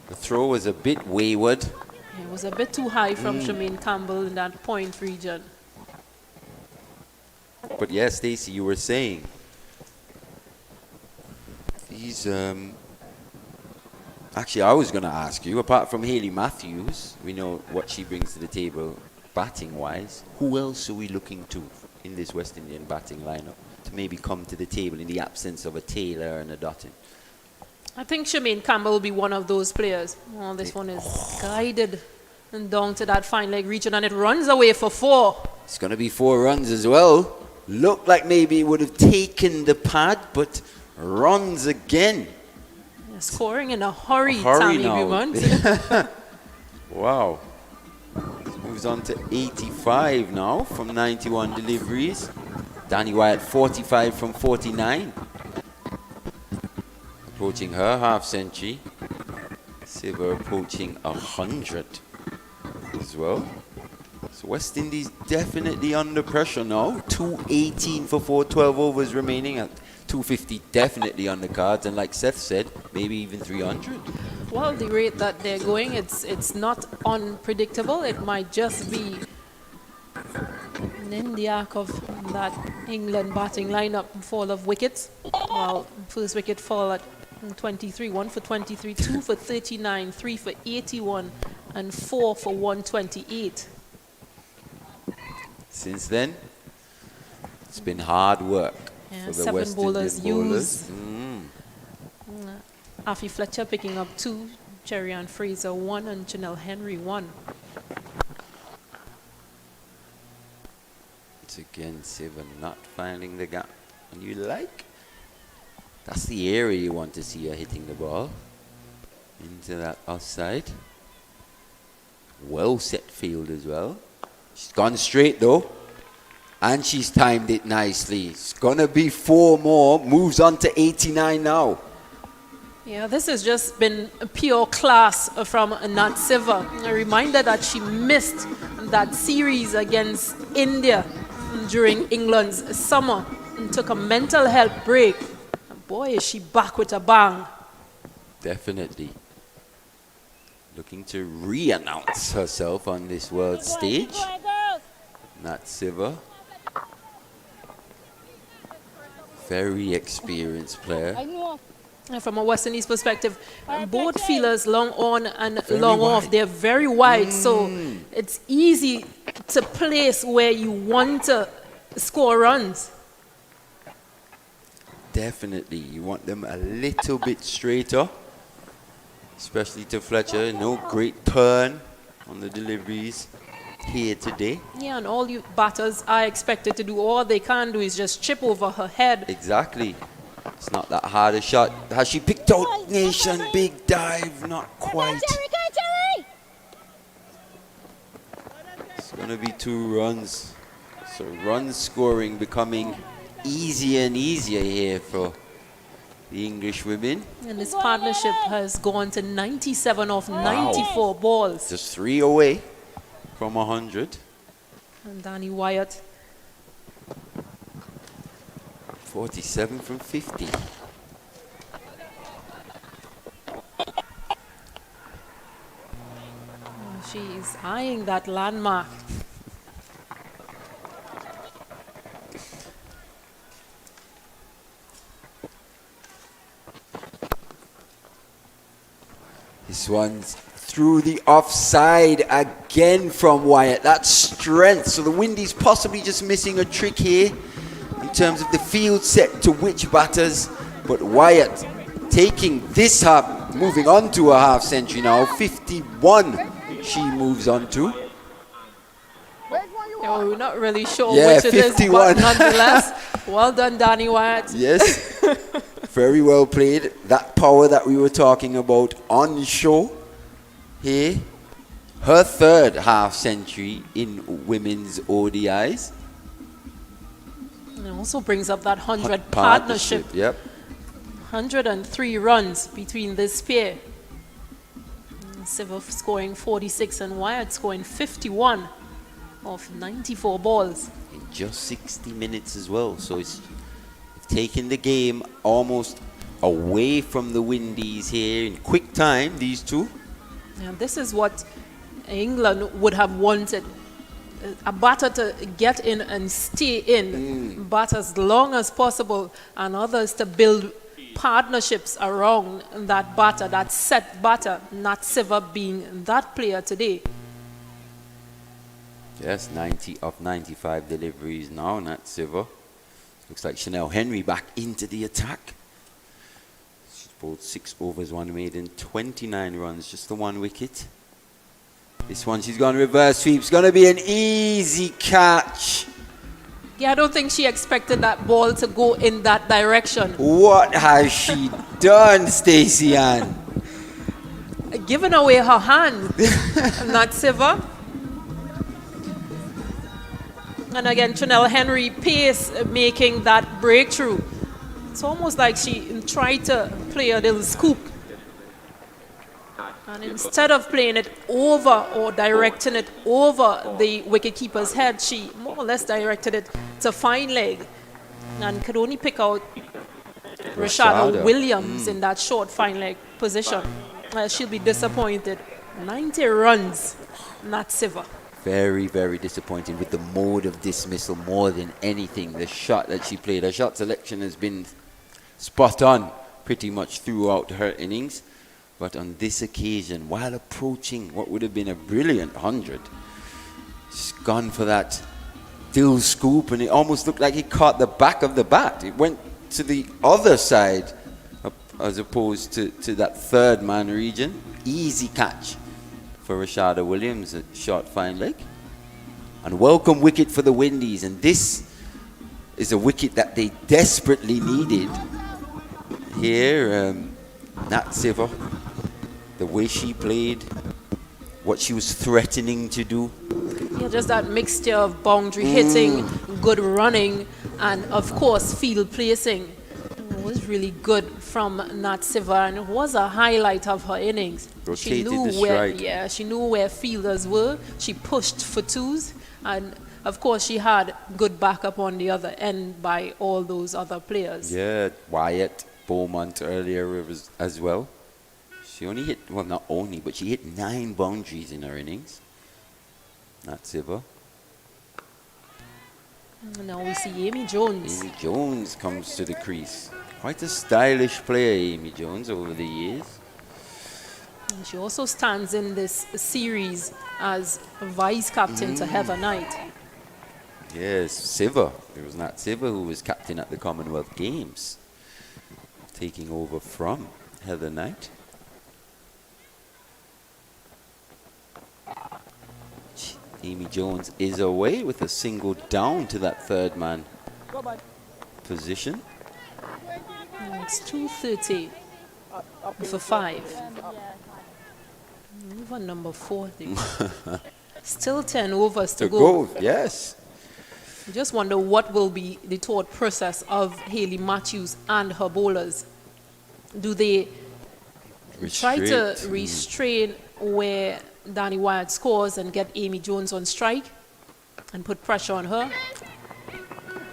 The throw was a bit wayward. It was a bit too high from Shemaine Campbell in that point region. But yes, Stacey, you were saying these actually I was going to ask you, apart from Hayley Matthews, we know what she brings to the table batting wise, who else are we looking to in this West Indian batting lineup to maybe come to the table in the absence of a Taylor and a Dottin? I think Shemaine Campbell will be one of those players. Well, this one is guided and down to that fine leg region, and it runs away for 4. It's going to be 4 runs as well. Looked like maybe it would have taken the pad, but runs again. Yeah, scoring in a hurry Tammy now. Wow. Moves on to 85 now from 91 deliveries. Danny Wyatt 45 from 49. Approaching her half century. Siva approaching 100 as well. So West Indies definitely under pressure now. 218 for 412 overs remaining at 250 definitely on the cards, and like Seth said, maybe even 300. Well, the rate that they're going, it's not unpredictable. It might just be in the arc of that England batting lineup, fall of wickets. Well, first wicket fall at 23, 1 for 23, 2 for 39, 3 for 81, and 4 for 128. Since then, it's been hard work for the 7 West bowlers Indian used. Afi Fletcher picking up 2, Cherry Ann Fraser 1, and Janelle Henry 1. It's again Siva not finding the gap. And you like? That's the area you want to see her hitting the ball. Into that offside. Well set field as well. She's gone straight though. And she's timed it nicely. It's gonna be 4 more. Moves on to 89 now. Yeah, this has just been a pure class from Nat Siva. A reminder that she missed that series against India during England's summer and took a mental health break. And boy, is she back with a bang. Definitely. Looking to re-announce herself on this world stage. Nat Siva. Very experienced player. And from a West Indies perspective, both feelers long on and very long wide. off, they're very wide, so it's easy to place where you want to score runs. Definitely, you want them a little bit straighter, especially to Fletcher. No great turn on the deliveries here today. Yeah, and all you batters are expected to do, all they can do is just chip over her head. Exactly. It's not that hard a shot. Has she picked out Nation? Big dive, not quite. It's going to be 2 runs. So run scoring becoming easier and easier here for the English women. And this partnership has gone to 97 off 94 balls. Just 3 away from 100. And Danny Wyatt. 47 from 50. She's eyeing that landmark. This one's through the offside again from Wyatt. That's strength. So the Windies possibly just missing a trick here in terms of the field set to which batters. But Wyatt taking this half, moving on to a half century now. 51 she moves on to. Yeah, we're not really sure Yeah, which it is, 51. but nonetheless, well done, Danny Wyatt. Yes, very well played. That power that we were talking about on show here. Her third half century in women's ODIs. And it also brings up that 100 partnership. Yep. 103 runs between this pair. Siva scoring 46 and Wyatt scoring 51 of 94 balls. In just 60 minutes as well. So it's taken the game almost away from the Windies here in quick time, these two. And this is what England would have wanted. A batter to get in and stay in, bat as long as possible, and others to build partnerships around that batter, that set batter, not Siva being that player today. Yes, 90 of 95 deliveries now, not Siva. Looks like Chanel Henry back into the attack. She's bowled 6 overs, 1 maiden, 29 runs, just the 1 wicket. This one she's gone reverse sweep. It's going to be an easy catch. Yeah, I don't think she expected that ball to go in that direction. What has she done, Stacey Ann? Giving away her hand, not Siva. And again, Chanel Henry pace making that breakthrough. It's almost like she tried to play a little scoop. And instead of playing it over or directing it over the wicketkeeper's head, she more or less directed it to fine leg and could only pick out Rashada Williams in that short fine leg position. She'll be disappointed. 90 runs, not Siva. Very, very disappointing with the mode of dismissal more than anything. The shot that she played, her shot selection has been spot on pretty much throughout her innings. But on this occasion, while approaching what would have been a brilliant 100, she's gone for that dill scoop, and it almost looked like it caught the back of the bat. It went to the other side as opposed to that third man region. Easy catch for Rashada Williams at short fine leg. And welcome wicket for the Windies. And this is a wicket that they desperately needed. Here, Nat Siva, the way she played, what she was threatening to do. Yeah, just that mixture of boundary hitting, good running, and of course field placing. It was really good from Nat Siva, and it was a highlight of her innings. Rotated the strike. She knew where fielders were. She pushed for twos, and of course she had good backup on the other end by all those other players. Yeah, Wyatt, Beaumont earlier as well. She only hit, well, not only, but she hit 9 boundaries in her innings. Nat Siva. Now we see Amy Jones. Amy Jones comes to the crease. Quite a stylish player, Amy Jones, over the years. And she also stands in this series as vice captain to Heather Knight. Yes, Siva. It was Nat Siva who was captain at the Commonwealth Games, taking over from Heather Knight. Amy Jones is away with a single down to that third man position. And it's 2:30 for 5. Over number 40. Still 10 overs to go. Yes. I just wonder what will be the thought process of Hayley Matthews and her bowlers. Do they try to restrain where Danny Wyatt scores and get Amy Jones on strike and put pressure on her?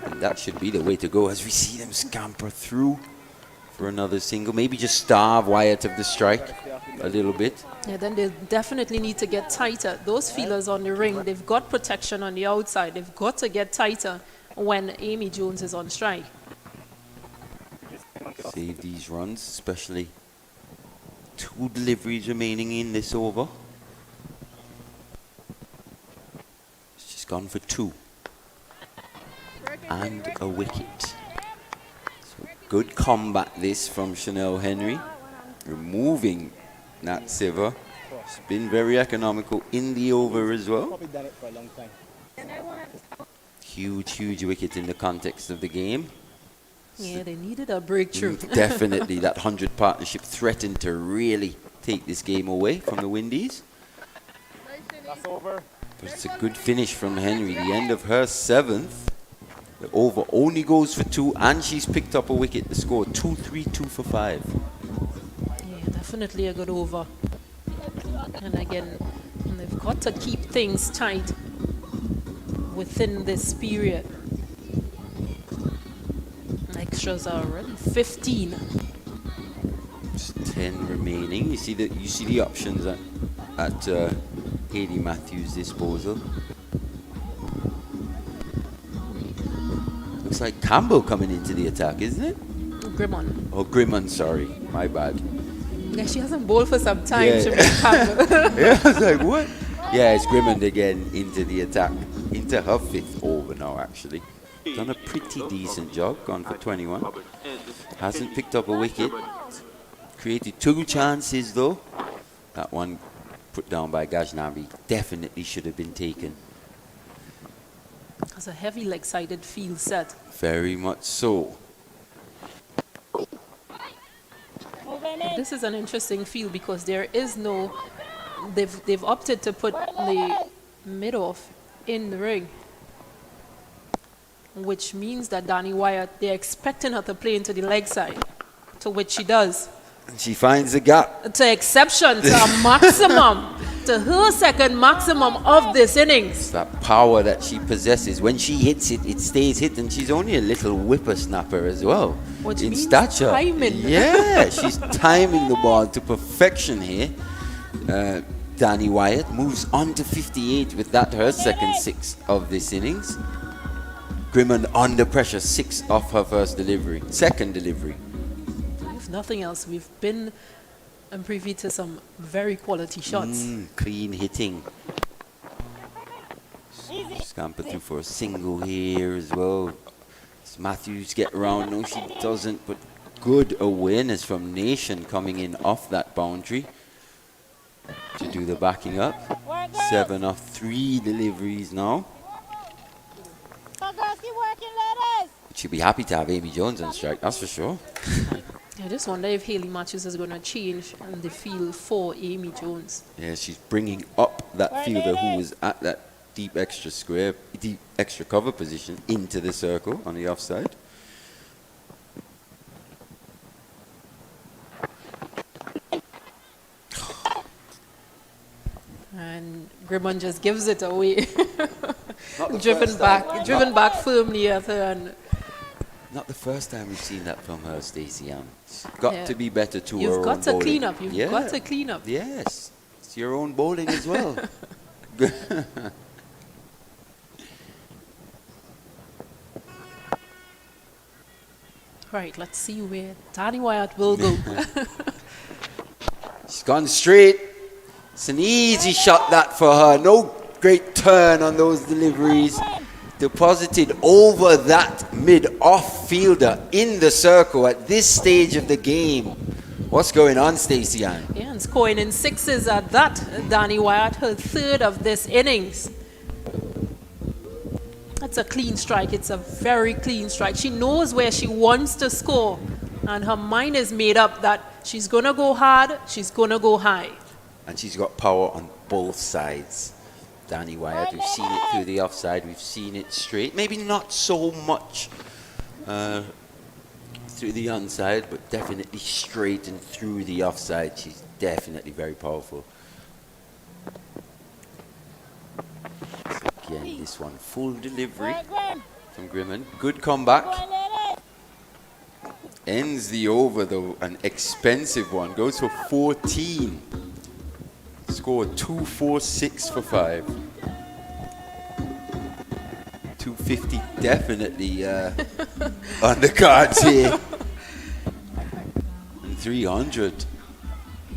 And that should be the way to go as we see them scamper through for another single. Maybe just starve Wyatt of the strike a little bit. Yeah, then they definitely need to get tighter. Those feelers on the ring, they've got protection on the outside. They've got to get tighter when Amy Jones is on strike. Save these runs, especially 2 deliveries remaining in this over. She's gone for 2. And a wicket. So good combat this from Chanel Henry. Removing Nat Siver. It's been very economical in the over as well. Huge wicket in the context of the game. Yeah, they needed a breakthrough. Definitely, that 100 partnership threatened to really take this game away from the Windies. But it's a good finish from Henry. The end of her 7th. The over only goes for 2, and she's picked up a wicket. The score 2-3, 2 for 5. Yeah, definitely a good over. And again, they've got to keep things tight within this period. Extras are already 15. Just 10 remaining. You see the options at Hayley Matthews' disposal. Looks like Campbell coming into the attack, isn't it? Grimmon. Oh, Grimmon, sorry. My bad. Yeah, she hasn't bowled for some time. Yeah. She made Campbell. Yeah, I was like, what? Yeah, it's Grimmond again into the attack. Into her 5th over now, actually. Done a pretty decent job. Gone for 21. Hasn't picked up a wicket. Created 2 chances, though. That one put down by Ghaznavi definitely should have been taken. It's a heavy leg-sided field set. Very much so. This is an interesting field because there is no... They've opted to put the mid-off in the ring, which means that Danny Wyatt, they're expecting her to play into the leg side, to which she does. And she finds the gap. To exception, to a maximum, to her second maximum of this innings. That power that she possesses. When she hits it, it stays hit, and she's only a little whippersnapper as well. Which in means stature. timing. Yeah, she's timing the ball to perfection here. Danny Wyatt moves on to 58 with that her second 6 of this innings. Grimmond under pressure, 6 off her second delivery. If nothing else, we've been privy to some very quality shots. Clean hitting. Scamper through for a single here as well. Does Matthews get around? No, she doesn't, but good awareness from Nation coming in off that boundary to do the backing up. 7 off 3 deliveries now. She'll be happy to have Amy Jones on strike, that's for sure. I just wonder if Hayley Matthews is going to change the field for Amy Jones. Yeah, she's bringing up that fielder who was at that deep extra cover position into the circle on the offside. And Grimmon just gives it away. driven back firmly at her. And not the first time we've seen that from her, Stacey Ann. It's got to be better to her You've own got to bowling. clean up. You've got to clean up. Yes. It's your own bowling as well. Right, let's see where Danny Wyatt will go. She's gone straight. It's an easy shot that for her. No great turn on those deliveries. Deposited over that mid-off fielder in the circle at this stage of the game. What's going on, Stacey Ann? Yeah, and scoring in 6s at that. Danny Wyatt, her 3rd of this innings. That's a clean strike. It's a very clean strike. She knows where she wants to score, and her mind is made up that she's going to go hard, she's going to go high. And she's got power on both sides. Danny Wyatt, we've seen it through the offside, we've seen it straight. Maybe not so much through the onside, but definitely straight and through the offside. She's definitely very powerful. So again, this one, full delivery from Grimmond. Good comeback. Ends the over though, an expensive one. Goes for 14. Scored 246 for 5. 250 definitely on the cards here. 300.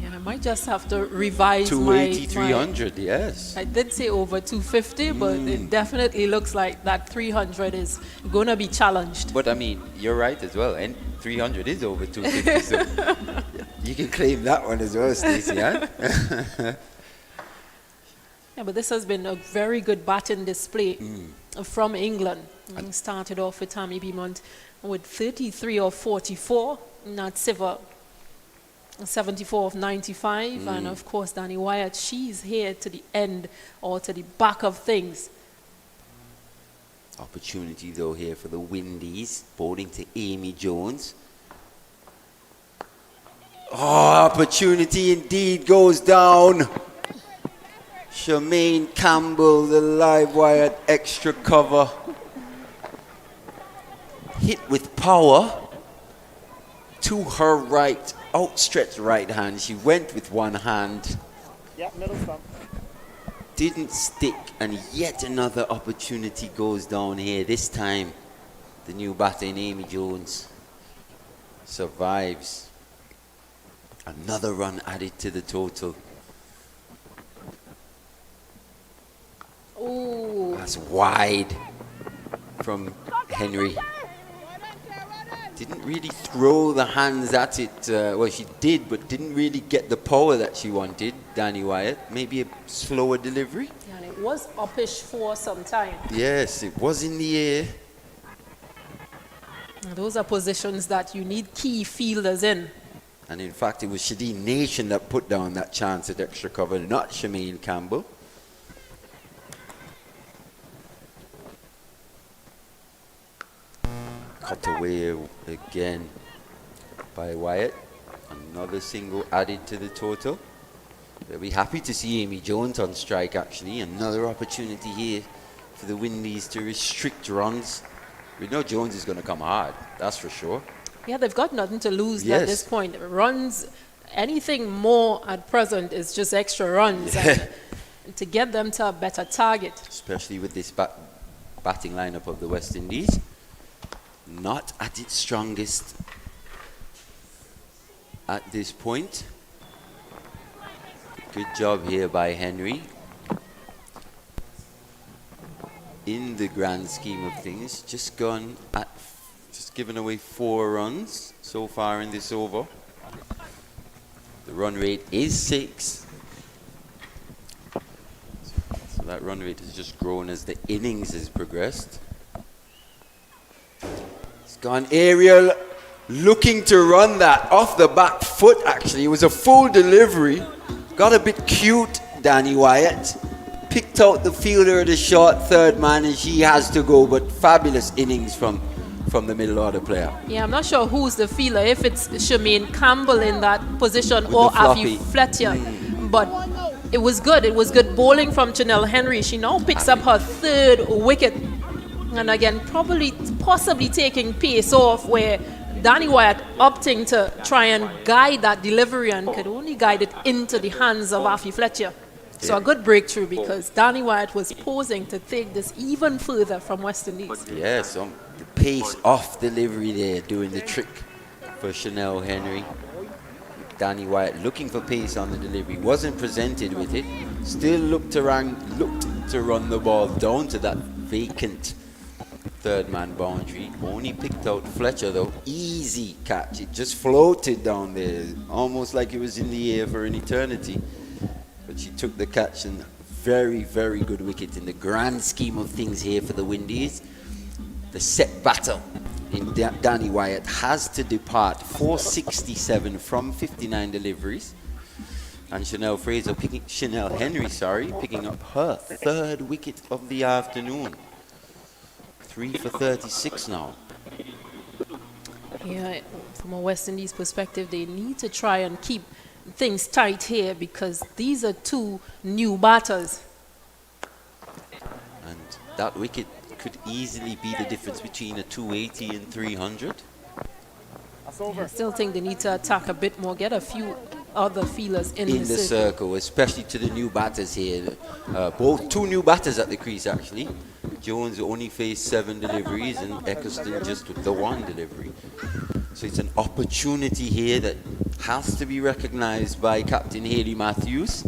Yeah, might just have to revise 280, 300, yes. I did say over 250, but it definitely looks like that 300 is going to be challenged. But I mean, you're right as well. And 300 is over 250, so you can claim that one as well, Stacey. Huh? Yeah, but this has been a very good batting display from England. Started off with Tammy Beaumont with 33 of 44, Nat Siver 74 of 95, and of course Danny Wyatt, she's here to the end or to the back of things. Opportunity though here for the Windies, bowling to Amy Jones. Oh, opportunity indeed goes down. Charmaine Campbell, the live wire at extra cover. Hit with power to her right, outstretched right hand. She went with one hand. Yeah, middle stump. Didn't stick, and yet another opportunity goes down here. This time, the new batter in Amy Jones survives. Another run added to the total. Oh, That's wide from Henry. Didn't really throw the hands at it. Well, she did, but didn't really get the power that she wanted, Danny Wyatt. Maybe a slower delivery. yeah, and it was uppish for some time. Yes, it was in the air. And those are positions that you need key fielders in. And in fact, it was Shadeen Nation that put down that chance at extra cover, not Charmaine Campbell. Cut away again by Wyatt. Another single added to the total. They'll be happy to see Amy Jones on strike, actually. Another opportunity here for the Windies to restrict runs. We know Jones is going to come hard, that's for sure. Yeah, they've got nothing to lose Yes. at this point. Runs, anything more at present is just extra runs. And to get them to a better target. Especially with this batting lineup of the West Indies. Not at its strongest at this point. Good job here by Henry. In the grand scheme of things, just given away 4 runs so far in this over. The run rate is 6. So that run rate has just grown as the innings has progressed. It's gone aerial, looking to run that off the back foot actually. It was a full delivery. Got a bit cute, Danny Wyatt. Picked out the fielder of the short third man, and she has to go, but fabulous innings from the middle order player. Yeah, I'm not sure who's the fielder, if it's Charmaine Campbell in that position With or the floppy. Avi Fletcher. But it was good. It was good bowling from Janelle Henry. She now picks up her 3rd wicket. And again, possibly taking pace off, where Danny Wyatt opting to try and guide that delivery and could only guide it into the hands of Afi Fletcher. So a good breakthrough, because Danny Wyatt was posing to take this even further from West Indies. Yes, the pace off delivery there doing the trick for Chanel Henry. Danny Wyatt looking for pace on the delivery, wasn't presented with it. Still looked to run the ball down to that vacant 3rd man boundary. Only picked out Fletcher though. Easy catch. It just floated down there, almost like it was in the air for an eternity. But she took the catch, and very, very good wicket in the grand scheme of things here for the Windies. The set batter in Danny Wyatt has to depart 467 from 59 deliveries. And Chanel Henry, picking up her 3rd wicket of the afternoon. 3 for 36 now. Yeah, from a West Indies perspective, they need to try and keep things tight here, because these are 2 new batters. And that wicket could easily be the difference between a 280 and 300. I still think they need to attack a bit more, get a few other feelers in the circle, especially to the new batters here. Both 2 new batters at the crease actually. Jones only faced 7 deliveries and Eccleston just with the 1 delivery. So it's an opportunity here that has to be recognized by Captain Hayley Matthews.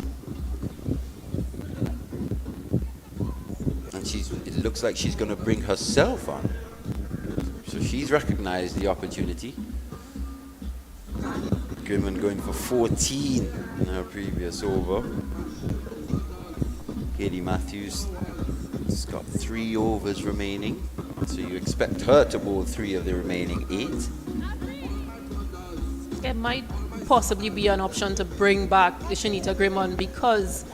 And it looks like she's going to bring herself on. So she's recognized the opportunity. Grimman going for 14 in her previous over. Hayley Matthews has got 3 overs remaining. So you expect her to bowl 3 of the remaining 8. It might possibly be an option to bring back Shanita Grimman because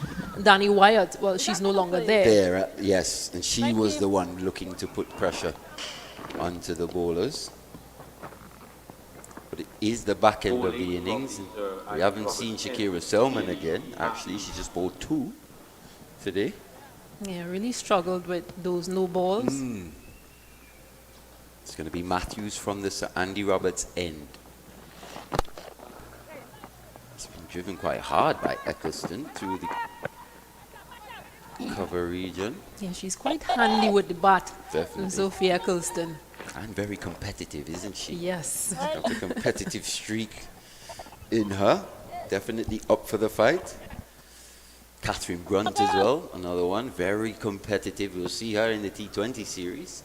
Danny Wyatt, well, she's no longer there. Yes, and she was the one looking to put pressure onto the bowlers. But it is the back end of the innings. We haven't seen Shakira Selman again. Actually, she just bowled 2 today. Yeah, really struggled with those no balls. It's going to be Matthews from the Sir Andy Roberts end. It's been driven quite hard by Eccleston through the cover region. Yeah, she's quite handy with the bat. Definitely. Sophie Eccleston. And very competitive, isn't she? Yes. Got a competitive streak in her. Definitely up for the fight. Catherine Brunt as well, another one. Very competitive. We'll see her in the T20 series.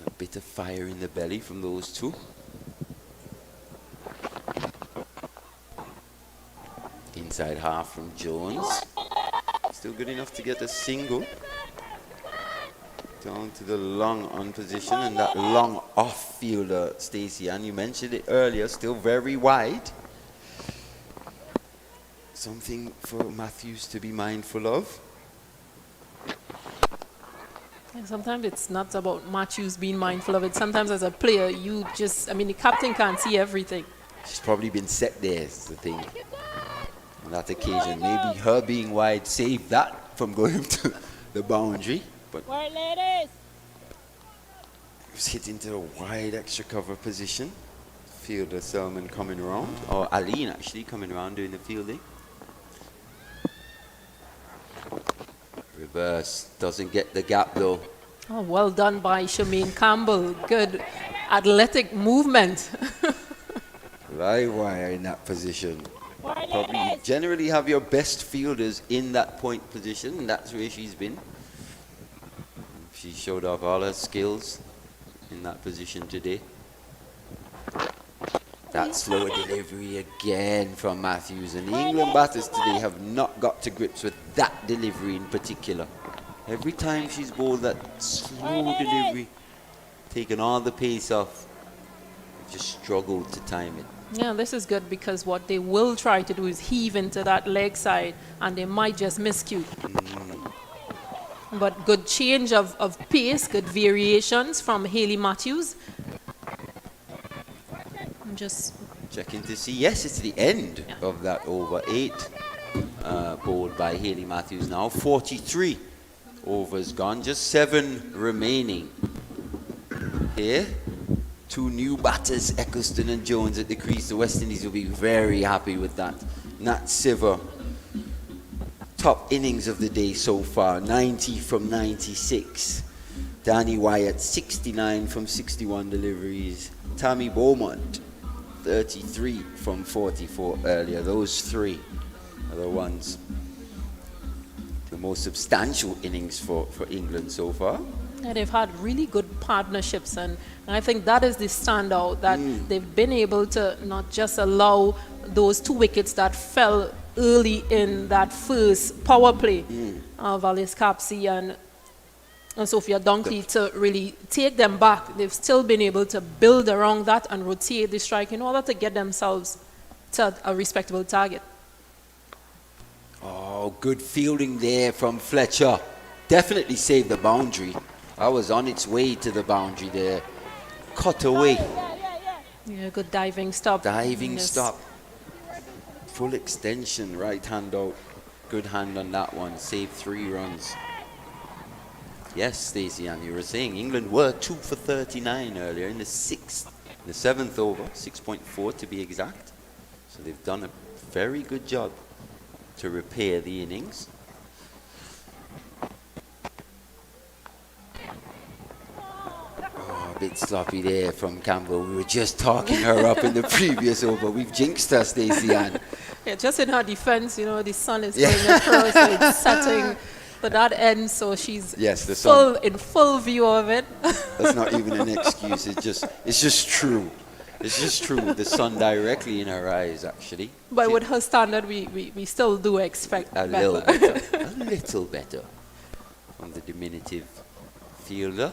A bit of fire in the belly from those two. Inside half from Jones. Still good enough to get a single. Down to the long on position, and that long off fielder, Stacey, and you mentioned it earlier, still very wide. Something for Matthews to be mindful of. And sometimes it's not about Matthews being mindful of it. Sometimes as a player, you just, I mean, the captain can't see everything. She's probably been set there, is the thing. On that occasion, maybe her being wide saved that from going to the boundary. But it was hit into a wide extra cover position. Fielder Selman coming around, or Aline actually coming around doing the fielding. Reverse, doesn't get the gap though. Oh, well done by Shemaine Campbell. Good athletic movement. Live wire in that position. Probably generally have your best fielders in that point position, and that's where she's been. She showed off all her skills in that position today. That slower delivery again from Matthews. And the England batters today have not got to grips with that delivery in particular. Every time she's bowled that slow delivery, taken all the pace off, they've just struggled to time it. Yeah, this is good because what they will try to do is heave into that leg side and they might just miscue. But good change of pace, good variations from Hayley Matthews. I'm just checking to see, yes, it's the end of that over 8 bowled by Hayley Matthews now. 43 overs gone, just 7 remaining here. 2 new batters, Eccleston and Jones at the crease. The West Indies will be very happy with that. Nat Siver, top innings of the day so far, 90 from 96. Danny Wyatt, 69 from 61 deliveries. Tammy Beaumont, 33 from 44 earlier. Those 3 are the ones, the most substantial innings for England so far. Yeah, they've had really good partnerships, and I think that is the standout, that they've been able to not just allow those 2 wickets that fell early in that first power play, Valis Capsi and Sophia Dunkley, to really take them back. They've still been able to build around that and rotate the strike in order to get themselves to a respectable target. Oh, good fielding there from Fletcher. Definitely saved the boundary. I was on its way to the boundary there. Cut away. Yeah, good diving stop. Diving stop. Full extension, right hand out. Good hand on that one. Saved 3 runs. Yes, Stacey, and you were saying England were 2 for 39 earlier in the 7th over, 6.4 to be exact. So they've done a very good job to repair the innings. bit sloppy there from Campbell. We were just talking her up in the previous over. We've jinxed her, Stacey Ann. Yeah, just in her defense, you know, the sun is going across, so it's setting for that end, so she's The sun. in full view of it. That's not even an excuse. It's just true. It's just true. The sun directly in her eyes, actually. But with her standard, we still do expect a better. little better. A little better from the diminutive fielder.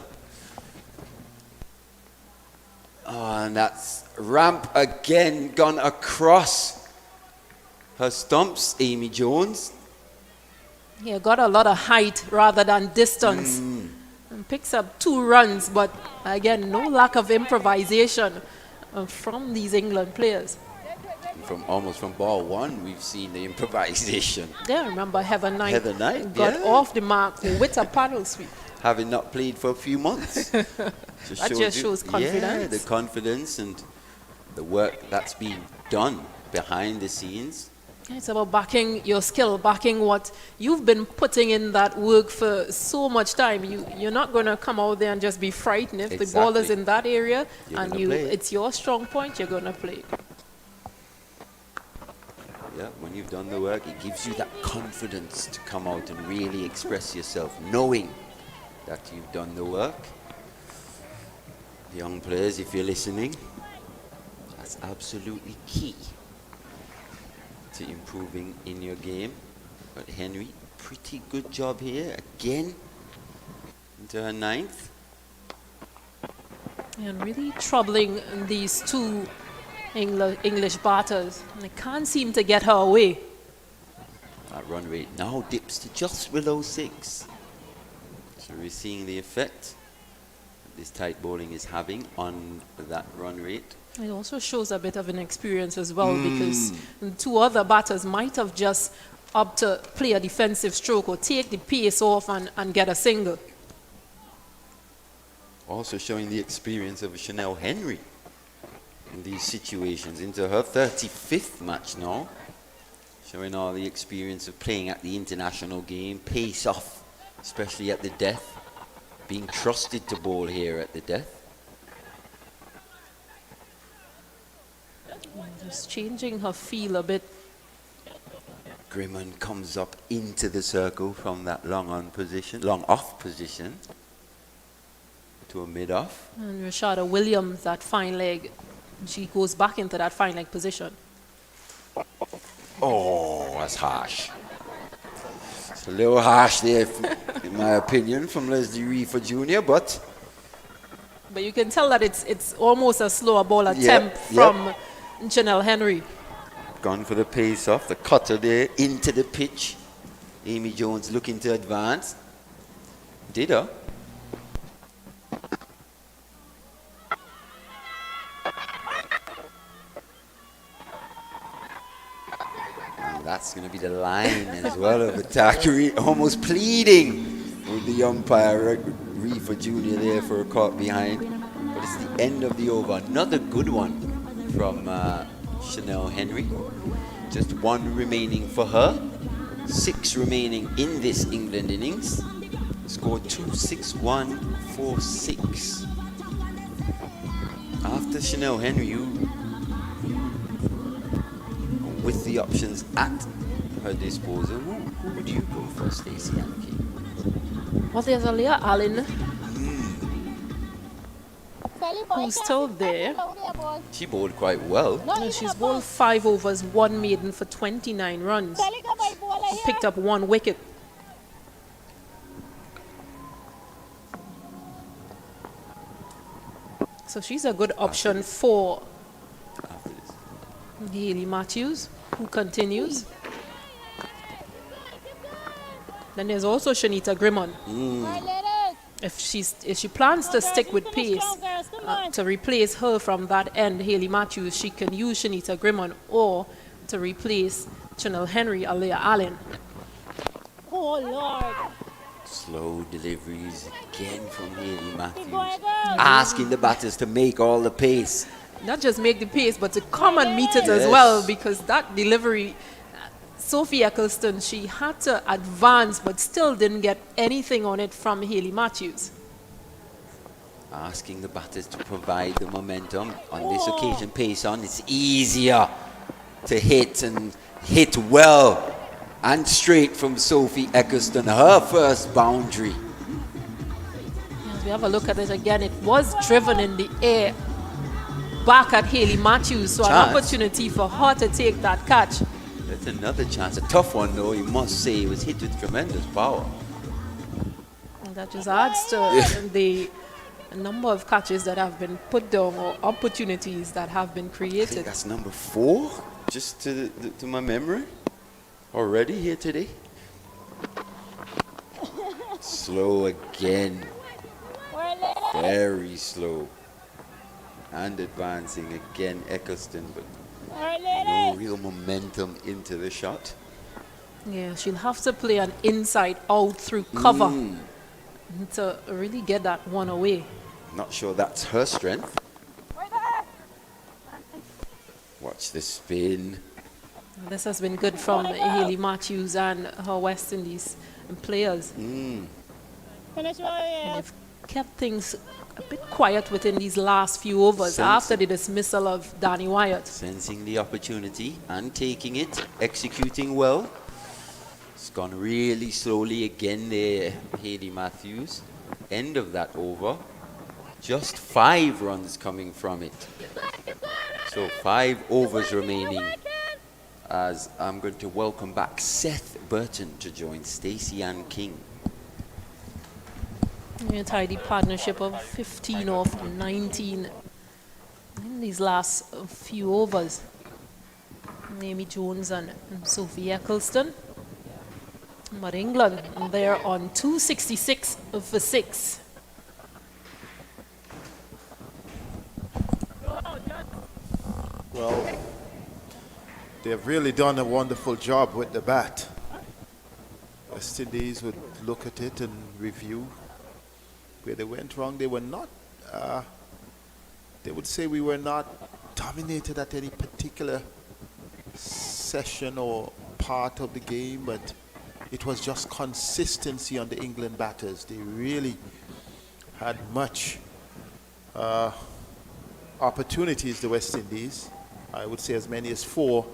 Oh, and that's ramp again, gone across her stumps, Amy Jones. Yeah, got a lot of height rather than distance. And picks up 2 runs, but again, no lack of improvisation from these England players. Almost from ball 1, we've seen the improvisation. Yeah, I remember Heather Knight got yeah. off the mark with a paddle sweep. Having not played for a few months. That just shows confidence. Yeah, the confidence and the work that's being done behind the scenes. It's about backing your skill, backing what you've been putting in that work for so much time. You're not going to come out there and just be frightened. If the ball is in that area and it's your strong point, you're going to play. Yeah, when you've done the work, it gives you that confidence to come out and really express yourself, knowing that you've done the work. Young players, if you're listening, that's absolutely key to improving in your game. But Henry, pretty good job here again into her 9th. And really troubling these 2 English batters. And they can't seem to get her away. That run rate now dips to just below 6. So we're seeing the effect this tight bowling is having on that run rate. It also shows a bit of an experience as well, because 2 other batters might have just opted to play a defensive stroke or take the pace off and get a single. Also showing the experience of Chanel Henry in these situations, into her 35th match now. Showing all the experience of playing at the international game, pace off, especially at the death. Being trusted to bowl here at the death. Just changing her feel a bit. Grimond comes up into the circle from that long off position to a mid-off. And Rashada Williams, that fine leg, she goes back into that fine leg position. Oh, that's harsh. It's a little harsh there, in my opinion, from Leslie Reefer Jr., but you can tell that it's almost a slower ball attempt from Janelle Henry. Gone for the pace off, the cutter there into the pitch. Amy Jones looking to advance. Did her. That's going to be the line as well of attack, almost pleading with the umpire, Reefer Jr. there for a caught behind. But it's the end of the over. Another good one from Chanel Henry. Just 1 remaining for her. 6 remaining in this England innings. Scored 2-6-1-4-6. After Chanel Henry, with the options at her disposal, who would you go for, Stacey Anke? Well, there's Leah Allen, who's still there. She bowled quite well. She's bowled 5 overs, 1 maiden for 29 runs. She picked up 1 wicket. So she's a good option for Hayley Matthews, who continues. Then there's also Shanita Grimond. If she plans to stick with pace to replace her from that end, Hayley Matthews, she can use Shanita Grimond, or to replace Chanel Henry, Alea Allen. Oh Lord! Slow deliveries again from Hayley Matthews, asking the batters to make all the pace. Not just make the pace, but to come and meet it as well, because that delivery, Sophie Eccleston, she had to advance, but still didn't get anything on it from Hayley Matthews. asking the batters to provide the momentum. On this occasion, pace on, it's easier to hit and hit well and straight from Sophie Eccleston, her first boundary. As we have a look at it again, it was driven in the air back at Hayley Matthews, so an opportunity for her to take that catch. That's another chance, a tough one though, you must say. It was hit with tremendous power. And that just adds to the number of catches that have been put down or opportunities that have been I created. think that's number 4, just to my memory, already here today. Slow again, very slow, and advancing again Eccleston, but no real momentum into the shot. Yeah, she'll have to play an inside out through cover to really get that one away. Not sure that's her strength. Watch the spin. This has been good from Hayley Matthews and her West Indies players. Finish And they've kept things a bit quiet within these last few overs after the dismissal of Danny Wyatt. Sensing the opportunity and taking it, executing well. It's gone really slowly again there, Hayley Matthews. End of that over. Just 5 runs coming from it. So 5 overs remaining, as I'm going to welcome back Seth Burton to join Stacey Ann King. A tidy partnership of 15 off 19 in these last few overs. Amy Jones and Sophie Eccleston. But England, they're on 266 for 6. Well, they've really done a wonderful job with the bat. West Indies would look at it and review where they went wrong. They were not, they would say we were not dominated at any particular session or part of the game, but it was just consistency on the England batters. They really had much opportunities, the West Indies. I would say as many as 4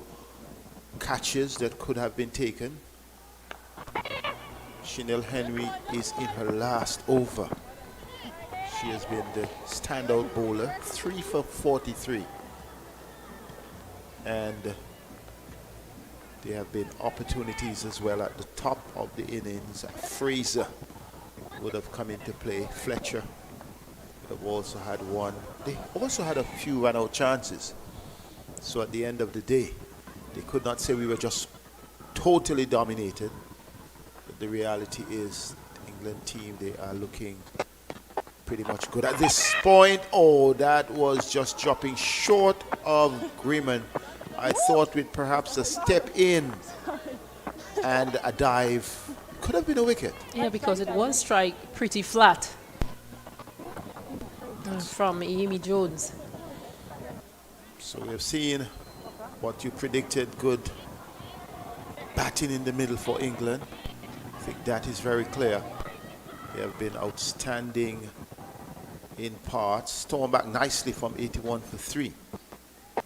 catches that could have been taken. Chanel Henry is in her last over. She has been the standout bowler, 3 for 43. And there have been opportunities as well at the top of the innings. Fraser would have come into play. Fletcher would have also had one. They also had a few run-out chances. So at the end of the day, they could not say we were just totally dominated. But the reality is, the England team, they are looking pretty much good at this point. Oh, that was just dropping short of Griman. I thought with perhaps a step in and a dive could have been a wicket. Yeah, because it was strike pretty flat from Amy Jones. So we've seen what you predicted, good batting in the middle for England. I think that is very clear. They have been outstanding in parts. Storm back nicely from 81 for 3.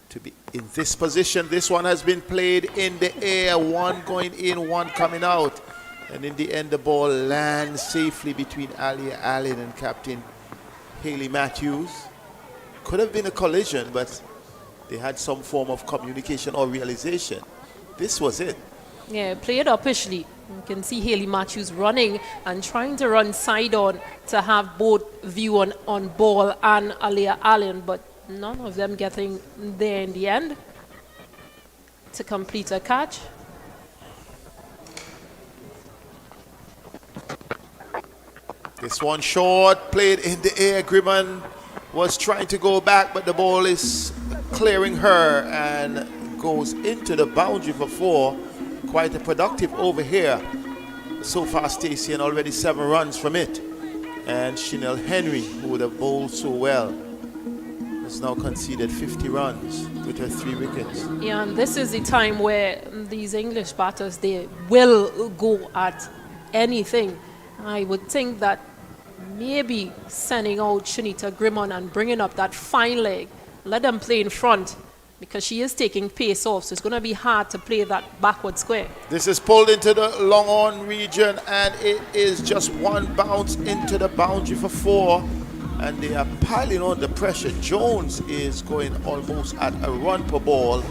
To be in this position, this one has been played in the air, one going in, one coming out. And in the end, the ball lands safely between Alia Allen and Captain Hayley Matthews. Could have been a collision, but they had some form of communication or realization. This was it. Yeah, played uppishly. You can see Hayley Matthews running and trying to run side on to have both view on ball and Alia Allen, but none of them getting there in the end to complete a catch. This one short, played in the air. Griman was trying to go back, but the ball is clearing her and goes into the boundary for 4. Quite a productive over here. So far, Stacey, and already 7 runs from it. And Chanel Henry, who would have bowled so well, has now conceded 50 runs with her 3 wickets. Yeah, and this is the time where these English batters, they will go at anything. I would think that maybe sending out Shanita Grimmon and bringing up that fine leg. Let them play in front because she is taking pace off, so it's going to be hard to play that backward square. This is pulled into the long on region, and it is just one bounce into the boundary for 4, and they are piling on the pressure. Jones is going almost at a run per ball,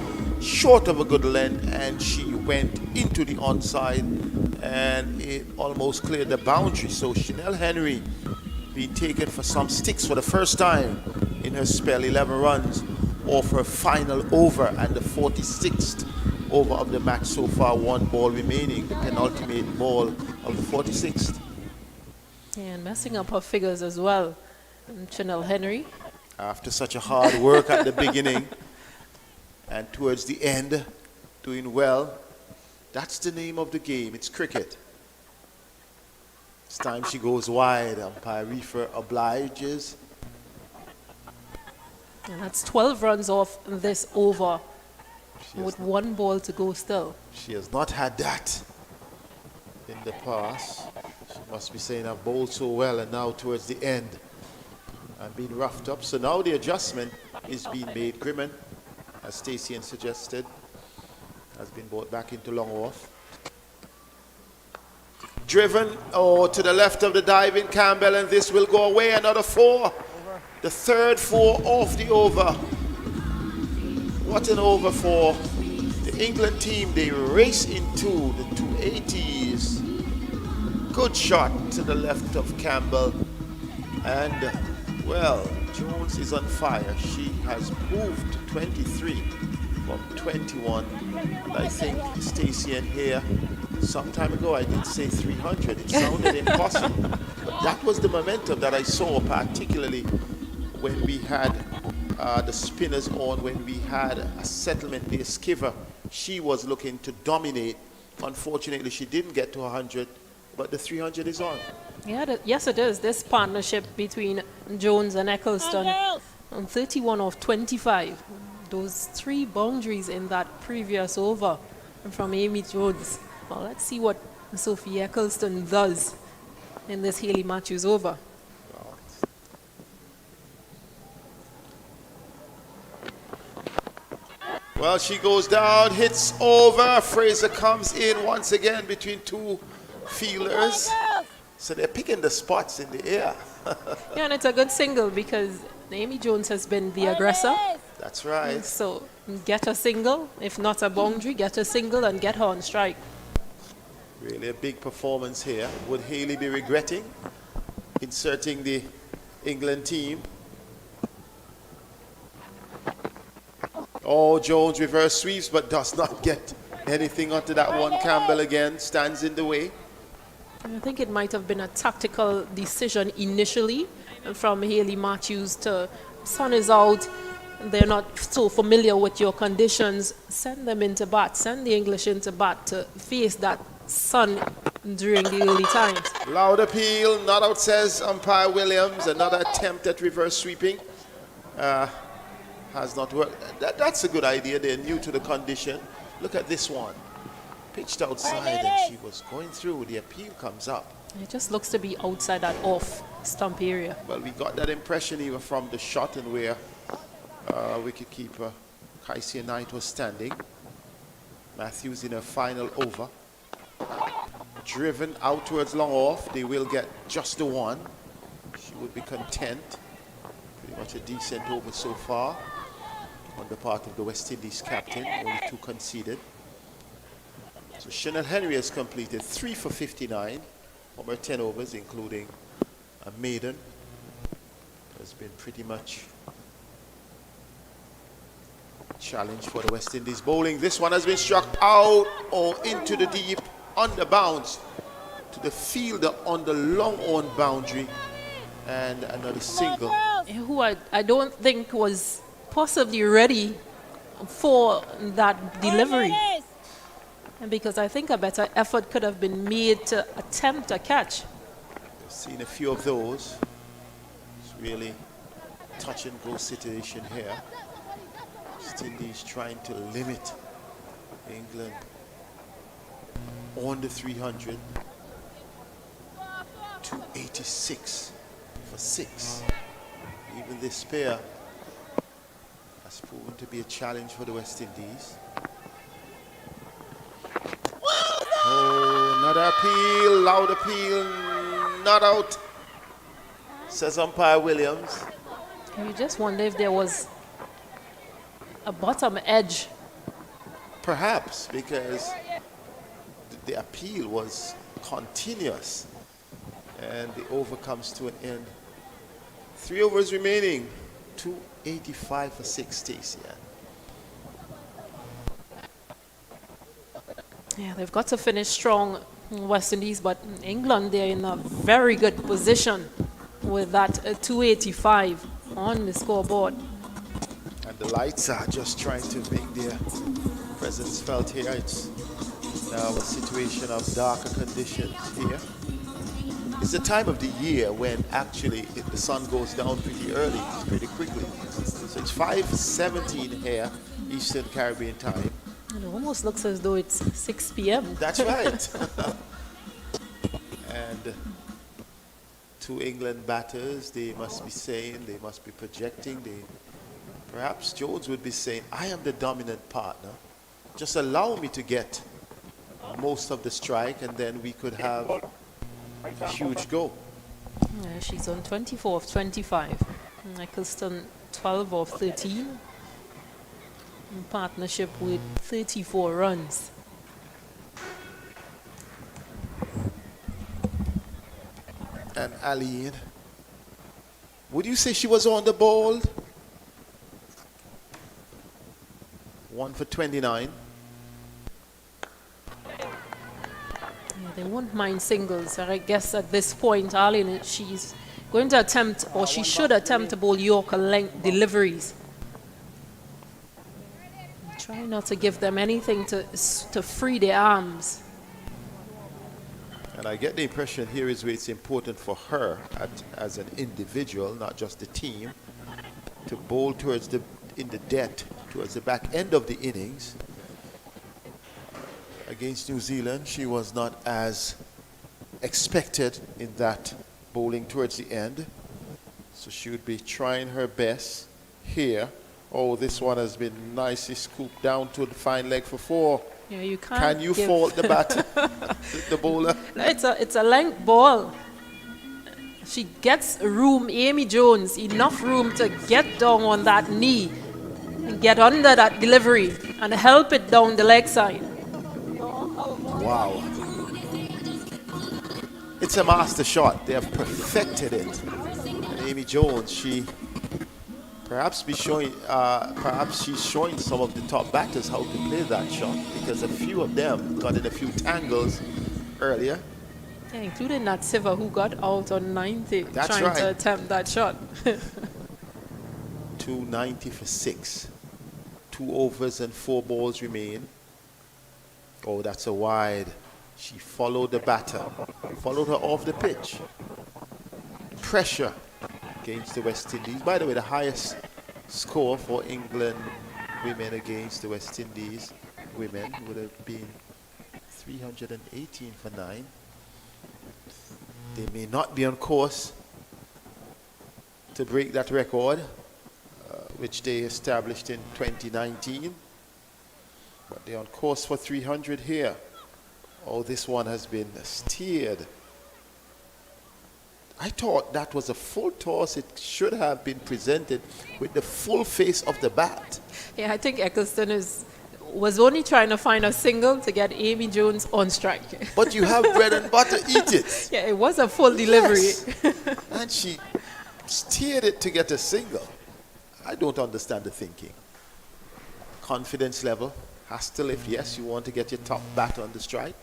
short of a good length, and she went into the onside, and it almost cleared the boundary. So Chanel Henry being taken for some sticks for the first time in her spell, 11 runs off her final over, and the 46th over of the match so far, 1 ball remaining, the penultimate ball of the 46th. Yeah, and messing up her figures as well. And Chanel Henry. After such a hard work at the beginning and towards the end, doing well. That's the name of the game. It's cricket. This time she goes wide. Umpire Reefer obliges. And that's 12 runs off this over with 1 ball to go still. She has not had that in the past. She must be saying I've bowled so well, and now towards the end I'm being roughed up. So now the adjustment is being made. Grimmon, as Stacey suggested, has been brought back into long off. Driven to the left of the diving Campbell, and this will go away. Another 4. The third 4 off the over. What an over for the England team. They race into the 280s. Good shot to the left of Campbell. And, well, Jones is on fire. She has moved to 23 from 21. And I think Stacey and here, some time ago I did say 300. It sounded impossible. But that was the momentum that I saw, particularly when we had the spinners on, when we had a settlement near Skiver. She was looking to dominate. Unfortunately, she didn't get to 100, but the 300 is on. Yeah, yes it is. This partnership between Jones and Eccleston on 31 of 25. Those 3 boundaries in that previous over from Amy Jones. Well, let's see what Sophie Eccleston does in this Hayley Matthews over. Well, she goes down, hits over. Fraser comes in once again between 2 fielders. So they're picking the spots in the air. Yeah, and it's a good single because Amy Jones has been the aggressor. That's right. So get a single, if not a boundary, get a single and get her on strike. Really a big performance here. Would Hayley be regretting inserting the England team? Oh, Jones reverse sweeps but does not get anything onto that one. Campbell again stands in the way. I think it might have been a tactical decision initially from Hayley Matthews to sun is out, they're not so familiar with your conditions, send them into bat, send the English into bat to face that sun during the early times. Loud appeal, not out, says umpire Williams. Another attempt at reverse sweeping. Has not worked. That's a good idea. They're new to the condition. Look at this one. Pitched outside and she was going through. The appeal comes up. It just looks to be outside that off stump area. Well, we got that impression even from the shot and where wicketkeeper Kaisia Knight was standing. Matthews in her final over. Driven out towards long off. They will get just the 1. She would be content. Pretty much a decent over so far on the part of the West Indies captain. Only 2 conceded. So Chanel Henry has completed 3 for 59 from her 10 overs, including a maiden. Has been pretty much a challenge for the West Indies bowling. This one has been struck out or into the deep, on the bounce to the fielder on the long on boundary, and another single. Who I don't think was possibly ready for that delivery. And because I think a better effort could have been made to attempt a catch. I've seen a few of those. It's really touch and go situation here. West Indies trying to limit England on the 300. 286 for 6. Even this pair has proven to be a challenge for the West Indies. Oh, another appeal, loud appeal, not out, says umpire Williams. You just wonder if there was a bottom edge. Perhaps because the appeal was continuous and the over comes to an end. 3 overs remaining, 285 for 6, Stacey. Yeah, they've got to finish strong, West Indies, but England, they're in a very good position with that 285 on the scoreboard. And the lights are just trying to make their presence felt here. It's now a situation of darker conditions here. It's the time of the year when actually the sun goes down pretty early, pretty quickly. So it's 5:17 here, Eastern Caribbean time. And it almost looks as though it's 6 p.m. That's right. And 2 England batters, they must be saying, they must be projecting, perhaps Jones would be saying, I am the dominant partner. Just allow me to get most of the strike and then we could have a huge go. Yeah, she's on 24 of 25. Eccleston 12 of 13. In partnership with 34 runs. And Aline, would you say she was on the ball? 1 for 29. Yeah, they won't mind singles. I guess at this point, Aline, she's going to attempt, or she should attempt to bowl Yorker length deliveries. Try not to give them anything to free their arms. And I get the impression here is where it's important for her as an individual, not just the team, to bowl towards towards the back end of the innings. Against New Zealand, she was not as expected in that bowling towards the end. So she would be trying her best here. Oh, this one has been nicely scooped down to the fine leg for 4. Yeah, you can't. Can you fault the batter, the bowler? It's a length ball. She gets room, Amy Jones, enough room to get down on that knee and get under that delivery and help it down the leg side. Wow. It's a master shot. They have perfected it. And Amy Jones, perhaps she's showing some of the top batters how to play that shot because a few of them got in a few tangles earlier. Yeah, including that Siva who got out on 90 trying to attempt that shot. 290 for 6. 2 overs and 4 balls remain. Oh, that's a wide. She followed the batter, followed her off the pitch. Pressure against the West Indies. By the way, the highest score for England women against the West Indies women would have been 318 for 9. They may not be on course to break that record, which they established in 2019. But they're on course for 300 here. Oh, this one has been steered. I thought that was a full toss. It should have been presented with the full face of the bat. Yeah, I think Eccleston was only trying to find a single to get Amy Jones on strike. But you have bread and butter, eat it. Yeah, it was a full delivery. Yes. And she steered it to get a single. I don't understand the thinking. Confidence level has to lift. Yes, you want to get your top batter on the strike,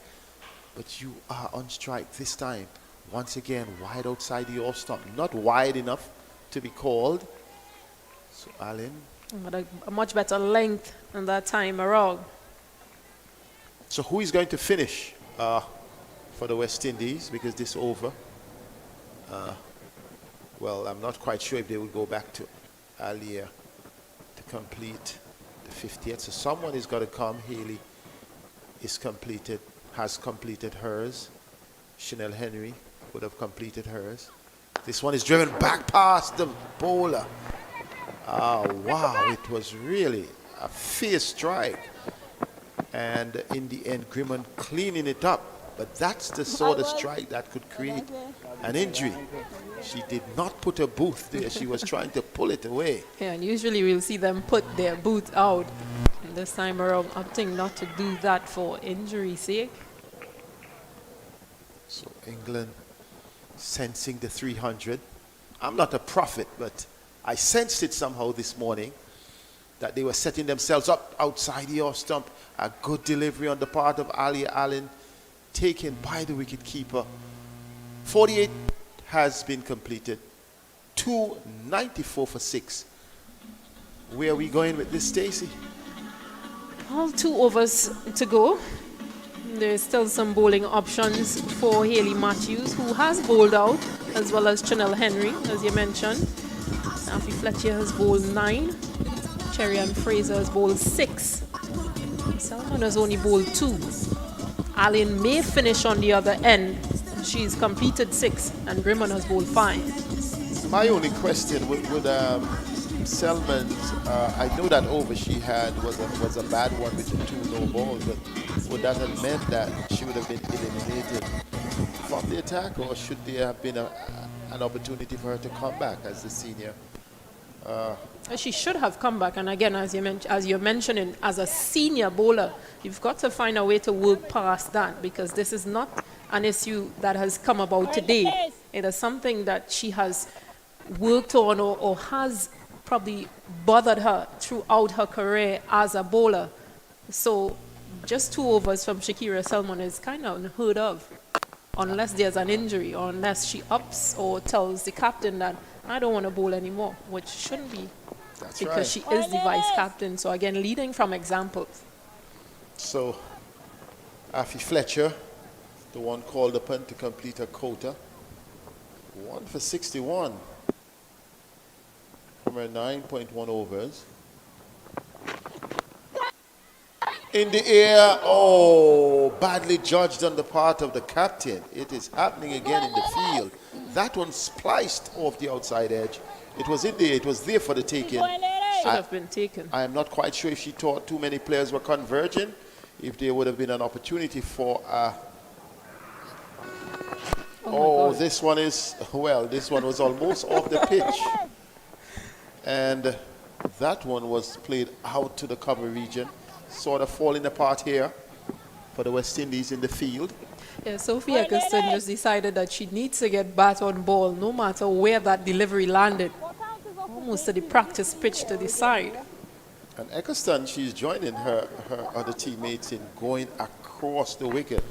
but you are on strike this time. Once again, wide outside the off stump. Not wide enough to be called. So Allen. But a much better length than that time around. So who is going to finish for the West Indies? Because this over. Well, I'm not quite sure if they will go back to Alia to complete the 50th. So someone is going to come. Haley has completed hers. Chanel Henry would have completed hers. This one is driven back past the bowler. Oh, wow, it was really a fierce strike. And in the end, Grimmon cleaning it up. But that's the sort of strike that could create an injury. She did not put her boot there. She was trying to pull it away. Yeah, and usually we'll see them put their boot out. And this time around, opting not to do that for injury's sake. So England sensing the 300. I'm not a prophet, but I sensed it somehow this morning that they were setting themselves up outside the off stump. A good delivery on the part of Ali Allen, taken by the wicketkeeper. 48 has been completed. 294 for 6. Where are we going with this, Stacey? All 2 overs to go. There's still some bowling options for Hayley Matthews, who has bowled out, as well as Chanel Henry, as you mentioned. Afi Fletcher has bowled 9. Cherry Ann Fraser has bowled 6. Salmon has only bowled 2. Allen may finish on the other end. She's completed 6, and Grimmon has bowled 5. My only question would Selman's, I know that over she had was a bad one with the 2 low balls, but would that have meant that she would have been eliminated from the attack, or should there have been an opportunity for her to come back as the senior? She should have come back, and again, as you're mentioning, as a senior bowler, you've got to find a way to work past that, because this is not an issue that has come about today. It is something that she has worked on or has probably bothered her throughout her career as a bowler. So just 2 overs from Shakira Selman is kind of unheard of, unless there's an injury, or unless she ups or tells the captain that I don't want to bowl anymore, which shouldn't be. That's because right. she is the vice captain. So again, leading from examples. So Afi Fletcher, the one called upon to complete her quota, 1 for 61 from her 9.1 overs. In the air, oh, badly judged on the part of the captain. It is happening again in the field. That one spliced off the outside edge. It was in there, it was there for the taking. Should have been taken. I am not quite sure if she thought too many players were converging, if there would have been an opportunity for this one is, well, this one was almost off the pitch. And that one was played out to the cover region, sort of falling apart here for the West Indies in the field. Yeah, Sophie Eccleston just decided that she needs to get bat on ball, no matter where that delivery landed. Almost to the practice pitch to the side. And Eccleston, she's joining her other teammates in going across the wicket.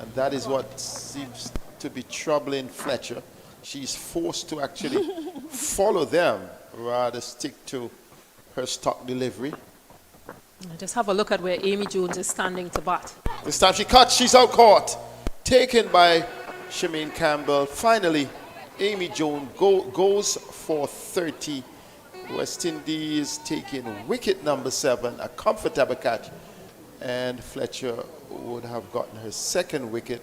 And that is what seems to be troubling Fletcher. She's forced to actually follow them, rather stick to her stock delivery. Just have a look at where Amy Jones is standing to bat. This time she cuts, she's out caught. Taken by Shameen Campbell. Finally, Amy Jones goes for 30. West Indies taking wicket number 7, a comfortable catch. And Fletcher would have gotten her 2nd wicket.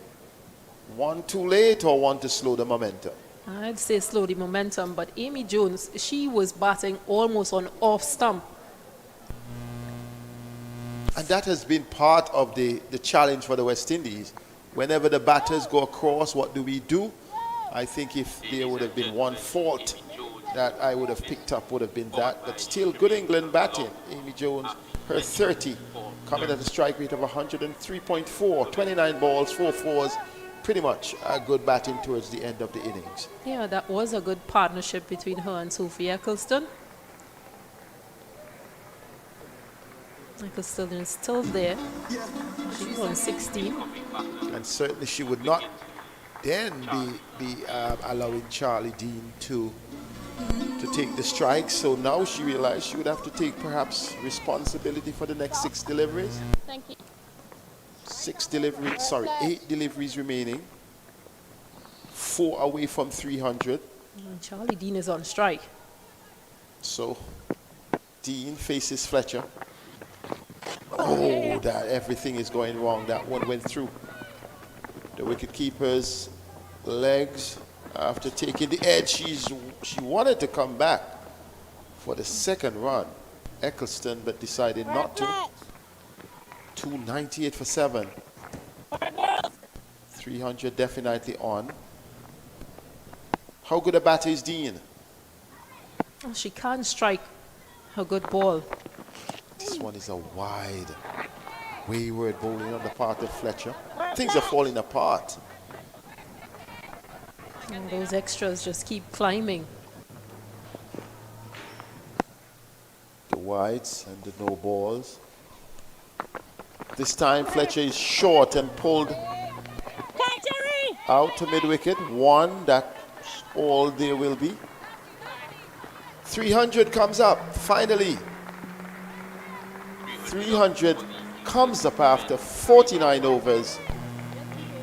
1 too late or 1 to slow the momentum? I'd say slow the momentum, but Amy Jones, she was batting almost on off stump. And that has been part of the challenge for the West Indies. Whenever the batters go across, what do? I think if there would have been one fault that I would have picked up would have been that. But still, good England batting. Amy Jones, her 30, coming at a strike rate of 103.4, 29 balls, 4 fours. Pretty much a good batting towards the end of the innings. Yeah, that was a good partnership between her and Sophie Eccleston. Eccleston is still there. She's on 16. And certainly she would not then be allowing Charlie Dean to take the strike. So now she realized she would have to take perhaps responsibility for the next 6 deliveries. Thank you. 8 deliveries remaining. 4 away from 300. Charlie Dean is on strike. So Dean faces Fletcher. Oh, that everything is going wrong. That one went through the wicketkeeper's legs. After taking the edge, she wanted to come back for the second run. Eccleston, but decided not to. 298 for 7. 300 definitely on. How good a batter is Dean? Oh, she can't strike a good ball. This one is a wide, wayward bowling on the part of Fletcher. Things are falling apart. And those extras just keep climbing. The wides and the no balls. This time Fletcher is short and pulled out to mid-wicket. One, that's all there will be. 300 comes up, finally. 300 comes up after 49 overs.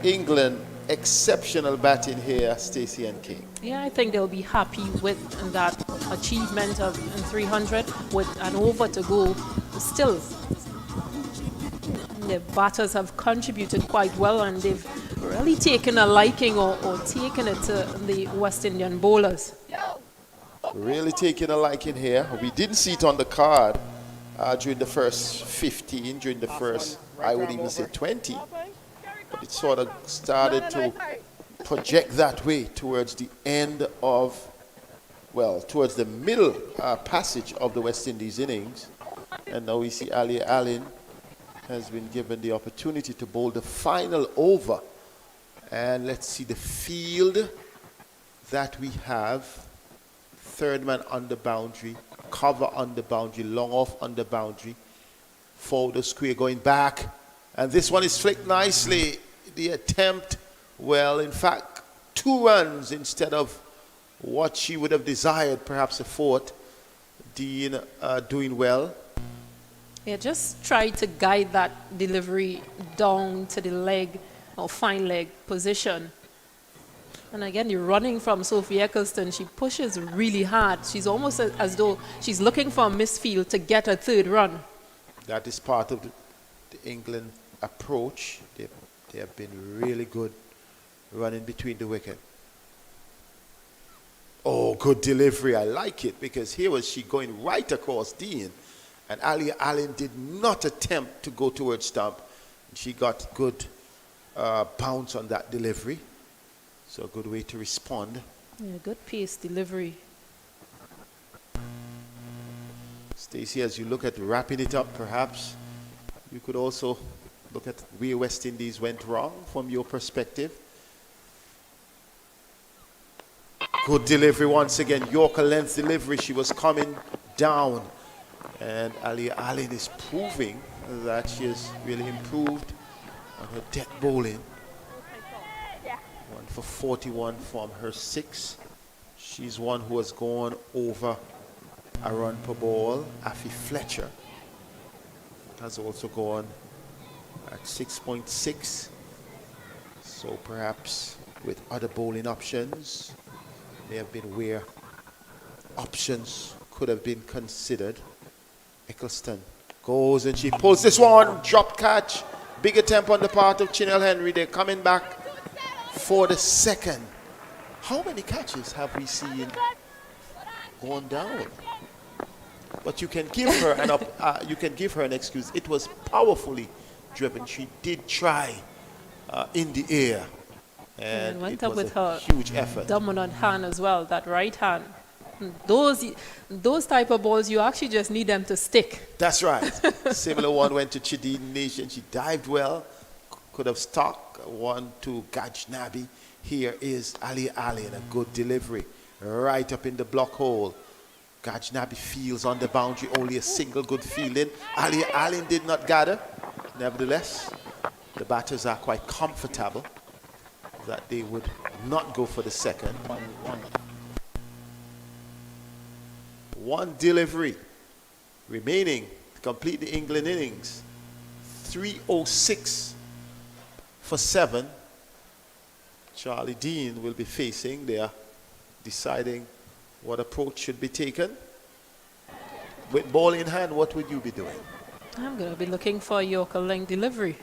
England, exceptional batting here, Stacey and King. Yeah, I think they'll be happy with that achievement of 300 with an over to go. Still, the batters have contributed quite well, and they've really taken a liking or taken it to the West Indian bowlers. Really taking a liking here. We didn't see it on the card during the first 15, during the first, I would even say 20. But it sort of started to project that way towards the end of, well, towards the middle passage of the West Indies innings. And now we see Ali Allen has been given the opportunity to bowl the final over. And let's see the field that we have. Third man on the boundary, cover on the boundary, long off on the boundary, forward the square going back. And this one is flicked nicely. The attempt, well, in fact, 2 runs instead of what she would have desired, perhaps a fourth. Dean doing well. Yeah, just try to guide that delivery down to the leg or fine leg position. And again, you're running from Sophie Eccleston. She pushes really hard. She's almost as though she's looking for a misfield to get a third run. That is part of the England approach. They have been really good running between the wicket. Oh, good delivery. I like it, because here was she going right across Dean. And Ali Allen did not attempt to go towards stump. She got good bounce on that delivery. So a good way to respond. Yeah, good pace delivery. Stacey, as you look at wrapping it up, perhaps you could also look at where West Indies went wrong from your perspective. Good delivery once again. Yorker length delivery. She was coming down. And Ali Allen is proving that she has really improved on her death bowling. 1 for 41 from her 6. She's one who has gone over a run per ball. Affy Fletcher has also gone at 6.6. So perhaps with other bowling options, may have been where options could have been considered. Eccleston goes and she pulls this one. Drop catch. Big attempt on the part of Chinel Henry. They're coming back for the second. How many catches have we seen gone down? But you can give her an excuse. It was powerfully driven. She did try in the air, and went it up was with a her huge effort. dominant hand as well, that right hand. Those type of balls, you actually just need them to stick. That's right. Similar one went to Chidin Nation. She dived well, could have stuck. One to Gajnabi. Here is Ali Allen, a good delivery right up in the block hole. Gajnabi fields on the boundary, only a single good fielding. Ali Allen did not gather. Nevertheless, the batters are quite comfortable that they would not go for the second. One delivery remaining to complete the England innings. 306 for 7. Charlie Dean will be facing. They are deciding what approach should be taken. With ball in hand, what would you be doing? I'm going to be looking for a Yorker length delivery.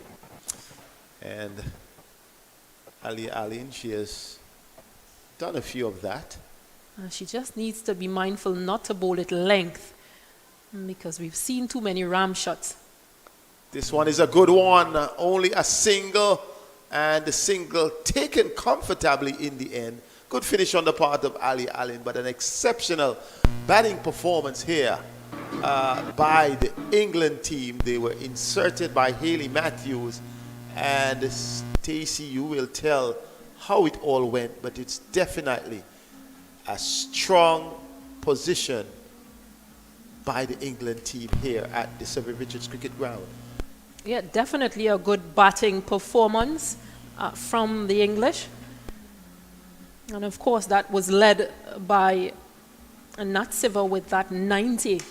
And Ali Allen, she has done a few of that. She just needs to be mindful not to bowl it length, because we've seen too many ram shots. This one is a good one. Only a single, and the single taken comfortably in the end. Good finish on the part of Ali Allen, but an exceptional batting performance here by the England team. They were inserted by Hayley Matthews, and Stacey, you will tell how it all went, but it's definitely a strong position by the England team here at the Sir Viv Richards Cricket Ground. Yeah, definitely a good batting performance from the English. And of course, that was led by Nat Siver with that 90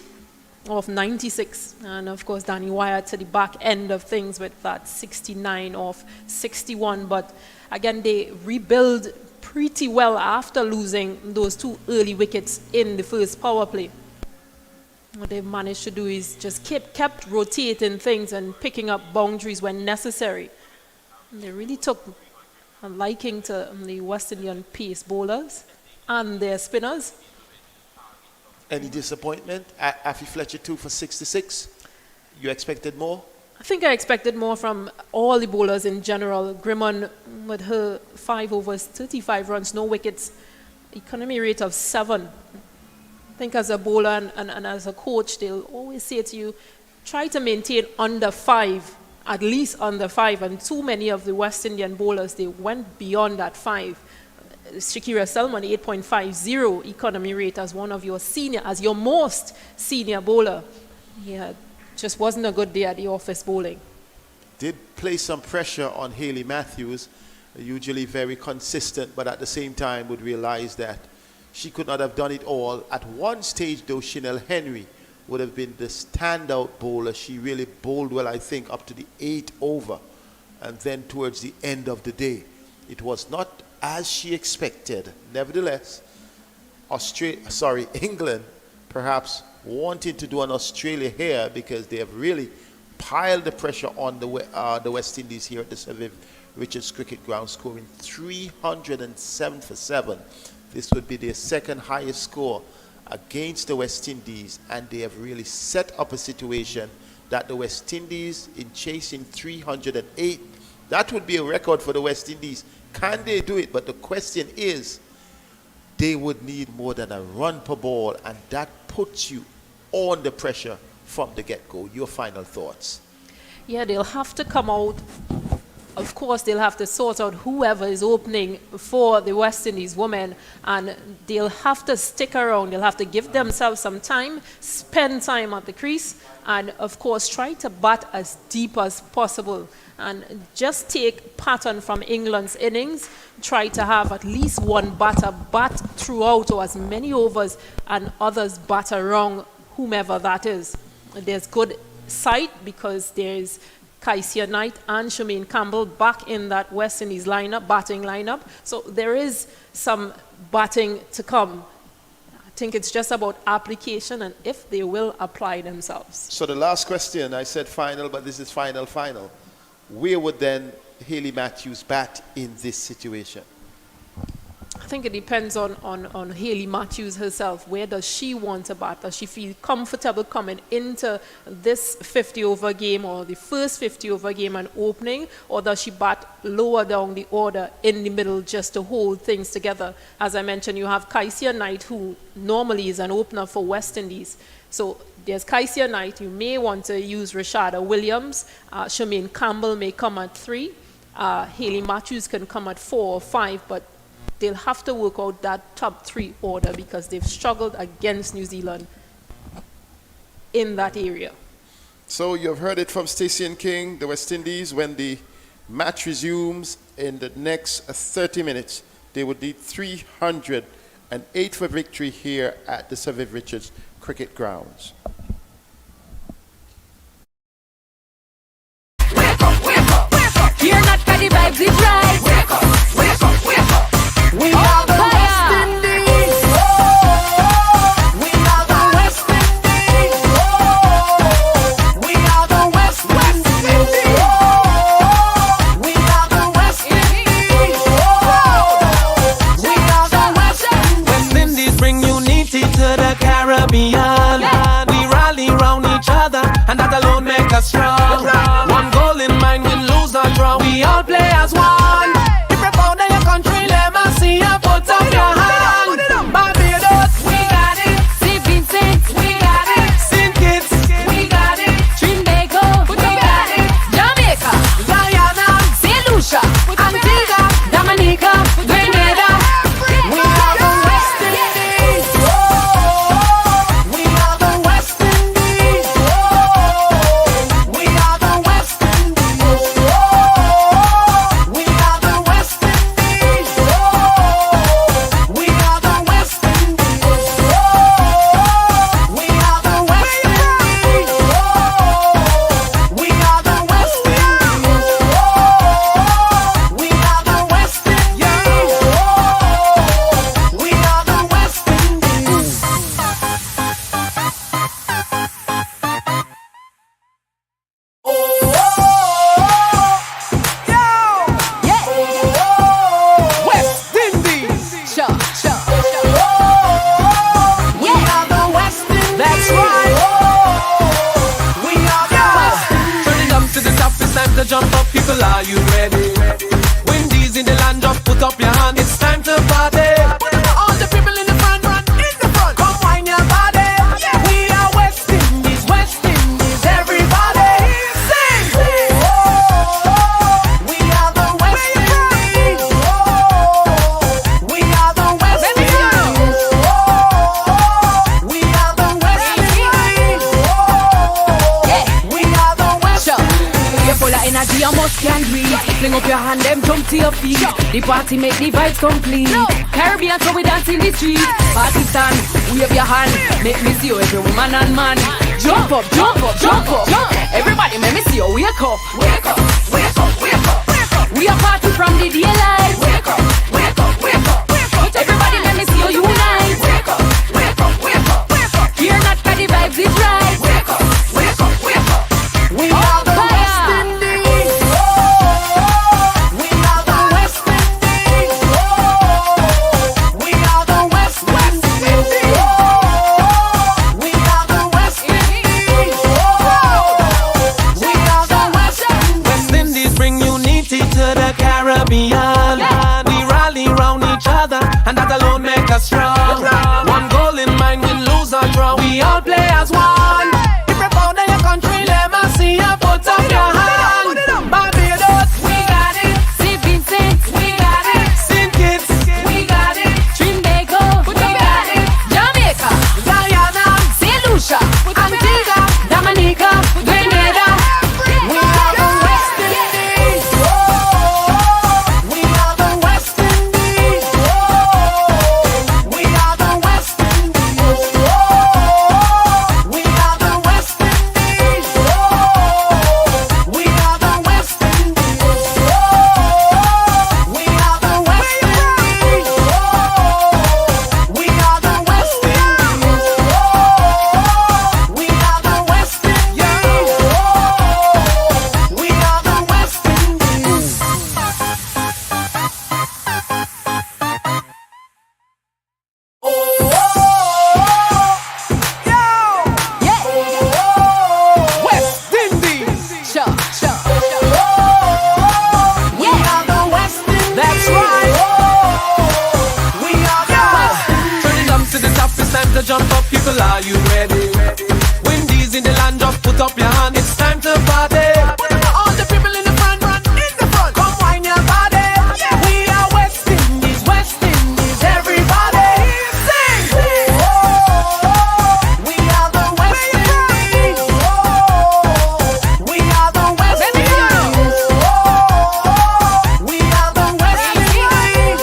of 96. And of course, Danny Wyatt to the back end of things with that 69 of 61. But again, they rebuild pretty well after losing those 2 early wickets in the first power play. What they've managed to do is just kept rotating things and picking up boundaries when necessary. And they really took a liking to the West Indian pace bowlers and their spinners. Any disappointment? Afi Fletcher 2 for 66. You expected more? I think I expected more from all the bowlers in general. Grimmon with her 5 overs, 35 runs, no wickets, economy rate of 7. I think as a bowler and as a coach, they'll always say to you, try to maintain under 5, at least under 5. And too many of the West Indian bowlers, they went beyond that 5. Shakira Selman, 8.50 economy rate as one of your senior, as your most senior bowler. Yeah, just wasn't a good day at the office bowling. Did place some pressure on Hayley Matthews, usually very consistent, but at the same time would realize that she could not have done it all. At one stage, though, Chanel Henry would have been the standout bowler. She really bowled well, I think, up to the 8th over. And then towards the end of the day, it was not as she expected. Nevertheless, England perhaps wanted to do an Australia here because they have really piled the pressure on the West Indies here at the Sir Viv Richards Cricket Ground, scoring 307 for 7. This would be their second highest score against the West Indies, and they have really set up a situation that the West Indies, in chasing 308, that would be a record for the West Indies. Can they do it? But the question is, they would need more than a run per ball, and that puts you on the pressure from the get-go. Your final thoughts? Yeah, they'll have to come out. Of course, they'll have to sort out whoever is opening for the West Indies women, and they'll have to stick around. They'll have to give themselves some time, spend time at the crease, and of course, try to bat as deep as possible. And just take pattern from England's innings. Try to have at least one batter bat throughout, or as many overs, and others bat around whomever that is. There's good sight because there's Kaisia Knight and Shemaine Campbell back in that West Indies lineup, batting lineup. So there is some batting to come. I think it's just about application and if they will apply themselves. So the last question, I said final, but this is final. Where would then Hayley Matthews bat in this situation? I think it depends on Hayley Matthews herself. Where does she want to bat? Does she feel comfortable coming into this 50-over game or the first 50-over game and opening? Or does she bat lower down the order in the middle just to hold things together? As I mentioned, you have Kaisia Knight, who normally is an opener for West Indies. So there's Kaisia Knight. You may want to use Rashada Williams. Shemaine Campbell may come at 3. Hayley Matthews can come at 4 or 5, but they'll have to work out that top 3 order because they've struggled against New Zealand in that area. So you've heard it from Stacey and King, the West Indies. When the match resumes in the next 30 minutes, they would need 308 for victory here at the Sir Viv Richards Cricket Grounds. You're not got the vibes, it's right. Wake up, wake up, wake up. We are the West Indies. We are the West Indies. We are the West Indies. We are the West Indies. We are the other, and that alone make us strong. One goal in mind, win, lose or draw, we all play as one. If you're proud of your country, let me see you put up your hand. Barbados, We got it. St. Vincent, we got it. St. Kitts, We got it. Trinbago, we got it. Jamaica, Guyana, St. Lucia, Antigua, Dominica, Grenada. we are the West Indies. We are the West Indies. We are the West Indies. We are the West Indies. We are the West Indies. We are the West Indies. We are the West Indies. We are the West Indies. We are the West Indies. West Indies. Sure. We are the West Indies. That's right. We are the West Indies. Turn it up to the top, it's time to jump up. People, are you ready? Windies in the land, just put up your hand. It's time to party. All the people in the front, run in the front. Come wine your body. We are West Indies, everybody. Sing. We are the West Indies. We are the West Indies. We are the West Indies. We are the West Sure. Indies. You're full of energy, you must can breathe. Fling up your hand, them jump to your feet. The party make the vibes complete. Caribbean, so we dance in the street. Party stand, wave your hand. Make me see you, every woman and man. Jump up, jump up, jump up. Everybody, make me see you, wake up. Wake up, wake up, wake up, wake up. We are party from the daylight. Wake up, wake up, wake up, wake up. Everybody, let me see you unite. Wake up, wake up, wake up, wake up. Hear not 'cause the vibes is right. Wake up, wake up, wake up. We are the fire. West Indies. We are the West Indies. We are the West Indies. We are the West Indies. We are the West Indies. West Indies bring unity to the Caribbean. We rally round each other, and that alone make us strong. One goal in mind, win, lose or draw, we all play as one. If you're proud of your country, let me see you put up your hand. Barbados, We got it. St. Vincent, we got it. St. Kitts, We got it. Trinbago, we got it. Jamaica, Guyana, St. Lucia, Antigua, Dominica, Grenada. we are the West Indies. We are the West Indies. We are the West Indies. We are the West Indies. We are the West Indies. We are the West Indies. We are the West Indies. We are the West Indies. We are the West Indies. West Indies. Sure. We are the West Indies. That's right. We are the West Indies. Turn it up to the top, it's time to jump up. People, are you ready? Windies in the land, just put up your hand. It's time to party. All the people in the front, run in the front. Come wine your body. We are West Indies, everybody. Sing. We are the West Indies. We are the West Indies. We are the West Indies.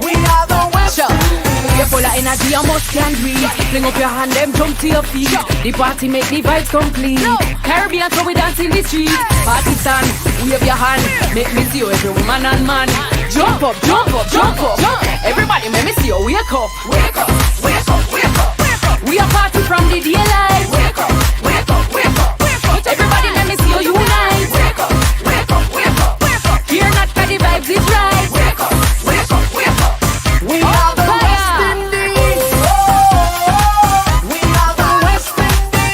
We are the West Sure. Indies. You're full of energy, you must can breathe. Fling up your hand, them jump to your feet. The party make the vibes complete. Caribbean, so we dance in the street. Party stand, wave your hand. Make me see you, every woman and man. Jump up, jump up, jump up. Everybody, make me see you, wake up. Wake up, wake up, wake up, wake up. We are party from the daylight. Wake up, wake up, wake up, wake up. Everybody, let me see you unite. Wake up, wake up, wake up, wake up. Hear not 'cause the vibes is right. Wake up, wake up, wake up. We are the fire. West Indies. We are the West Indies.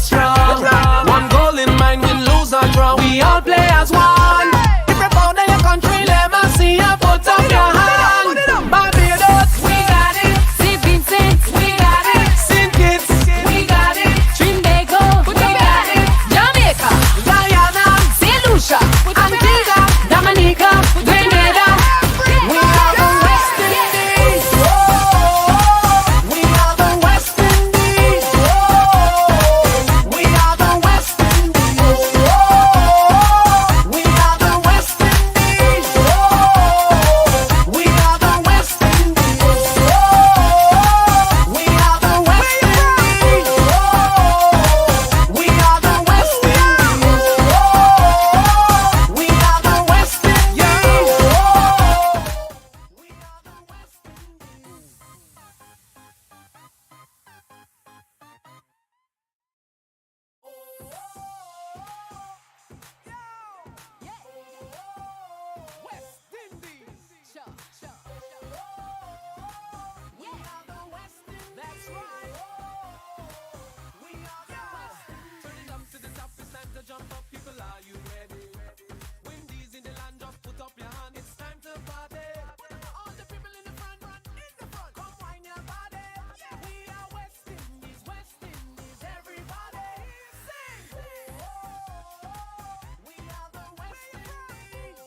us strong. One goal in mind, win, lose or draw. We all play as one. If you're proud of your country, let me see you put up your hand. Barbados, We got it. St. Vincent, we got it. St. Kitts, We got it. Trinbago, we got it. Jamaica, Guyana, St. Lucia, Antigua, Dominica, Grenada. we are the West Indies. We are the West Indies. We are the West Indies. We are the West Indies. We are the West Indies. We are the West Indies. We are the West Indies. We are the West That's right. We are the West. Turn it up to the top, it's time to jump up. People, are you ready? Windies in the land, just put up your hand. It's time to party. All the people in the front, run in the front. Come wine your body. We are West Indies, everybody. Sing. We are the West Indies.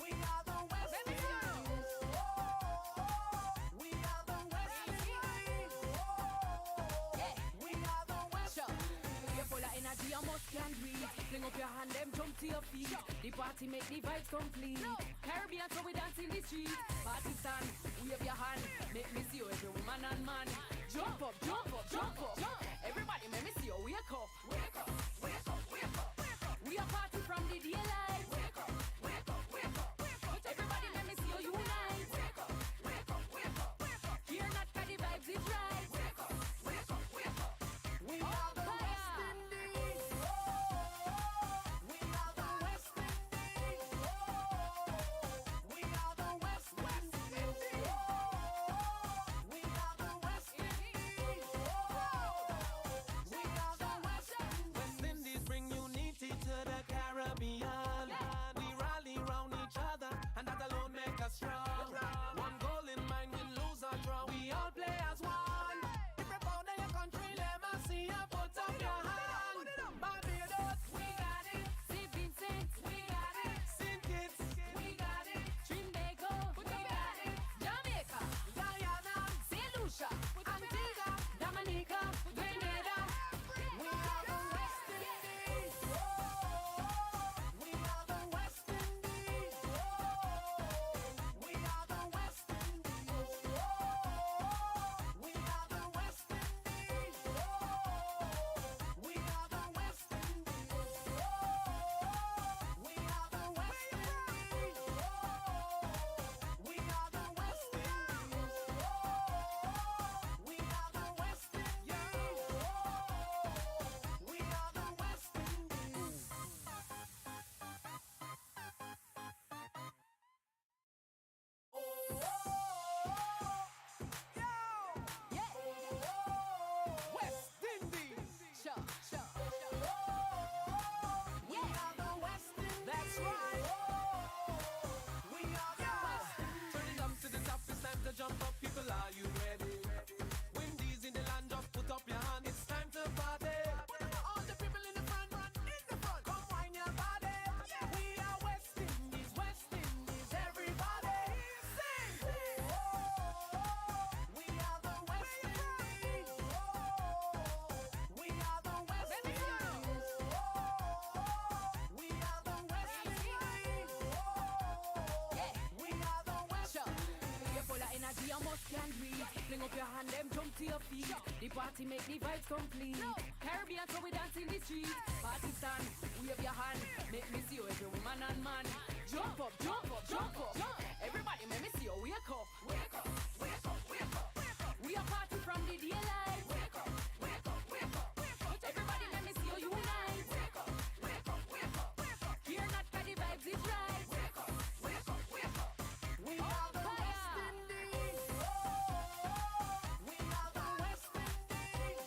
We are the West Indies. We are the West Indies. We are the West Indies. You're full of energy, you must can breathe. Fling up your hand, them jump to your feet. The party make the vibes complete. Caribbean, so we dance in the street. Party stand, wave your hand. Make me see you, every woman and man. Jump up, jump up, jump up. Everybody, make me see you, wake up. Wake up, wake up, wake up, wake up. We are party from the daylight. Wake up, wake up, wake up, wake up. Everybody, let me see you unite. Wake up, wake up, wake up, wake up. Hear not 'cause the vibes is right. Wake up, wake up, wake up. We are the West Indies. We are the West Indies. We are the West Indies. We are the West Indies. We are the West Indies. West Indies bring unity to the Caribbean. We rally round each other, and that alone make us strong. One goal in mind, win, lose or draw. We all play as one. If you're proud of your country, let me see you put up your hand. Barbados, We got it. St. Vincent, we got it. St. Kitts, We got it. Trinbago, we got it. Jamaica, Guyana, St. Lucia, Antigua, Dominica, Grenada. we are the West Indies. We are the West Indies. We are the West Indies. We are the West Indies. We are the West Indies. We are the West Indies. We are the West Indies. We are the West Indies. We are the West Indies. West Indies. We are the West Indies. That's right. We are the West Indies. Turn it up to the top, it's time to jump up. People, are you ready? Windies in the land, just put up your hand. It's time to party. All the people in the front, run in the front. Come wine your body. We are West Indies, everybody. Sing. We are the West Indies. We are the West Indies. We are the West Indies. We are the West Indies. You're full of energy, you must can breathe. Fling up your hand, them jump to your feet. The party make the vibes complete. Caribbean, so we dance in the street. Party stand, wave your hand. Make me see you, every woman and man. Jump up, jump up, jump up. Everybody, make me see you, wake up. Wake up, wake up, wake up, wake up. We are party from the daylight. Wake up, wake up, wake up, wake up. Everybody, let me see you unite. Wake up, wake up, wake up, wake up. Hear not 'cause the vibes is right. Wake up, wake up, wake up. We are the West Indies. We are the West Indies.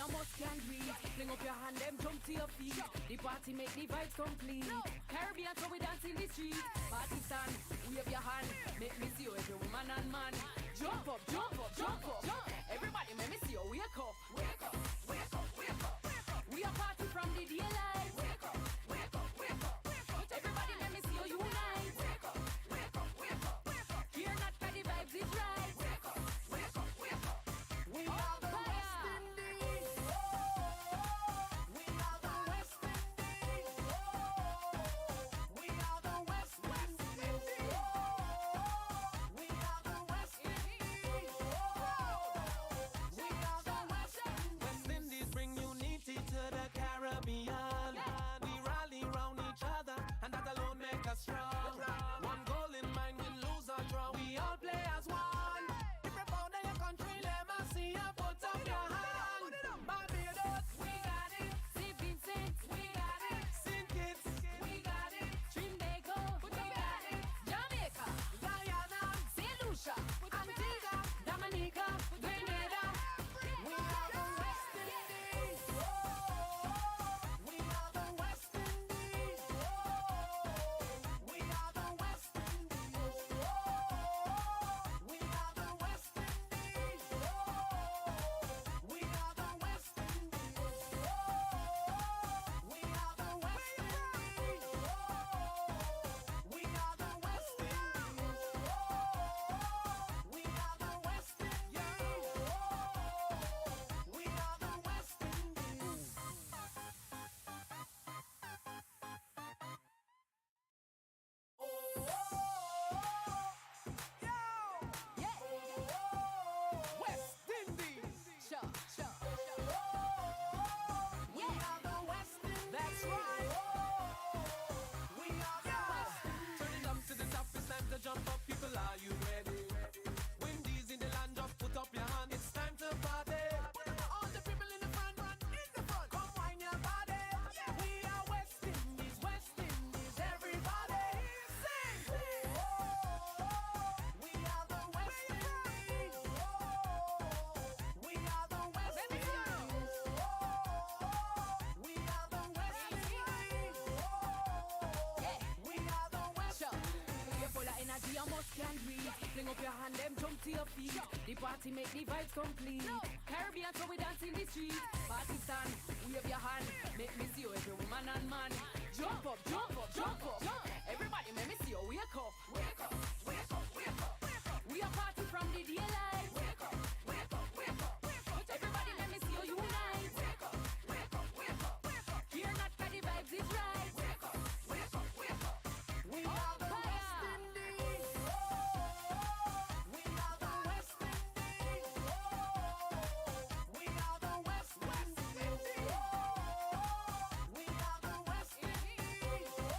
a must can breathe. Fling up your hand, them jump to your feet. The party make the vibes complete. Caribbean, so we dance in the street. Party stand, wave your hand. Make me see you, every woman and man. Jump up, jump up, jump up. Everybody, make me see you, wake up. Wake up, wake up, wake up. We are party from the daylight. Wake up, wake up, wake up. Everybody, let me see you unite. Wake up, wake up, wake up. Fear not, 'cause the vibes is right. Wake up, wake up, wake up. We are the West Indies. We are the West Indies. We are the West Indies. We are the West Indies. We are the West Indies. West Indies bring unity to the Caribbean. We rally round each other, and that alone make us strong. One goal in mind, win, lose or draw. We all play as one. If you're proud of your country, let me see you put up your hand. Barbados, We got it. St. Vincent, we got it. St. Kitts, We got it. Trinbago, we got it. Jamaica, Guyana, St. Lucia, Antigua, Dominica, Grenada. we are the West Indies. We are the West Indies. We are the West Indies. We are the West Indies. We are the West Indies. We are the West Indies. We are the West Indies. We are the West Indies. We are the West Indies. West Indies. Sure, sure. We are the West Indies. That's right. We are the West Indies. Turn it up to the top. It's time to jump up. People, are you ready? Windies in the land, just put up your hand. It's time to party. All the people in the front, come wine your body. We are West Indies, everybody. Sing. We are the West Indies. We are the West Indies. We are the West Indies. We are the West Sure. Indies. You're full of energy, you must can breathe. Fling up your hand, them jump to your feet. The party make the vibes complete. Caribbean, so we dance in the street. Party stand, wave your hand. Make me see you, every woman and man. Jump up, jump up, jump up. Everybody, make me see you, wake up. Wake up, wake up, wake up. We are party from the daylight. Wake up, wake up, wake up. Everybody, let me see you unite. Wake up, wake up, wake up. Fear not, 'cause the vibes is right. Wake up, wake up, wake up. We are the West Indies. We are the West Indies. We are the West Indies. We are the West Indies.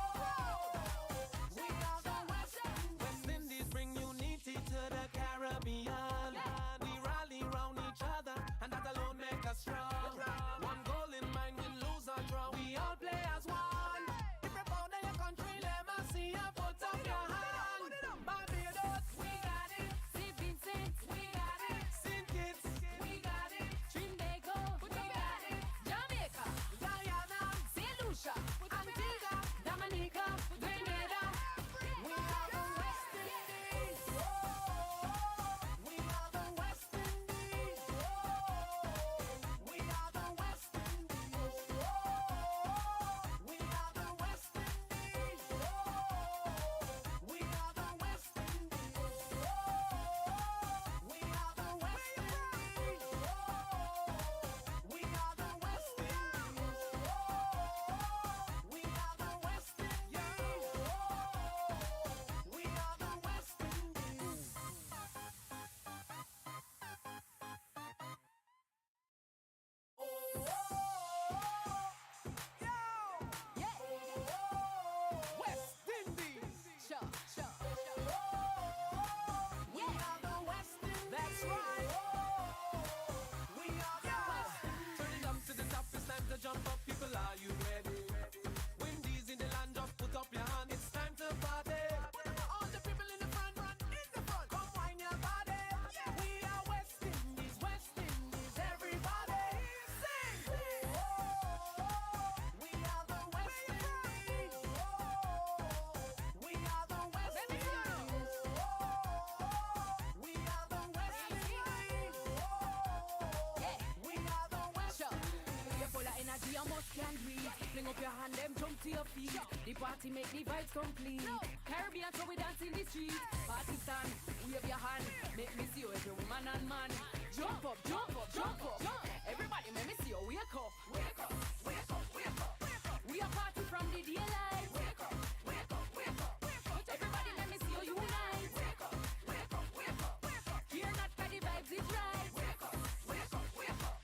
energy, I must can breathe. Fling up your hand, them jump to your feet. The party make the vibes complete. Caribbean, so we dance in the street. Party stand, wave your hand. Make me see you, every woman and man. Jump up, jump up, jump up. Everybody, make me see you, wake up. Wake up, wake up, wake up. We are party from the daylight. Wake up, wake up, wake up. Everybody, let me see you unite. Wake up, wake up, wake up. You're not for the vibes, it's right. Wake up, wake up, wake up.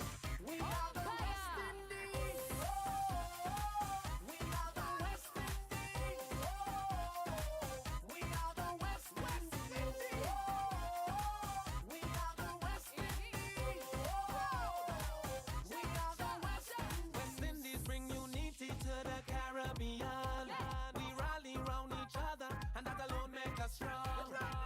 We are the West Indies. We are the West Indies. We are the West Indies. We are the West Indies. We are the West Indies. West Indies bring unity to the Caribbean. We rally round each other, and that alone make us strong.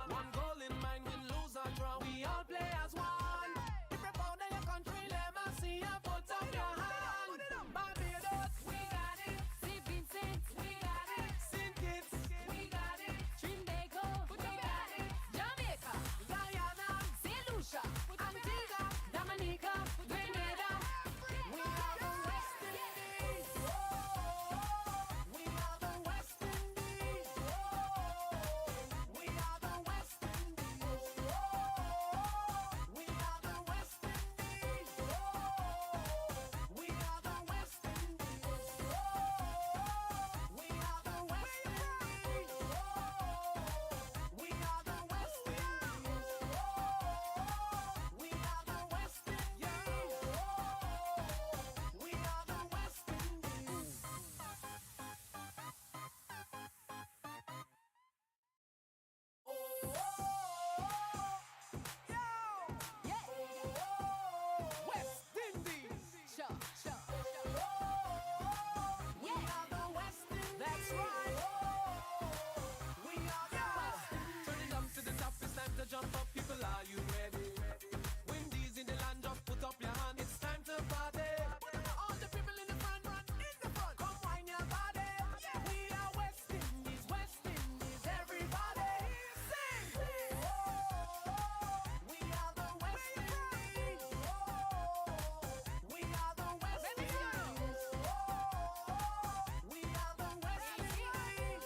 One goal in mind, win, lose or draw. We all play as one. If you're proud of your country, let me see you put up your hand. Barbados, we got it. St. Vincent, we got it. St. Kitts, We got it. Trinbago, we got it. Jamaica, Guyana, St. Lucia, Antigua, Dominica, Grenada. we are the West Indies. We are the West Indies. We are the West Indies. We are the West Indies. We are the West Indies. We are the West Indies. We are the West Indies. We are the West Indies. We are the West Indies. West Indies. Sure, sure. We are the West Indies. That's right. We are the West Indies. Turn it up to the top. It's time to jump up. People, are you ready? Windies in the land, just put up your hand. It's time to party. All the people in the front, run in the front. Come wine your body. We are West Indies, everybody. Sing. We are the West Indies. We are the West Indies. We are the West Indies.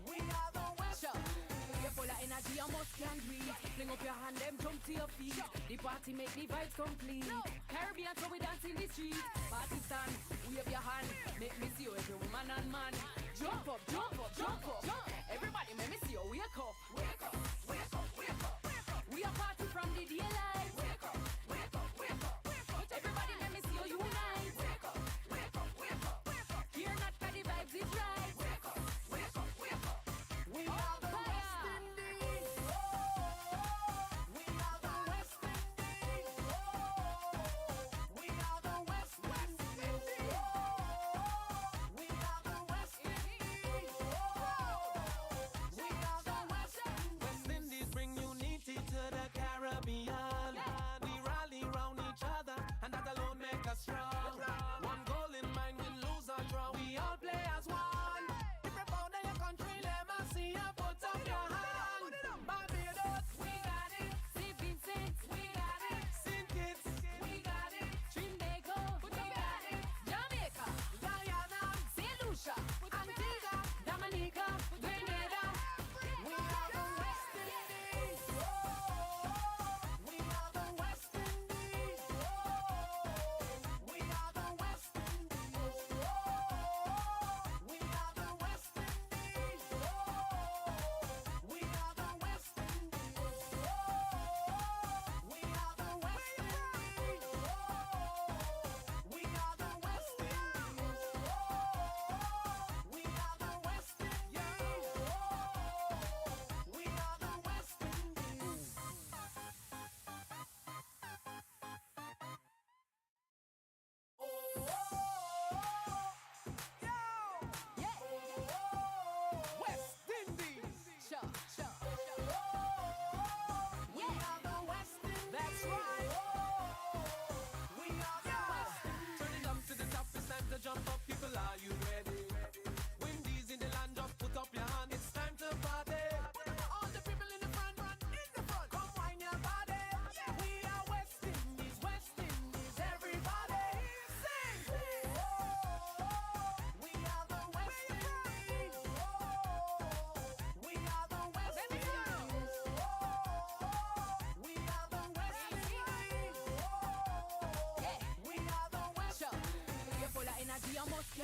We are the West Indies. You're full of energy, you must can breathe. Fling up your hand, them jump to your feet. The party make the vibes complete. Caribbean, so we dance in the street. Party stand, wave your hand. Make me see you, every woman and man. Jump up, jump up, jump up. Everybody, make me see you, wake up. Wake up, wake up, wake up. We are party from the daylight. Wake up, wake up, wake up. Everybody, let me see you unite. Wake up, wake up, wake up. You're not for the vibes, it's right. Wake up, wake up, wake up. We are the West Indies. We are the West Indies. We are the West Indies. We are the West Indies.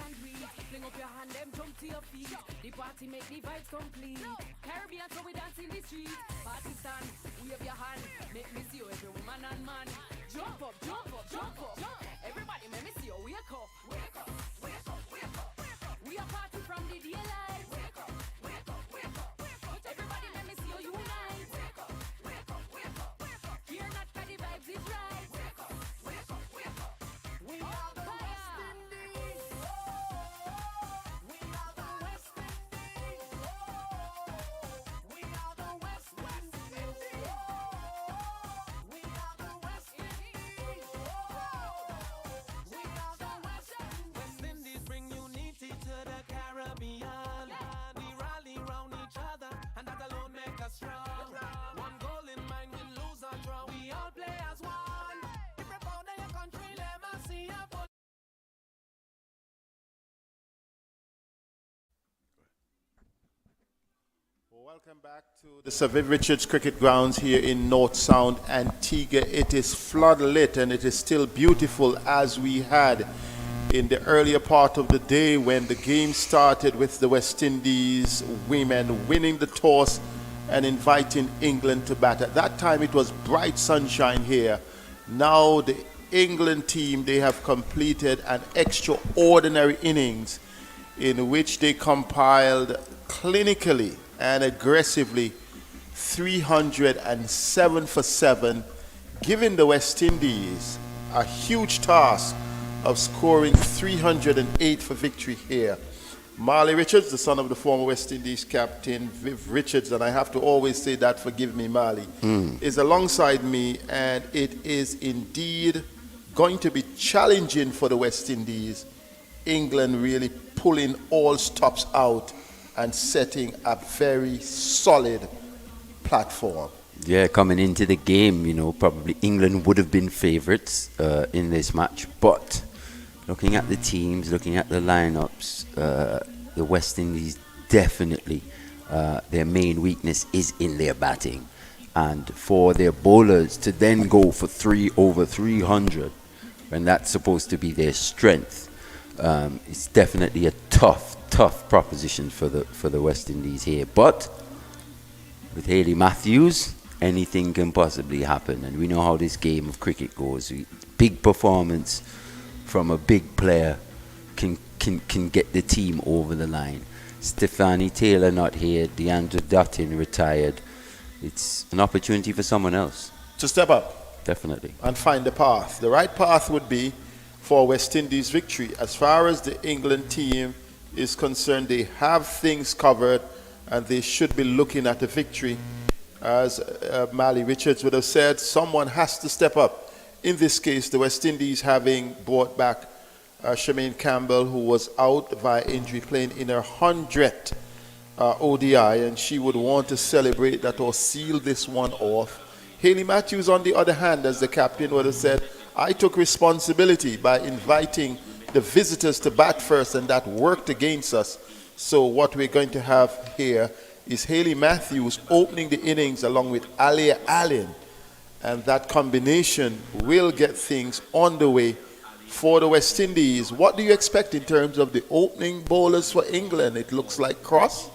Fling up your hand, them jump to your feet. The party make the vibes complete. Caribbean, so we dance in the street. Party stand, wave your hand. Make me see you, every woman and man. Jump up, jump up, jump up. Everybody, make me see you, wake up. Wake up, wake up, wake up, wake up. We are party from the daylight. Wake up, wake up, wake up, wake up. Everybody, let me see you unite. Wake up, wake up, wake up, wake up. Hear not 'cause the vibes is right. Wake up, wake up, wake up. We are the West Indies. We are the West Indies. We are the West Indies. We are the West Indies. We are the West Indies. West Indies bring unity to the Caribbean. We rally round each other, and that alone make us strong. One goal in mind, win, lose or draw. We all play as one. If you're proud of your country, let me see you put. Welcome back to the Sir Viv Richards Cricket Grounds here in North Sound, Antigua. It is floodlit and it is still beautiful as we had in the earlier part of the day when the game started with the West Indies women winning the toss and inviting England to bat. At that time it was bright sunshine here. Now the England team, they have completed an extraordinary innings in which they compiled clinically and aggressively 307 for 7, giving the West Indies a huge task of scoring 308 for victory here. Marley Richards, the son of the former West Indies captain Viv Richards, and I have to always say that, forgive me Marley, is alongside me, and it is indeed going to be challenging for the West Indies. England really pulling all stops out and setting a very solid platform. Yeah, coming into the game, you know, probably England would have been favourites in this match, but looking at the teams, looking at the lineups, the West Indies definitely, their main weakness is in their batting. And for their bowlers to then go for 3 over 300, when that's supposed to be their strength, it's definitely a tough proposition for the West Indies here. But with Hayley Matthews, anything can possibly happen, and we know how this game of cricket goes. Big performance from a big player can get the team over the line. Stefani Taylor not here, Deandra Dutton retired. It's an opportunity for someone else To step up. Definitely. And find the path. The right path would be for West Indies victory. As far as the England team is concerned, they have things covered and they should be looking at a victory. As Marley Richards would have said, someone has to step up. In this case, the West Indies having brought back Shemaine Campbell, who was out via injury, playing in her 100th ODI, and she would want to celebrate that or seal this one off. Hayley Matthews, on the other hand, as the captain would have said, I took responsibility by inviting the visitors to bat first, and that worked against us. So what we're going to have here is Hayley Matthews opening the innings along with Alia Allen, and that combination will get things on the way for the West Indies. What do you expect in terms of the opening bowlers for England? It looks like Cross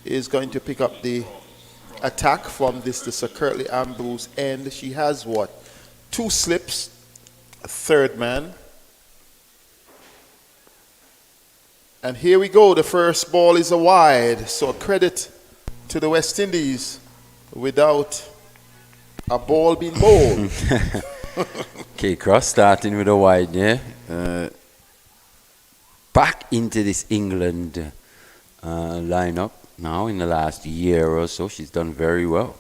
is going to pick up the attack from the Sir Curtly Ambrose end. She has what? 2 slips, a third man. And here we go. The first ball is a wide. So credit to the West Indies without a ball being bowled. Okay, Cross starting with a wide, yeah. Back into this England lineup now in the last year or so. She's done very well.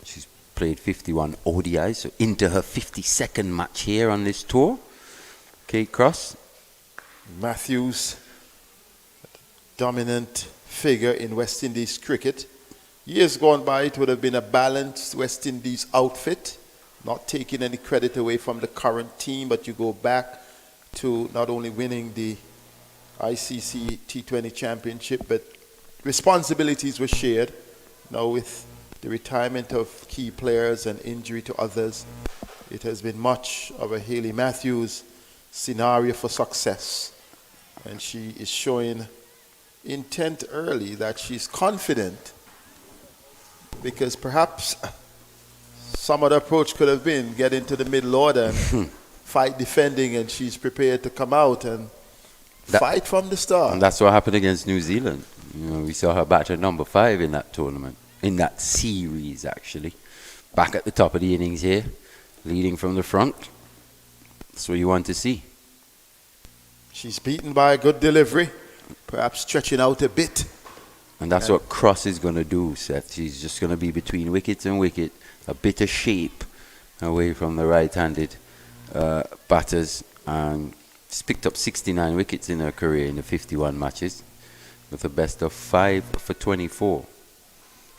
She's played 51 ODIs, so into her 52nd match here on this tour. Okay, Cross. Matthews, dominant figure in West Indies cricket. Years gone by, it would have been a balanced West Indies outfit, not taking any credit away from the current team, but you go back to not only winning the ICC T20 Championship, but responsibilities were shared. Now with the retirement of key players and injury to others, it has been much of a Hayley Matthews scenario for success. And she is showing intent early that she's confident, because perhaps some other approach could have been get into the middle order and fight defending, and she's prepared to come out and fight from the start. And that's what happened against New Zealand. You know, we saw her batter number 5 in that tournament, in that series actually. Back at the top of the innings here, leading from the front. That's what you want to see. She's beaten by a good delivery, perhaps stretching out a bit. And that's what Cross is going to do, Seth. She's just going to be between wicket and wicket, a bit of shape away from the right-handed batters. And she's picked up 69 wickets in her career in the 51 matches, with a best of 5 for 24.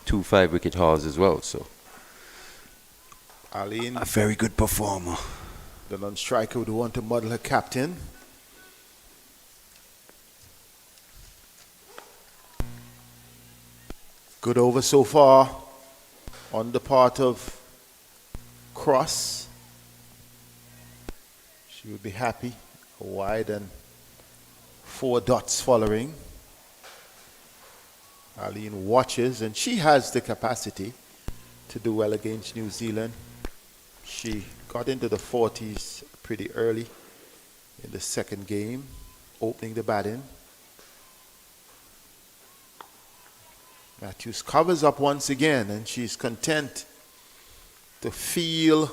2 5-wicket hauls as well, so Aline, a very good performer. the non-striker would want to model her captain. Good over so far on the part of Cross. She would be happy. Wide and 4 dots following. Aline watches, and she has the capacity to do well against New Zealand. She got into the 40s pretty early in the second game, opening the batting. Matthews covers up once again, and she's content to feel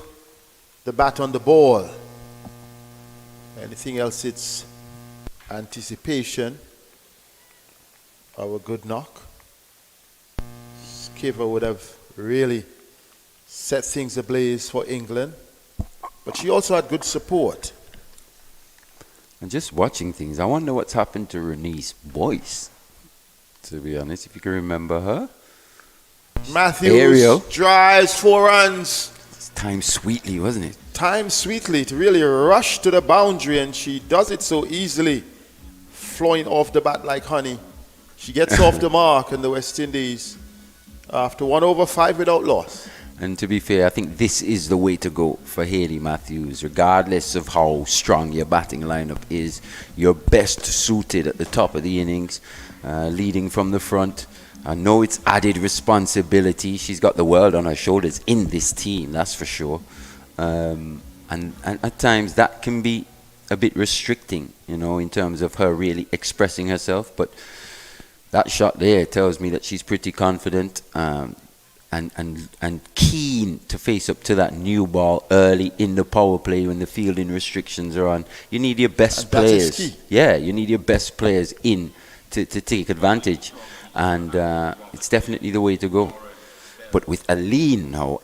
the bat on the ball. Anything else, it's anticipation of a good knock. Skiver would have really set things ablaze for England, but she also had good support. And just watching things, I wonder what's happened to Renice's voice, to be honest, if you can remember her. Matthews Ariel drives 4 runs. It's timed sweetly, wasn't it? Timed sweetly to really rush to the boundary, and she does it so easily, flowing off the bat like honey. She gets off the mark, and the West Indies, after 1 over 5 without loss. And to be fair, I think this is the way to go for Hayley Matthews, regardless of how strong your batting lineup is. You're best suited at the top of the innings, leading from the front. I know it's added responsibility. She's got the world on her shoulders in this team, that's for sure. And at times that can be a bit restricting, you know, in terms of her really expressing herself. But that shot there tells me that she's pretty confident and keen to face up to that new ball early in the power play when the fielding restrictions are on. You need your best players. Yeah, you need your best players in to take advantage. And it's definitely the way to go. But with Aline now,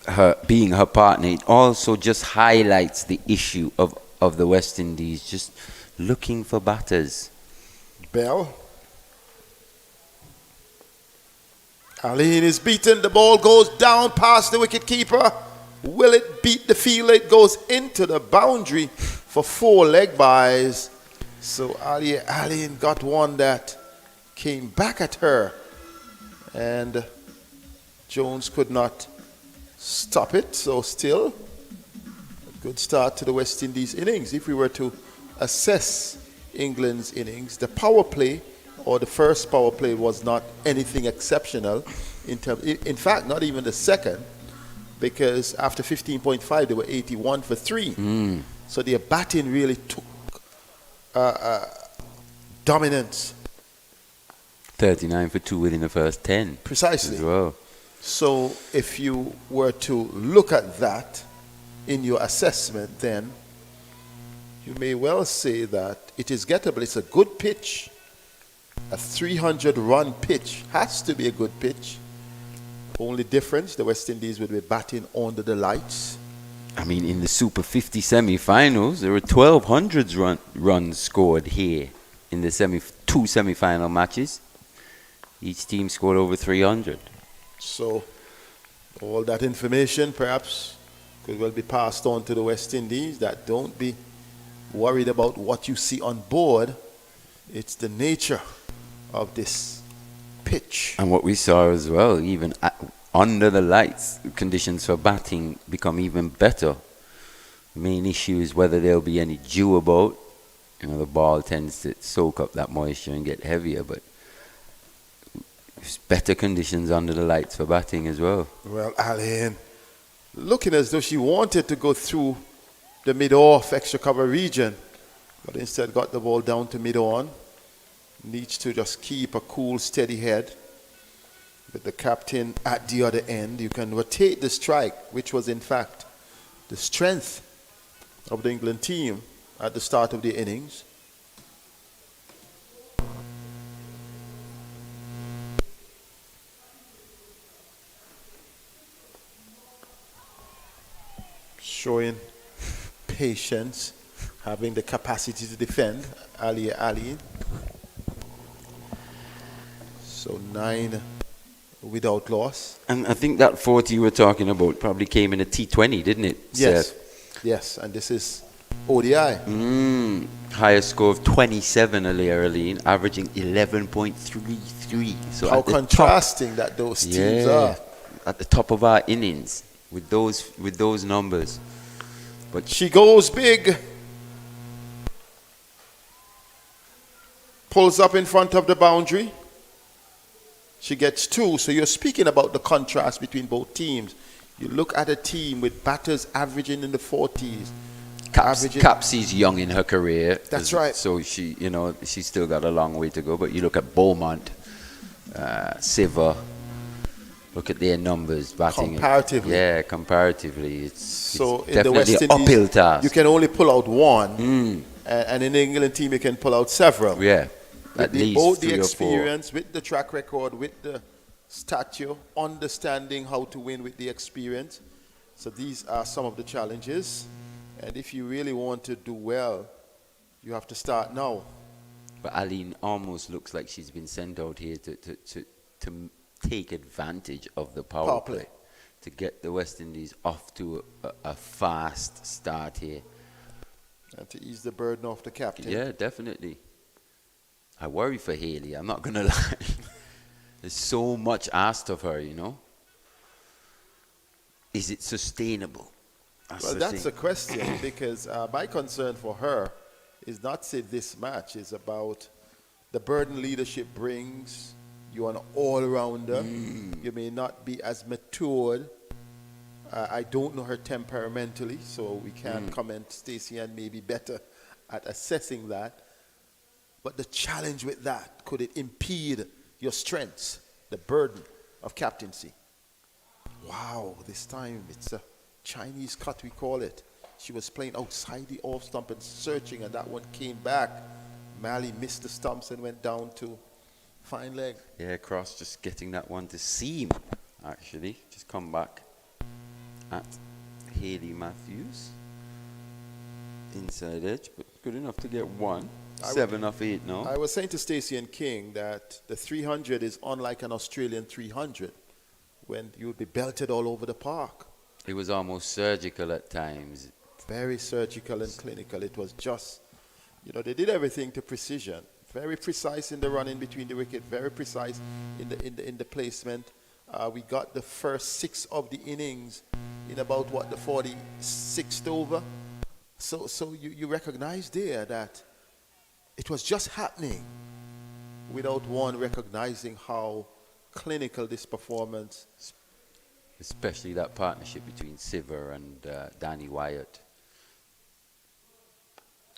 her being her partner, it also just highlights the issue of the West Indies just looking for batters. Bell. Aline is beaten. The ball goes down past the wicketkeeper. Will it beat the fielder? It goes into the boundary for 4 leg byes. So Aline got one that came back at her, and Jones could not stop it. So still a good start to the West Indies innings. If we were to assess England's innings, the power play, or the first power play, was not anything exceptional. In fact, not even the second, because after 15.5 they were 81 for 3. So their batting really took dominance. 39 for 2 within the first 10. Precisely. As well. So if you were to look at that in your assessment, then you may well say that it is gettable. It's a good pitch. A 300-run pitch has to be a good pitch. Only difference, the West Indies would be batting under the lights. I mean, in the Super 50 semi-finals, there were 1,200 runs scored here in the two semi-final matches. Each team scored over 300. So all that information perhaps could well be passed on to the West Indies, that don't be worried about what you see on board. It's the nature of this pitch. And what we saw as well, even under the lights, conditions for batting become even better. The main issue is whether there'll be any dew about You know, the ball tends to soak up that moisture and get heavier, but it's better conditions under the lights for batting as well. Well, Aline, looking as though she wanted to go through the mid-off extra cover region, but instead got the ball down to mid-on. Needs to just keep a cool, steady head. With the captain at the other end, you can rotate the strike, which was in fact the strength of the England team at the start of the innings. Showing patience, having the capacity to defend, Ali. So 9 without loss. And I think that 40 you were talking about probably came in a T20, didn't it? Yes. Seth? Yes, and this is ODI. Highest score of 27 earlier, Aline, averaging 11.33. So how at the contrasting top, that those teams are. at the top of our innings with those numbers. But she goes big. Pulls up in front of the boundary. She gets 2. So you're speaking about the contrast between both teams. You look at a team with batters averaging in the 40s. Capsey's young in her career. That's right. So she's still got a long way to go. But you look at Beaumont, Siver. Look at their numbers batting. Comparatively. Yeah, comparatively. It's in definitely the West Indies, uphill task. you can only pull out one. And in the England team, you can pull out several. Yeah, With at least both 3 the or 4. experience, with the track record, with the stature, understanding how to win with the experience. So these are some of the challenges. And if you really want to do well, you have to start now. But Aline almost looks like she's been sent out here to take advantage of the power play, to get the West Indies off to a fast start here. And to ease the burden off the captain. Yeah, definitely. I worry for Haley, I'm not going to lie. There's so much asked of her, you know. Is it sustainable? That's a question, because my concern for her is not say this match, it's about the burden leadership brings. You're an all-rounder. You may not be as matured. I don't know her temperamentally, so we can't comment. Stacey and may be better at assessing that. But the challenge with that, could it impede your strengths, the burden of captaincy? Wow, this time it's a Chinese cut, we call it. She was playing outside the off stump and searching, and that one came back. Mali missed the stumps and went down to fine leg. Yeah, Cross just getting that one to seam, actually. Just come back at Haley Matthews. Inside edge, but good enough to get 1. 7 off 8 now. I was saying to Stacey and King that the 300 is unlike an Australian 300 when you would be belted all over the park. It was almost surgical at times. Very surgical and clinical. It was just, they did everything to precision. Very precise in the run in between the wicket. Very precise in the placement. We got the first 6 of the innings in about the 46th over. So you recognize there that it was just happening without one recognizing how clinical this performance. Especially that partnership between Siver and Danny Wyatt.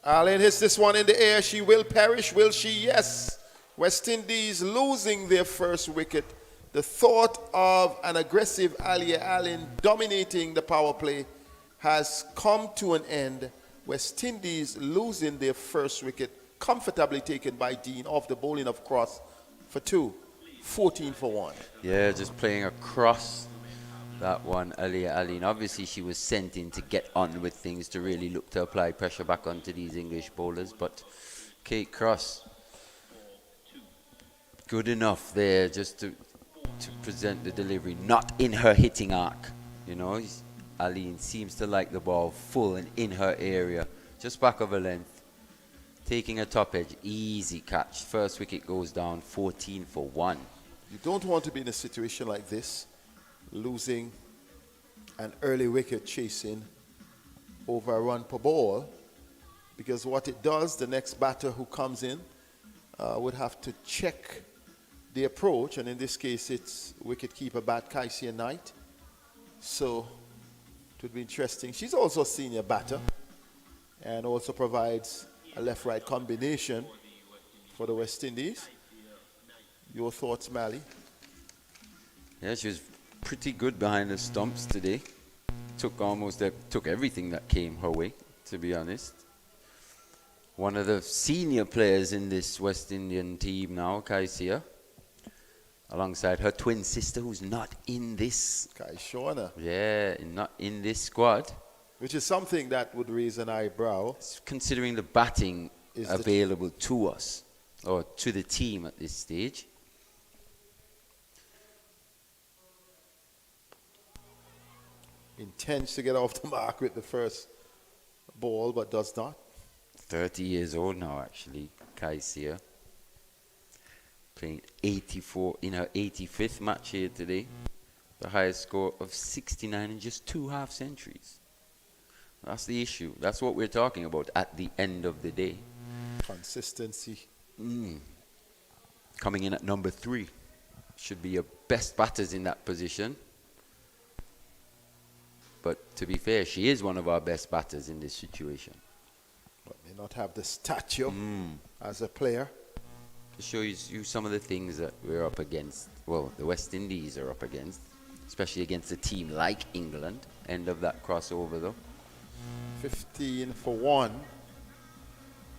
Aline hits this one in the air. She will perish, will she? Yes. West Indies losing their first wicket. The thought of an aggressive Alia Allen dominating the power play has come to an end. West Indies losing their first wicket, comfortably taken by Dean off the bowling of Cross for 2, 14 for 1. Yeah, just playing across that one, Alia Aline. Obviously, she was sent in to get on with things, to really look to apply pressure back onto these English bowlers. But Kate Cross, good enough there just to present the delivery, not in her hitting arc. Aline seems to like the ball full and in her area, just back of her length. Taking a top edge, easy catch. First wicket goes down, 14 for 1. You don't want to be in a situation like this, losing an early wicket chasing over a run per ball, because what it does, the next batter who comes in would have to check the approach, and in this case it's wicketkeeper bat Kaisia Knight. So it would be interesting. She's also a senior batter and also provides a left-right combination for the West Indies. Your thoughts, Mally? Yeah, she was pretty good behind the stumps today. Took everything that came her way, to be honest. One of the senior players in this West Indian team now, Kaisia, alongside her twin sister, who's not in this. Kaishona. Yeah, not in this squad. Which is something that would raise an eyebrow. Considering the batting available to us, or to the team at this stage. Intends to get off the mark with the first ball, but does not. 30 years old now, actually, Kaisia. Playing 84 in her 85th match here today. The highest score of 69 in just 2 half centuries. That's the issue. That's what we're talking about at the end of the day. Consistency. Coming in at number 3. Should be your best batters in that position. But to be fair, she is one of our best batters in this situation. But may not have the stature as a player. To show you some of the things that we're up against. Well, the West Indies are up against. Especially against a team like England. End of that crossover, though. 15 for 1.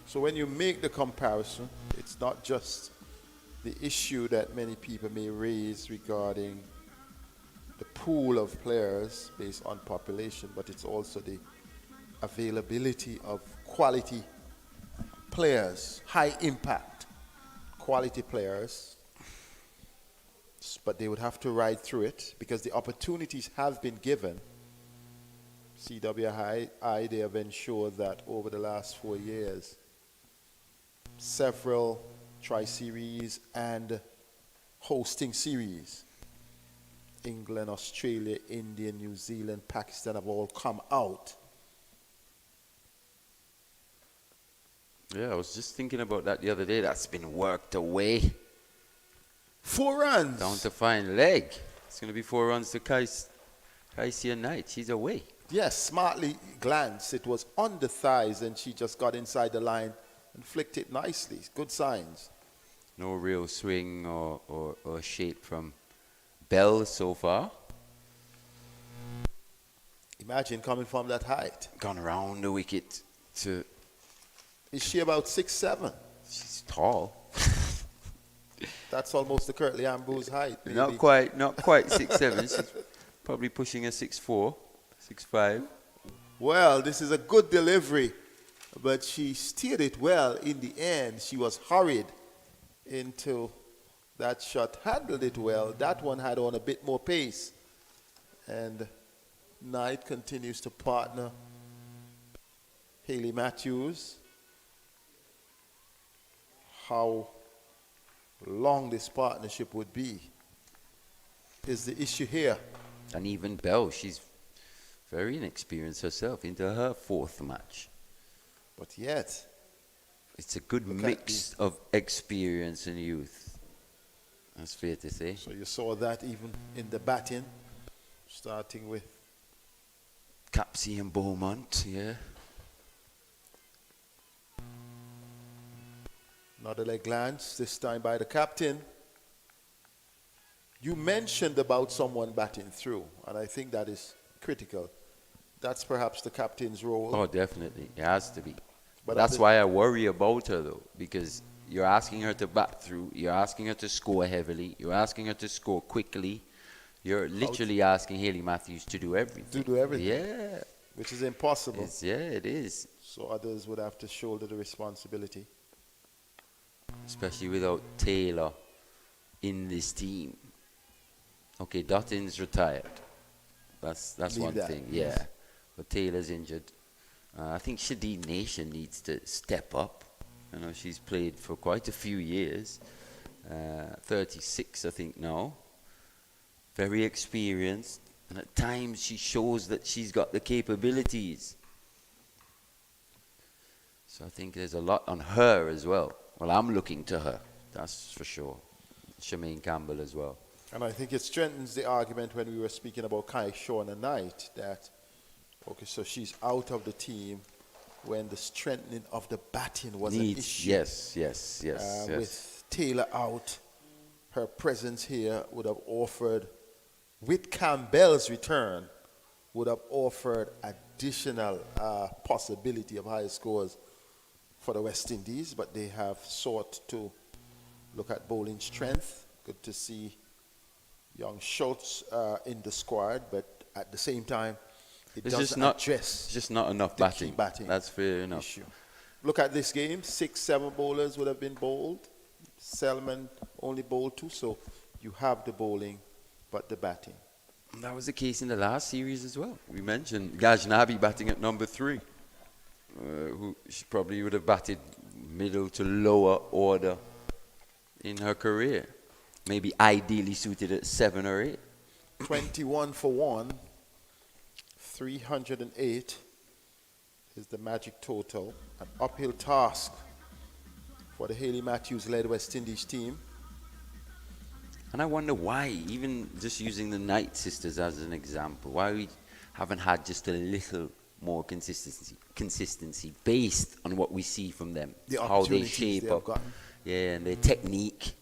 So when you make the comparison, it's not just the issue that many people may raise regarding the pool of players based on population, but it's also the availability of quality players, high impact quality players. But they would have to ride through it because the opportunities have been given. CWI, they have ensured that over the last 4 years, several tri-series and hosting series, England, Australia, India, New Zealand, Pakistan have all come out. Yeah, I was just thinking about that the other day. That's been worked away. 4 runs. Down to fine leg. It's going to be 4 runs to Kaisia Knight. She's away. Yes, smartly glanced. It was on the thighs and she just got inside the line and flicked it nicely. Good signs. No real swing or shape from Bell so far. Imagine coming from that height. Gone around the wicket to... Is she about 6'7"? She's tall. That's almost the Curtly Ambrose height. Maybe. Not quite 6'7". She's probably pushing a 6'4", 6'5". Well, this is a good delivery, but she steered it well in the end. She was hurried into that shot, handled it well. That one had on a bit more pace. And Knight continues to partner Hayley Matthews. How long this partnership would be is the issue here. And even Bell, she's very inexperienced herself into her 4th match. But yet, it's a good mix of experience and youth. That's fair to say. So you saw that even in the batting, starting with Capsey and Beaumont, yeah. Another leg glance, this time by the captain. You mentioned about someone batting through, and I think that is critical. That's perhaps the captain's role. Oh, definitely. It has to be. But that's why I worry about her, though, because you're asking her to bat through, you're asking her to score heavily, you're asking her to score quickly. You're literally asking Hayley Matthews to do everything. To do everything. Yeah. Which is impossible. It is. So others would have to shoulder the responsibility. Especially without Taylor in this team. Okay, Dottin's retired. That's one thing, yeah. But Taylor's injured. I think Shadeen Nation needs to step up. You know, she's played for quite a few years. 36, I think, now. Very experienced. And at times she shows that she's got the capabilities. So I think there's a lot on her as well. Well, I'm looking to her, that's for sure. Shemaine Campbell as well. And I think it strengthens the argument when we were speaking about Kai Shaw on the night that, okay, so she's out of the team when the strengthening of the batting was an issue. Yes. With Taylor out, her presence here would have offered, with Campbell's return, would have offered additional possibility of higher scores for the West Indies, but they have sought to look at bowling strength. Good to see young Schultz in the squad, but at the same time, It's just not enough batting. That's fair enough. Issue. Look at this game. 6-7 bowlers would have been bowled. Selman only bowled 2, so you have the bowling, but the batting. That was the case in the last series as well. We mentioned Ghaznavi batting at number 3, who she probably would have batted middle to lower order in her career. Maybe ideally suited at 7 or 8. 21 for 1. 308 is the magic total. An uphill task for the Hayley Matthews-led West Indies team. And I wonder why, even just using the Knight sisters as an example, why we haven't had just a little more consistency based on what we see from them, how they shape up, and their technique.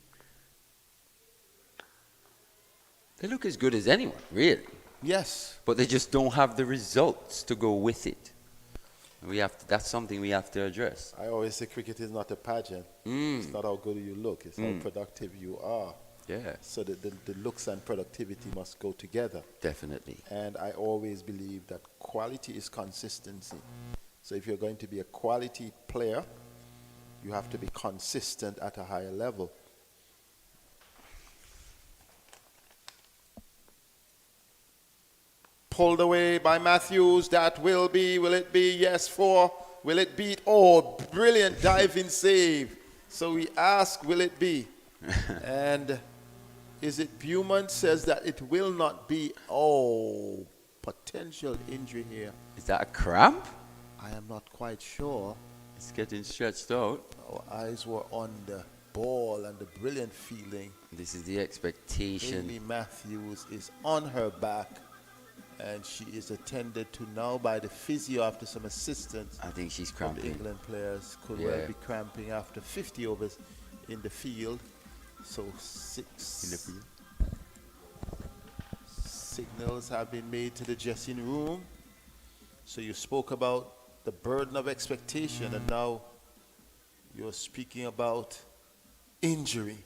They look as good as anyone, really. Yes. But they just don't have the results to go with it. That's something we have to address. I always say cricket is not a pageant. It's not how good you look, it's how productive you are. Yeah. So the looks and productivity must go together. Definitely. And I always believe that quality is consistency. So if you're going to be a quality player, you have to be consistent at a higher level. Pulled away by Matthews. That will it be? Yes, 4. Will it beat? Oh, brilliant diving save. So we ask, will it be? And is it Beaumont says that it will not be? Oh, potential injury here. Is that a cramp? I am not quite sure. It's getting stretched out. Our eyes were on the ball and the brilliant feeling. This is the expectation. Amy Matthews is on her back. And she is attended to now by the physio after some assistance. I think she's cramping. The England players could well be cramping after 50 overs in the field. So 6 in the field. Signals have been made to the dressing room. So you spoke about the burden of expectation, and now you're speaking about injury.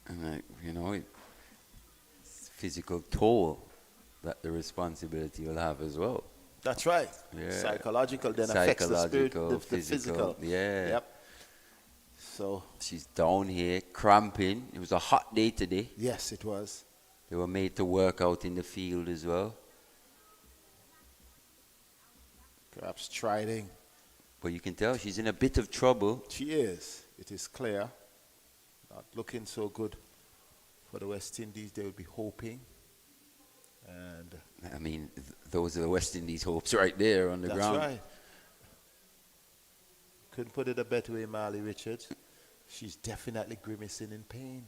And physical toll that the responsibility will have as well. That's right. Yeah. Psychological then affects the spirit, the physical. Yeah. Yep. So she's down here cramping. It was a hot day today. Yes, it was. They were made to work out in the field as well. Perhaps striding. But you can tell she's in a bit of trouble. She is. It is clear. Not looking so good. For the West Indies, they will be hoping. And I mean, those are the West Indies' hopes right there on the ground. That's right. Couldn't put it a better way, Marley Richards. She's definitely grimacing in pain.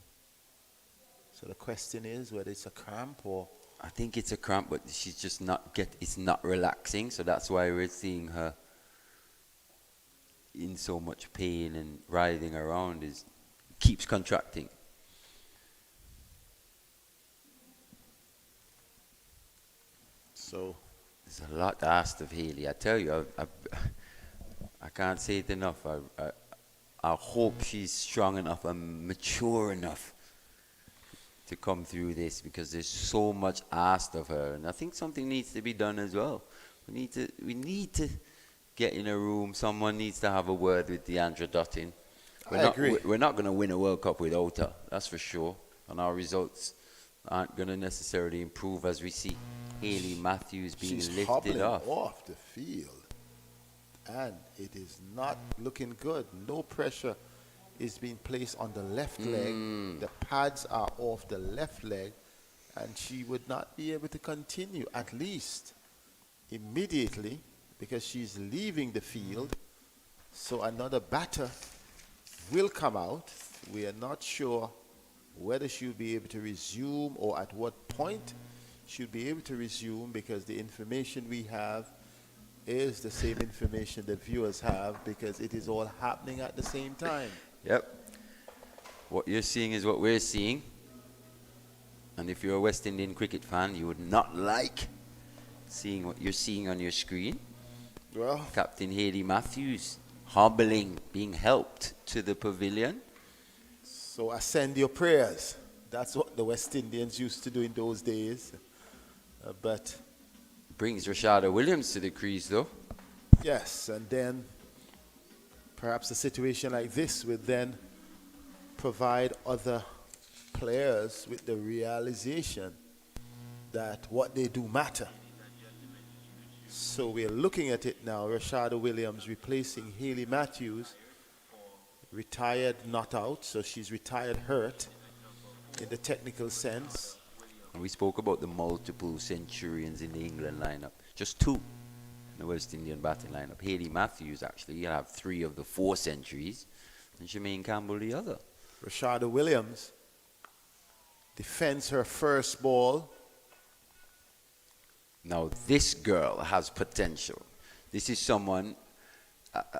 So the question is whether it's a cramp or... I think it's a cramp, but she's just it's not relaxing. So that's why we're seeing her in so much pain and writhing around. Keeps contracting. So there's a lot asked of Hayley. I tell you, I can't say it enough. I hope she's strong enough and mature enough to come through this, because there's so much asked of her, and I think something needs to be done as well. We need to get in a room. Someone needs to have a word with Deandra Dutton. I agree. We're not going to win a World Cup without her. That's for sure. And our results aren't going to necessarily improve as we see Hayley Matthews being lifted off. Off the field, and it is not looking good. No pressure is being placed on the left leg. The pads are off the left leg, and she would not be able to continue, at least immediately. because she's leaving the field. So another batter will come out. We are not sure whether she'll be able to resume or at what point she'll be able to resume, because the information we have is the same information that viewers have, because it is all happening at the same time. Yep. What you're seeing is what we're seeing. And if you're a West Indian cricket fan, you would not like seeing what you're seeing on your screen. Well, Captain Hayley Matthews hobbling, being helped to the pavilion. so ascend your prayers. That's what the West Indians used to do in those days. But Brings Rashada Williams to the crease, though. yes, and then perhaps a situation like this would then provide other players with the realization that what they do matter. So we're looking at it now. Rashada Williams replacing Hayley Matthews. Retired, not out, so she's retired hurt in the technical sense. And we spoke about the multiple centurions in the England lineup. Just two in the West Indian batting lineup. Hayley Matthews, actually, you'll have 3 of the 4 centuries, and Jermaine Campbell the other. Rashada Williams defends her first ball. Now, this girl has potential. This is someone,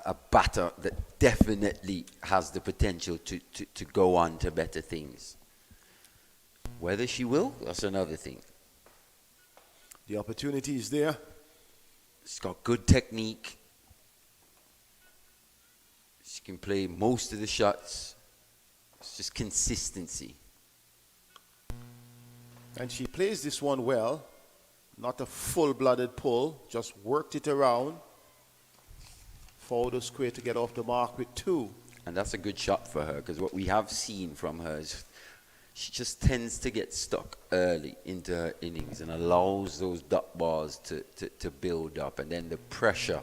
a batter that definitely has the potential to go on to better things. Whether she will, that's another thing. The opportunity is there. She's got good technique. She can play most of the shots. It's just consistency. And she plays this one well. Not a full-blooded pull. Just worked it around. Forward of square to get off the mark with 2. And that's a good shot for her, because what we have seen from her is she just tends to get stuck early into her innings and allows those dot balls to build up, and then the pressure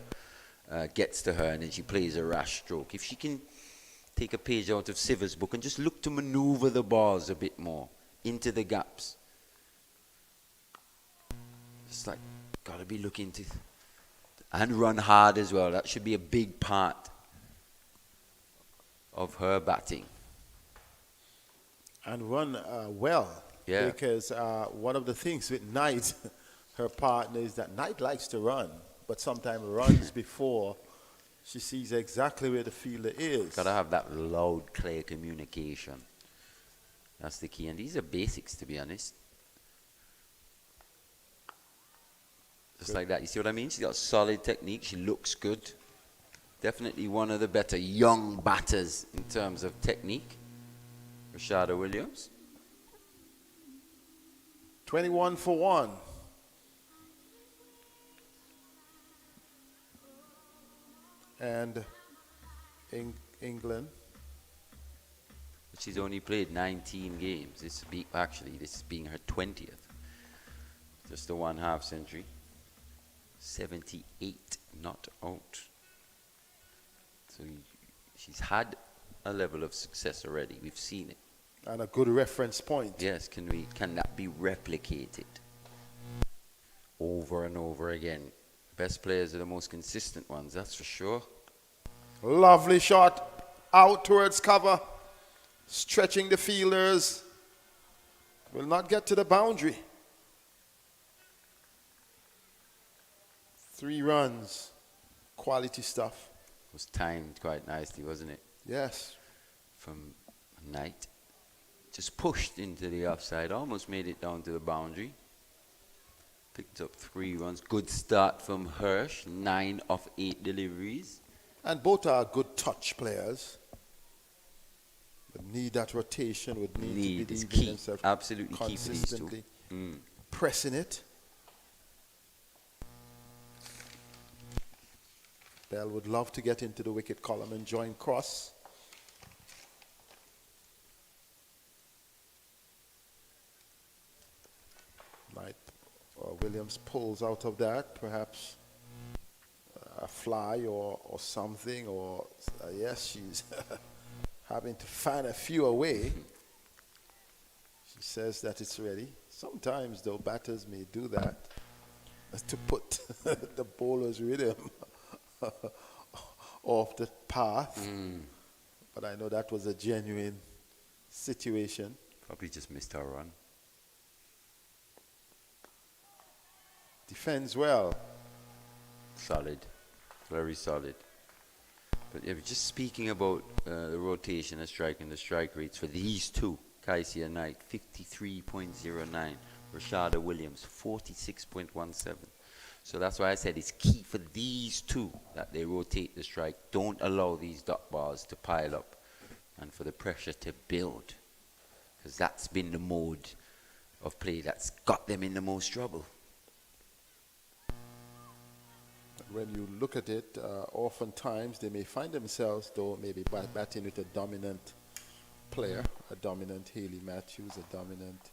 gets to her, and then she plays a rash stroke. If she can take a page out of Siver's book and just look to maneuver the balls a bit more into the gaps, it's like, got to be looking to, and run hard as well. That should be a big part of her batting. And run well. Yeah. Because one of the things with Knight, her partner, is that Knight likes to run, but sometimes runs before she sees exactly where the fielder is. Got to have that loud, clear communication. That's the key. And these are basics, to be honest. Just like that. You see what I mean? She's got solid technique. She looks good. Definitely one of the better young batters in terms of technique. Rashada Williams. 21 for 1. And England. She's only played 19 games. This is being her 20th. Just a 1/2 century. 78 not out. So she's had a level of success already. We've seen it. And a good reference point. Yes, can that be replicated over and over again? Best players are the most consistent ones, that's for sure. Lovely shot out towards cover. Stretching the fielders. Will not get to the boundary. 3 runs. Quality stuff. It was timed quite nicely, wasn't it? Yes. From Knight. Just pushed into the offside, almost made it down to the boundary. Picked up 3 runs. Good start from Hirsch. 9 of 8 deliveries. And both are good touch players. But need that rotation, would need to be key. themselves Absolutely key for these two. consistently pressing it. Bell would love to get into the wicket column and join Cross. Williams pulls out of that, perhaps a fly or something, or yes, she's having to fan a few away. She says that it's ready. Sometimes, though, batters may do that. to put the bowler's rhythm off the path. But I know that was a genuine situation. Probably just missed her run. Defends well. Solid. Very solid. But yeah, just speaking about the rotation and striking, the strike rates for these two, Kaisia Knight, 53.09. Rashada Williams, 46.17. So that's why I said it's key for these two that they rotate the strike. Don't allow these dot balls to pile up and for the pressure to build. Because that's been the mode of play that's got them in the most trouble. When you look at it, oftentimes they may find themselves, though, maybe batting with a dominant player, a dominant Haley Matthews, a dominant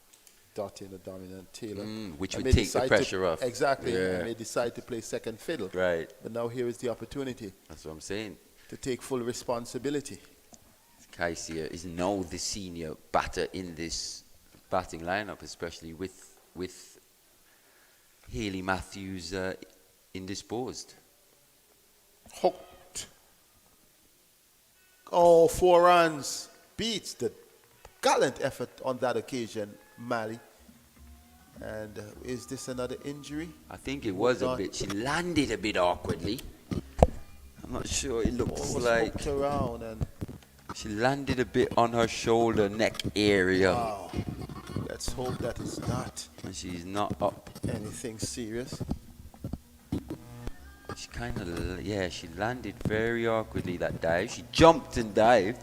Dottin, a dominant Taylor. Which and would take the pressure off. Exactly. Yeah. And may decide to play second fiddle. Right. But now here is the opportunity. That's what I'm saying. To take full responsibility. Kaisia is now the senior batter in this batting lineup, especially with Haley Matthews indisposed. Hooked. Oh, 4 runs. Beats the gallant effort on that occasion, Mali. And is this another injury? I think it was a bit. She landed a bit awkwardly. I'm not sure. It looks like hooked around and she landed a bit on her shoulder, neck area. wow. Let's hope that is not And she's not up. anything serious. She kind of, she landed very awkwardly that dive. She jumped and dived.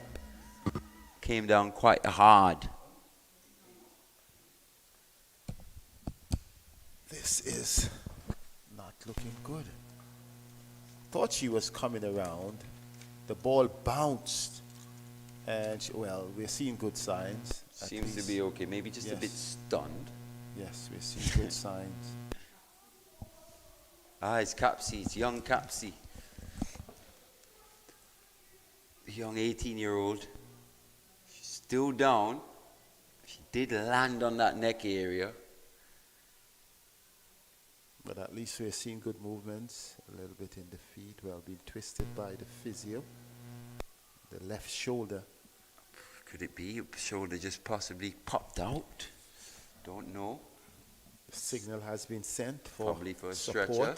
Came down quite hard. This is not looking good. Thought she was coming around. The ball bounced. And, well, we're seeing good signs. Seems to be okay. Maybe just a bit stunned. Yes, we're seeing good signs. It's Capsy. It's young Capsy. The young 18-year-old. She's still down. She did land on that neck area. But at least we're seeing good movements. A little bit in the feet. Well, being twisted by the physio. The left shoulder. Could it be? Shoulder just possibly popped out? Don't know. The signal has been sent for Probably for a support. stretcher.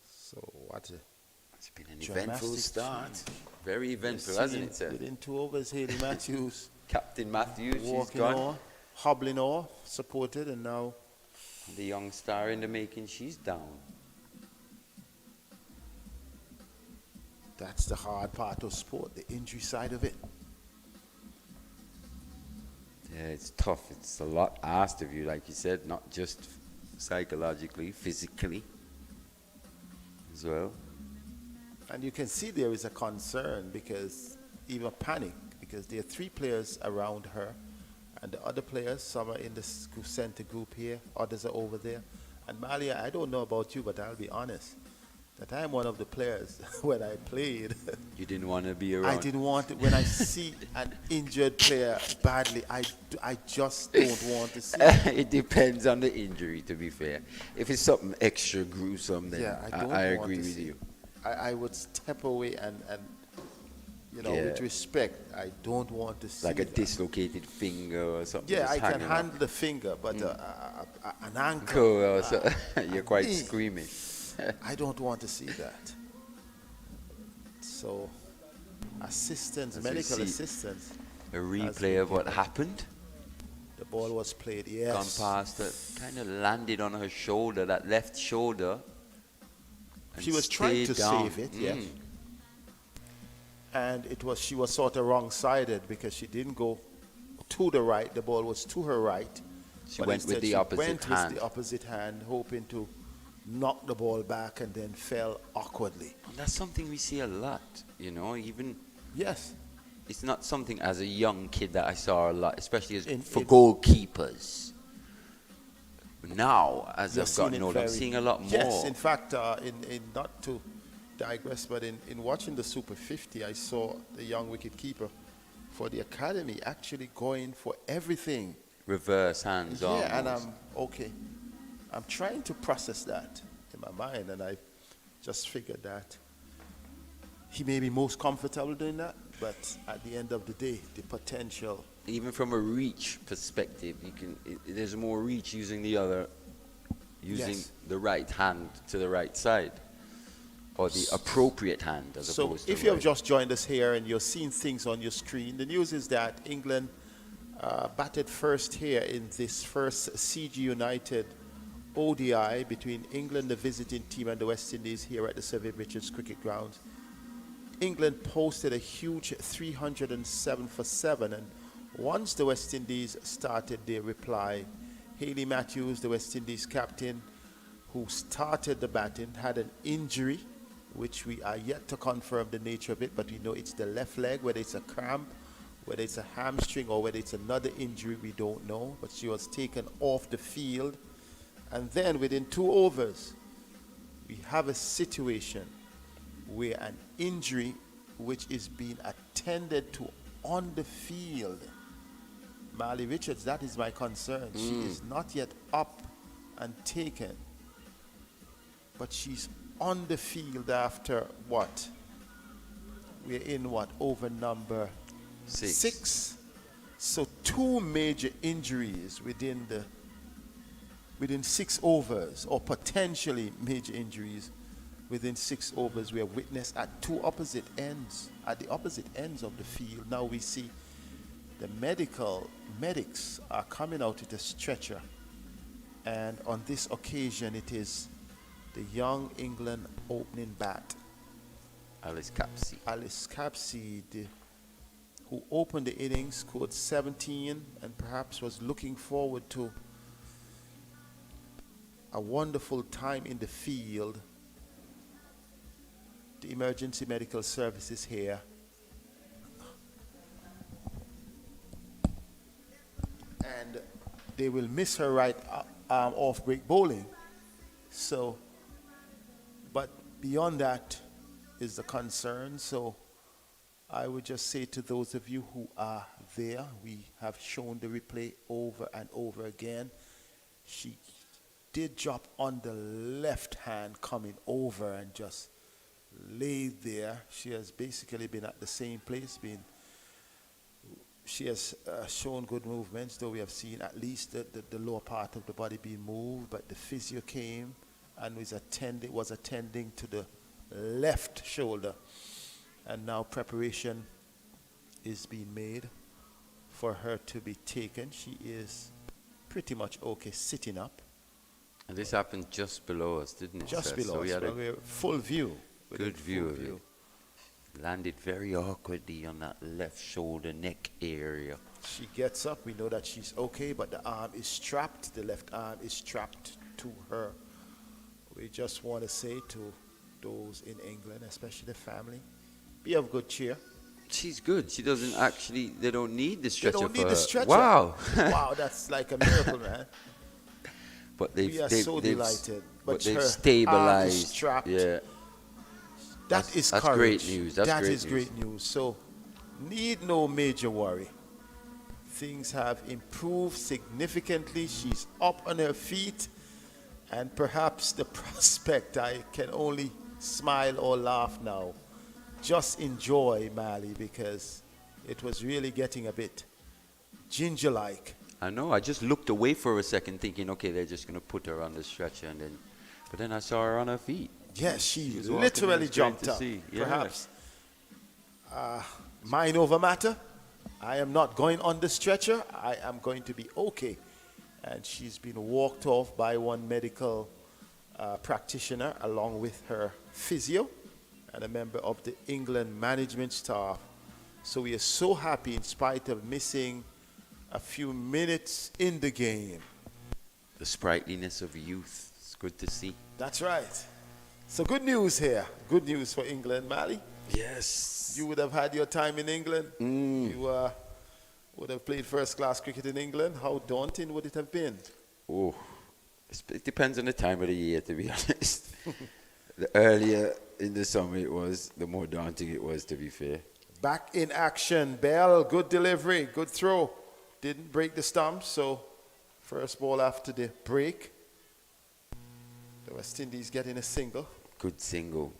So what a It's been an eventful start. feat. Very eventful, We're hasn't it, seeing sir? within 2 overs, Haley Matthews Captain Matthews, she's walking gone. off, hobbling off, supported, and now The young star in the making, she's down. that's the hard part of sport, the injury side of it. Yeah, it's tough. It's a lot asked of you, like you said, not just psychologically, physically as well. And you can see there is a concern because even panic because there are 3 players around her and the other players, some are in the center group here, others are over there. And Malia, I don't know about you, but I'll be honest, that I'm one of the players when I played. You didn't want to be around. I didn't want it. When I see an injured player badly, I just don't want to see it. It depends on the injury, to be fair. If it's something extra gruesome, then Yeah, I don't I want agree to with see you. it. I would step away and you know, Yeah. with respect, I don't want to see Like a that. dislocated finger or something. Yeah, just I can hanging handle off. the finger, but an ankle. Cool, so you're quite me. screaming. I don't want to see that. So, assistance, As we medical see assistance. A has replay been of what given. happened. The ball was played, yes. Gone past her, kind of landed on her shoulder, that left shoulder. and She was trying to stayed down. save it, yes. And she was sort of wrong-sided because she didn't go to the right. The ball was to her right. She but went with instead the she opposite went hand. with the opposite hand, hoping to knock the ball back and then fell awkwardly. And that's something we see a lot, you know, even Yes. it's not something as a young kid that I saw a lot, especially for in- goalkeepers. Now, as You're I've seeing gotten it older, I'm very- seeing a lot more. Yes, in fact, in not to digress, but in watching the Super 50, I saw the young wicketkeeper for the academy actually going for everything. Reverse hands Yeah, and almost. okay. I'm trying to process that in my mind, and I just figured that he may be most comfortable doing that, but at the end of the day, the potential. Even from a reach perspective, there's more reach using Yes. the right hand to the right side, or the appropriate hand as So opposed to if you have right. just joined us here and you're seeing things on your screen, the news is that England batted first here in this first CG United ODI between England, the visiting team, and the West Indies here at the Sir Viv Richards Cricket Ground. England posted a huge 307 for 7, and once the West Indies started their reply, Haley Matthews, the West Indies captain, who started the batting, had an injury, which we are yet to confirm the nature of it, but we know it's the left leg, whether it's a cramp, whether it's a hamstring, or whether it's another injury, we don't know, but she was taken off the field. And then within 2 overs, we have a situation where an injury which is being attended to on the field. Marley Richards, that is my concern. She is not yet up and taken, but she's on the field after what? We're in what? Over number 6. So 2 major injuries within 6 overs, or potentially major injuries within 6 overs we have witnessed at the opposite ends of the field. Now we see the medics are coming out with a stretcher, and on this occasion it is the young England opening bat, Alice Capsey, who opened the innings, scored 17, and perhaps was looking forward to a wonderful time in the field. The emergency medical services here, and they will miss her right arm off break bowling. So, but beyond that is the concern. So I would just say to those of you who are there, we have shown the replay over and over again. She did drop on the left hand coming over and just laid there. She has basically been at the same place. She has shown good movements, though we have seen at least the lower part of the body being moved, but the physio came and was attending to the left shoulder, and now preparation is being made for her to be taken. She is pretty much okay sitting up. And this happened just below us, didn't it? Just sir? below so we us. had We're full view. good view of it. Landed very awkwardly on that left shoulder neck area. She gets up. We know that she's okay, but the arm is strapped. The left arm is strapped to her. We just want to say to those in England, especially the family, be of good cheer. She's good. She doesn't actually, they don't need the stretcher They don't for need her. the stretcher. Wow. Wow, that's like a miracle, man. But We are so delighted. But they've her arm is stabilized. strapped. Yeah. That's great courage. news. That is great news. So, need no major worry. Things have improved significantly. She's up on her feet, and perhaps the prospect, I can only smile or laugh now. Just enjoy, Mali, because it was really getting a bit ginger-like. I know. I just looked away for a second, thinking, okay, they're just going to put her on the stretcher, but then I saw her on her feet. Yes, she was walking literally in straight jumped to up. see. Yeah. Perhaps mind over matter. I am not going on the stretcher. I am going to be okay. And she's been walked off by one medical practitioner along with her physio and a member of the England management staff. So we are so happy in spite of missing a few minutes in the game. The sprightliness of youth. It's good to see. That's right. So good news here. Good news for England, Mali. Yes. You would have had your time in England. You would have played first-class cricket in England. How daunting would it have been? Oh, it depends on the time of the year, to be honest. The earlier in the summer it was, the more daunting it was, to be fair. Back in action. Bell, good delivery, good throw. Didn't break the stump, so first ball after the break. The West Indies getting a single. Good single.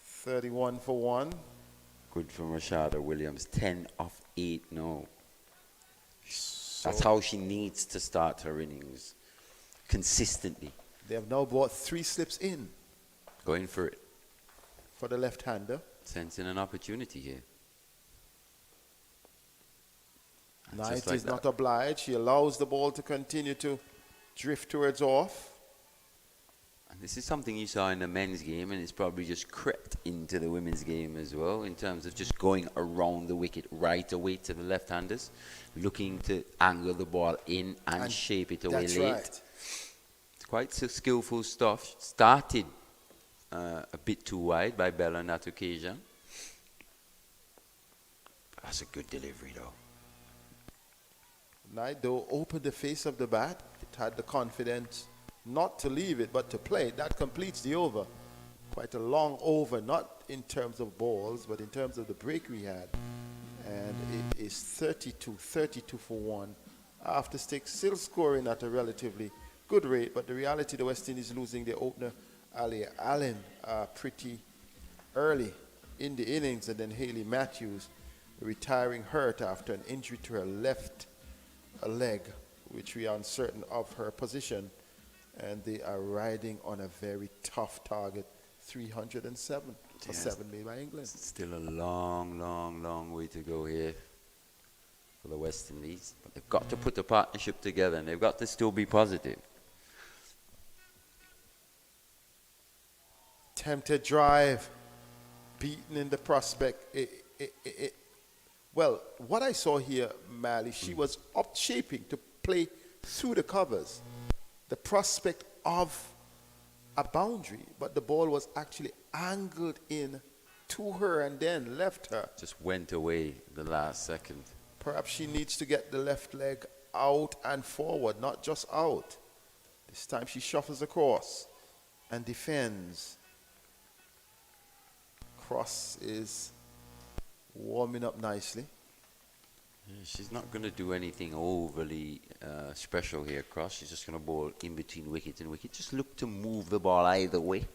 31 for 1. Good from Rashada Williams. 10 of 8 now. So That's how she needs to start her innings. Consistently. they have now brought 3 slips in Going for it. for the left-hander. Sensing an opportunity here. And Knight just like is not that. obliged. She allows the ball to continue to drift towards off. And this is something you saw in the men's game, and it's probably just crept into the women's game as well, in terms of just going around the wicket right away to the left-handers, looking to angle the ball in and shape it away That's late. right. It's quite skillful stuff. Started a bit too wide by Bella on that occasion. That's a good delivery, though. Knight, though, opened the face of the bat. It had the confidence not to leave it, but to play it. That completes the over. Quite a long over, not in terms of balls, but in terms of the break we had. And it is 32 for 1. After sticks, still scoring at a relatively good rate, but the reality, the West Indies losing their opener, Ali Allen, pretty early in the innings, and then Hayley Matthews retiring hurt after an injury to her left leg, which we are uncertain of her position. And they are riding on a very tough target, 307 for 7 made by England. Still a long way to go here for the West Indies. But they've got to put the partnership together, and they've got to still be positive. Tempted drive, beaten in the prospect. Well, what I saw here, Mally, she was up shaping to play through the covers. The prospect of a boundary, but the ball was actually angled in to her and then left her. Just went away the last second. Perhaps she needs to get the left leg out and forward, not just out. This time she shuffles across and defends. Cross is warming up nicely. Yeah, she's not going to do anything overly special here, Cross. She's just going to bowl in between wicket and wicket. Just look to move the ball either way.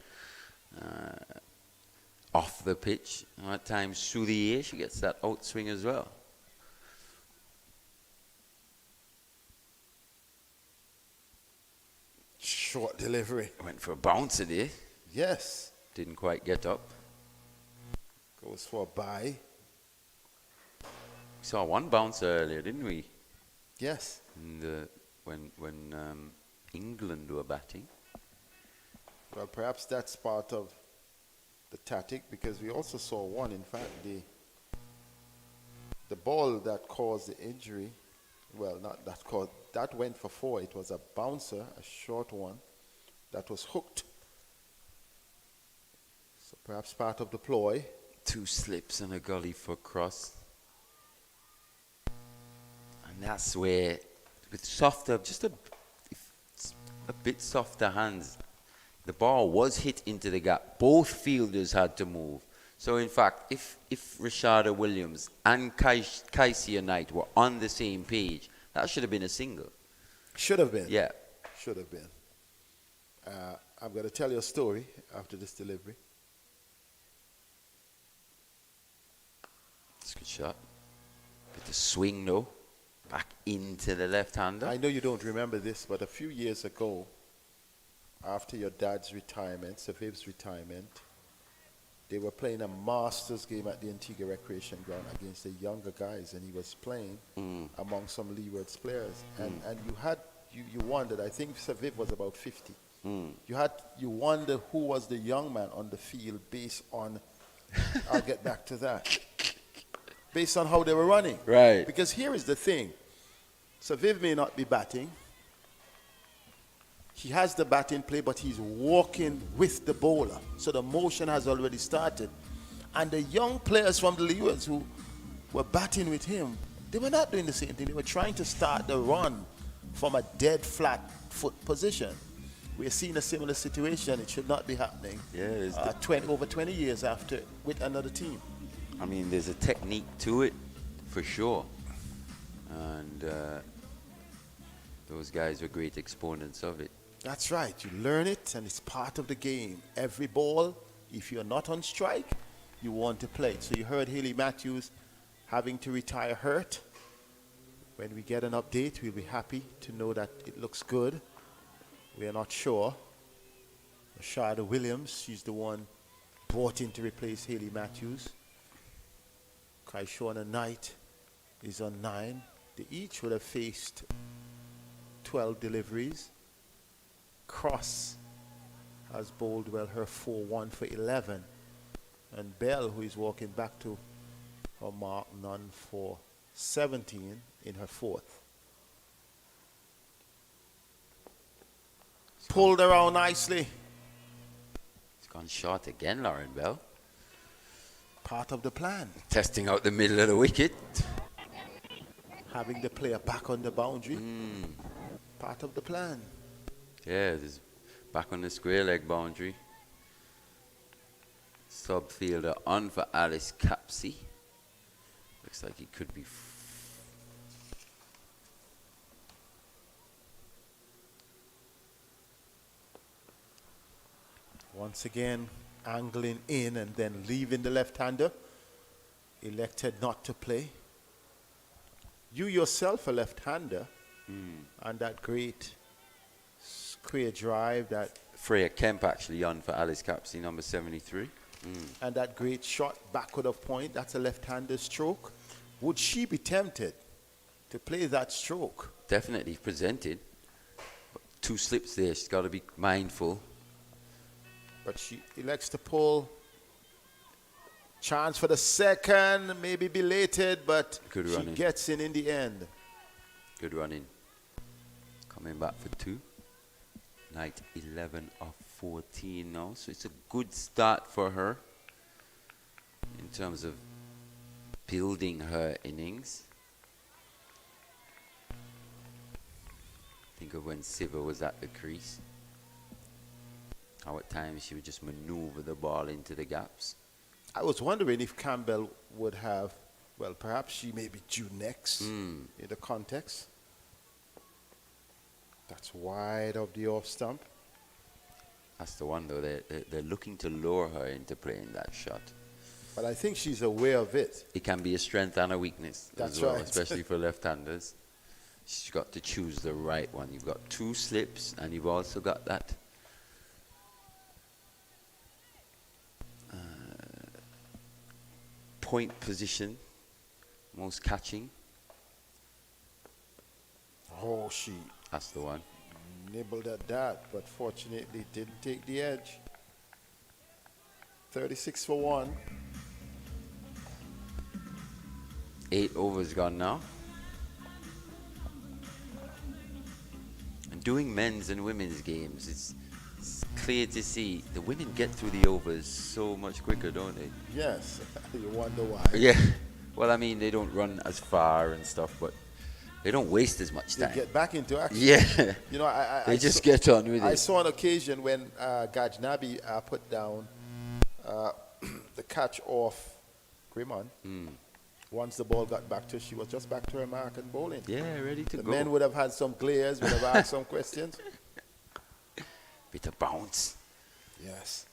Off the pitch. And at times through the air, she gets that outswing as well. Short delivery. Went for a bouncer there. Yes. Didn't quite get up. Goes for a bye. We saw one bouncer earlier, didn't we? Yes. When England were batting. Well, perhaps that's part of the tactic, because we also saw one, in fact, the ball that caused the injury, well, not that caused, that went for 4. It was a bouncer, a short one, that was hooked. So perhaps part of the ploy. 2 slips and a gully for Cross. And that's where, with softer, just a bit softer hands, the ball was hit into the gap. Both fielders had to move. So in fact, if Rashada Williams and Kaisia Knight were on the same page, that should have been a single. Should have been. Yeah. Should have been. I'm going to tell you a story after this delivery. That's a good shot. With the swing, though. Back into the left-hander. I know you don't remember this, but a few years ago, after your dad's retirement, Sir Viv's retirement, they were playing a Masters game at the Antigua Recreation Ground against the younger guys, and he was playing among some Leewards players. And you wondered, I think Sir Viv was about 50. You wonder who was the young man on the field based on, I'll get back to that, based on how they were running. Right. Because here is the thing. Sir Viv may not be batting. He has the bat in play, but he's walking with the bowler. So the motion has already started. And the young players from the Leewards who were batting with him, they were not doing the same thing. They were trying to start the run from a dead flat foot position. We're seeing a similar situation. It should not be happening. Yeah, over 20 years after with another team. I mean, there's a technique to it, for sure. And those guys were great exponents of it. That's right. You learn it, and it's part of the game. Every ball, if you're not on strike, you want to play. So you heard Haley Matthews having to retire hurt. When we get an update, we'll be happy to know that it looks good. We are not sure. Rashada Williams, she's the one brought in to replace Haley Matthews. Kaishona Knight is on 9. They each would have faced 12 deliveries. Cross has bowled well, her 4-1 for 11. And Bell, who is walking back to her mark, none for 17 in her 4th. Pulled around nicely. It's gone short again, Lauren Bell. Part of the plan. Testing out the middle of the wicket. Having the player back on the boundary. Part of the plan. Yeah, there's back on the square leg boundary. Subfielder on for Alice Capsey. Looks like he could be. Once again, angling in and then leaving the left-hander. Elected not to play. You yourself a left-hander. And that great square drive that... Freya Kemp actually on for Alice Capsey, number 73. And that great shot backward of point, that's a left-hander stroke. Would she be tempted to play that stroke? Definitely presented. 2 slips there, she's got to be mindful. But she elects to pull. Chance for the second, maybe belated, but Good she running. gets in the end. Good running. Coming back for 2. Knight 11 of 14 now, so it's a good start for her in terms of building her innings. Think of when Siva was at the crease. How at times she would just maneuver the ball into the gaps. I was wondering if Campbell would have, well, perhaps she may be due next in the context. That's wide of the off stump. That's the one, though. They're looking to lure her into playing that shot. But I think she's aware of it. It can be a strength and a weakness That's as well, right. especially for left-handers. She's got to choose the right one. You've got 2 slips, and you've also got that point position, most catching. Oh, she That's the one. nibbled at that, but fortunately didn't take the edge. 36 for 1. 8 overs gone now. And doing men's and women's games, it's clear to see the women get through the overs so much quicker, don't they? Yes, you wonder why. Yeah. Well, I mean, they don't run as far and stuff, but they don't waste as much They time. get back into action. Yeah. You know, They just get on with I it. saw an occasion when Gajnabi put down the catch off Grimon. Once the ball got back to her, she was just back to her mark and bowling. Yeah, ready to The go. men would have had some glares, would have asked some questions. Bit of bounce. Yes.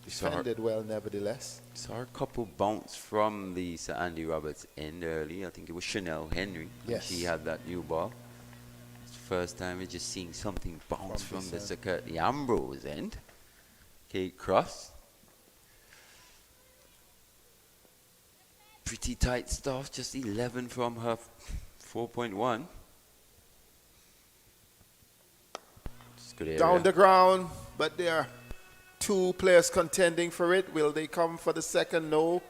Saw her- Defended well, nevertheless. Saw a couple bounce from the Sir Andy Roberts end early. I think it was Chanel Henry. when Yes. She had that new ball. It's the first time we're just seeing something bounce From from this the Sir Curtly Ambrose end. Kate Cross. Pretty tight stuff. Just 11 from her 4.1. Just good area. Down the ground, but there are 2 players contending for it. Will they come for the second? No,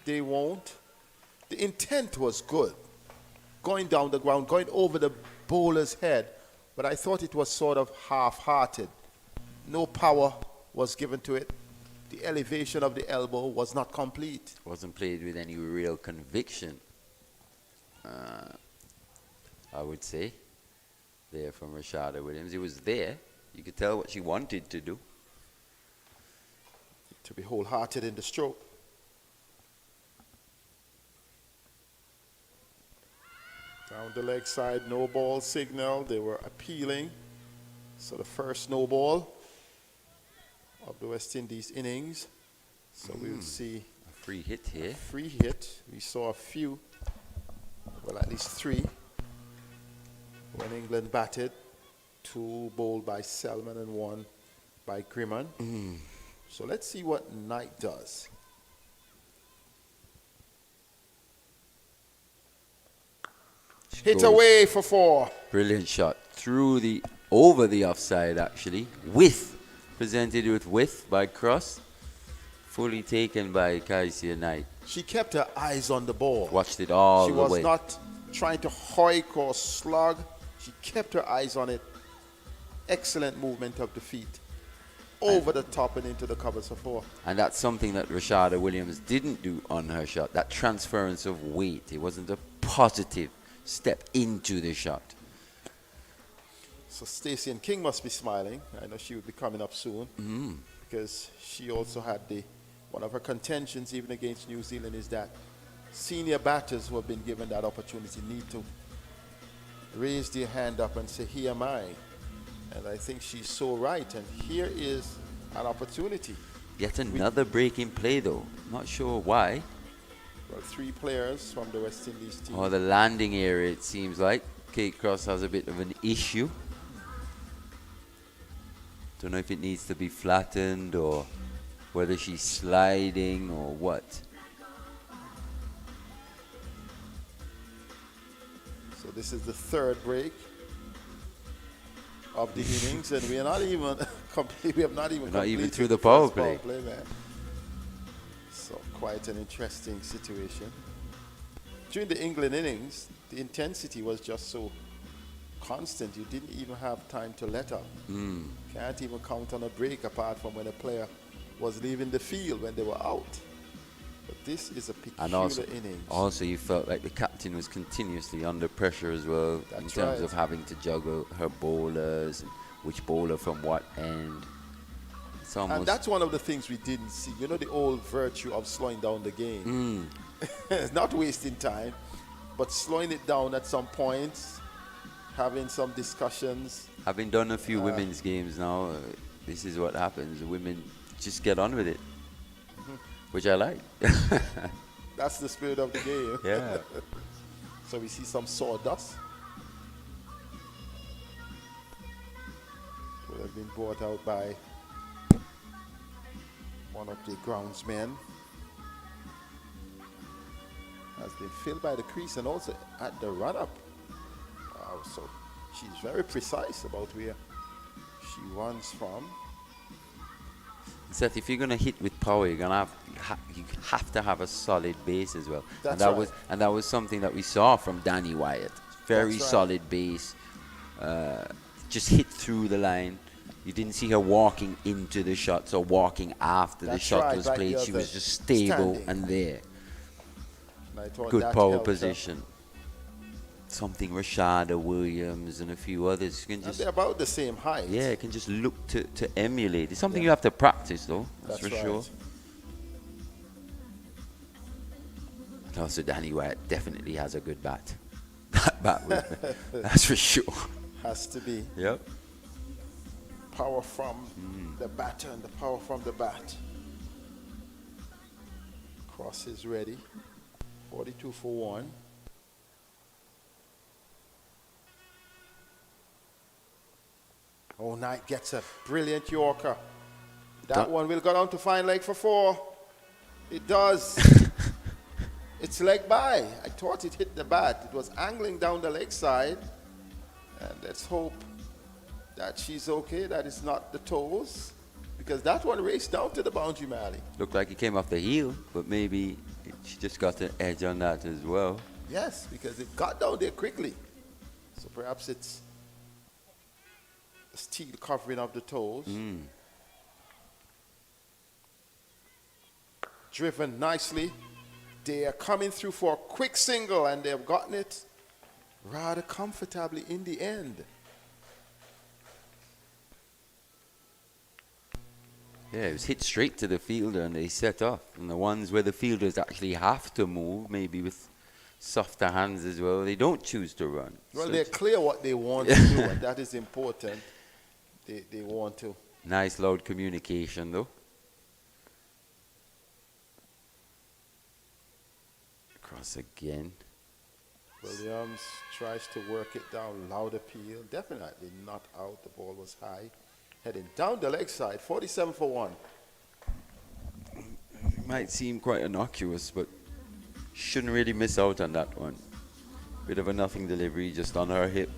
they won't. The intent was good. Going down the ground, going over the bowler's head, but I thought it was sort of half-hearted. No power was given to it. The elevation of the elbow was not complete. Wasn't played with any real conviction, I would say, there from Rashada Williams. It was there. You could tell what she wanted to do. To be wholehearted in the stroke. Down the leg side, no ball signal. They were appealing. So the first no ball of the West Indies innings. So we'll see A free hit here. free hit. We saw a few, well, at least three, when England batted. 2 bowled by Selman and 1 by Grimman. So let's see what Knight does. Hit Goes. away for 4. Brilliant shot. Over the offside, actually. Presented with width by Cross. Fully taken by Kaisia Knight. She kept her eyes on the ball. Watched it all She the way. was not trying to hoik or slug. She kept her eyes on it. Excellent movement of the feet. Over the top and into the covers for 4. And that's something that Rashada Williams didn't do on her shot. That transference of weight. It wasn't a positive step into the shot. So Stacey and King must be smiling. I know she will be coming up soon. Because she also had one of her contentions even against New Zealand is that senior batters who have been given that opportunity need to raise their hand up and say, here am I. And I think she's so right. And here is an opportunity. Yet another breaking play, though. Not sure why. Well, 3 players from the West Indies team. Or the landing area, it seems like. Kate Cross has a bit of an issue. Don't know if it needs to be flattened or whether she's sliding or what. So this is the 3rd break of the innings, and we are not even complete. We have not even Not even completed through the first power play. man. So quite an interesting situation. During the England innings, the intensity was just so constant. You didn't even have time to let up. Can't even count on a break apart from when a player was leaving the field when they were out. But this is a peculiar innings. Also, you felt like the captain was continuously under pressure as well in terms of having to juggle her bowlers and which bowler from what end. It's almost And that's one of the things we didn't see. You know, the old virtue of slowing down the game. Not wasting time, but slowing it down at some points, having some discussions. Having done a few women's games now, this is what happens. The women just get on with it, which I like. That's the spirit of the game. Yeah. So we see some sawdust. Would have been brought out by one of the groundsmen. Has been filled by the crease and also at the run-up. Wow, so she's very precise about where she runs from. Seth, if you're going to hit with power, you're going to you have to have a solid base as well. That's and that was something that we saw from Danny Wyatt. Very solid base. Just hit through the line. You didn't see her walking into the shots or walking after the shot was played. She was just stable and there. And good power position. Something Rashada Williams and a few others can just. And they're about the same height. Yeah, can just look to emulate. It's something you have to practice, though. That's for sure. And also, Danny Wyatt definitely has a good bat. Bat movement. That's for sure. Has to be. Yep. Power from the batter and the power from the bat. Cross is ready. 42 for 1. Oh, Knight gets a brilliant Yorker. That one will go down to fine leg for 4. It does. It's leg by. I thought it hit the bat. It was angling down the leg side. And let's hope that she's okay, that it's not the toes. Because that one raced down to the boundary, Mally. Looked like it came off the heel, but maybe she just got an edge on that as well. Yes, because it got down there quickly. So perhaps it's steel covering of the toes. Driven nicely. They are coming through for a quick single, and they've gotten it rather comfortably in the end. Yeah, it was hit straight to the fielder and they set off. And the ones where the fielders actually have to move, maybe with softer hands as well, they don't choose to run. Well, so they're clear what they want to do, and that is important. they want to. Nice loud communication though. Cross again. Williams tries to work it down, loud appeal. Definitely not out. The ball was high. Heading down the leg side, 47 for 1. Might seem quite innocuous, but shouldn't really miss out on that one. Bit of a nothing delivery just on her hip.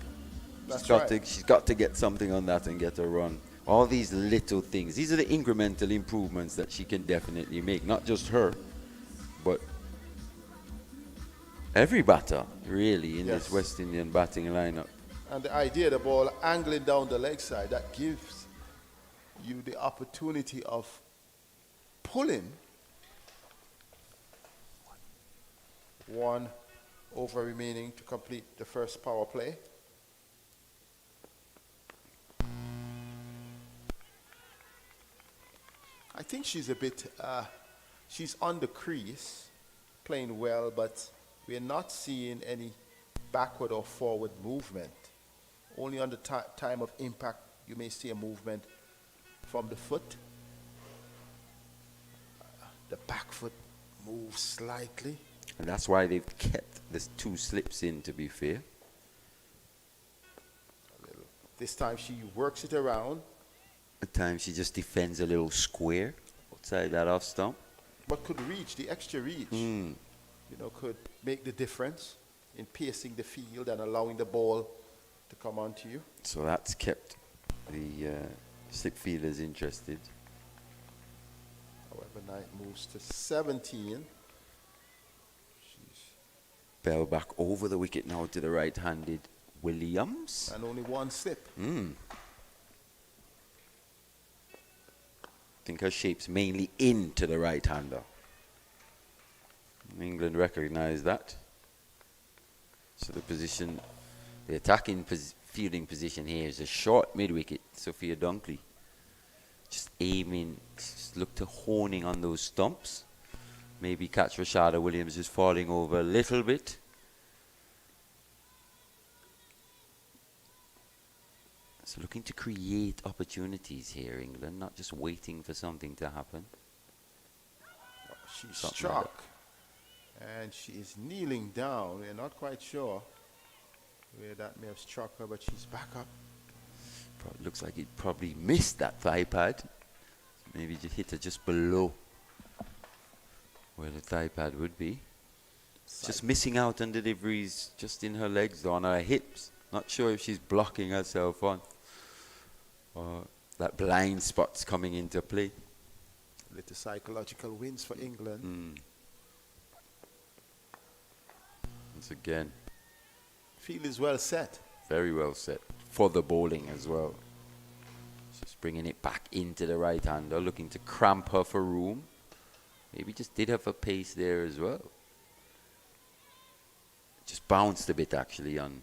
That's She's got to get something on that and get a run. All these little things. These are the incremental improvements that she can definitely make. Not just her, but every batter, really, in this West Indian batting lineup. And the idea, the ball angling down the leg side, that gives you the opportunity of pulling. 1 over remaining to complete the first power play. I think she's a bit, she's on the crease, playing well, but we're not seeing any backward or forward movement. Only on the time of impact, you may see a movement from the foot. The back foot moves slightly. And that's why they've kept the 2 slips in, to be fair. This time she works it around. At times she just defends a little square outside that off stump. But could reach, the extra reach, you know, could make the difference in pacing the field and allowing the ball to come onto you. So that's kept the slip fielders interested. However, Knight moves to 17. Bell back over the wicket now to the right-handed Williams. And only 1 slip. I think her shape's mainly into the right-hander. England recognize that. So the position, the attacking fielding position here is a short mid-wicket, Sophia Dunkley. Just aiming, just look to honing on those stumps. Maybe catch Rashada Williams just falling over a little bit. So looking to create opportunities here, England, not just waiting for something to happen. She's struck. And she is kneeling down. We're not quite sure where that may have struck her, but she's back up. Looks like it probably missed that thigh pad. Maybe just hit her just below where the thigh pad would be. Just missing out on deliveries just in her legs, on her hips. Not sure if she's blocking herself on. Or that blind spot's coming into play. Little psychological wins for England. Once again. Field is well set. Very well set. For the bowling as well. Just bringing it back into the right-hander, looking to cramp her for room. Maybe just did have a pace there as well. Just bounced a bit actually on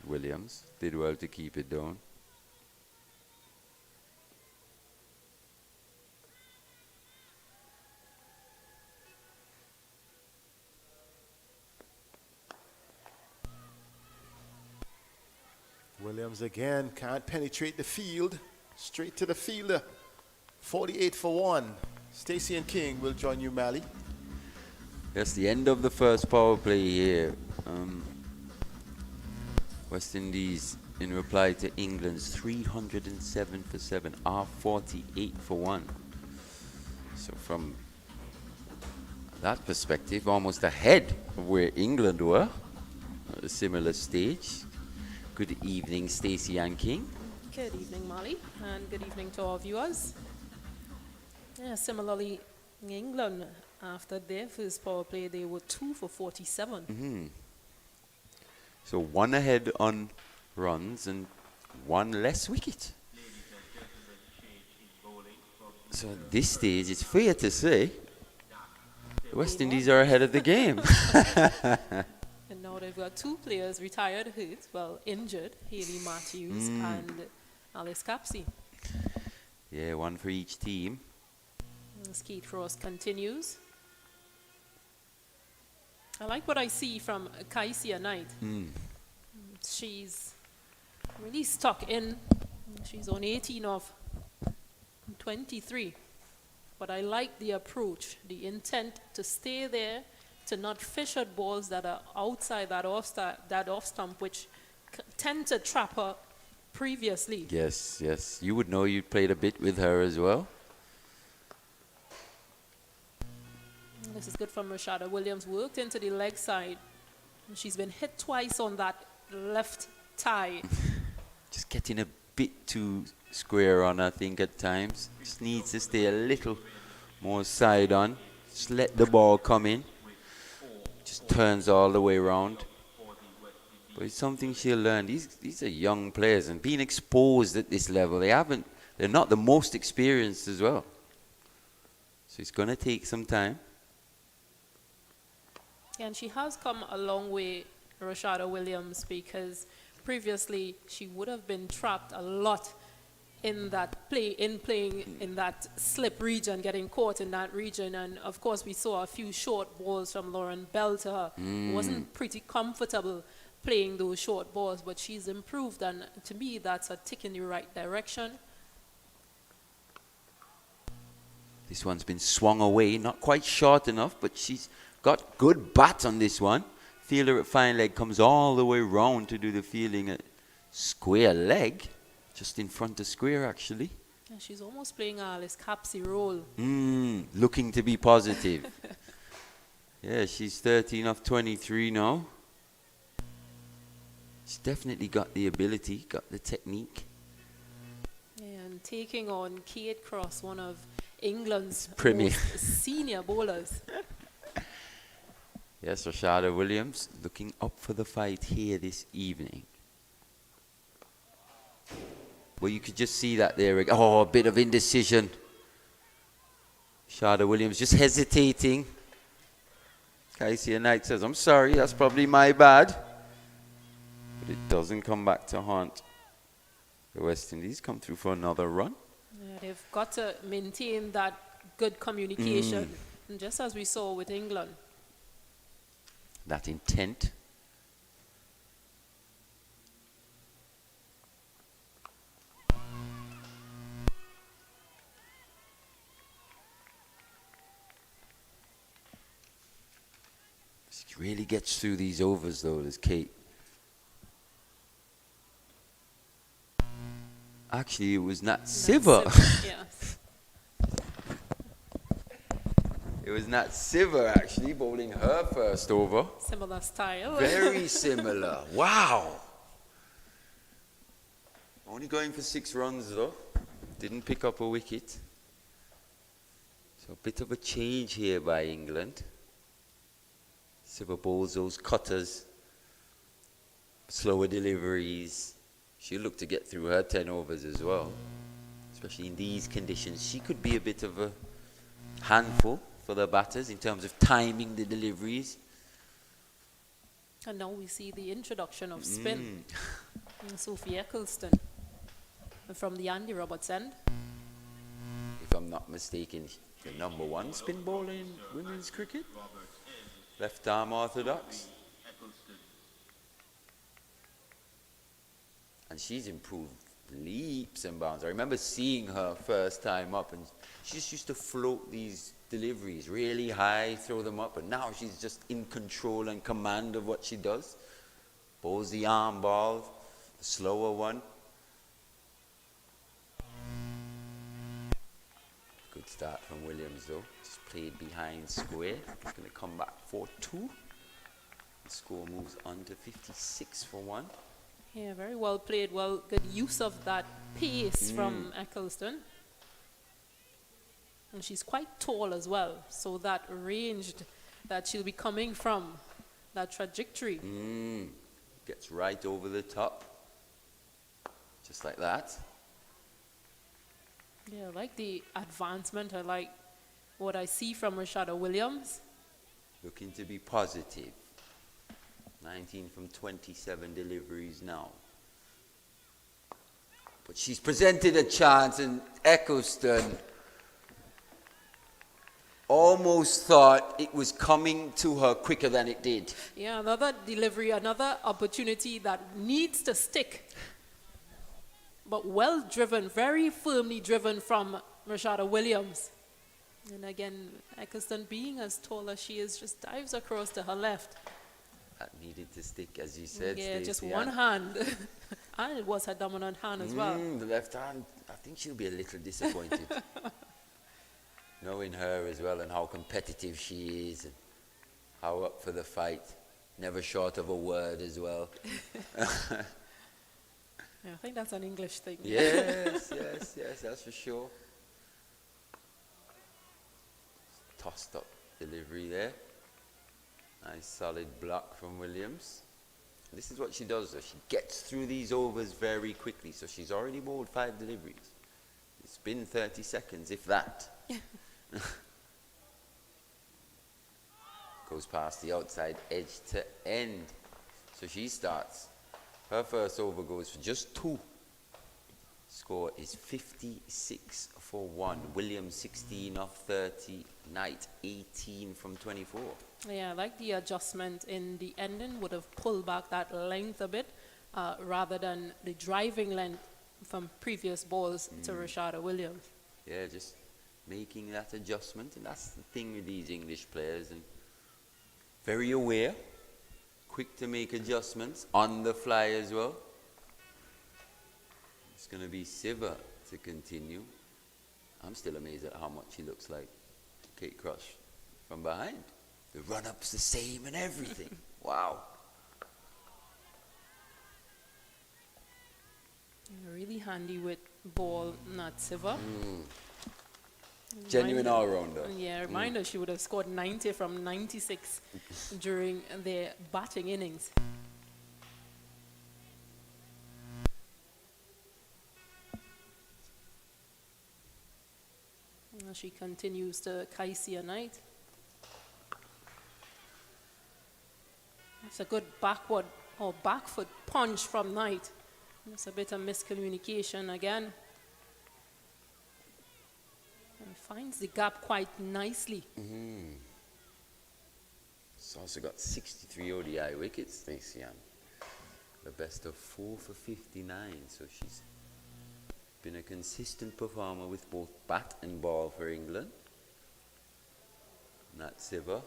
Williams. Did well to keep it down. Williams again can't penetrate the field. Straight to the fielder. 48 for 1. Stacey and King will join you, Mally. That's the end of the first power play here. West Indies in reply to England's 307 for 7, are 48 for 1. So from that perspective, almost ahead of where England were at a similar stage. Good evening, Stacey and King. Good evening, Molly, and good evening to our viewers. Yeah, similarly, England, after their first power play, they were 2 for 47. So 1 ahead on runs and 1 less wicket. So at this stage, it's fair to say the West Indies are ahead of the game. And now they've got 2 players retired, hurt, well, injured, Hayley Matthews and Alice Capsey. Yeah, 1 for each team. Skeet Ross continues. I like what I see from Kaisia Knight. She's really stuck in She's on 18 of 23. But I like the approach, the intent to stay there, to not fish at balls that are outside that off stump, which tend to trap her previously. Yes, yes. You would know, you played a bit with her as well. This is good from Rashada Williams. Worked into the leg side. And she's been hit twice on that left thigh. Just getting a bit too square on, I think, at times. Just needs to stay a little more side on. Just let the ball come in. Just turns all the way around. But it's something she'll learn. These are young players, and being exposed at this level, they're not the most experienced as well. So it's going to take some time. And she has come a long way, Rashada Williams, because previously she would have been trapped a lot in that playing in that slip region, getting caught in that region. And of course we saw a few short balls from Lauren Bell to her. Wasn't pretty comfortable playing those short balls, but she's improved, and to me that's a tick in the right direction. This one's been swung away, not quite short enough, but she's got good bat on this one. Fielder at fine leg comes all the way round to do the fielding at square leg, just in front of square actually. Yeah, she's almost playing Alice Capsey role. Looking to be positive. Yeah, she's 13 off 23 now. She's definitely got the ability, got the technique. Yeah, and taking on Kate Cross, one of England's Premier most senior bowlers. Yes, Rashada Williams looking up for the fight here this evening. Well, you could just see that there. Oh, a bit of indecision. Rashada Williams just hesitating. Casey Knight says, I'm sorry, that's probably my bad. But it doesn't come back to haunt the West Indies. Come through for another run. Yeah, they've got to maintain that good communication, and just as we saw with England. That intent. She really gets through these overs though, this Kate. Actually, it was Nat Siver. Yes. It was Nat Siver actually bowling her first over. Similar style. Very similar. Wow. Only going for 6 runs though. Didn't pick up a wicket. So a bit of a change here by England. Siver bowls those cutters. Slower deliveries. She'll look to get through her 10 overs as well. Especially in these conditions. She could be a bit of a handful for the batters in terms of timing the deliveries. And now we see the introduction of spin. Sophie Eccleston from the Andy Roberts end. If I'm not mistaken, the #1 spin bowler in women's cricket. Left arm orthodox. And she's improved leaps and bounds. I remember seeing her first time up, and she just used to float these deliveries really high, throw them up, and now she's just in control and command of what she does. Bowls the arm ball, the slower one. Good start from Williams though. Just played behind square. It's going to come back 4-2. The score moves on to 56 for 1. Yeah, very well played. Well, good use of that pace from Eccleston. And she's quite tall as well, so that range that she'll be coming from, that trajectory. Gets right over the top, just like that. Yeah, I like the advancement. I like what I see from Rashada Williams. Looking to be positive. 19 from 27 deliveries now. But she's presented a chance, and Eccleston almost thought it was coming to her quicker than it did. Yeah, another delivery, another opportunity that needs to stick. but well driven, very firmly driven from Rashada Williams. And again, Eccleston, being as tall as she is, just dives across to her left. That needed to stick, as you said, Yeah, Stacey, just one hand. And it was her dominant hand as well. The left hand, I think she'll be a little disappointed. Knowing her as well and how competitive she is and how up for the fight. Never short of a word as well. Yeah, I think that's an English thing. Yes, that's for sure. Tossed up delivery there. Nice solid block from Williams. This is what she does though. She gets through these overs very quickly. So she's already bowled 5 deliveries. It's been 30 seconds, if that. Goes past the outside edge to end. So she starts. Her first over goes for just 2. Score is 56 for 1. Williams 16 off 30. Knight 18 from 24. Yeah, I like the adjustment in the ending. Would have pulled back that length a bit rather than the driving length from previous balls to Rashada Williams. Yeah, just making that adjustment. And that's the thing with these English players. And very aware. Quick to make adjustments. On the fly as well. It's going to be Siva to continue. I'm still amazed at how much he looks like Kate Crush from behind. The run-up's the same and everything. Wow. Really handy with ball, not Siva. Genuine all-rounder. Yeah, reminder she would have scored 90 from 96 during their batting innings. She continues to Kaisia Knight. It's a good backward or back foot punch from Knight. It's a bit of miscommunication again. And finds the gap quite nicely. She's also got 63 ODI wickets, Stacey. The best of 4 for 59. So she's been a consistent performer with both bat and ball for England. And that's Siva.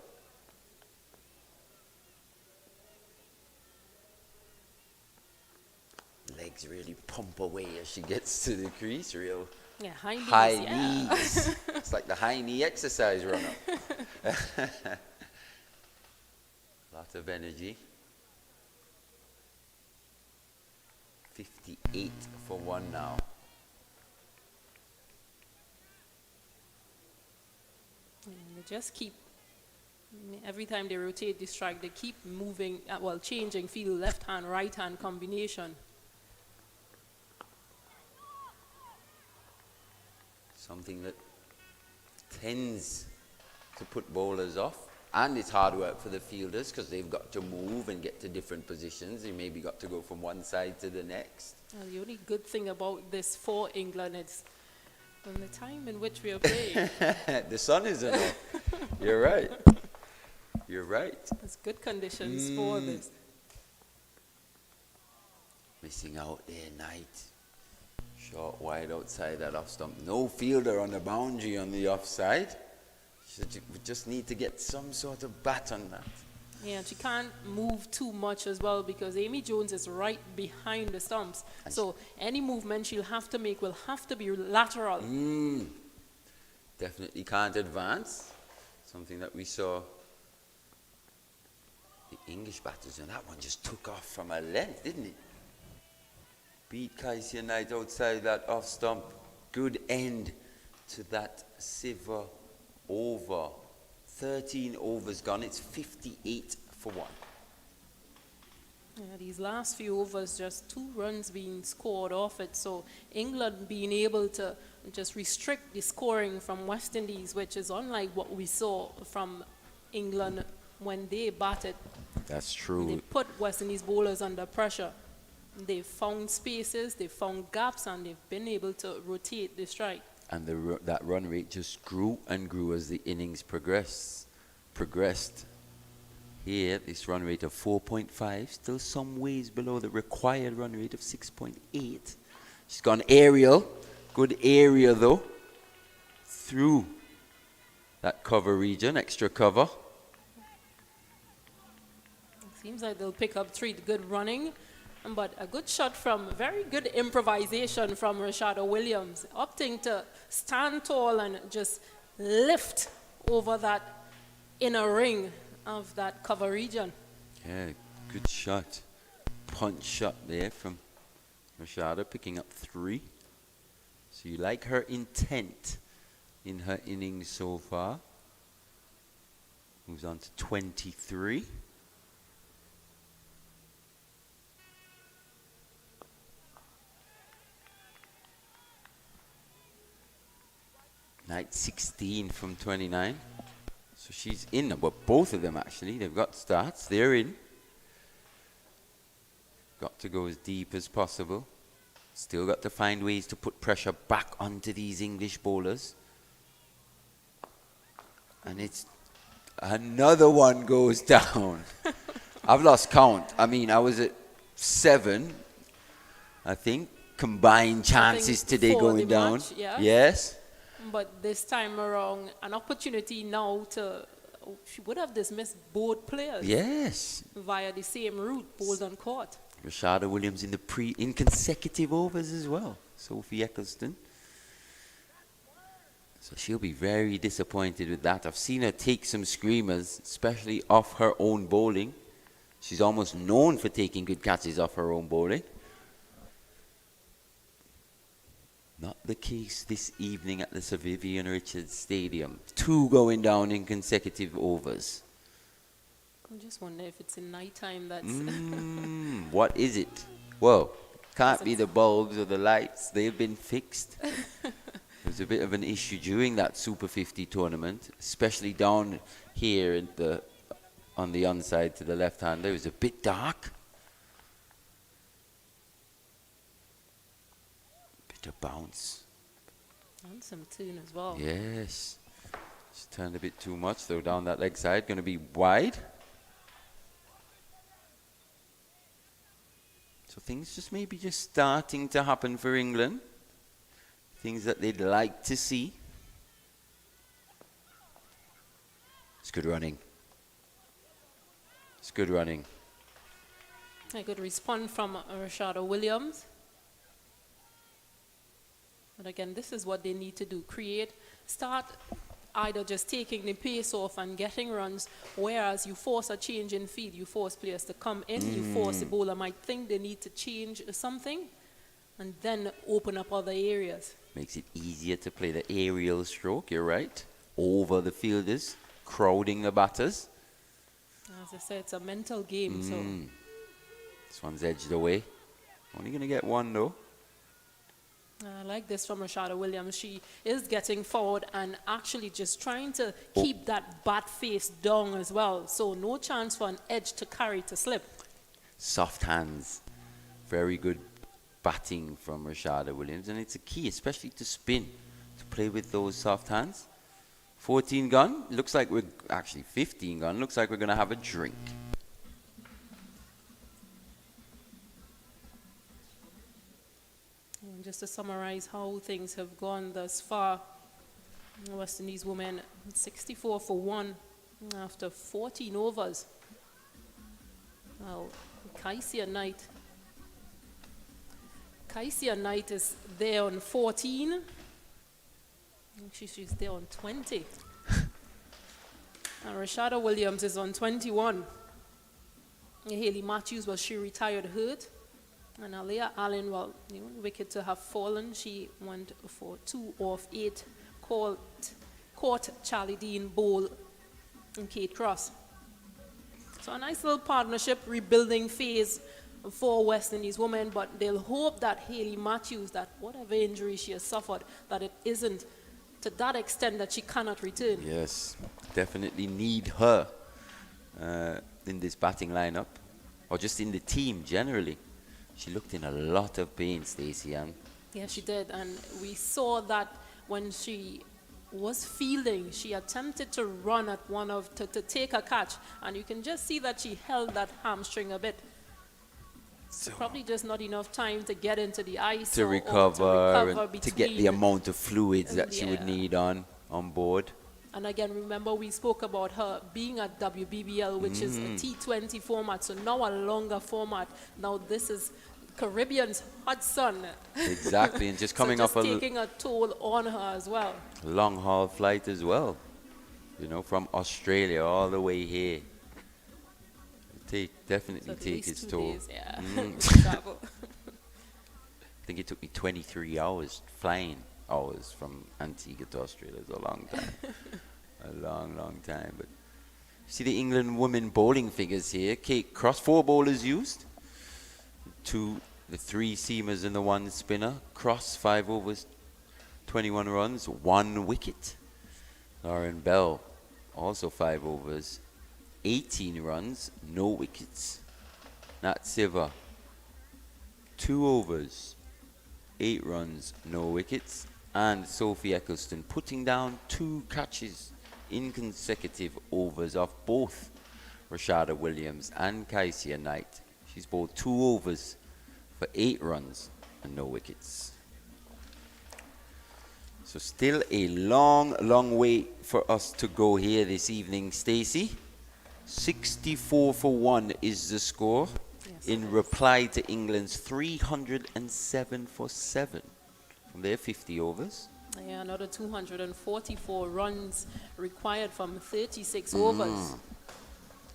Legs really pump away as she gets to the crease. Real Yeah, high knees. high Yeah. knees. It's like the high knee exercise run-up. Lot of energy. 58 for 1 now. And they just keep, every time they rotate the strike, they keep moving, well, changing field, left hand, right hand combination. Something that tends to put bowlers off. And it's hard work for the fielders because they've got to move and get to different positions. They maybe got to go from one side to the next. Well, the only good thing about this for England is from the time in which we are playing. The sun isn't up. You're right. You're right. There's good conditions for this. Missing out there, Knight. Short wide outside that off stump. No fielder on the boundary on the offside. We just need to get some sort of bat on that. Yeah, she can't move too much as well because Amy Jones is right behind the stumps. And so any movement she'll have to make will have to be lateral. Definitely can't advance. Something that we saw the English batters, and that one just took off from a length, didn't it? Beat Kaisia Knight outside that off stump. Good end to that Siva over. 13 overs gone. It's 58 for 1. Yeah, these last few overs, just 2 runs being scored off it. So England being able to just restrict the scoring from West Indies, which is unlike what we saw from England when they batted. That's true. They put West Indies bowlers under pressure. They've found spaces, they've found gaps, and they've been able to rotate the strike. And that run rate just grew and grew as the innings progressed. Here, this run rate of 4.5, still some ways below the required run rate of 6.8. She's gone aerial. Good area though. Through that cover region, extra cover. Seems like they'll pick up 3 good running, but a good shot from very good improvisation from Rashada Williams, opting to stand tall and just lift over that inner ring of that cover region. Yeah, good shot. Punch shot there from Rashada, picking up 3. So you like her intent in her innings so far. Moves on to 23. Knight 16 from 29. So she's in, well, both of them actually. They've got starts, they're in. Got to go as deep as possible. Still got to find ways to put pressure back onto these English bowlers. And it's another one goes down. I've lost count. I mean, I was at 7, I think, combined chances today going down. Match, yeah. Yes. But this time around, an opportunity now to, she would have dismissed both players. Yes. Via the same route, bowled on court. Rashada Williams in consecutive overs as well. Sophie Eccleston. So she'll be very disappointed with that. I've seen her take some screamers, especially off her own bowling. She's almost known for taking good catches off her own bowling. Not the case this evening at the Sir Vivian Richards Stadium. 2 going down in consecutive overs. I just wonder if it's in night time that's... What is it? Well, can't be the bulbs or the lights. They've been fixed. There's a bit of an issue during that Super 50 tournament, especially down here on the onside to the left-hand. It was a bit dark. Bit of bounce. And some tune as well. Yes. Just turned a bit too much, though, down that leg side. Going to be wide. So things just maybe just starting to happen for England. Things that they'd like to see. It's good running. It's good running. A good response from Rashada Williams. But again, this is what they need to do. Start either just taking the pace off and getting runs, whereas you force a change in feed, you force players to come in, you force the bowler might think they need to change something, and then open up other areas. Makes it easier to play the aerial stroke, you're right, over the fielders, crowding the batters. As I said, it's a mental game, so... This one's edged away. Only going to get 1, though. I like this from Rashada Williams. She is getting forward and actually just trying to keep that bat face down as well. So no chance for an edge to carry to slip. Soft hands. Very good batting from Rashada Williams. And it's a key, especially to spin, to play with those soft hands. 14 gone. Looks like we're actually 15 gone. Looks like we're going to have a drink. And just to summarize how things have gone thus far, West Indies women 64 for 1 after 14 overs. Well, Kaisia Knight is there on 14. She's there on 20. And Rashada Williams is on 21. Hayley Matthews, well, she retired hurt. And Aliyah Allen, well, wicket to have fallen. She went for 2 off 8. Caught Charlie Dean Bowl and Kate Cross. So a nice little partnership, rebuilding phase for West Indies women, but they'll hope that Hayley Matthews, that whatever injury she has suffered, that it isn't to that extent that she cannot return. Yes, definitely need her in this batting lineup, or just in the team generally. She looked in a lot of pain, Stacey Ann. Yeah, she did, and we saw that when she was fielding, she attempted to run at to take a catch, and you can just see that she held that hamstring a bit. So probably just not enough time to get into the ice to or recover and to get the between. amount of fluids that she would Yeah. need on board. And again, remember we spoke about her being at WBBL, which is a T20 format, so now a longer format. Now this is Caribbean's hot sun. Exactly, and just coming so just off a taking a toll on her as well. long haul flight as well. You know, from Australia all the way here. Definitely So at take least its 2 toll. days, yeah. Mm. with travel. I think it took me 23 hours flying hours from Antigua to Australia. It's a long time. A long, long time. But see the England women bowling figures here. Kate Cross, 4 bowlers used. The 3 seamers and the 1 spinner. Cross, 5 overs, 21 runs, 1 wicket. Lauren Bell, also 5 overs, 18 runs, no wickets. Nat Siva, 2 overs, 8 runs, no wickets. And Sophie Eccleston putting down 2 catches in consecutive overs off both Rashada Williams and Kaisia Knight. She's bowled 2 overs for 8 runs and no wickets. So still a long, long way for us to go here this evening, Stacey. 64 for 1 is the score in reply to England's 307 for 7 from their 50 overs. Yeah, another 244 runs required from 36 overs.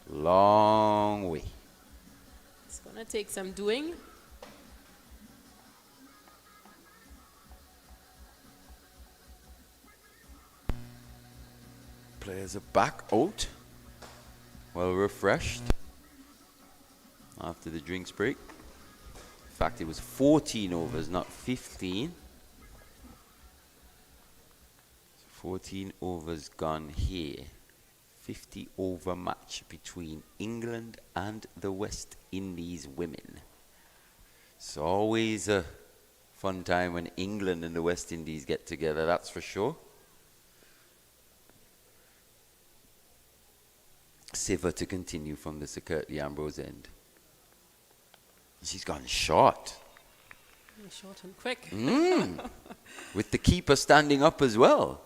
Long way. It's going to take some doing. Players are back out, well refreshed after the drinks break. In fact, it was 14 overs, not 15. 14 overs gone here. 50 over match between England and the West Indies women. It's always a fun time when England and the West Indies get together, that's for sure. Siva to continue from the Sir Curtly Ambrose end. She's gone short. Short and quick. With the keeper standing up as well.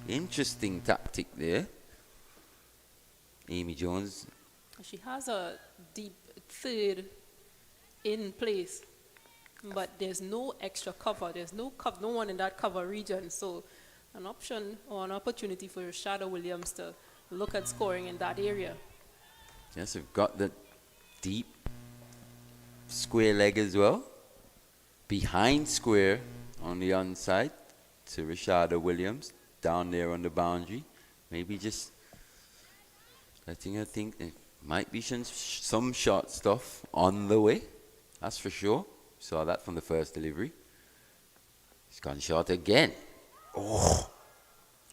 Interesting tactic there. Amy Jones. She has a deep third in place, but there's no extra cover. There's no one in that cover region. So an option or an opportunity for Rashada Williams to look at scoring in that area. Yes, we've got the deep square leg as well. Behind square on the onside to Rashada Williams. Down there on the boundary. Maybe just letting her think there might be some short stuff on the way. That's for sure. Saw that from the first delivery. She's gone short again. Oh.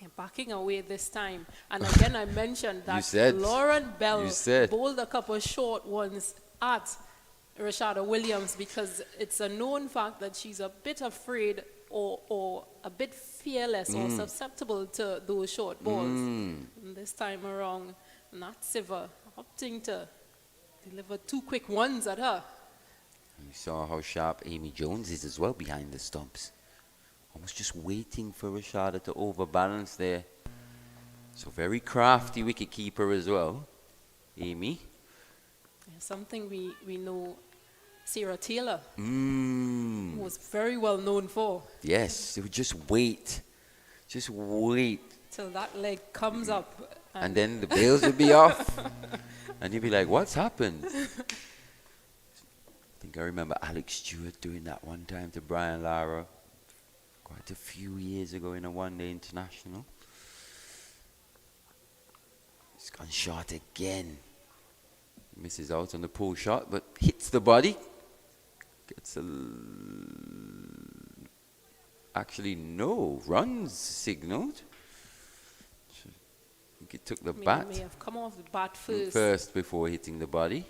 Yeah, backing away this time. And again, I mentioned that Lauren Bell bowled a couple of short ones at Rashada Williams because it's a known fact that she's a bit afraid or a bit fearless or susceptible to those short balls. And this time around, Nat Siva opting to deliver 2 quick ones at her. You saw how sharp Amy Jones is as well behind the stumps. Almost just waiting for Rashada to overbalance there. So very crafty wicketkeeper as well, Amy. Yeah, something we know Sarah Taylor was very well known for. Yes, they would just wait. Just wait. Till that leg comes up. And then the bails would be off. And you'd be like, what's happened? I think I remember Alex Stewart doing that one time to Brian Lara quite a few years ago in a one-day international. He's gone short again. Misses out on the pull shot, but hits the body. Gets actually no runs signaled. I think it took the bat. May have come off the bat first. First before hitting the body.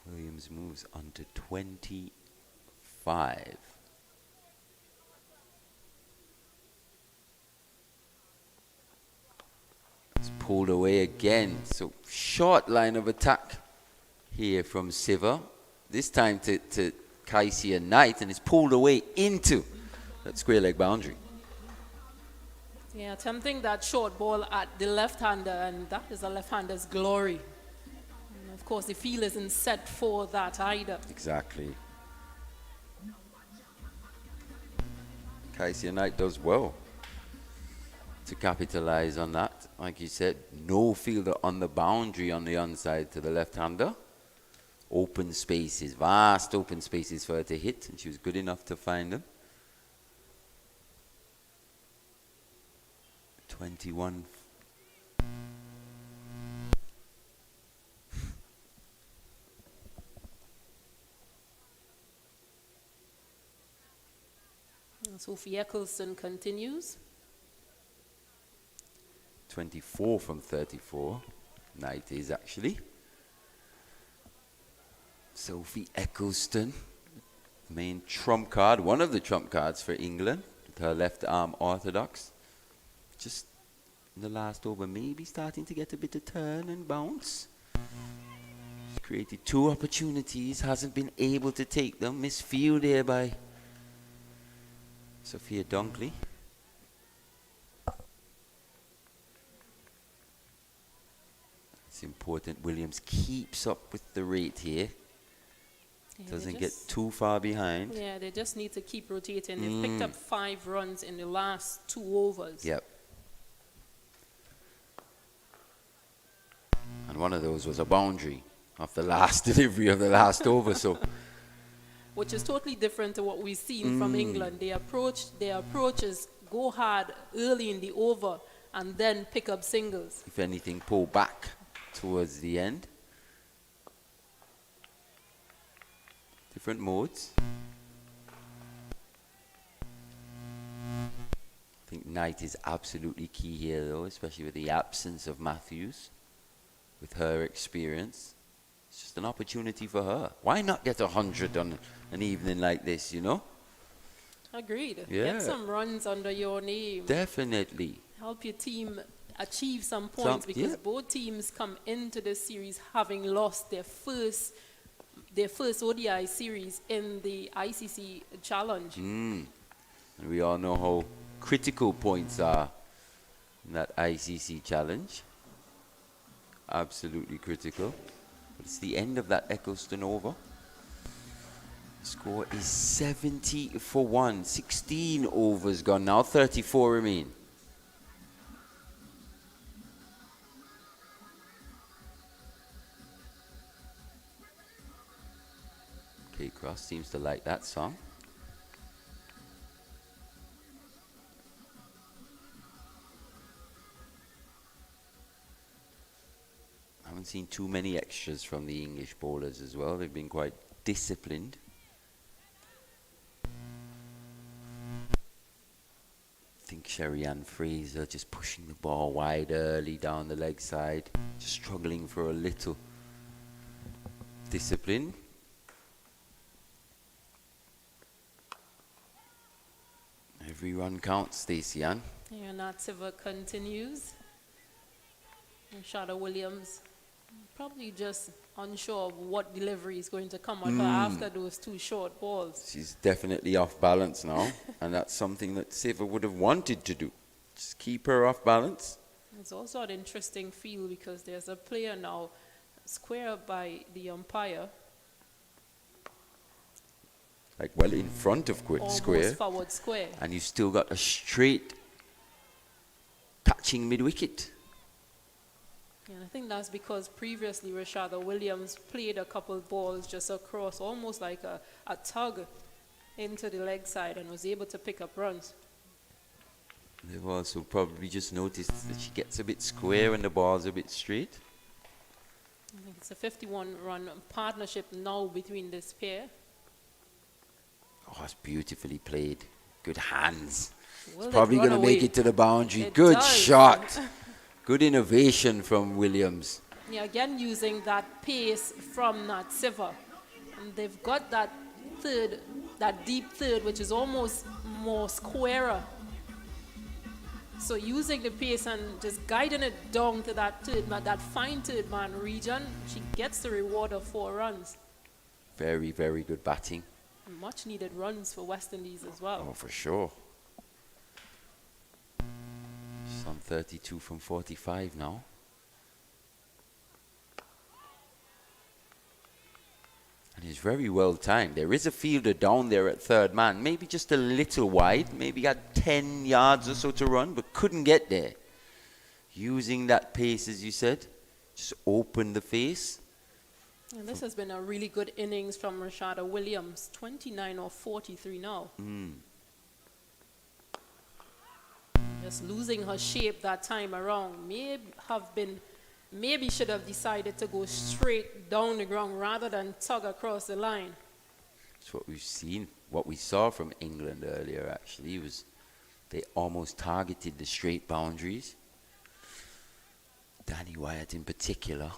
Williams moves on to 25. It's pulled away again. So short line of attack here from Siva. This time to Kaisia Knight, and it's pulled away into that square leg boundary. Yeah, attempting that short ball at the left-hander, and that is a left-hander's glory. And of course, the field isn't set for that either. Exactly. Kaisia Knight does well to capitalize on that. Like you said, no fielder on the boundary on the onside to the left-hander. Open spaces, vast open spaces for her to hit, and she was good enough to find them. 21. Sophie Eccleston continues. 24 from 34. Knight is actually. Sophie Eccleston, main trump card, one of the trump cards for England, with her left arm orthodox. Just in the last over, maybe starting to get a bit of turn and bounce. She's created 2 opportunities, hasn't been able to take them. Misfield there by Sophia Dunkley. It's important Williams keeps up with the rate here. Yeah, Doesn't get too far behind. Yeah, they just need to keep rotating. They've picked up 5 runs in the last 2 overs. Yep. And one of those was a boundary of the last delivery of the last over. So, which is totally different to what we've seen from England. Their approach is go hard early in the over and then pick up singles. if anything, pull back towards the end. Different modes. I think Knight is absolutely key here, though, especially with the absence of Matthews. With her experience, it's just an opportunity for her. Why not get 100 on an evening like this, you know? Agreed. Yeah. Get some runs under your name. Definitely. Help your team achieve some points, because both teams come into this series having lost their first ODI series in the ICC Challenge. And we all know how critical points are in that ICC Challenge. Absolutely critical. But it's the end of that Eccleston over. The score is 70 for 1. 16 overs gone now. 34 remain. K-Cross seems to like that song. I haven't seen too many extras from the English bowlers as well. They've been quite disciplined. I think Sherry-Ann Fraser just pushing the ball wide early down the leg side. Just struggling for a little discipline. Every run counts, Stacey-Ann. Yeah, Natsiva continues. And Shada Williams probably just unsure of what delivery is going to come on her after those 2 short balls. She's definitely off balance now, and that's something that Siva would have wanted to do. Just keep her off balance. It's also an interesting feel because there's a player now square by the umpire. Like well in front of square. Almost forward square. And you still got a straight catching mid-wicket. And I think that's because previously Rashada Williams played a couple balls just across, almost like a tug into the leg side, and was able to pick up runs. They've also probably just noticed that she gets a bit square and the ball's a bit straight. I think it's a 51-run partnership now between this pair. Oh, it's beautifully played. Good hands. Well, it's probably going to make it to the boundary. Good shot. Good innovation from Williams. Yeah, again using that pace from Natsiva. And they've got that third, that deep third, which is almost more squarer. So using the pace and just guiding it down to that third man, that fine third man region, she gets the reward of 4 runs. Very, very good batting. Much needed runs for West Indies as well. Oh, for sure. She's on 32 from 45 now. And it's very well timed. There is a fielder down there at third man, maybe just a little wide, maybe had 10 yards or so to run, but couldn't get there. Using that pace, as you said, just open the face. And this has been a really good innings from Rashada Williams, 29 or 43 now. Just losing her shape that time around. Maybe should have decided to go straight down the ground rather than tug across the line. That's what we've seen. What we saw from England earlier, actually, was they almost targeted the straight boundaries. Danny Wyatt in particular.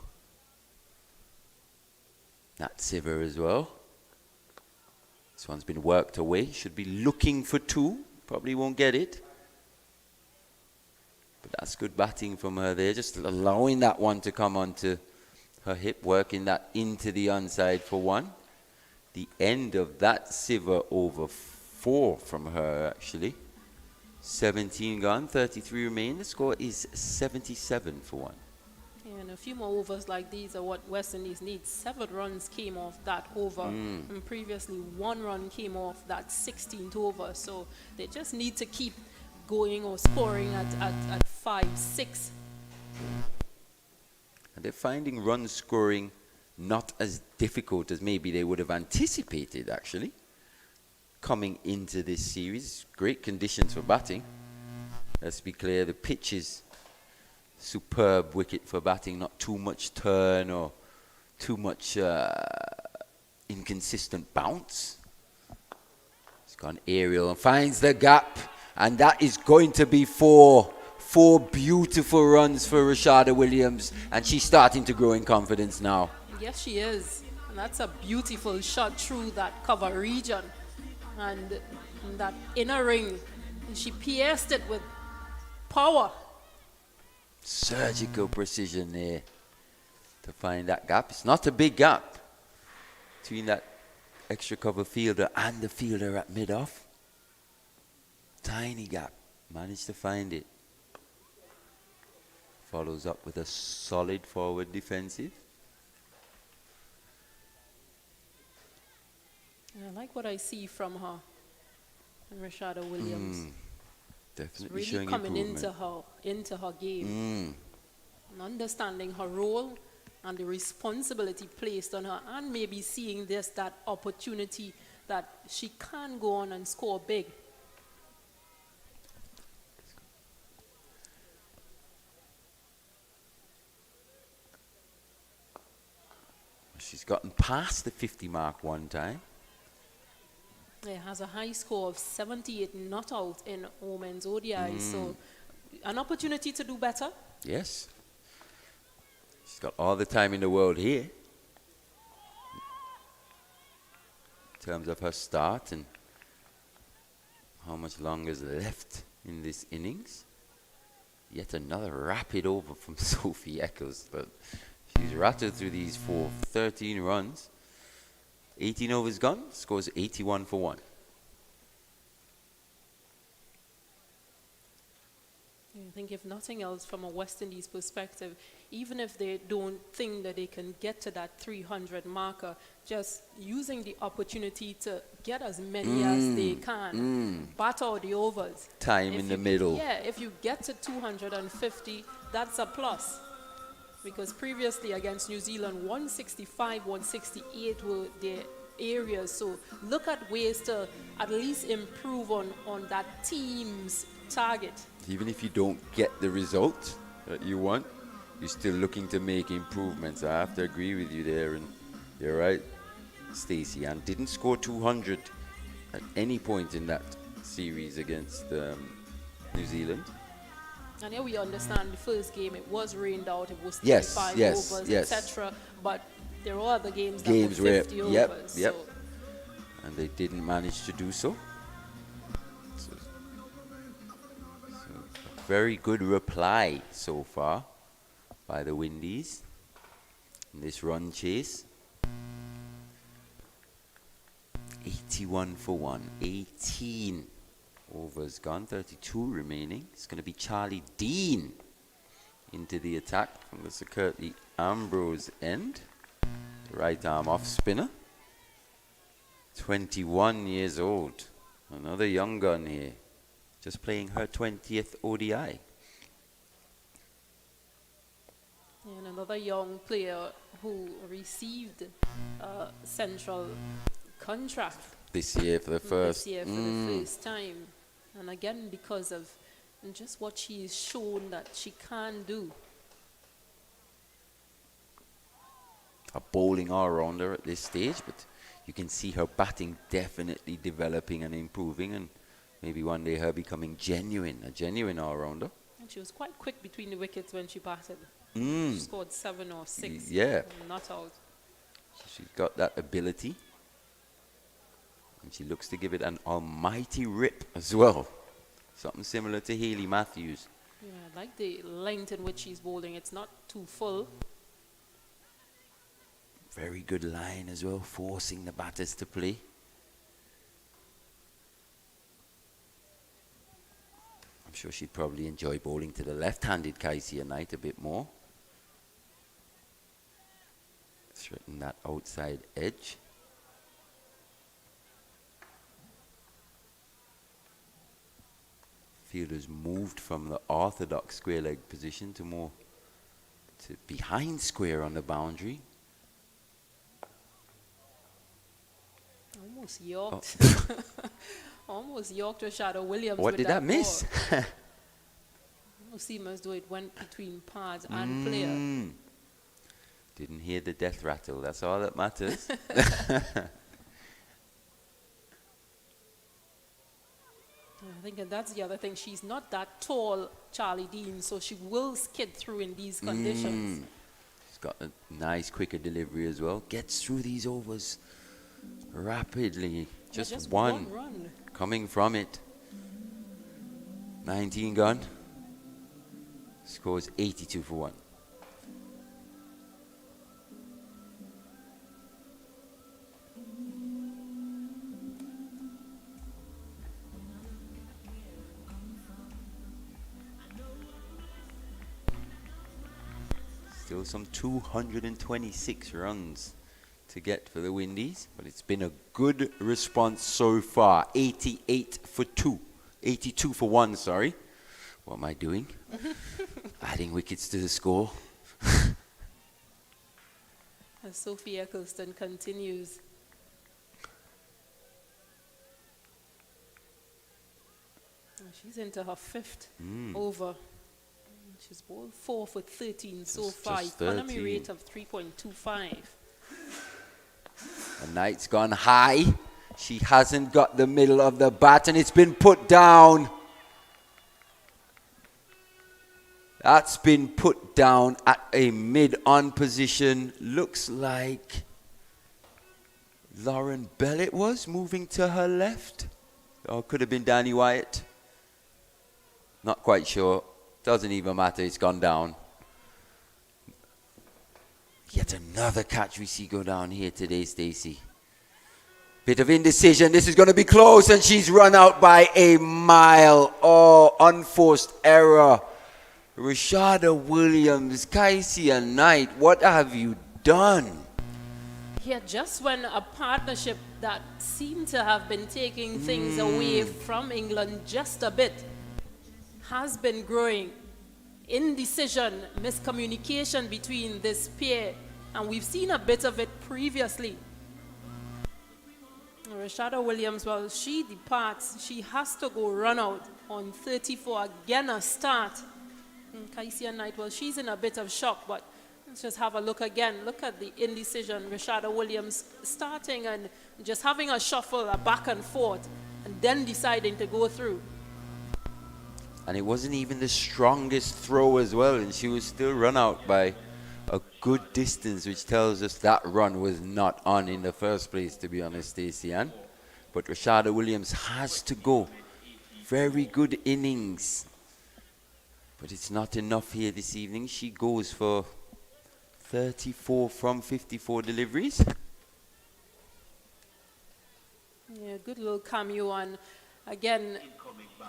Nat Siver as well. This one's been worked away. Should be looking for 2. Probably won't get it. But that's good batting from her there. Just allowing that one to come onto her hip. Working that into the onside for 1. The end of that Siver over 4 from her, actually. 17 gone, 33 remain. The score is 77 for 1. And a few more overs like these are what West Indies needs. 7 runs came off that over. And previously 1 run came off that 16th over. So they just need to keep going or scoring at 5, 6. And they're finding run scoring not as difficult as maybe they would have anticipated, actually. Coming into this series, great conditions for batting. Let's be clear, the pitch is superb wicket for batting, not too much turn or too much inconsistent bounce. It's gone aerial and finds the gap, and that is going to be 4 beautiful runs for Rashada Williams, and she's starting to grow in confidence now. Yes, she is. And that's a beautiful shot through that cover region. And that inner ring, and she pierced it with power. Surgical precision there to find that gap. It's not a big gap between that extra cover fielder and the fielder at mid-off. Tiny gap. Managed to find it. Follows up with a solid forward defensive. I like what I see from her and Rashada Williams. Definitely it's showing really coming improvement. into her game. And understanding her role and the responsibility placed on her, and maybe seeing that opportunity that she can go on and score big. She's gotten past the 50 mark one time. It has a high score of 78 not out in Women's ODI, so an opportunity to do better. Yes. She's got all the time in the world here. In terms of her start and how much longer is left in this innings. Yet another rapid over from Sophie Eccles, but she's rattled through these 13 runs. 18 overs gone, scores 81 for 1. I think if nothing else from a West Indies perspective, even if they don't think that they can get to that 300 marker, just using the opportunity to get as many as they can, bat out the overs. Time in the middle. Yeah, if you get to 250, that's a plus. Because previously against New Zealand, 165, 168 were their areas. So look at ways to at least improve on that team's target. Even if you don't get the result that you want, you're still looking to make improvements. I have to agree with you there, and you're right, Stacey. And didn't score 200 at any point in that series against New Zealand. And here we understand the first game, it was rained out, it was 35 overs, yes. etc. But there are other games that were 50 overs. Yep. And they didn't manage to do so. very good reply so far by the Windies in this run chase. 81 for 1, 18 overs gone, 32 remaining. It's going to be Charlie Dean into the attack from the Sir Curtly Ambrose end. Right arm off spinner. 21 years old. Another young gun here. Just playing her 20th ODI. And another young player who received a central contract This year for the first. this year for the first time. And again, because of just what she's shown that she can do. A bowling all-rounder at this stage, but you can see her batting definitely developing and improving, and maybe one day her becoming a genuine all-rounder. And she was quite quick between the wickets when she batted. Mm. She scored 7 or 6. Yeah. Not out. She's got that ability. And she looks to give it an almighty rip as well. Something similar to Hayley Matthews. Yeah, I like the length in which she's bowling. It's not too full. Very good line as well, forcing the batters to play. I'm sure she'd probably enjoy bowling to the left-handed Kaisia Knight a bit more. Threaten that outside edge. Fielders moved from the orthodox square leg position to more to behind square on the boundary. Almost yorked. Almost yorked Rashada Williams. What with did that miss? Almost seemed as though it went between pads and player. Didn't hear the death rattle. That's all that matters. I think that's the other thing. She's not that tall, Charlie Dean, so she will skid through in these conditions. She's got a nice, quicker delivery as well. Gets through these overs rapidly. Just one run coming from it. 19 gone. Scores 82 for 1. Still some 226 runs to get for the Windies, but it's been a good response so far. 88 for 2. 82 for 1, sorry. What am I doing? Adding wickets to the score. As Sophie Eccleston continues. She's into her 5th over. She's bowled 4 for 13 so far. Economy rate of 3.25. The Knight's gone high. She hasn't got the middle of the bat, and it's been put down. That's been put down at a mid-on position. Looks like Lauren Bell it was moving to her left. Or could have been Danny Wyatt. Not quite sure. Doesn't even matter, it's gone down. Yet another catch we see go down here today, Stacey. Bit of indecision, this is going to be close, and she's run out by a mile. Oh, unforced error. Rashada Williams, Kaisia Knight, what have you done? Yeah, just when a partnership that seemed to have been taking things away from England just a bit has been growing. Indecision, miscommunication between this pair, and we've seen a bit of it previously. Rashada Williams, well, she departs. She has to go run out on 34, again a start. Kaisia Knight, well, she's in a bit of shock, but let's just have a look again. Look at the indecision. Rashada Williams starting and just having a shuffle, a back and forth, and then deciding to go through. And it wasn't even the strongest throw as well, and she was still run out by a good distance, which tells us that run was not on in the first place, to be honest, Stacey Ann. But Rashada Williams has to go. Very good innings. But it's not enough here this evening. She goes for 34 from 54 deliveries. Yeah, good little cameo, and again,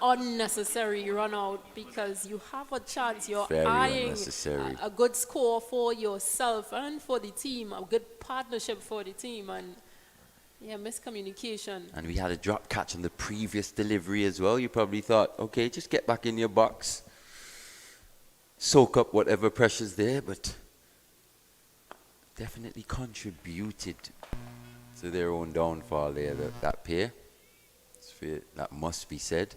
unnecessary run out because you have a chance. You're Very eyeing unnecessary. a good score for yourself and for the team, a good partnership for the team, and yeah, miscommunication. And we had a drop catch on the previous delivery as well. You probably thought, okay, just get back in your box, soak up whatever pressure's there, but definitely contributed to their own downfall there, that pair. That must be said.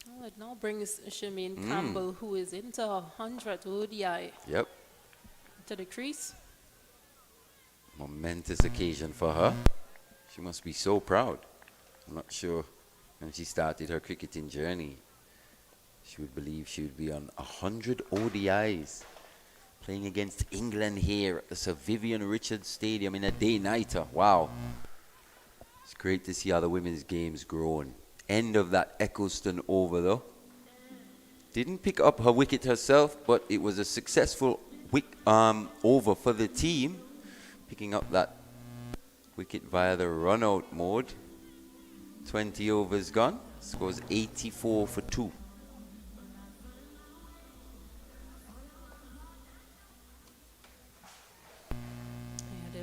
Well, it now brings Shemaine Campbell, who is into her 100th ODI, Yep. to the crease. Momentous occasion for her. She must be so proud. I'm not sure when she started her cricketing journey, she would believe she would be on 100 ODIs. Playing against England here at the Sir Vivian Richards Stadium in a day-nighter. Wow. It's great to see how the women's game's grown. End of that Eccleston over, though. Didn't pick up her wicket herself, but it was a successful over for the team. Picking up that wicket via the run-out mode. 20 overs gone. Scores 84 for 2.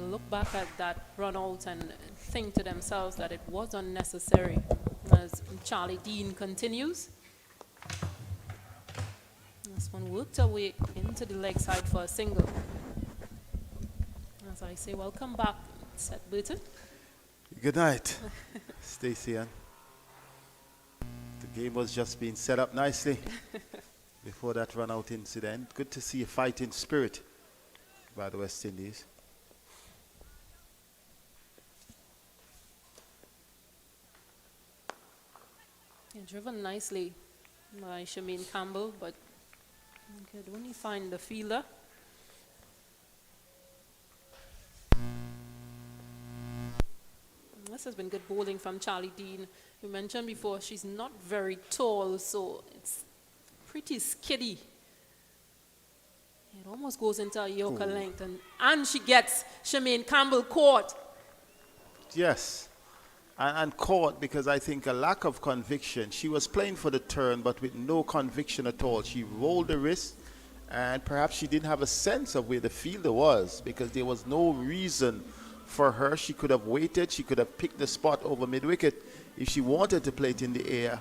Look back at that run out and think to themselves that it was unnecessary. As Charlie Dean continues, this one worked her way into the leg side for a single. As I say, welcome back, Seth Burton. Good night, Stacey Ann. The game was just being set up nicely before that run out incident. Good to see a fighting spirit by the West Indies. Yeah, driven nicely by Shemaine Campbell, but could only find the fielder. This has been good bowling from Charlie Dean. You mentioned before she's not very tall, so it's pretty skiddy. It almost goes into a Yorker length, and she gets Shemaine Campbell caught. Yes. And caught because I think a lack of conviction. She was playing for the turn, but with no conviction at all. She rolled the wrist, and perhaps she didn't have a sense of where the fielder was because there was no reason for her. She could have waited. She could have picked the spot over mid-wicket if she wanted to play it in the air.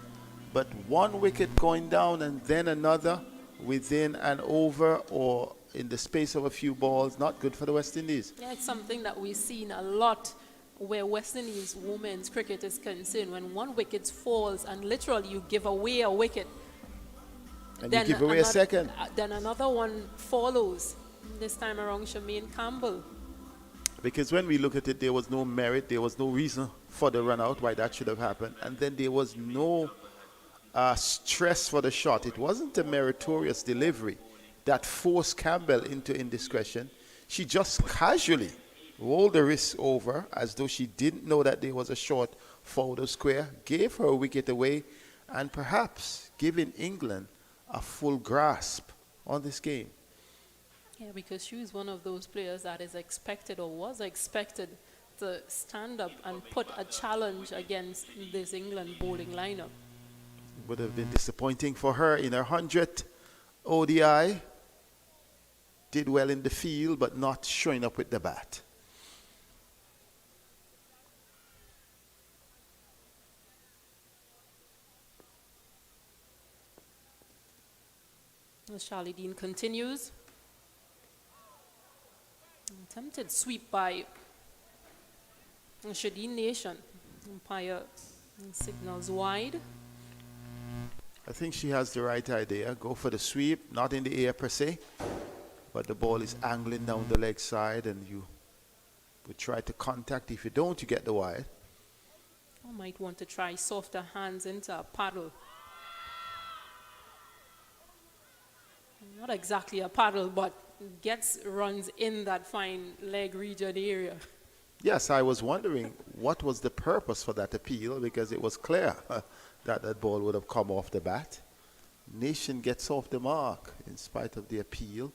But one wicket going down and then another within an over or in the space of a few balls, not good for the West Indies. Yeah, it's something that we've seen a lot where West Indies women's cricket is concerned. When one wicket falls and literally you give away a wicket, and you give away a second. Then another one follows. This time around, Shemaine Campbell. Because when we look at it, there was no merit, there was no reason for the run out, why that should have happened. And then there was no stress for the shot. It wasn't a meritorious delivery that forced Campbell into indiscretion. She just casually rolled the wrist over as though she didn't know that there was a short forward of square, gave her a wicket away, and perhaps giving England a full grasp on this game. Yeah, because she was one of those players that is expected or was expected to stand up and put a challenge against this England bowling lineup. Would have been disappointing for her in her 100th ODI. Did well in the field, but not showing up with the bat. As Charlie Dean continues. Attempted sweep by Shadeen Nation. Umpire signals wide. I think she has the right idea. Go for the sweep, not in the air per se, but the ball is angling down the leg side and you would try to contact. If you don't, you get the wide. I might want to try softer hands into a paddle. Not exactly a paddle, but gets runs in that fine leg region area. Yes, I was wondering what was the purpose for that appeal, because it was clear that that ball would have come off the bat. Nation gets off the mark in spite of the appeal.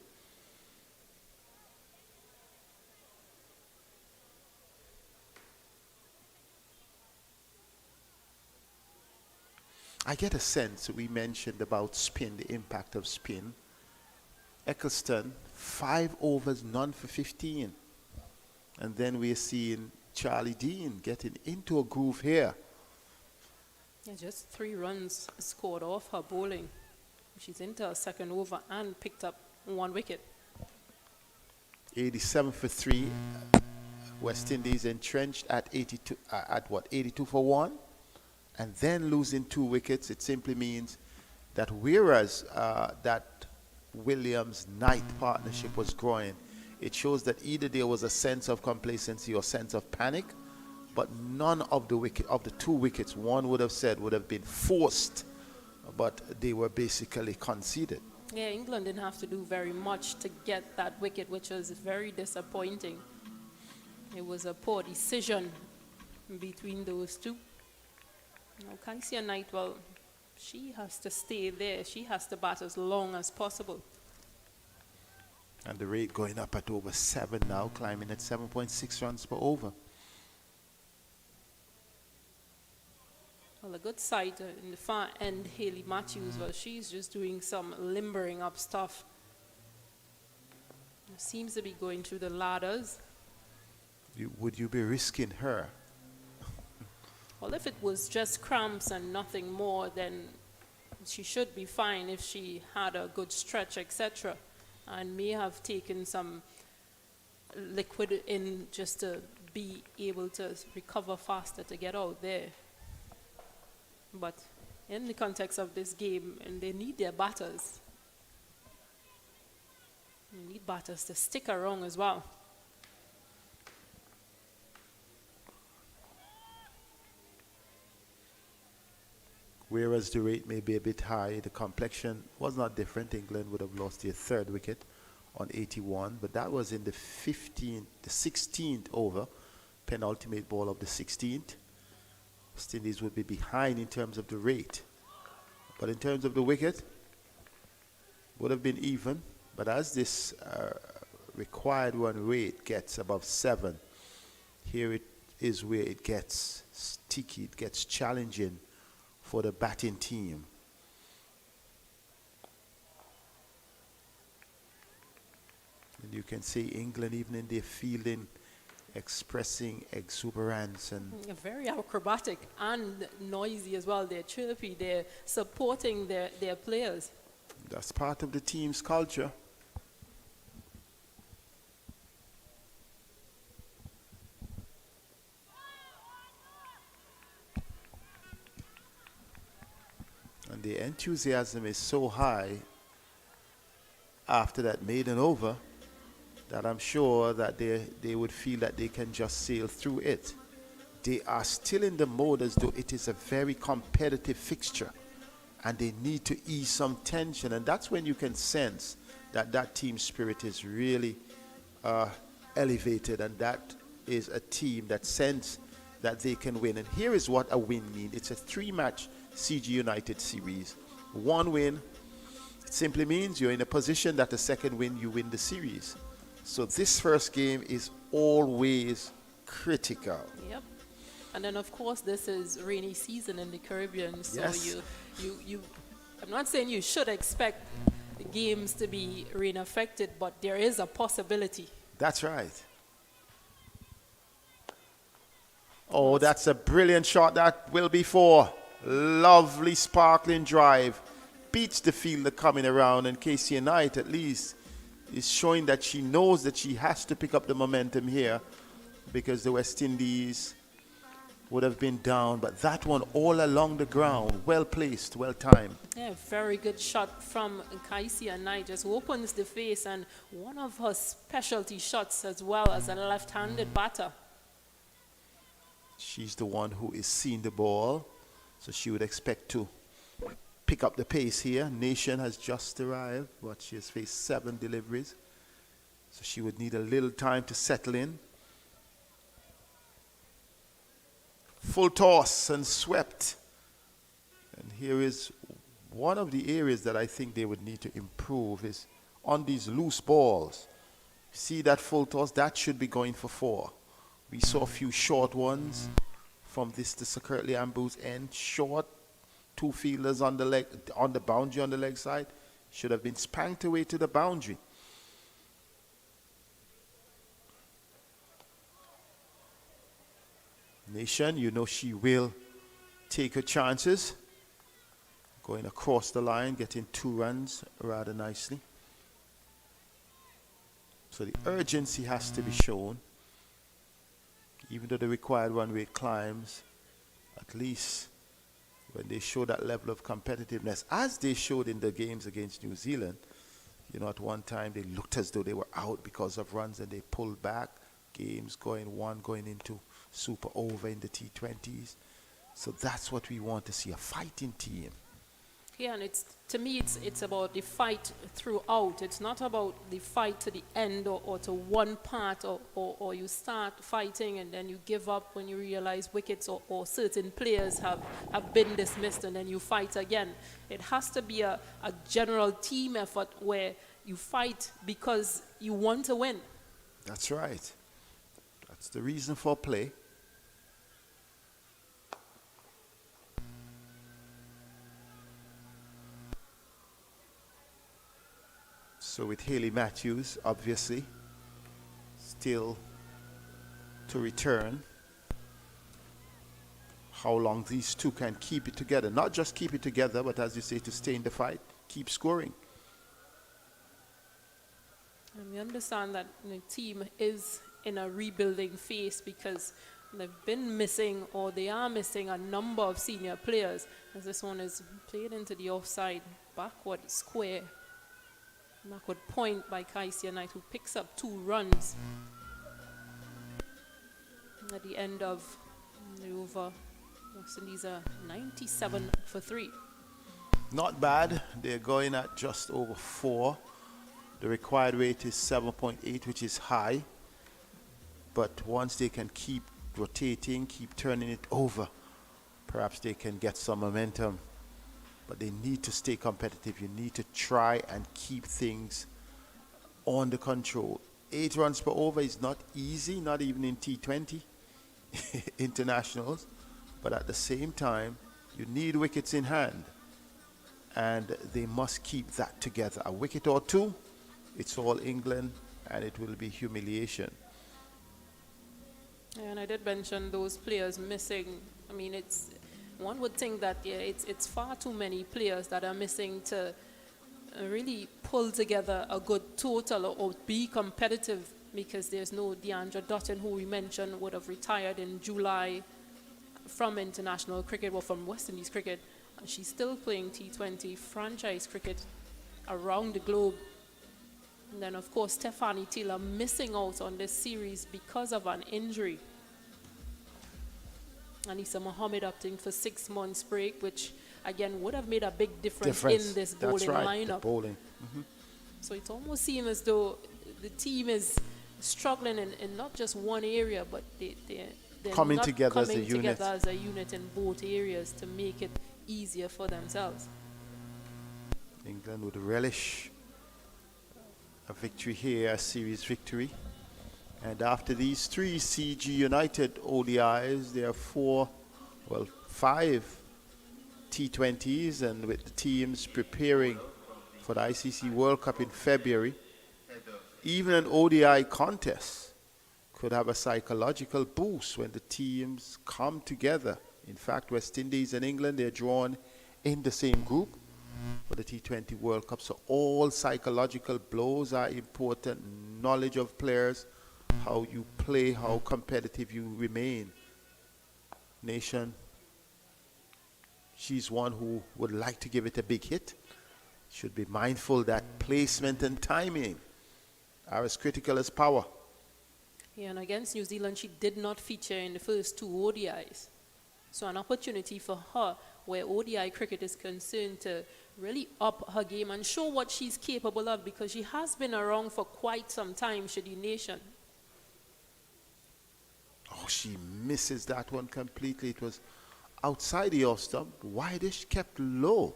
I get a sense, we mentioned about spin, the impact of spin. Eccleston, 5 overs, none for 15. And then we're seeing Charlie Dean getting into a groove here. Yeah, just 3 runs scored off her bowling. She's into a second over and picked up 1 wicket. 87 for 3. West Indies entrenched at 82, 82 for 1. And then losing 2 wickets, it simply means that whereas that Williams-Knight partnership was growing, it shows that either there was a sense of complacency or sense of panic, but none of the 2 wickets, one would have said, would have been forced, but they were basically conceded. Yeah, England didn't have to do very much to get that wicket, which was very disappointing. It was a poor decision between those two. Now, Kaisia Knight, well, she has to stay there. She has to bat as long as possible. And the rate going up at over 7 now, climbing at 7.6 runs per over. Well, a good sight in the far end, Hayley Matthews, well, she's just doing some limbering up stuff. Seems to be going through the ladders. Would you be risking her? Well, if it was just cramps and nothing more, then she should be fine if she had a good stretch, etc. And may have taken some liquid in just to be able to recover faster to get out there. But in the context of this game, and they need their batters. They need batters to stick around as well. Whereas the rate may be a bit high, the complexion was not different. England would have lost their 3rd wicket on 81, but that was in the 16th over, penultimate ball of the 16th. West Indies would be behind in terms of the rate. But in terms of the wicket, would have been even. But as this required run rate gets above 7, here it is where it gets sticky, it gets challenging for the batting team. And you can see England, even in their fielding, expressing exuberance and very acrobatic and noisy as well. They're chirpy, they're supporting their players. that's part of the team's culture. And the enthusiasm is so high after that maiden over that I'm sure that they would feel that they can just sail through it. They are still in the mode as though it is a very competitive fixture and they need to ease some tension, and that's when you can sense that that team spirit is really elevated, and that is a team that sense that they can win. And here is what a win means. It's a 3-match CG United series. 1 win, it simply means you're in a position that the second win, you win the series. So this first game is always critical. Yep. And then of course this is rainy season in the Caribbean, so Yes. you I'm not saying you should expect the games to be rain affected, but there is a possibility. That's right. Oh, that's a brilliant shot. That will be 4. Lovely sparkling drive. Beats the fielder coming around, and Kaisia Knight at least is showing that she knows that she has to pick up the momentum here because the West Indies would have been down. But that one all along the ground, well placed, well timed. Yeah, very good shot from Kaisia Knight. Just opens the face, and one of her specialty shots as well as a left-handed batter. She's the one who is seeing the ball, so she would expect to pick up the pace here. Nation has just arrived, but she has faced 7 deliveries, so she would need a little time to settle in. Full toss and swept. And here is one of the areas that I think they would need to improve is on these loose balls. See that full toss? That should be going for 4. We saw a few short ones from this Kirtley Ambrose end. Short, 2 fielders on the leg, on the boundary on the leg side. Should have been spanked away to the boundary. Nation, you know she will take her chances. Going across the line, getting 2 runs rather nicely. So the urgency has to be shown. Even though the required run rate climbs, at least when they show that level of competitiveness, as they showed in the games against New Zealand, you know, at one time they looked as though they were out because of runs and they pulled back. Games going into super over in the T20s. So that's what we want to see, a fighting team. Yeah, and to me, it's about the fight throughout. It's not about the fight to the end or to one part, or you start fighting and then you give up when you realize wickets or certain players have been dismissed and then you fight again. It has to be a general team effort where you fight because you want to win. That's right. That's the reason for play. So with Haley Matthews, obviously, still to return. How long these two can keep it together. Not just keep it together, but as you say, to stay in the fight, keep scoring. And we understand that the team is in a rebuilding phase because they've been missing, or they are missing, a number of senior players. As this one is played into the offside, backward square. Backward point by CG United, who picks up 2 runs at the end of the over. West Indies are 97 for 3. Not bad. They're going at just over 4. The required rate is 7.8, which is high. But once they can keep rotating, keep turning it over, perhaps they can get some momentum. But they need to stay competitive. You need to try and keep things under control. 8 runs per over is not easy, not even in T20 internationals. But at the same time, you need wickets in hand. And they must keep that together. A wicket or 2, it's all England, and it will be humiliation. And I did mention those players missing. I mean, one would think that it's far too many players that are missing to really pull together a good total or be competitive, because there's no Deandra Dutton, who we mentioned would have retired in July from international cricket or from West Indies cricket. And she's still playing T20 franchise cricket around the globe. And then, of course, Stephanie Taylor missing out on this series because of an injury. Anisa Mohammed opting for 6 months break, which again would have made a big difference in this bowling lineup. The bowling. So it almost seems as though the team is struggling in not just one area, but they're coming not together coming as a unit. together as a unit in both areas to make it easier for themselves. England would relish a victory here, a series victory. And after these 3 CG United ODIs, there are 5 T20s, and with the teams preparing for the ICC World Cup in February, even an ODI contest could have a psychological boost when the teams come together. In fact, West Indies and England, they're drawn in the same group for the T20 World Cup. So all psychological blows are important. Knowledge of players, how you play, how competitive you remain. Nation, she's one who would like to give it a big hit. Should be mindful that placement and timing are as critical as power. Yeah, and against New Zealand, she did not feature in the first 2 ODIs. So an opportunity for her, where ODI cricket is concerned, to really up her game and show what she's capable of, because she has been around for quite some time, Shadi Nation. Oh, she misses that one completely. It was outside the off stump, wideish, kept low.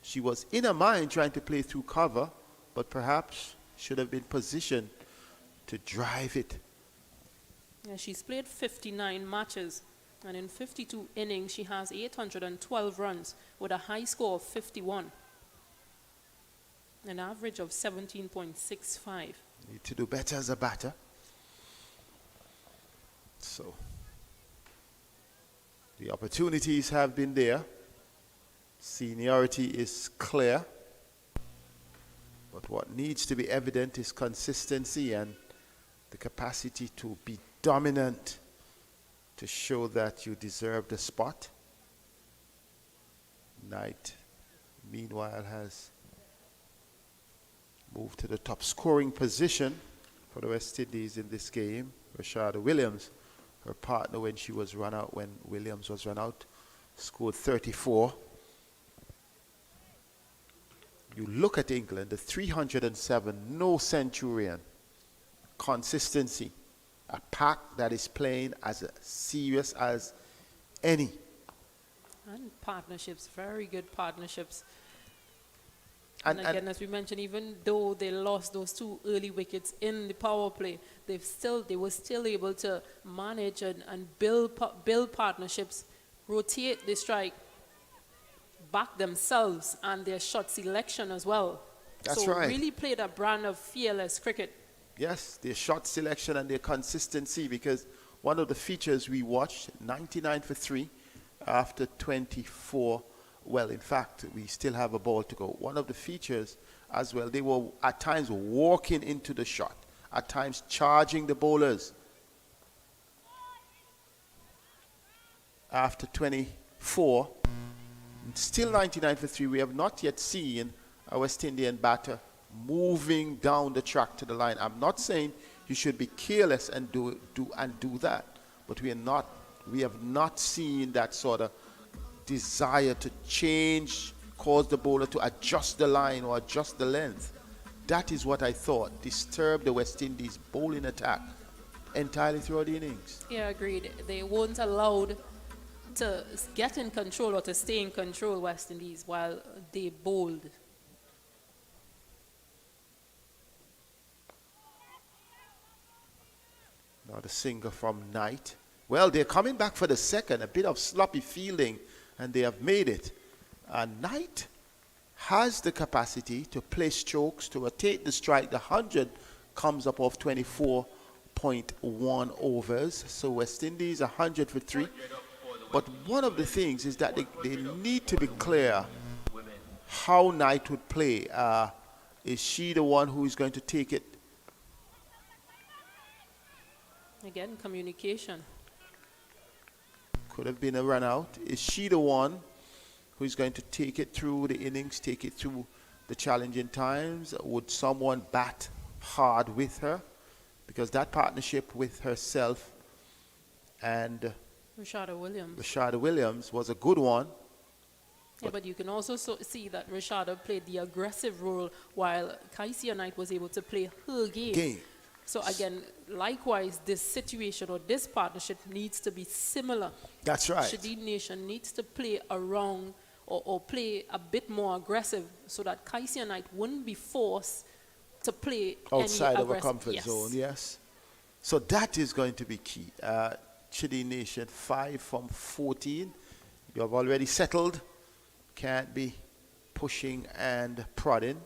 She was in her mind trying to play through cover, but perhaps should have been positioned to drive it. Yeah, she's played 59 matches, and in 52 innings, she has 812 runs with a high score of 51, an average of 17.65. Need to do better as a batter. So, the opportunities have been there. Seniority is clear. But what needs to be evident is consistency and the capacity to be dominant to show that you deserve the spot. Knight, meanwhile, has moved to the top scoring position for the West Indies in this game. Rashada Williams, her partner when she was run out, when Williams was run out, scored 34. You look at England, the 307, no centurion, consistency, a pack that is playing as serious as any. And partnerships, very good partnerships. And again, as we mentioned, even though they lost those 2 early wickets in the power play, they were still able to manage and build partnerships, rotate the strike, back themselves and their shot selection as well. That's so right. Really played a brand of fearless cricket. Yes, their shot selection and their consistency, because one of the features we watched, 99 for 3 after 24. Well, in fact, we still have a ball to go. One of the features as well, they were at times walking into the shot, at times charging the bowlers. After 24, still 99 for 3, we have not yet seen a West Indian batter moving down the track to the line. I'm not saying you should be careless and do that, but we have not seen that sort of desire to change, cause the bowler to adjust the line or adjust the length. That is what I thought disturbed the West Indies bowling attack entirely throughout the innings. Yeah, agreed. They weren't allowed to get in control or to stay in control, West Indies, while they bowled. Now the single from Knight. Well, they're coming back for the second, a bit of sloppy fielding, and they have made it. And Knight has the capacity to play strokes, to rotate the strike. The 100 comes up off 24.1 overs. So West Indies 100 for 3. But one of the things is that they need to be clear how Knight would play. Is she the one who is going to take it? Again, communication. Could have been a run out. Is she the one who is going to take it through the innings, take it through the challenging times? Would someone bat hard with her? Because that partnership with herself and Rashada Williams was a good one. Yeah, but you can also see that Rashada played the aggressive role while Kaisia Knight was able to play her game. So again, likewise, this situation or this partnership needs to be similar. That's right. Shadid Nation needs to play around or play a bit more aggressive so that Kaisia Knight wouldn't be forced to play outside any of a comfort zone, yes. So that is going to be key. Shadid Nation 5 from 14. You have already settled. Can't be pushing and prodding.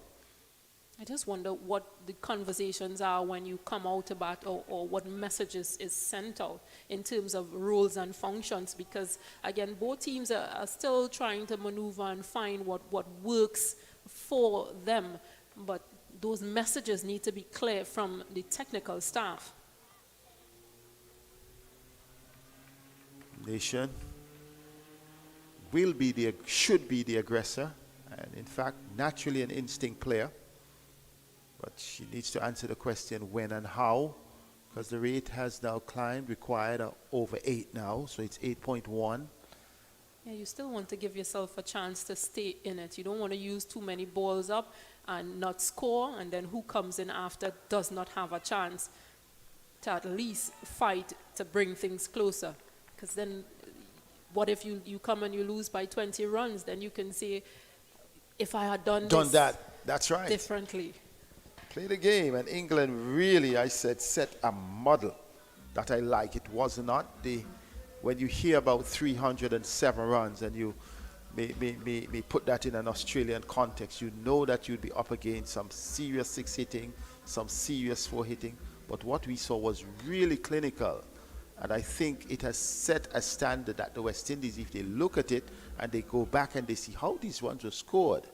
I just wonder what the conversations are when you come out to bat, or what messages is sent out in terms of roles and functions, because again, both teams are still trying to maneuver and find what works for them, but those messages need to be clear from the technical staff. Nation should be the aggressor, and in fact naturally an instinct player. But she needs to answer the question when and how, because the rate has now climbed, required over 8 now, so it's 8.1. Yeah, you still want to give yourself a chance to stay in it. You don't want to use too many balls up and not score, and then who comes in after does not have a chance to at least fight to bring things closer. Because then what if you come and you lose by 20 runs? Then you can say, if I had done Done this that. That's right. differently. Play the game, and England really, I said, set a model that I like. It was not the, when you hear about 307 runs and you may put that in an Australian context, you know that you'd be up against some serious six hitting, some serious four hitting. But what we saw was really clinical. And I think it has set a standard that the West Indies, if they look at it and they go back and they see how these runs were scored,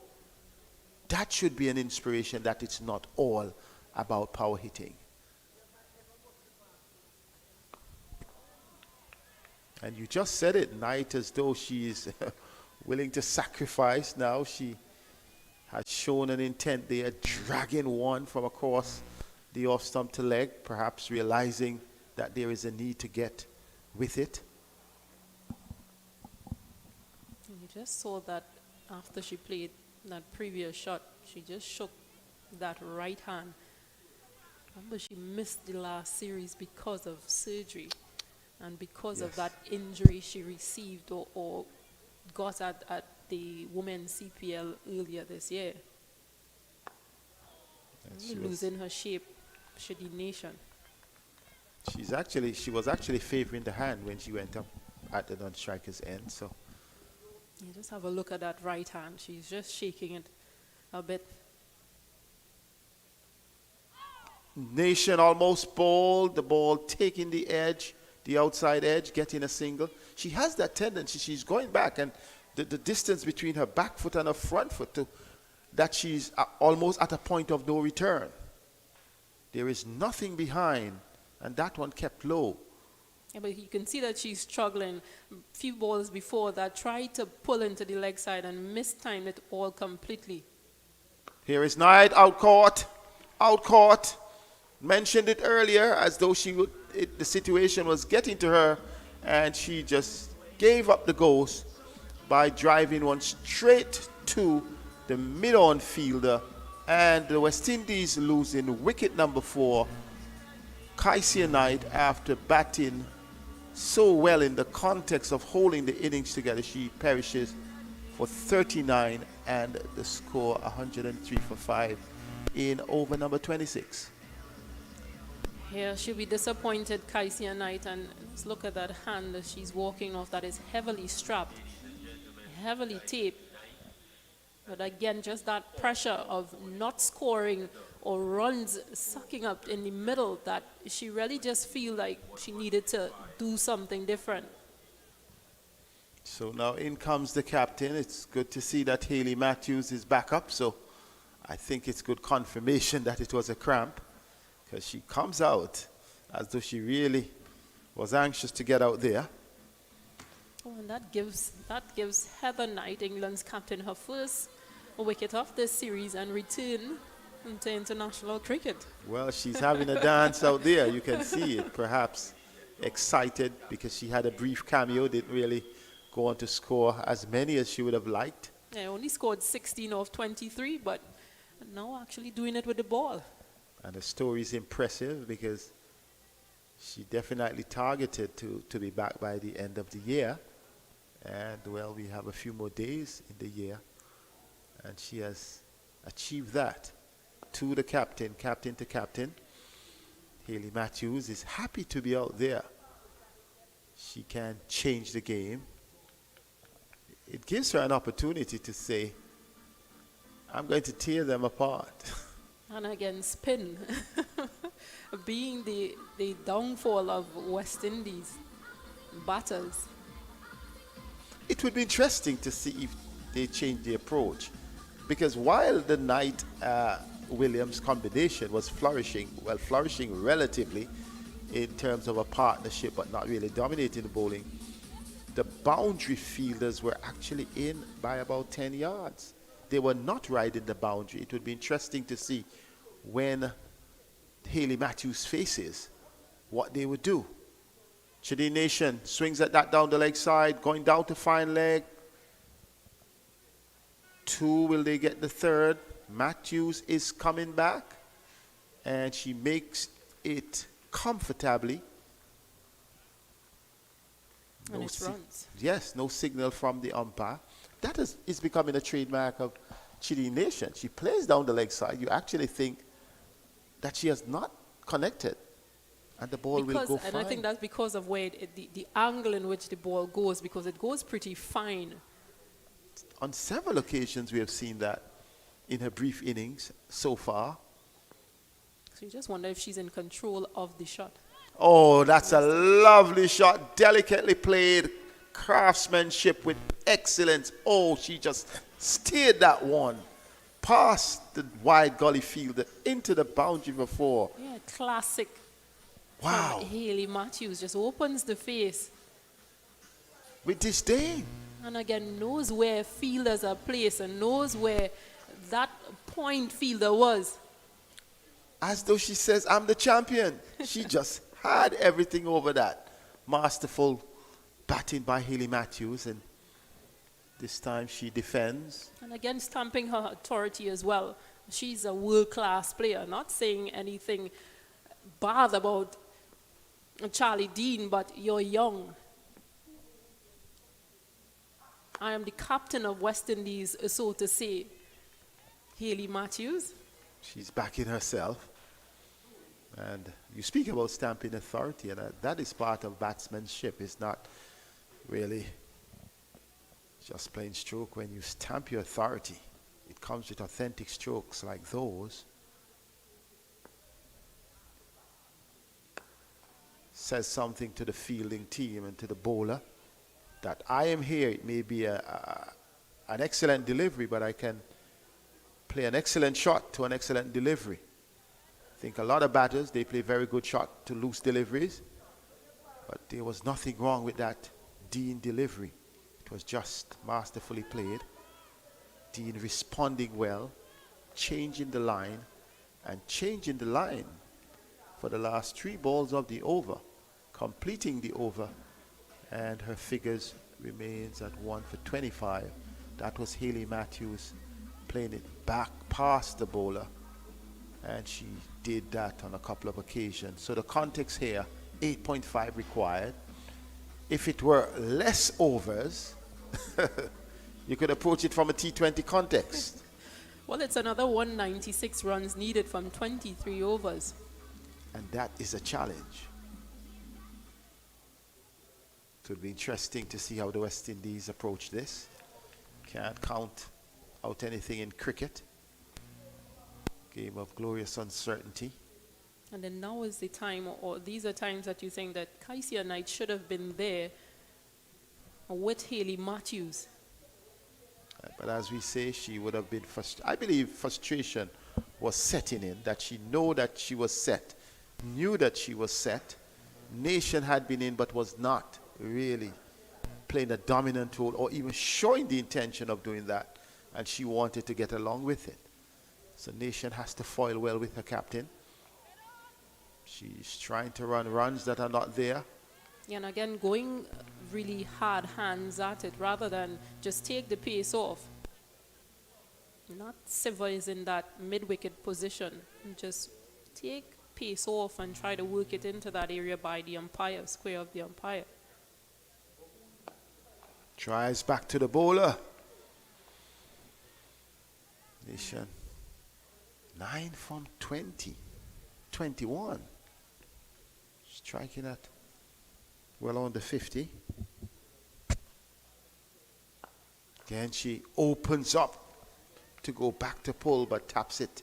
that should be an inspiration that it's not all about power hitting. And you just said it, Knight, as though she is willing to sacrifice now. She has shown an intent there, dragging one from across the off stump to leg, perhaps realizing that there is a need to get with it. You just saw that after she played that previous shot, she just shook that right hand. Remember, she missed the last series because of surgery and because of that injury she received or got at the women's CPL earlier this year. Losing her shape, Shadi Nation. She was actually favoring the hand when she went up at the non-striker's end. So you just have a look at that right hand. She's just shaking it a bit. Nation almost bowled, the ball taking the edge, the outside edge, getting a single. She has that tendency. She's going back, and the distance between her back foot and her front foot, that she's almost at a point of no return. There is nothing behind, and that one kept low. Yeah, but you can see that she's struggling. A few balls before that tried to pull into the leg side and mistimed it all completely. Here is Knight, out caught. Mentioned it earlier as though the situation was getting to her, and she just gave up the ghost by driving one straight to the mid-on fielder, and the West Indies losing wicket number 4. Kaisia Knight, after batting so well in the context of holding the innings together, she perishes for 39 and the score 103 for 5 in over number 26. Here she'll be disappointed, Kaisia Knight, and let's look at that hand that she's walking off that is heavily strapped, heavily taped. But again, just that pressure of not scoring or runs sucking up in the middle, that she really just feel like she needed to do something different. So now in comes the captain. It's good to see that Hayley Matthews is back up, so I think it's good confirmation that it was a cramp, because she comes out as though she really was anxious to get out there. Oh, and that gives Heather Knight, England's captain, her first wicket of this series and return into international cricket. Well, she's having a dance out there. You can see it, perhaps excited because she had a brief cameo, didn't really go on to score as many as she would have liked. Yeah, only scored 16 of 23, but now actually doing it with the ball. And the story is impressive because she definitely targeted to be back by the end of the year. And, well, we have a few more days in the year. And she has achieved that. To the captain to captain. Hayley Matthews is happy to be out there. She can change the game. It gives her an opportunity to say, I'm going to tear them apart. And again, spin. Being the downfall of West Indies batters. It would be interesting to see if they change the approach. Because while the Knight-Williams combination was flourishing relatively in terms of a partnership, but not really dominating the bowling, the boundary fielders were actually in by about 10 yards. They were not riding the boundary. It would be interesting to see when Hayley Matthews faces what they would do. Shadi Nation swings at that down the leg side, going down to fine leg. 2, will they get the 3rd? Matthews is coming back, and she makes it comfortably. And it runs. Yes, no signal from the umpire. That is becoming a trademark of Chidi Nation. She plays down the leg side. You actually think that she has not connected, and the ball will go fine. And I think that's because of where the angle in which the ball goes, because it goes pretty fine. On several occasions, we have seen that in her brief innings so far. So you just wonder if she's in control of the shot. Oh, that's a lovely shot. Delicately played. Craftsmanship with excellence. Oh, she just steered that one past the wide gully fielder into the boundary for 4. Yeah, classic. Wow. Hayley Matthews just opens the face. With disdain. And again, knows where fielders are placed and knows where that point fielder was. As though she says, I'm the champion. She just had everything over that. Masterful batting by Hayley Matthews, and this time she defends. And again, stamping her authority as well. She's a world-class player. Not saying anything bad about Charlie Dean, but you're young. I am the captain of West Indies, so to say. Hayley Matthews. She's backing herself. And you speak about stamping authority, and that is part of batsmanship. It's not really just plain stroke. When you stamp your authority, it comes with authentic strokes like those. Says something to the fielding team and to the bowler that I am here. It may be an excellent delivery, but I can play an excellent shot to an excellent delivery. I think a lot of batters, they play very good shot to loose deliveries, but there was nothing wrong with that Dean delivery. It was just masterfully played. Dean responding well, changing the line, and changing the line for the last 3 balls of the over, completing the over, and her figures remains at 1 for 25. That was Hayley Matthews playing it back past the bowler, and she did that on a couple of occasions. So the context here, 8.5 required. If it were less overs, you could approach it from a T20 context. Well, it's another 196 runs needed from 23 overs. And that is a challenge. It would be interesting to see how the West Indies approach this. Can't count out anything in cricket. Game of glorious uncertainty. And then now is the time, or these are times that you think that Kaisia Knight should have been there with Hayley Matthews. But as we say, she would have been frustrated. I believe frustration was setting in, that she knew that she was set, knew that she was set. Nation had been in, but was not really playing a dominant role or even showing the intention of doing that. And she wanted to get along with it. So Nation has to foil well with her captain. She's trying to run runs that are not there. Yeah, and again, going really hard hands at it rather than just take the pace off. Not Siva is in that mid-wicket position. Just take pace off and try to work it into that area by the umpire, square of the umpire. Tries back to the bowler. Nation 9 from 20. 21. Striking at well under 50. Again, she opens up to go back to pull, but taps it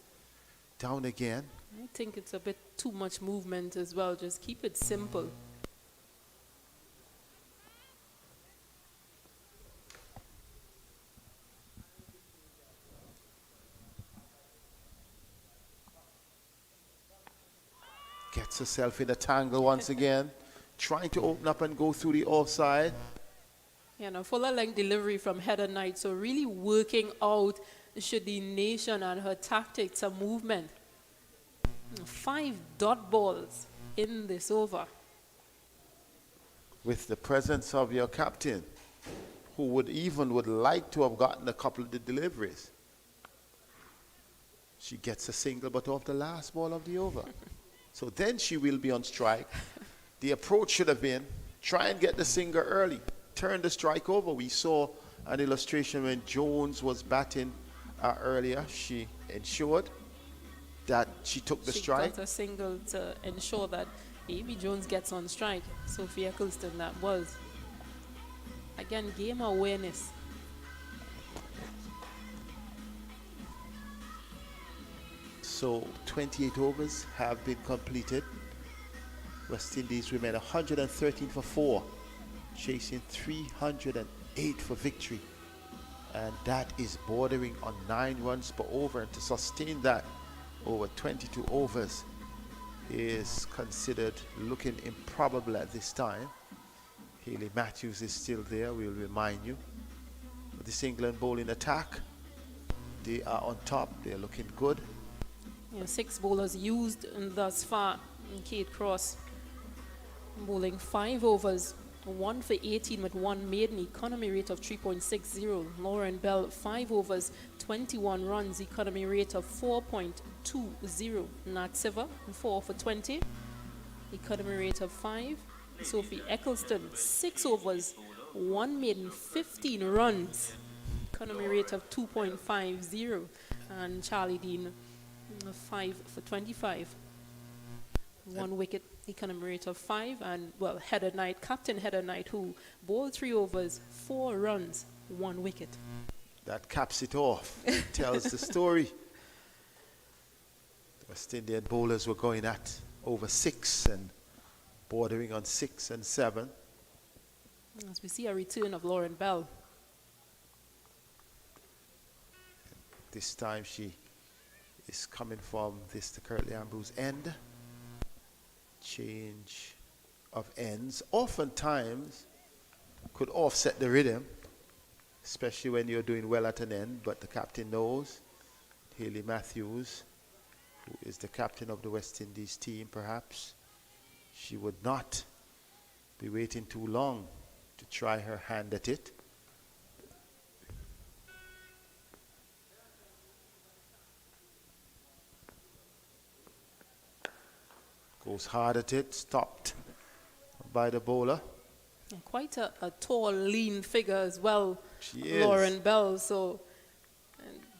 down again. I think it's a bit too much movement as well. Just keep it simple. Gets herself in a tangle once again, trying to open up and go through the offside. Yeah, now fuller length delivery from Heather Knight. So really working out should the Nation and her tactics and movement. 5 dot balls in this over. With the presence of your captain, who would like to have gotten a couple of the deliveries. She gets a single, but off the last ball of the over. So then she will be on strike. The approach should have been, try and get the single early. Turn the strike over. We saw an illustration when Jones was batting earlier, she ensured that she took the strike. She got a single to ensure that Amy Jones gets on strike. Sophie Eccleston, that was. Again, game awareness. So 28 overs have been completed. West Indies remain 113 for 4, chasing 308 for victory. And that is bordering on 9 runs per over. And to sustain that over 22 overs is considered looking improbable at this time. Hayley Matthews is still there, we'll remind you. But this England bowling attack, they are on top, they're looking good. 6 bowlers used thus far. Kate Cross bowling 5 overs, 1 for 18 with 1 maiden, economy rate of 3.60. Lauren Bell 5 overs, 21 runs, economy rate of 4.20. Nat Siver 4 for 20, economy rate of 5. Sophie Eccleston 6 overs, 1 maiden, 15 runs, economy rate of 2.50. And Charlie Dean 5 for 25, 1 wicket, economy rate of 5. And well, Heather Knight, Captain Heather Knight, who bowled 3 overs, 4 runs, 1 wicket. That caps it off. It tells the story. The West Indian bowlers were going at over 6 and bordering on 6 and 7. As we see a return of Lauren Bell. This time she is coming from this to Curtly Ambrose end. Change of ends oftentimes could offset the rhythm, especially when you're doing well at an end, but the captain knows. Hayley Matthews, who is the captain of the West Indies team, perhaps she would not be waiting too long to try her hand at it. Goes hard at it, stopped by the bowler. And quite a tall, lean figure as well, She is. Lauren Bell. So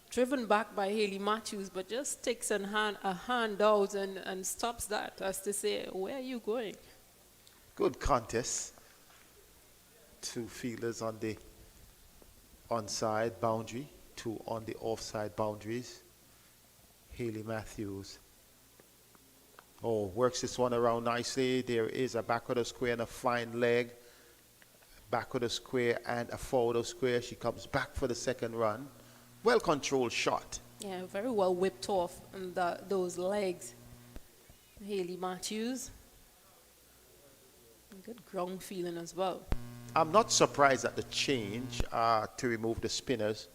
driven back by Hayley Matthews, but just takes a hand out and stops that, as to say, where are you going? Good contest. 2 fielders on the onside boundary, 2 on the offside boundaries. Hayley Matthews works this one around nicely. There is a backward of square and a fine leg. Backward of square and a forward of square. She comes back for the second run. Well controlled shot. Yeah, very well whipped off those legs. Hayley Matthews. Good ground feeling as well. I'm not surprised at the change to remove the spinners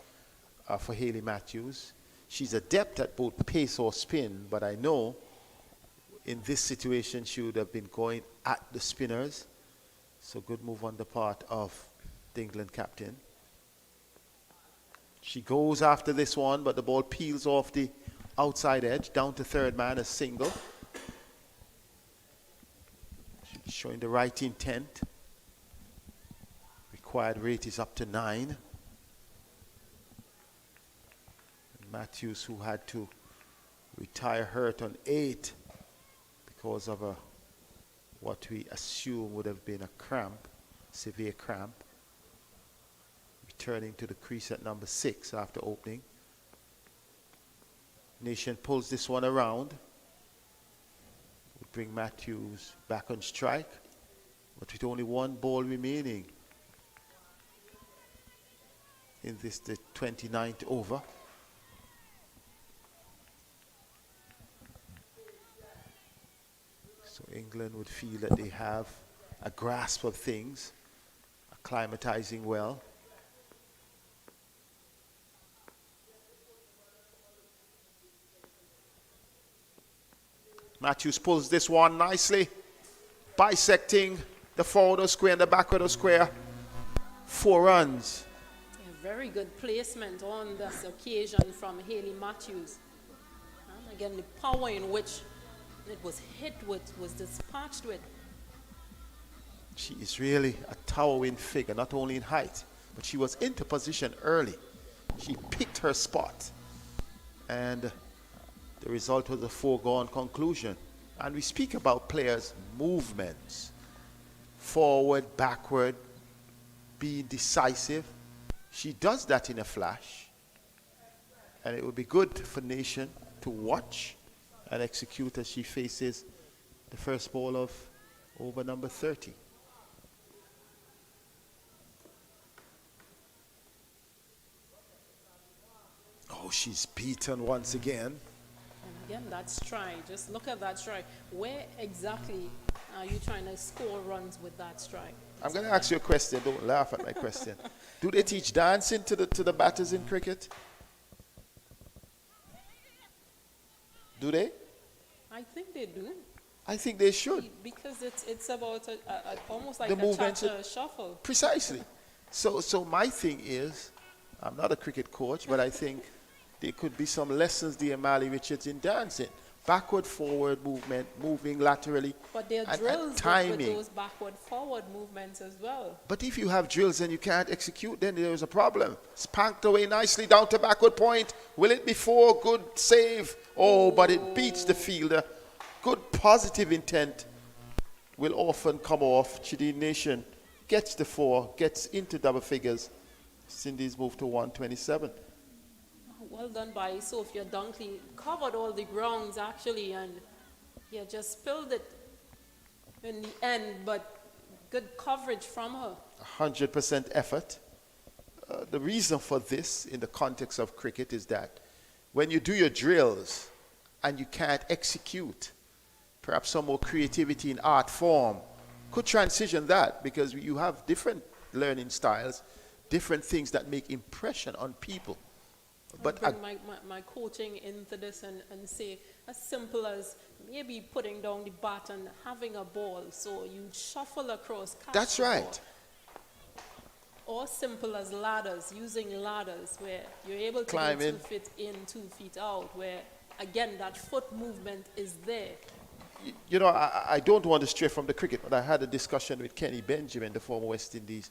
for Hayley Matthews. She's adept at both pace or spin, but I know in this situation she would have been going at the spinners. So good move on the part of the England captain. She goes after this one, but the ball peels off the outside edge, down to third man, a single. She's showing the right intent. Required rate is up to 9. Matthews, who had to retire hurt on 8 because of what we assume would have been a cramp, severe cramp, returning to the crease at number 6 after opening. Nation pulls this one around. Would bring Matthews back on strike, but with only 1 ball remaining in this, the 29th over. So England would feel that they have a grasp of things, acclimatizing well. Matthews pulls this one nicely, bisecting the forward of square and the backward of square. 4 runs. A very good placement on this occasion from Hayley Matthews. And again, the power in which it was hit with, was dispatched with. She is really a towering figure, not only in height, but she was into position early. She picked her spot. And the result was a foregone conclusion. And we speak about players' movements, forward, backward, being decisive. She does that in a flash. And it would be good for Nation to watch and execute as she faces the first ball of over number 30. Oh, she's beaten once again. And again, that stride, just look at that stride. Where exactly are you trying to score runs with that stride? I'm going to ask you a question. Don't laugh at my question. Do they teach dancing to the batters in cricket? Do they? I think they do. I think they should. Because it's about almost like The a movements cha-cha shuffle. Precisely. So my thing is, I'm not a cricket coach, but I think there could be some lessons there, Mally Richards, in dancing. Backward, forward movement, moving laterally. But there are and drills timing. with those backward, forward movements as well. But if you have drills and you can't execute, then there's a problem. Spanked away nicely down to backward point. Will it be four? Good save. Oh, but it beats the fielder. Good positive intent will often come off. Chidi Nation gets the 4, gets into double figures. Cindy's moved to 127. Well done by Sophia Dunkley. Covered all the grounds actually, and yeah, just spilled it in the end, but good coverage from her. 100% effort. The reason for this in the context of cricket is that when you do your drills and you can't execute, perhaps some more creativity in art form could transition that, because you have different learning styles, different things that make impression on people. But bring my coaching into this and say as simple as maybe putting down the bat and having a ball, so you shuffle across. That's right. Or simple as ladders, using ladders where you're able to climb do in. 2 feet in, 2 feet out, where again that foot movement is there. You know, I don't want to stray from the cricket, but I had a discussion with Kenny Benjamin, the former West Indies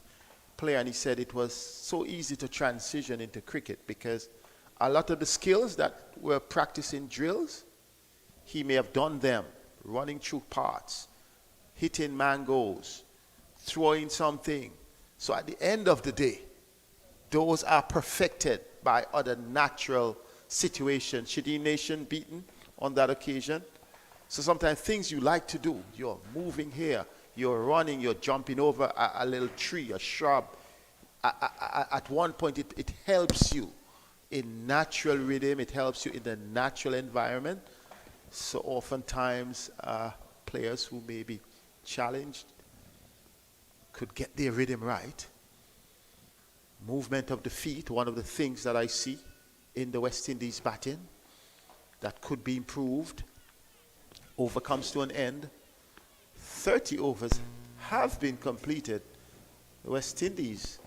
player, and he said it was so easy to transition into cricket because a lot of the skills that were practicing drills, he may have done them, running through parts, hitting mangoes, throwing something. So at the end of the day, those are perfected by other natural situations. Chidi Nation beaten on that occasion. So sometimes things you like to do, you're moving here, you're running, you're jumping over a little tree, a shrub. At one point, it helps you in natural rhythm, it helps you in the natural environment. So oftentimes, players who may be challenged could get their rhythm right. Movement of the feet, one of the things that I see in the West Indies batting that could be improved. Over comes to an end. 30 overs have been completed. The West Indies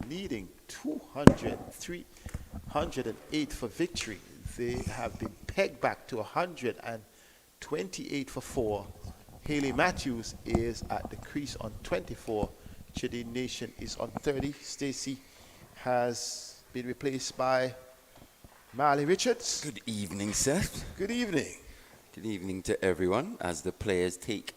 needing 308 for victory. They have been pegged back to 128 for 4. Haley Matthews is at the crease on 24. Chidi Nation is on 30. Stacey has been replaced by Marley Richards. Good evening, Seth. Good evening. Good evening to everyone as the players take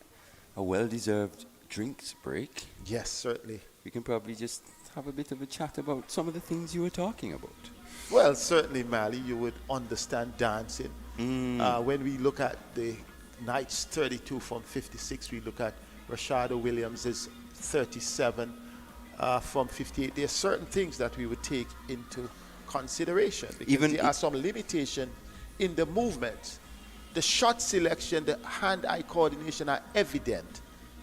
a well-deserved drinks break. Yes, certainly. We can probably just have a bit of a chat about some of the things you were talking about. Well, certainly, Mally, you would understand dancing. When we look at the Knights 32 from 56, we look at Rashada Williams' 37 from 58. There are certain things that we would take into consideration because there are some limitation in the movement. The shot selection, the hand-eye coordination are evident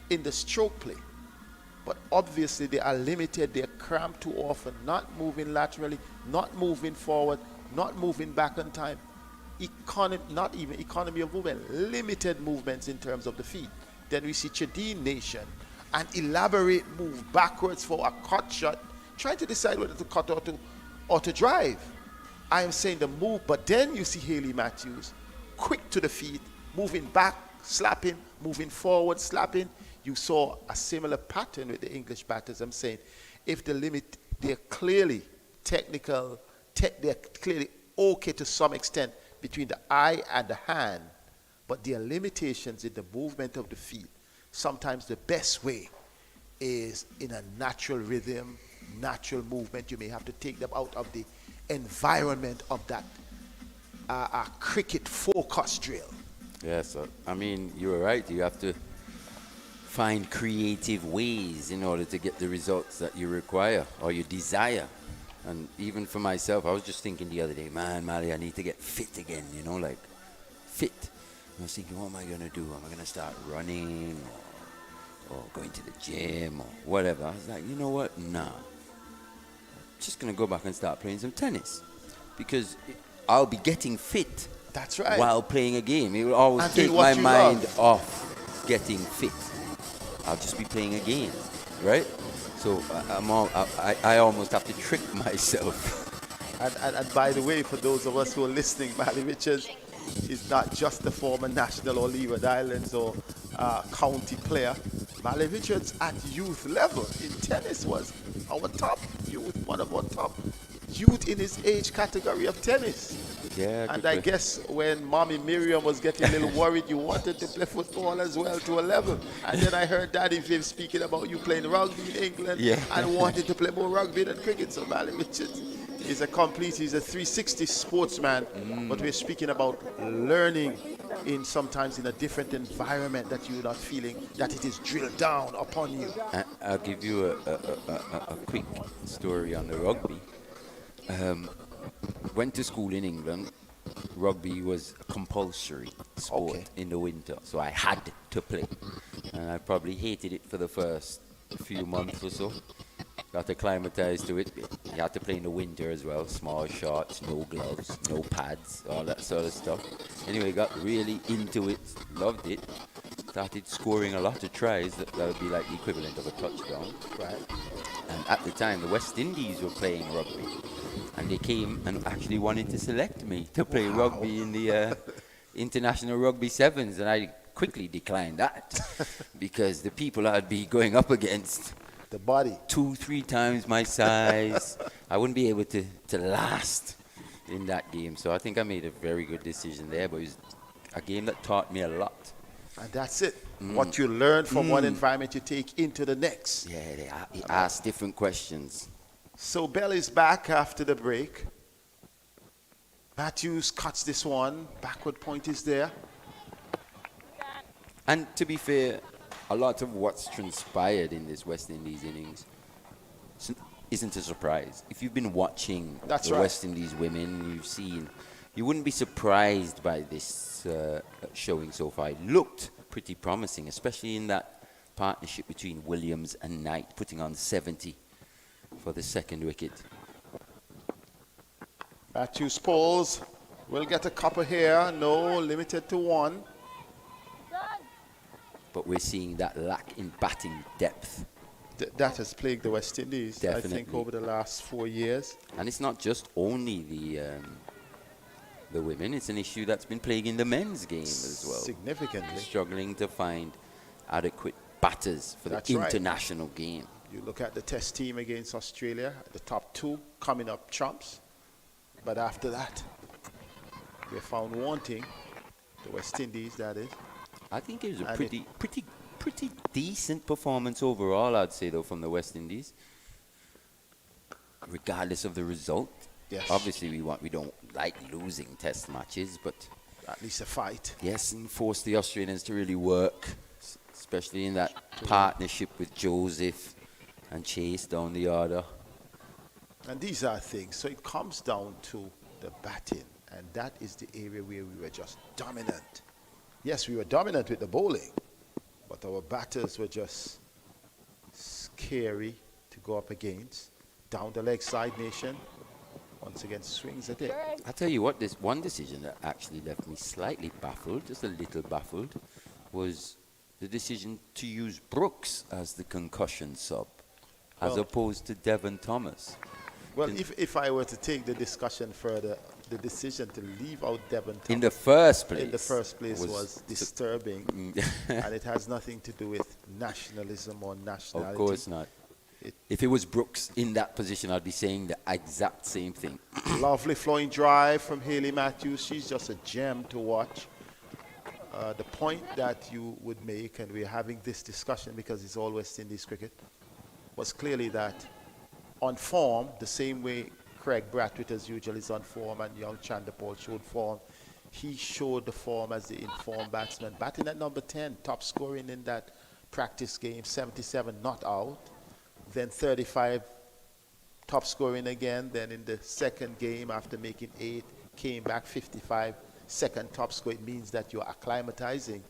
in the stroke play. But obviously they are limited, they're cramped too often, not moving laterally, not moving forward, not moving back on time. Not even economy of movement, limited movements in terms of the feet. Then we see Chidi Nation, an elaborate move backwards for a cut shot, trying to decide whether to cut or to drive. I am saying the move, but then you see Haley Matthews, quick to the feet, moving back, slapping, moving forward, slapping. You saw a similar pattern with the English batters. I'm saying if the limit, they're clearly technical they're clearly okay to some extent between the eye and the hand, but there are limitations in the movement of the feet. Sometimes the best way is in a natural rhythm, natural movement. You may have to take them out of the environment of that cricket focus drill. Yes, I mean, you're right. You have to find creative ways in order to get the results that you require or you desire. And even for myself, I was just thinking the other day, man, Mali, I need to get fit again, you know, like fit. And I was thinking, what am I going to do? Am I going to start running or going to the gym or whatever? I was like, you know what? Nah. I'm just going to go back and start playing some tennis because I'll be getting fit. That's right. While playing a game. It will always take my mind off getting fit. I'll just be playing a game, right? So I almost have to trick myself. And by the way, for those of us who are listening, Mally Richards is not just a former national or Leeward Islands or county player. Mally Richards at youth level in tennis was our top youth, one of our top youth in his age category of tennis. Yeah, and I guess when Mommy Miriam was getting a little worried, you wanted to play football as well to a level. And then I heard Daddy Viv speaking about you playing rugby in England and wanted to play more rugby than cricket. So Mally Richards is he's a 360 sportsman. But we're speaking about learning sometimes in a different environment that you're not feeling that it is drilled down upon you. I'll give you a quick story on the rugby. Went to school in England. Rugby was a compulsory sport in the winter, so I had to play. And I probably hated it for the first few months or so. Got acclimatized to it. You had to play in the winter as well. Small shorts, no gloves, no pads, all that sort of stuff. Anyway, got really into it, loved it. Started scoring a lot of tries. That would be like the equivalent of a touchdown. Right. And at the time, the West Indies were playing rugby. And they came and actually wanted to select me to play rugby in the International Rugby Sevens. And I quickly declined that because the people I'd be going up against, the body, 2-3 times my size, I wouldn't be able to last in that game. So I think I made a very good decision there. But it was a game that taught me a lot. And that's it. What you learn from one environment, you take into the next. Yeah, they ask different questions. So Bell is back after the break. Matthews cuts this one. Backward point is there. And to be fair, a lot of what's transpired in this West Indies innings isn't a surprise. If you've been watching West Indies women, you wouldn't be surprised by this showing so far. It looked pretty promising, especially in that partnership between Williams and Knight, putting on 70 for the second wicket. Matthews pulls. We'll get a couple here. No, limited to one. But we're seeing that lack in batting depth. That has plagued the West Indies, Definitely. I think, over the last 4 years. And it's not just only the women. It's an issue that's been plaguing the men's game as well. Significantly. Struggling to find adequate batters for the international game. You look at the test team against Australia, the top two coming up trumps. But after that, we're found wanting, the West Indies, that is. I think it was a pretty decent performance overall, I'd say, though, from the West Indies. Regardless of the result. Yes. Obviously, we don't like losing test matches, but at least a fight. Yes, and force the Australians to really work, especially in that partnership with Joseph and Chase down the order. And these are things. So it comes down to the batting, and that is the area where we were just dominant. Yes, we were dominant with the bowling, but our batters were just scary to go up against. Down the leg side nation, once again, swings at it. I tell you what, this one decision that actually left me slightly baffled, just a little baffled, was the decision to use Brooks as the concussion sub, as opposed to Devon Thomas. Well, if I were to take the discussion further, the decision to leave out Devon Thomas in the first place was disturbing, and it has nothing to do with nationalism or nationality. Of course not. If it was Brooks in that position, I'd be saying the exact same thing. Lovely flowing drive from Hayley Matthews. She's just a gem to watch. The point that you would make, and we're having this discussion because it's all West Indies cricket, was clearly that on form, the same way Craig Brathwaite as usual is on form and young Chanderpaul showed form, he showed the form as the informed batsman. Batting at number 10, top scoring in that practice game, 77 not out. Then 35 top scoring again. Then in the second game after making 8, came back 55, second top score. It means that you're acclimatizing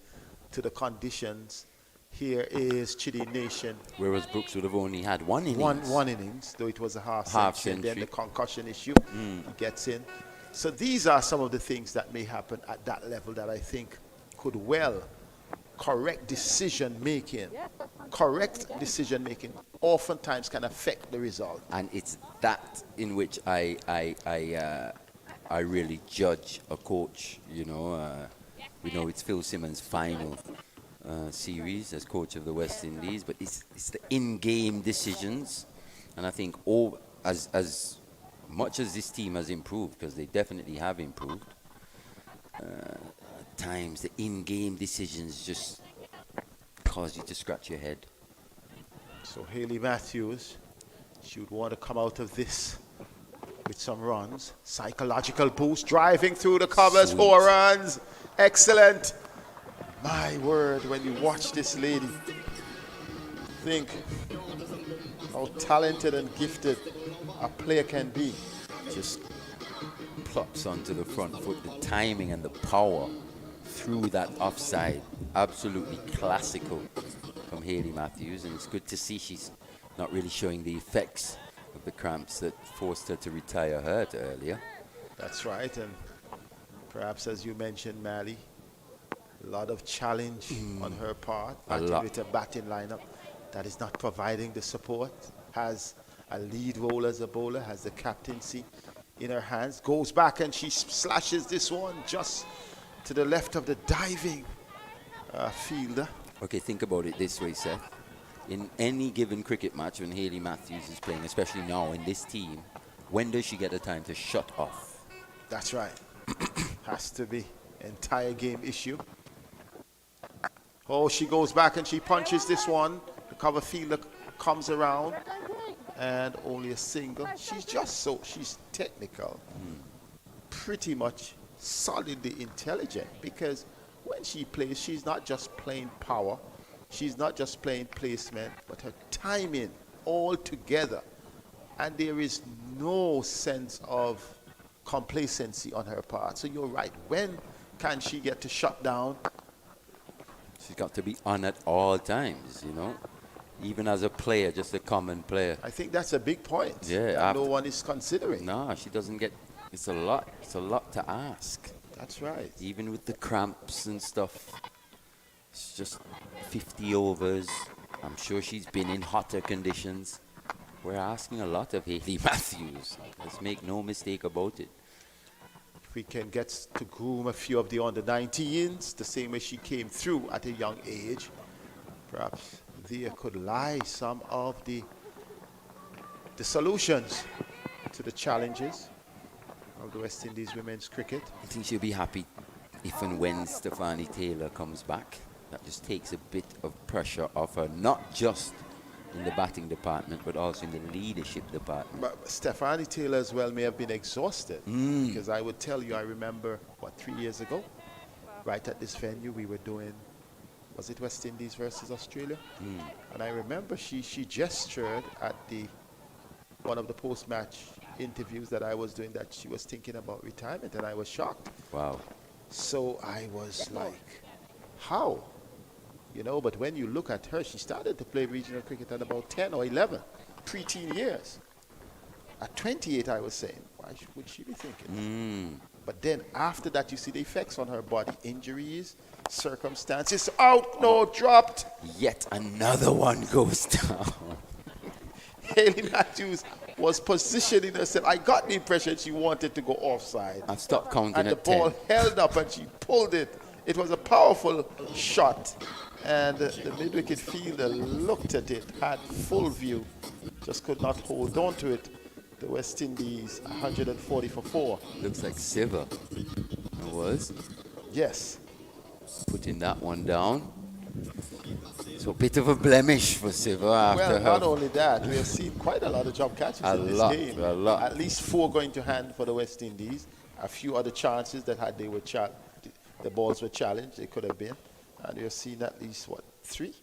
to the conditions. Here is Chidi Nation. Whereas Brooks would have only had one innings. One innings, though it was a half century. And then the concussion issue, he gets in. So these are some of the things that may happen at that level that I think could well correct decision making. Correct decision making oftentimes can affect the result. And it's that in which I really judge a coach. You know, we know it's Phil Simmons' final series as coach of the West Indies, but it's the in-game decisions, and I think as much as this team has improved, because they definitely have improved, at times the in-game decisions just cause you to scratch your head. So Hayley Matthews, she would want to come out of this with some runs. Psychological boost, driving through the covers, 4 runs. Excellent. My word, when you watch this lady, think how talented and gifted a player can be. Just plops onto the front foot, the timing and the power through that offside. Absolutely classical from Hayley Matthews, and it's good to see she's not really showing the effects of the cramps that forced her to retire hurt earlier. That's right, and perhaps as you mentioned, Mally, a lot of challenge on her part, with a batting lineup that is not providing the support, has a lead role as a bowler, has the captaincy in her hands, goes back and she slashes this one just to the left of the diving fielder. Okay, think about it this way, Seth. In any given cricket match when Hayley Matthews is playing, especially now in this team, when does she get the time to shut off? That's right. Has to be entire game issue. Oh, she goes back and she punches this one. The cover fielder comes around and only a single. She's technical, pretty much solidly intelligent, because when she plays, she's not just playing power, she's not just playing placement, but her timing all together. And there is no sense of complacency on her part. So you're right. When can she get to shut down? She's got to be on at all times, you know. Even as a player, just a common player. I think that's a big point. Yeah, that no one is considering. No, she doesn't get. It's a lot to ask. That's right. Even with the cramps and stuff, it's just 50 overs. I'm sure she's been in hotter conditions. We're asking a lot of Hayley Matthews. Let's make no mistake about it. If we can get to groom a few of the under-19s, the same way she came through at a young age, perhaps there could lie some of the solutions to the challenges of the West Indies women's cricket. I think she'll be happy if and when Stephanie Taylor comes back. That just takes a bit of pressure off her, not just in the batting department, but also in the leadership department. But Stephanie Taylor as well may have been exhausted, because I would tell you, I remember, 3 years ago, right at this venue, we were doing, was it West Indies versus Australia? And I remember she gestured at one of the post-match interviews that I was doing that she was thinking about retirement, and I was shocked. Wow. So I was like, how? You know, but when you look at her, she started to play regional cricket at about 10 or 11, pre-teen years. At 28, I was saying, why would she be thinking? But then after that, you see the effects on her body, injuries, circumstances, out, no, dropped. Yet another one goes down. Hayley Matthews was positioning herself. I got the impression she wanted to go offside. I've stopped counting and at 10. And the ball held up and she pulled it. It was a powerful shot. And the mid-wicket fielder looked at it, had full view, just could not hold on to it. The West Indies 140 for 4. Looks like Siva. It was. Yes. Putting that one down. So a bit of a blemish for Siva after Well, not only that, we have seen quite a lot of jump catches in this game. A lot. At least 4 going to hand for the West Indies. A few other chances that had the balls were challenged, they could have been. And we have seen at least, 3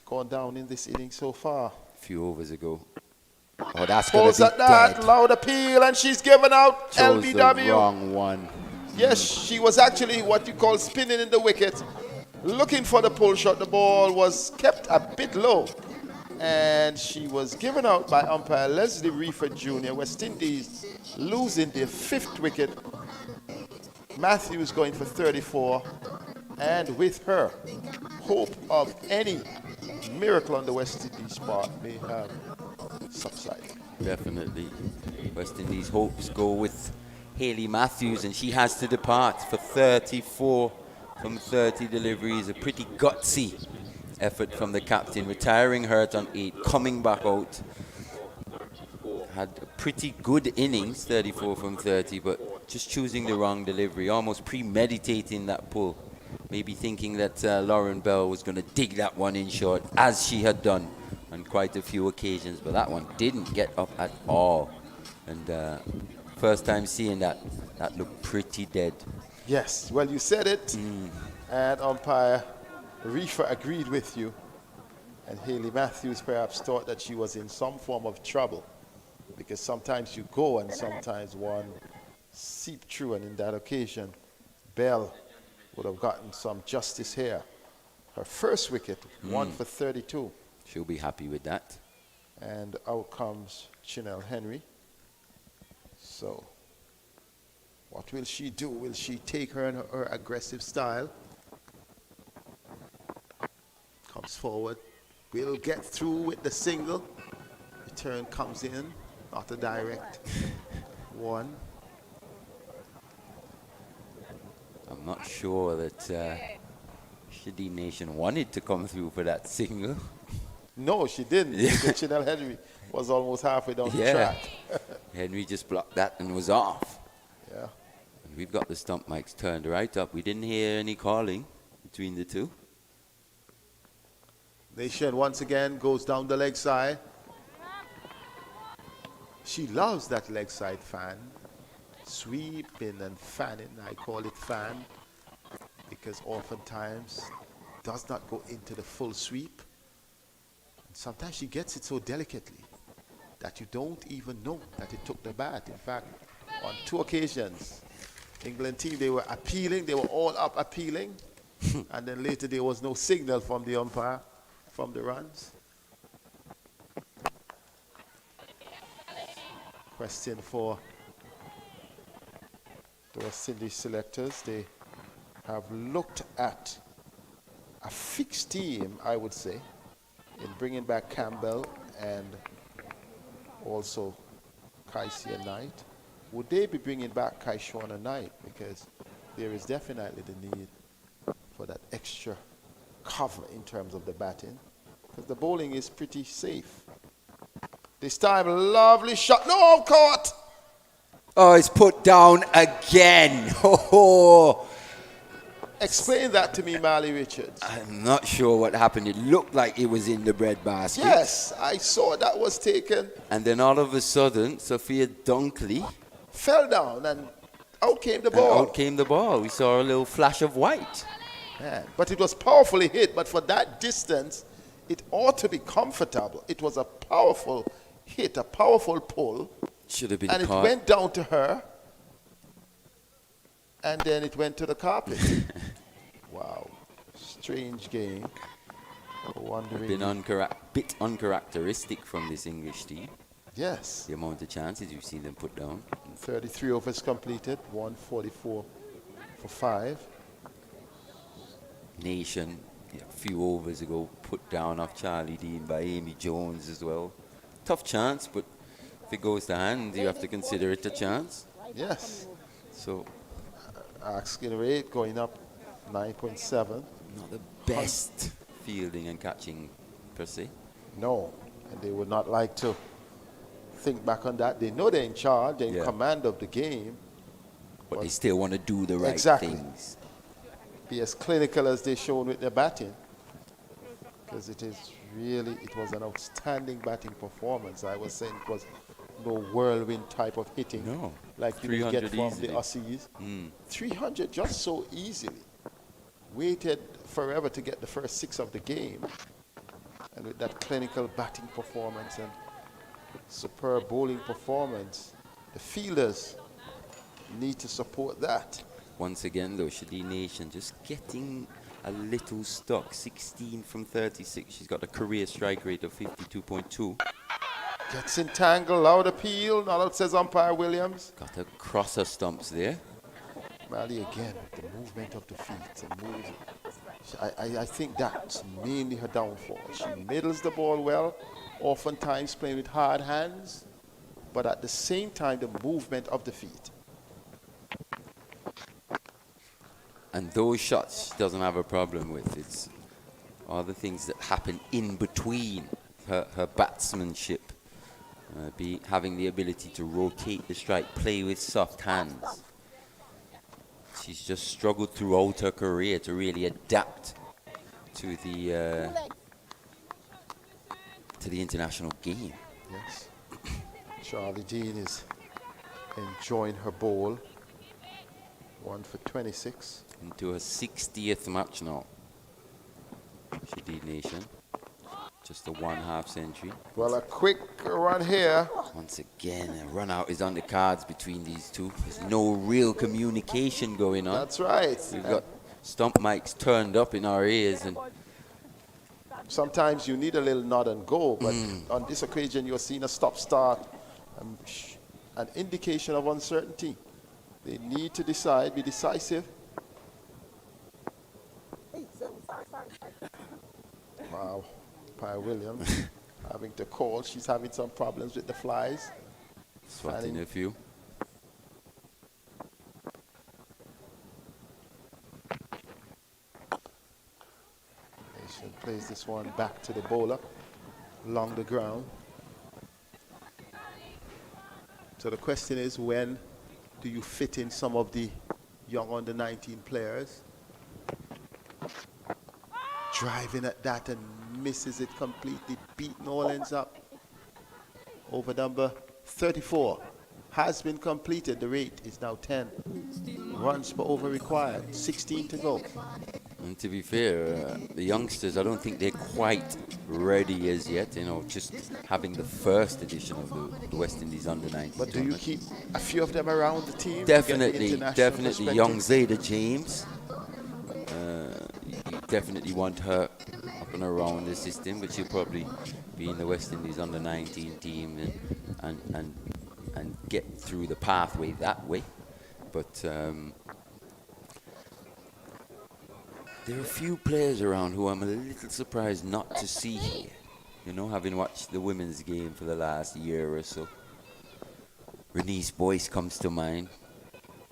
gone down in this inning so far. A few overs ago. Oh, that's going to be at that, dead. loud appeal, and she's given out Chose LBW. the wrong one. Yes, she was actually what you call spinning in the wicket, looking for the pull shot. The ball was kept a bit low, and she was given out by umpire Leslie Reefer Jr. West Indies losing their 5th wicket. Matthews going for 34, and with her, hope of any miracle on the West Indies part may have subsided. Definitely. West Indies hopes go with Hayley Matthews, and she has to depart for 34 from 30 deliveries. A pretty gutsy effort from the captain, retiring hurt on 8, coming back out. Had a pretty good innings, 34 from 30, but just choosing the wrong delivery, almost premeditating that pull. Maybe thinking that Lauren Bell was going to dig that one in short, as she had done on quite a few occasions, but that one didn't get up at all. And first time seeing that looked pretty dead. Yes, well, you said it, and umpire Reefer agreed with you. And Hayley Matthews perhaps thought that she was in some form of trouble, because sometimes you go and sometimes one seep through, and in that occasion, Bell would have gotten some justice here. Her first wicket, 1 for 32. She'll be happy with that. And out comes Chinelle Henry. So, what will she do? Will she take her in her aggressive style? Comes forward. Will get through with the single. Return comes in. Not a direct one. I'm not sure that Shadi Nation wanted to come through for that single. No, she didn't. Because Chinelle Henry was almost halfway down the track. Henry just blocked that and was off. Yeah. And we've got the stump mics turned right up. We didn't hear any calling between the two. Nation once again goes down the leg side. She loves that leg side fan. Sweeping and fanning. I call it fan because oftentimes does not go into the full sweep. And sometimes she gets it so delicately that you don't even know that it took the bat. In fact, on 2 occasions, England team, they were appealing. They were all up appealing. And then later there was no signal from the umpire from the runs. Question for the West Indies selectors. They have looked at a fixed team, I would say, in bringing back Campbell and also Kaisia Knight. Would they be bringing back Kaishwana Knight? Because there is definitely the need for that extra cover in terms of the batting, because the bowling is pretty safe. This time, lovely shot. No, caught! Oh, it's put down again. Oh. Explain that to me, Marley Richards. I'm not sure what happened. It looked like it was in the breadbasket. Yes, I saw that was taken. And then all of a sudden, Sophia Dunkley fell down and out came the ball. Out came the ball. We saw a little flash of white. Man, but it was powerfully hit. But for that distance, it ought to be comfortable. It was a powerful hit, a powerful pull. Should have been and caught. It went down to her. And then it went to the carpet. Wow. Strange game. Been bit uncharacteristic from this English team. Yes. The amount of chances you've seen them put down. 33 overs completed, 144 for 5. Nation, a few overs ago, put down off Charlie Dean by Amy Jones as well. Tough chance, but if it goes to hand, you have to consider it a chance. Yes. So, asking rate going up 9.7. Not the best fielding and catching per se. No, and they would not like to think back on that. They know they're in charge, they're in command of the game. But they still want to do the right things. Be as clinical as they showed with their batting. Because it was an outstanding batting performance. I was saying it was no whirlwind type of hitting. No. Like you get from easily. the Aussies. 300 just so easily. Waited forever to get the first 6 of the game. And with that clinical batting performance and superb bowling performance, the fielders need to support that. Once again, though, Shadi Nation just getting a little stuck. 16 from 36. She's got a career strike rate of 52.2. Gets entangled, loud appeal, not out, says umpire Williams. Got to cross her stumps there. Mali again, the movement of the feet. I think that's mainly her downfall. She middles the ball well, oftentimes playing with hard hands, but at the same time, the movement of the feet. And those shots she doesn't have a problem with. It's all the things that happen in between her batsmanship. Having the ability to rotate the strike, play with soft hands. She's just struggled throughout her career to really adapt to the international game. Yes. Charlie Dean is enjoying her bowl. 1 for 26. Into her 60th match now. Shadi Nation. Just a 1/2 century. Well, a quick run here. Once again, a run out is on the cards between these two. There's no real communication going on. That's right. We've got stump mics turned up in our ears, and sometimes you need a little nod and go, but on this occasion you're seeing a stop-start, an indication of uncertainty. They need to decide, be decisive. Wow, Umpire Williams having to call. She's having some problems with the flies. Swatting a few. Nation plays this one back to the bowler along the ground. So the question is, when do you fit in some of the young under-19 players? Driving at that and misses it completely, beating all ends up. Over number 34 has been completed. The rate is now 10 runs per over required, 16 to go. And to be fair, the youngsters, I don't think they're quite ready as yet. You know, just having the first edition of the West Indies under-19. But do you keep a few of them around the team? Definitely, definitely. Young Zayda James. You definitely want her up and around the system, but she'll probably be in the West Indies under-19 team and get through the pathway that way. But there are a few players around who I'm a little surprised not to see here. You know, having watched the women's game for the last year or so. Renice Boyce comes to mind.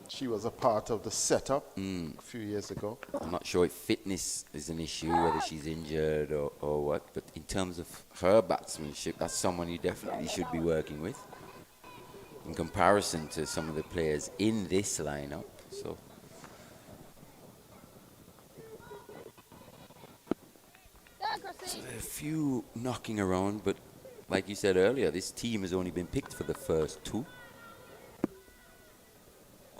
She was a part of the setup a few years ago. I'm not sure if fitness is an issue, whether she's injured or what, but in terms of her batsmanship, that's someone you definitely should be working with in comparison to some of the players in this lineup. So there are a few knocking around, but like you said earlier, this team has only been picked for the first 2.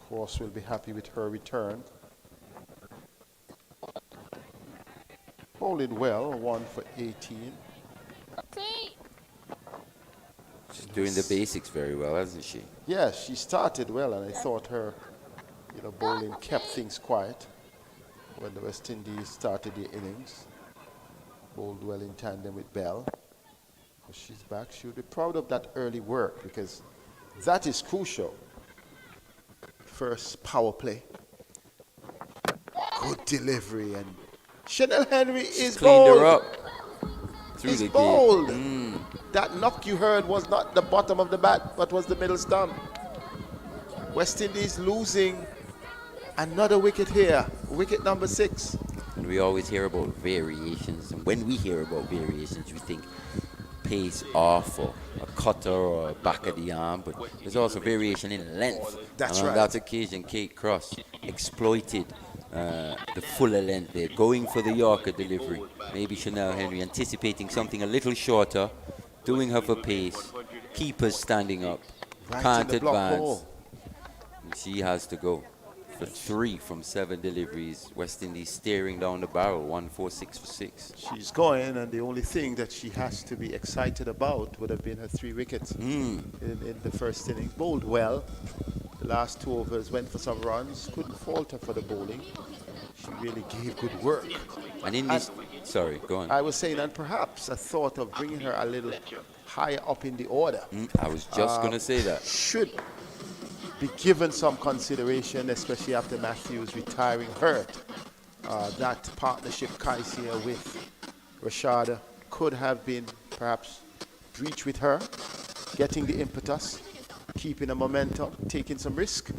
Cross will be happy with her return. Bowling well, 1 for 18. She's doing the basics very well, hasn't she? Yeah, she started well, and I thought her, bowling kept things quiet when the West Indies started the innings. Bowled well in tandem with Bell. But she's back. She'll be proud of that early work because that is crucial. First power play. Good delivery, and Chanel Henry is cleaned bold. her up through the bold. game. That knock you heard was not the bottom of the bat, but was the middle stump. West Indies losing another wicket here, wicket number 6. And we always hear about variations, and when we hear about variations, we think pace off or a cutter or a back of the arm, but there's also variation in length. That's and on right. that occasion, Kate Cross exploited the fuller length there, going for the Yorker delivery. Maybe Chanel Henry anticipating something a little shorter, doing her for pace, keepers standing up, Right can't in the block advance. hole. And she has to go for 3 from 7 deliveries. West Indies staring down the barrel, 1-4-6 for 6. She's going, and the only thing that she has to be excited about would have been her 3 wickets in the first innings. Bowled well. The last 2 overs went for some runs. Couldn't falter for the bowling. She really gave good work. And in this, sorry, go on. I was saying, and perhaps a thought of bringing her a little higher up in the order. I was just going to say that. Should be given some consideration, especially after Matthews retiring hurt. That partnership Kaisia with Rashada could have been perhaps breached with her, getting the impetus, keeping the momentum, taking some risk.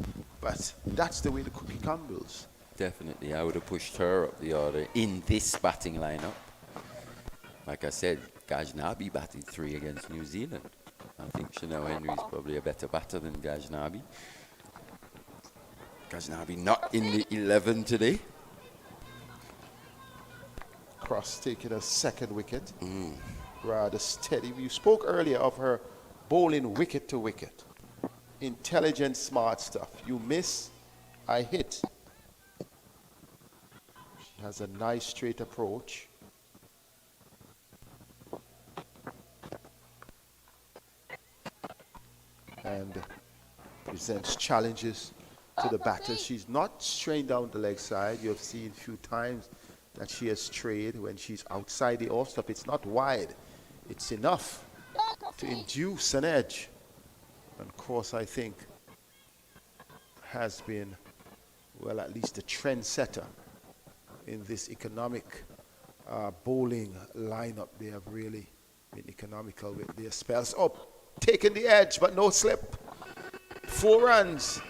But that's the way the cookie crumbles. Definitely, I would have pushed her up the order in this batting lineup. Like I said, Gajnabi batted 3 against New Zealand. I think Chanel Henry is probably a better batter than Gajnabi. Gajnabi not in the 11 today. Cross taking a 2nd wicket. Rather steady. You spoke earlier of her bowling wicket to wicket. Intelligent, smart stuff. You miss, I hit. She has a nice straight approach. And presents challenges to the batters. She's not straying down the leg side. You have seen a few times that she has strayed when she's outside the off stop. It's not wide. It's enough to induce an edge. And of course, I think has been, well, at least a trendsetter in this economic bowling lineup. They have really been economical with their spells. Oh, taking the edge, but no slip. 4 runs.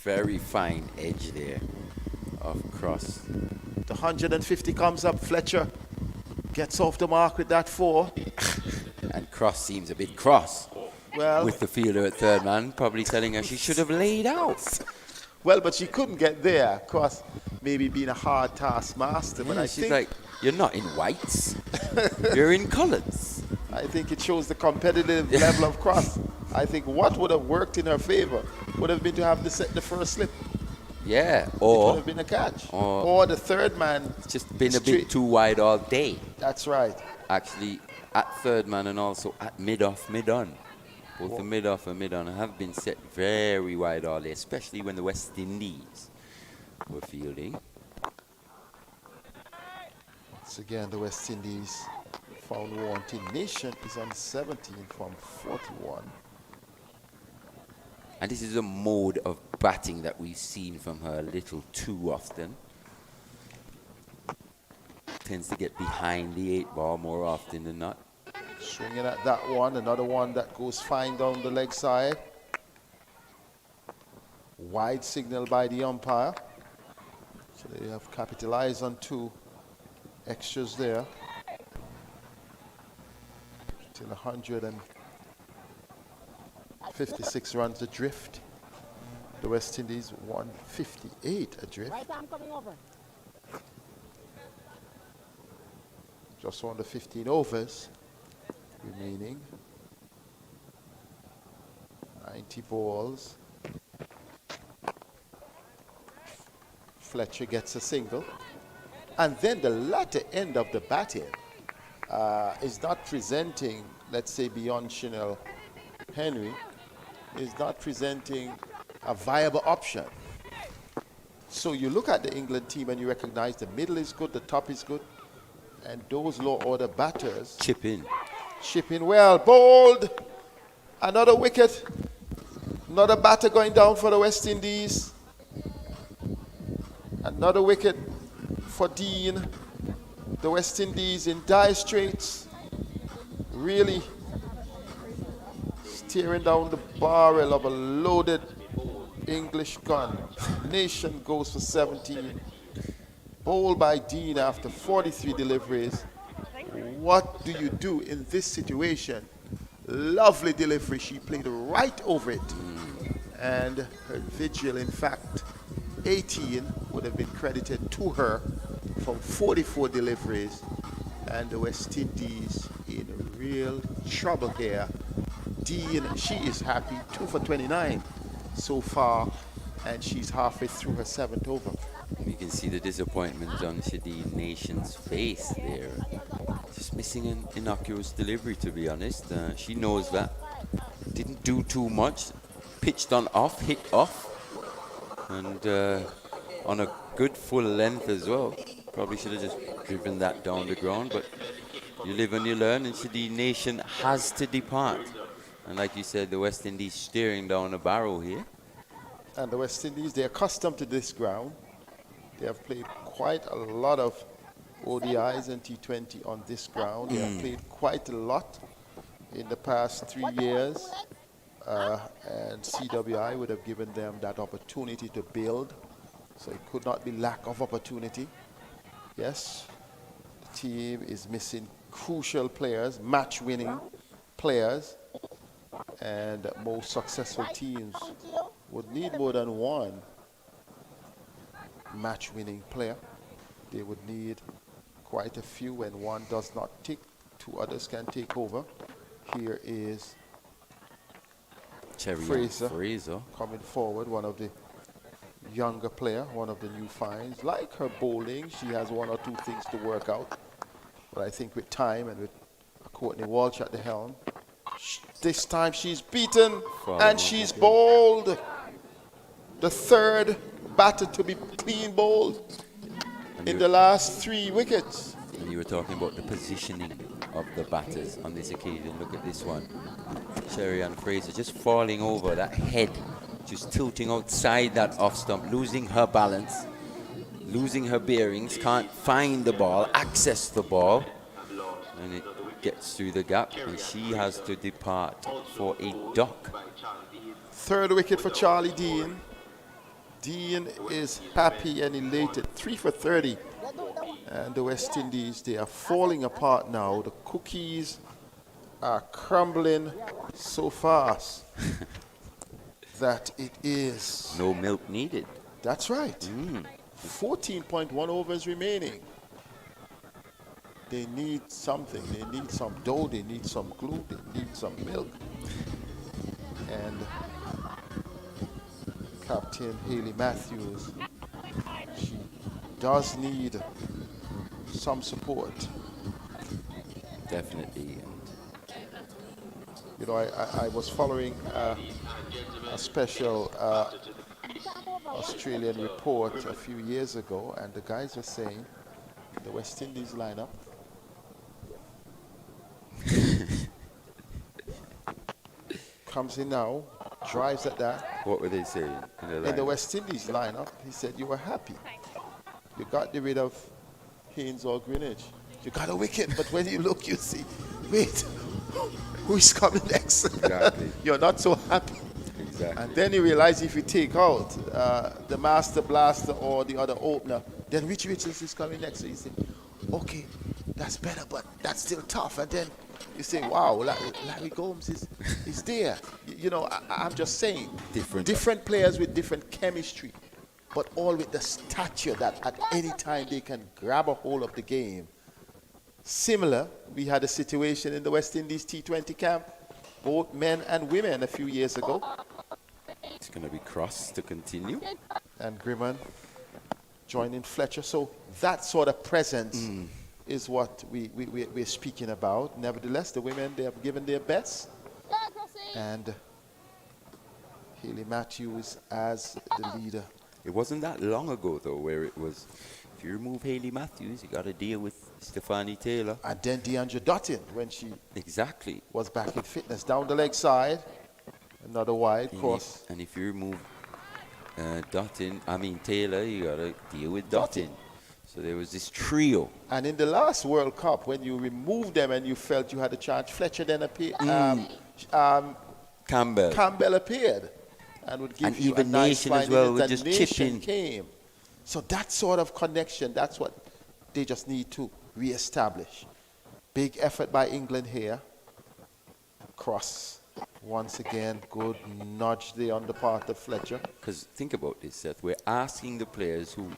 Very fine edge there of Cross. The 150 comes up. Fletcher gets off the mark with that 4. And Cross seems a bit cross. Well, with the fielder at third man, probably telling her she should have laid out. Well, but she couldn't get there. Cross maybe being a hard taskmaster. But I she's think, like, you're not in whites. You're in colours. I think it shows the competitive level of Cross. I think what would have worked in her favor would have been to have the first slip. Yeah, It or would have been a catch. or the third man. it's just been a bit too wide all day. That's right. Actually, at third man and also at mid-off, mid-on. Both the mid-off and mid-on have been set very wide all day, especially when the West Indies were fielding. Once again, the West Indies found wanting. Nation is on 17 from 41. And this is a mode of batting that we've seen from her a little too often. Tends to get behind the 8 ball more often than not. Swinging at that one, another one that goes fine down the leg side. Wide signal by the umpire. So they have capitalized on 2 extras there. Till 156 runs adrift. The West Indies 158 adrift. Right arm coming over. Just under 15 overs remaining. 90 balls. Fletcher gets a single. And then the latter end of the batting is not presenting, let's say beyond Chanel Henry, is not presenting a viable option. So you look at the England team and you recognize the middle is good, the top is good, and those low order batters chip in well. Bowled, another wicket, another batter going down for the West Indies, another wicket for Dean. The West Indies in dire straits, really staring down the barrel of a loaded English gun. Nation goes for 17. bowled by Dean after 43 deliveries. What do you do in this situation? Lovely delivery. She played right over it. And her vigil, in fact, 18 would have been credited to her from 44 deliveries. And the West Indies in real trouble here. Dean, she is happy, 2 for 29 so far, and she's halfway through her 7th over. You can see the disappointment on Shadeen Nation's face there. Just missing an innocuous delivery, to be honest. She knows that. Didn't do too much. Pitched on off, hit off. And on a good full length as well. Probably should have just driven that down the ground, but you live and you learn, and Shadeen Nation has to depart. And like you said, the West Indies staring down a barrel here. And the West Indies, they're accustomed to this ground. They have played quite a lot of ODIs and T20 on this ground. They have played quite a lot in the past 3 years. And CWI would have given them that opportunity to build. So it could not be lack of opportunity. Yes, the team is missing crucial players, match-winning players. And most successful teams would need more than one match-winning player. They would need quite a few. When one does not tick, 2 others can take over. Here is Fraser coming forward, one of the younger player, one of the new finds. Like her bowling, she has 1 or 2 things to work out. But I think with time and with Courtney Walsh at the helm, this time she's beaten and she's bowled. The 3rd batter to be clean bowled in the last 3 wickets. And you were talking about the positioning of the batters on this occasion. Look at this one. Sherry and Fraser just falling over, that head just tilting outside that off stump, losing her balance, losing her bearings, can't find the ball, access the ball, and it gets through the gap, and she has to depart for a duck. 3rd wicket for Charlie Dean. Dean is happy and elated, 3 for 30. And the West Indies, they are falling apart now. The cookies are crumbling so fast that it is... No milk needed. That's right. 14.1 overs remaining. They need something. They need some dough. They need some glue. They need some milk. And Captain Hayley Matthews, she does need some support. Definitely. You know, I was following a special Australian report a few years ago, and the guys were saying the West Indies lineup comes in now, drives at that. What were they saying in the West Indies lineup? He said you were happy. You got rid of Haynes or Greenwich. You got a wicket, but when you look, you see, wait, who is coming next? Exactly. You're not so happy. Exactly. And then you realize if you take out the master blaster or the other opener, then which Richards is coming next? So you say, okay, that's better, but that's still tough. And then you say, wow, Larry Gomes is there. You know, I'm just saying, different players with different chemistry, but all with the stature that at any time they can grab a hold of the game. Similar, we had a situation in the West Indies T20 camp, both men and women a few years ago. It's going to be Cross to continue. And Grimman joining Fletcher. So that sort of presence is what we're speaking about. Nevertheless, the women, they have given their best. And Hayley Matthews as the leader. It wasn't that long ago, though, where it was, if you remove Hayley Matthews, you got to deal with Stephanie Taylor. And then Deandra Dutton, when she exactly was back in fitness. Down the leg side, another wide cross. And if you remove Taylor, you got to deal with Dutton. So there was this trio. And in the last World Cup, when you removed them and you felt you had a chance, Fletcher then appeared. Campbell appeared and would give you even a nice Nation as well, would just chip Nation in. Came. So that sort of connection, that's what they just need to reestablish. Big effort by England here. Cross. Once again, good nudge there on the part of Fletcher. Because think about this, Seth. We're asking the players who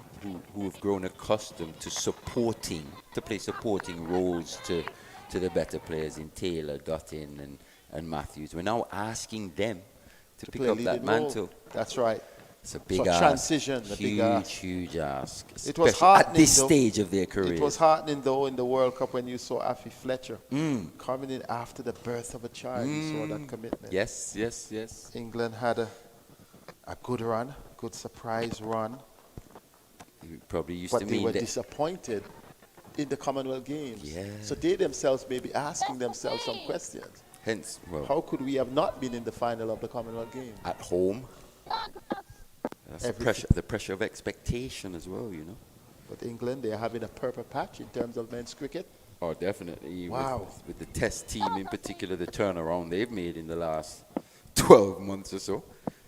have grown accustomed to play supporting roles to the better players in Taylor, Dutton, and Matthews. We're now asking them to pick up that mantle. Role. That's right. It's a big ask. Transition, Huge ask. It was heartening, at this stage of their career. It was heartening, though, in the World Cup when you saw Afi Fletcher coming in after the birth of a child. You saw that commitment. Yes. England had a good run, good surprise run. You probably used but to they mean were that disappointed in the Commonwealth Games. Yeah. So they themselves may be asking themselves some questions. Hence, how could we have not been in the final of the Commonwealth Games? At home. That's the pressure of expectation as well, you know. But England, they're having a purple patch in terms of men's cricket. Oh, definitely. Wow. With the test team in particular, the turnaround they've made in the last 12 months or so.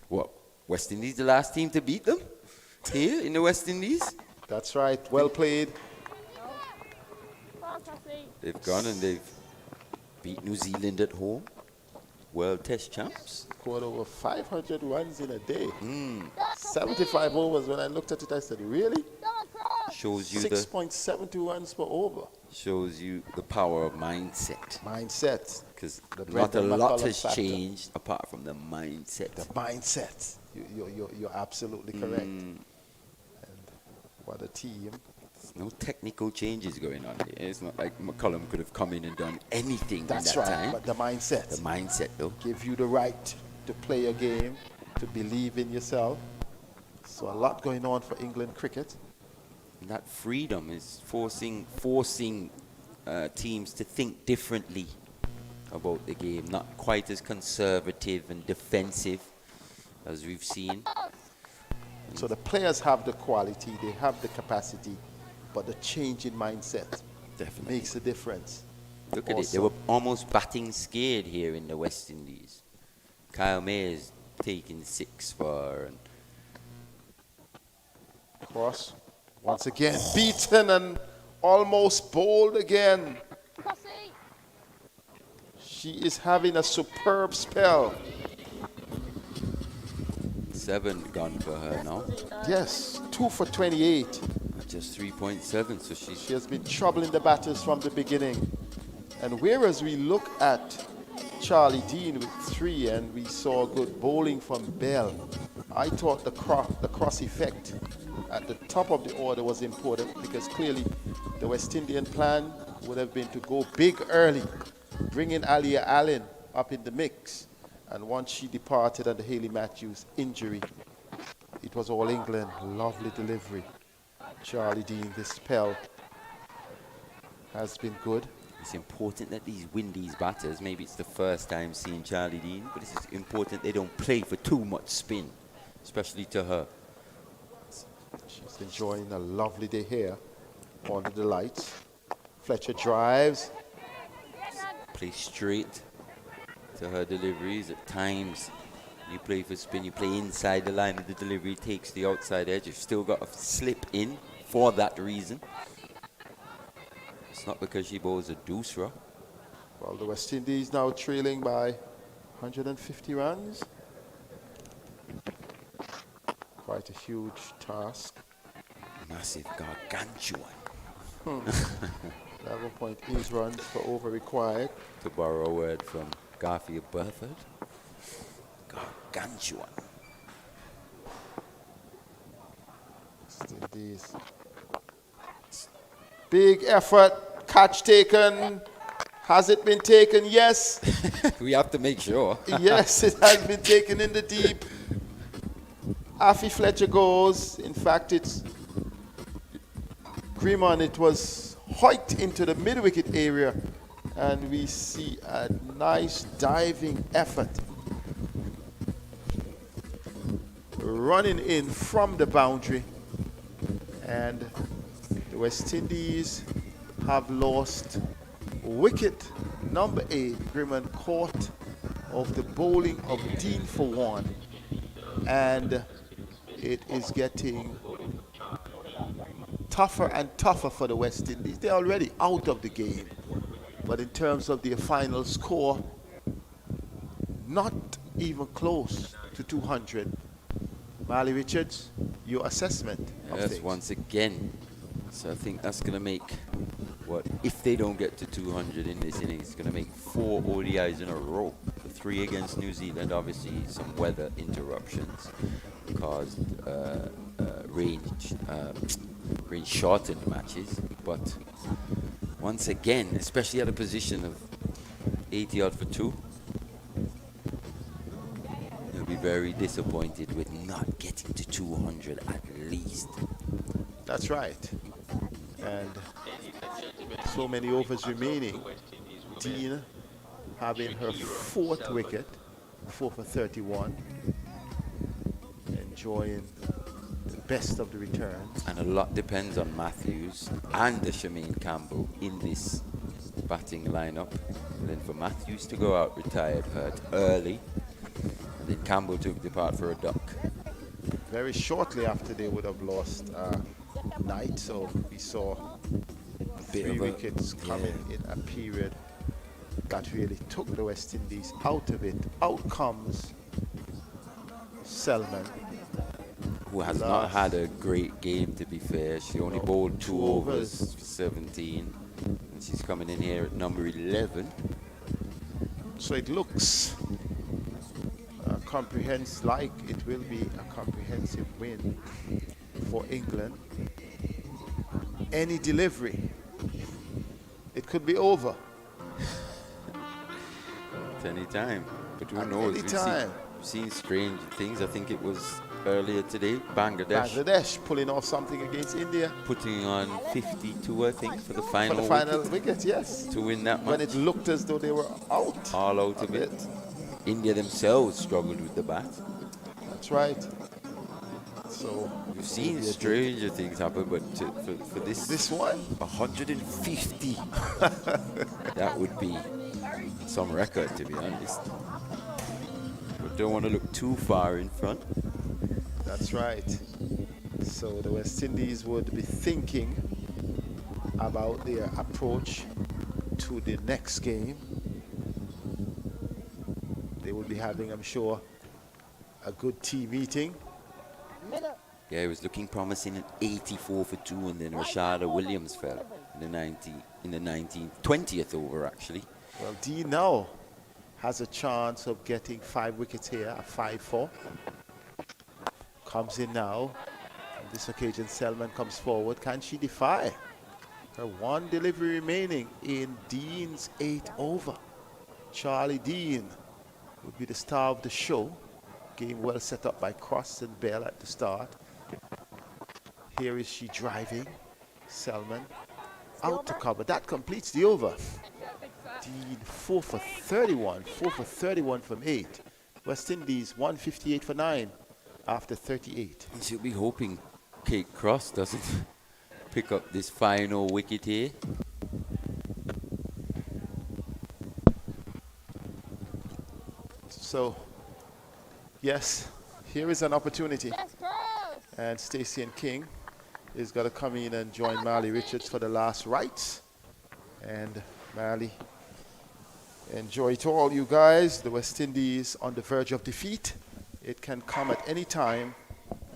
What, West Indies the last team to beat them here in the West Indies? That's right. Well played. They've gone and they've beat New Zealand at home. World Test champs. Scored over 500 runs in a day. 75 overs. When I looked at it, I said, really? Shows you 6.72 runs per over. Shows you the power of mindset. Mindset. Because not a lot has changed apart from the mindset. The mindset. You're absolutely correct. And what a team. No technical changes going on here. It's not like McCullum could have come in and done anything That's in that right, time. but the mindset. The mindset, though. Give you the right to play a game, to believe in yourself. So a lot going on for England cricket. And that freedom is forcing teams to think differently about the game. Not quite as conservative and defensive as we've seen. So the players have the quality, they have the capacity, but the change in mindset definitely makes a difference. Look at it. They were almost batting scared here in the West Indies. Kyle Mayer's taking 6 for. And Cross, once again, beaten and almost bowled again. She is having a superb spell. 7 gone for her now. Yes, 2 for 28. Just 3.7, so she has been troubling the batters from the beginning. And whereas we look at Charlie Dean with 3 and we saw good bowling from Bell, I thought the cross effect at the top of the order was important because clearly the West Indian plan would have been to go big early, bring in Alia Allen up in the mix. And once she departed under Hayley Matthews' injury, it was all England. Lovely delivery. Charlie Dean, this spell has been good. It's important that these Windies batters, maybe it's the first time seeing Charlie Dean, but it's important they don't play for too much spin, especially to her. She's enjoying a lovely day here under the lights. Fletcher drives. Play straight to her deliveries. At times, you play for spin, you play inside the line of the delivery, takes the outside edge. You've still got to slip in for that reason. It's not because she bowls a deuce-ra. Well, the West Indies now trailing by 150 runs. Quite a huge task. Massive, gargantuan. 11.8 runs for over required. To borrow a word from Garfield Burford. Gargantuan. West Indies. Big effort, catch taken. Has it been taken? Yes. We have to make sure. Yes, it has been taken in the deep. Afi Fletcher goes. In fact, it's Grimon. It was hoiked into the mid-wicket area. And we see a nice diving effort. Running in from the boundary. And the West Indies have lost wicket number 8. Grimon caught of the bowling of Dean for 1. And it is getting tougher and tougher for the West Indies. They're already out of the game. But in terms of their final score, not even close to 200. Marley Richards, your assessment of Yes, things. once again. So I think that's going to make, what, if they don't get to 200 in this inning, it's going to make 4 ODIs in a row. The 3 against New Zealand, obviously some weather interruptions caused range shortened matches. But once again, especially at a position of 80 odd for 2, they'll be very disappointed with not getting to 200 at least. That's right. And so many overs remaining. Dean having her 4th wicket, 4 for 31. Enjoying the best of the returns. And a lot depends on Matthews and the Shemaine Campbell in this batting lineup. And then for Matthews to go out retired hurt early, and then Campbell took depart for a duck. Very shortly after they would have lost Knight, so we saw 3 wickets coming in a period that really took the West Indies out of it. Out comes Selman, who has not had a great game, to be fair. She only bowled 2 overs for 17, and she's coming in here at number 11. So it looks like it will be a comprehensive win for England. Any delivery, it could be over. At any time, but who At knows? any time. We've seen strange things. I think it was earlier today, Bangladesh pulling off something against India. Putting on 52, I think, for the final wicket, yes. To win that match. When it looked as though they were out. All out of it. India themselves struggled with the bat. That's right. So we've seen stranger things happen, but for this one, 150. That would be some record, to be honest. But don't want to look too far in front. That's right. So the West Indies would be thinking about their approach to the next game. They will be having, I'm sure, a good team meeting. Yeah, it was looking promising at 84 for 2, and then Rashada Williams fell in the 20th over, actually. Well, Dean now has a chance of getting 5 wickets here, a 5-4. Comes in now. On this occasion, Selman comes forward. Can she defy? Her 1 delivery remaining in Dean's 8th over. Charlie Dean would be the star of the show. Game well set up by Cross and Bell at the start. Here is she driving. Selman out to cover. That completes the over. Dean 4 for 31. 4 for 31 from 8. West Indies 158 for 9 after 38. And she'll be hoping Kate Cross doesn't pick up this final wicket here. So, yes, here is an opportunity. And Stacey and King is going to come in and join Marley Richards for the last rites. And Marley, enjoy it all, you guys. The West Indies on the verge of defeat. It can come at any time,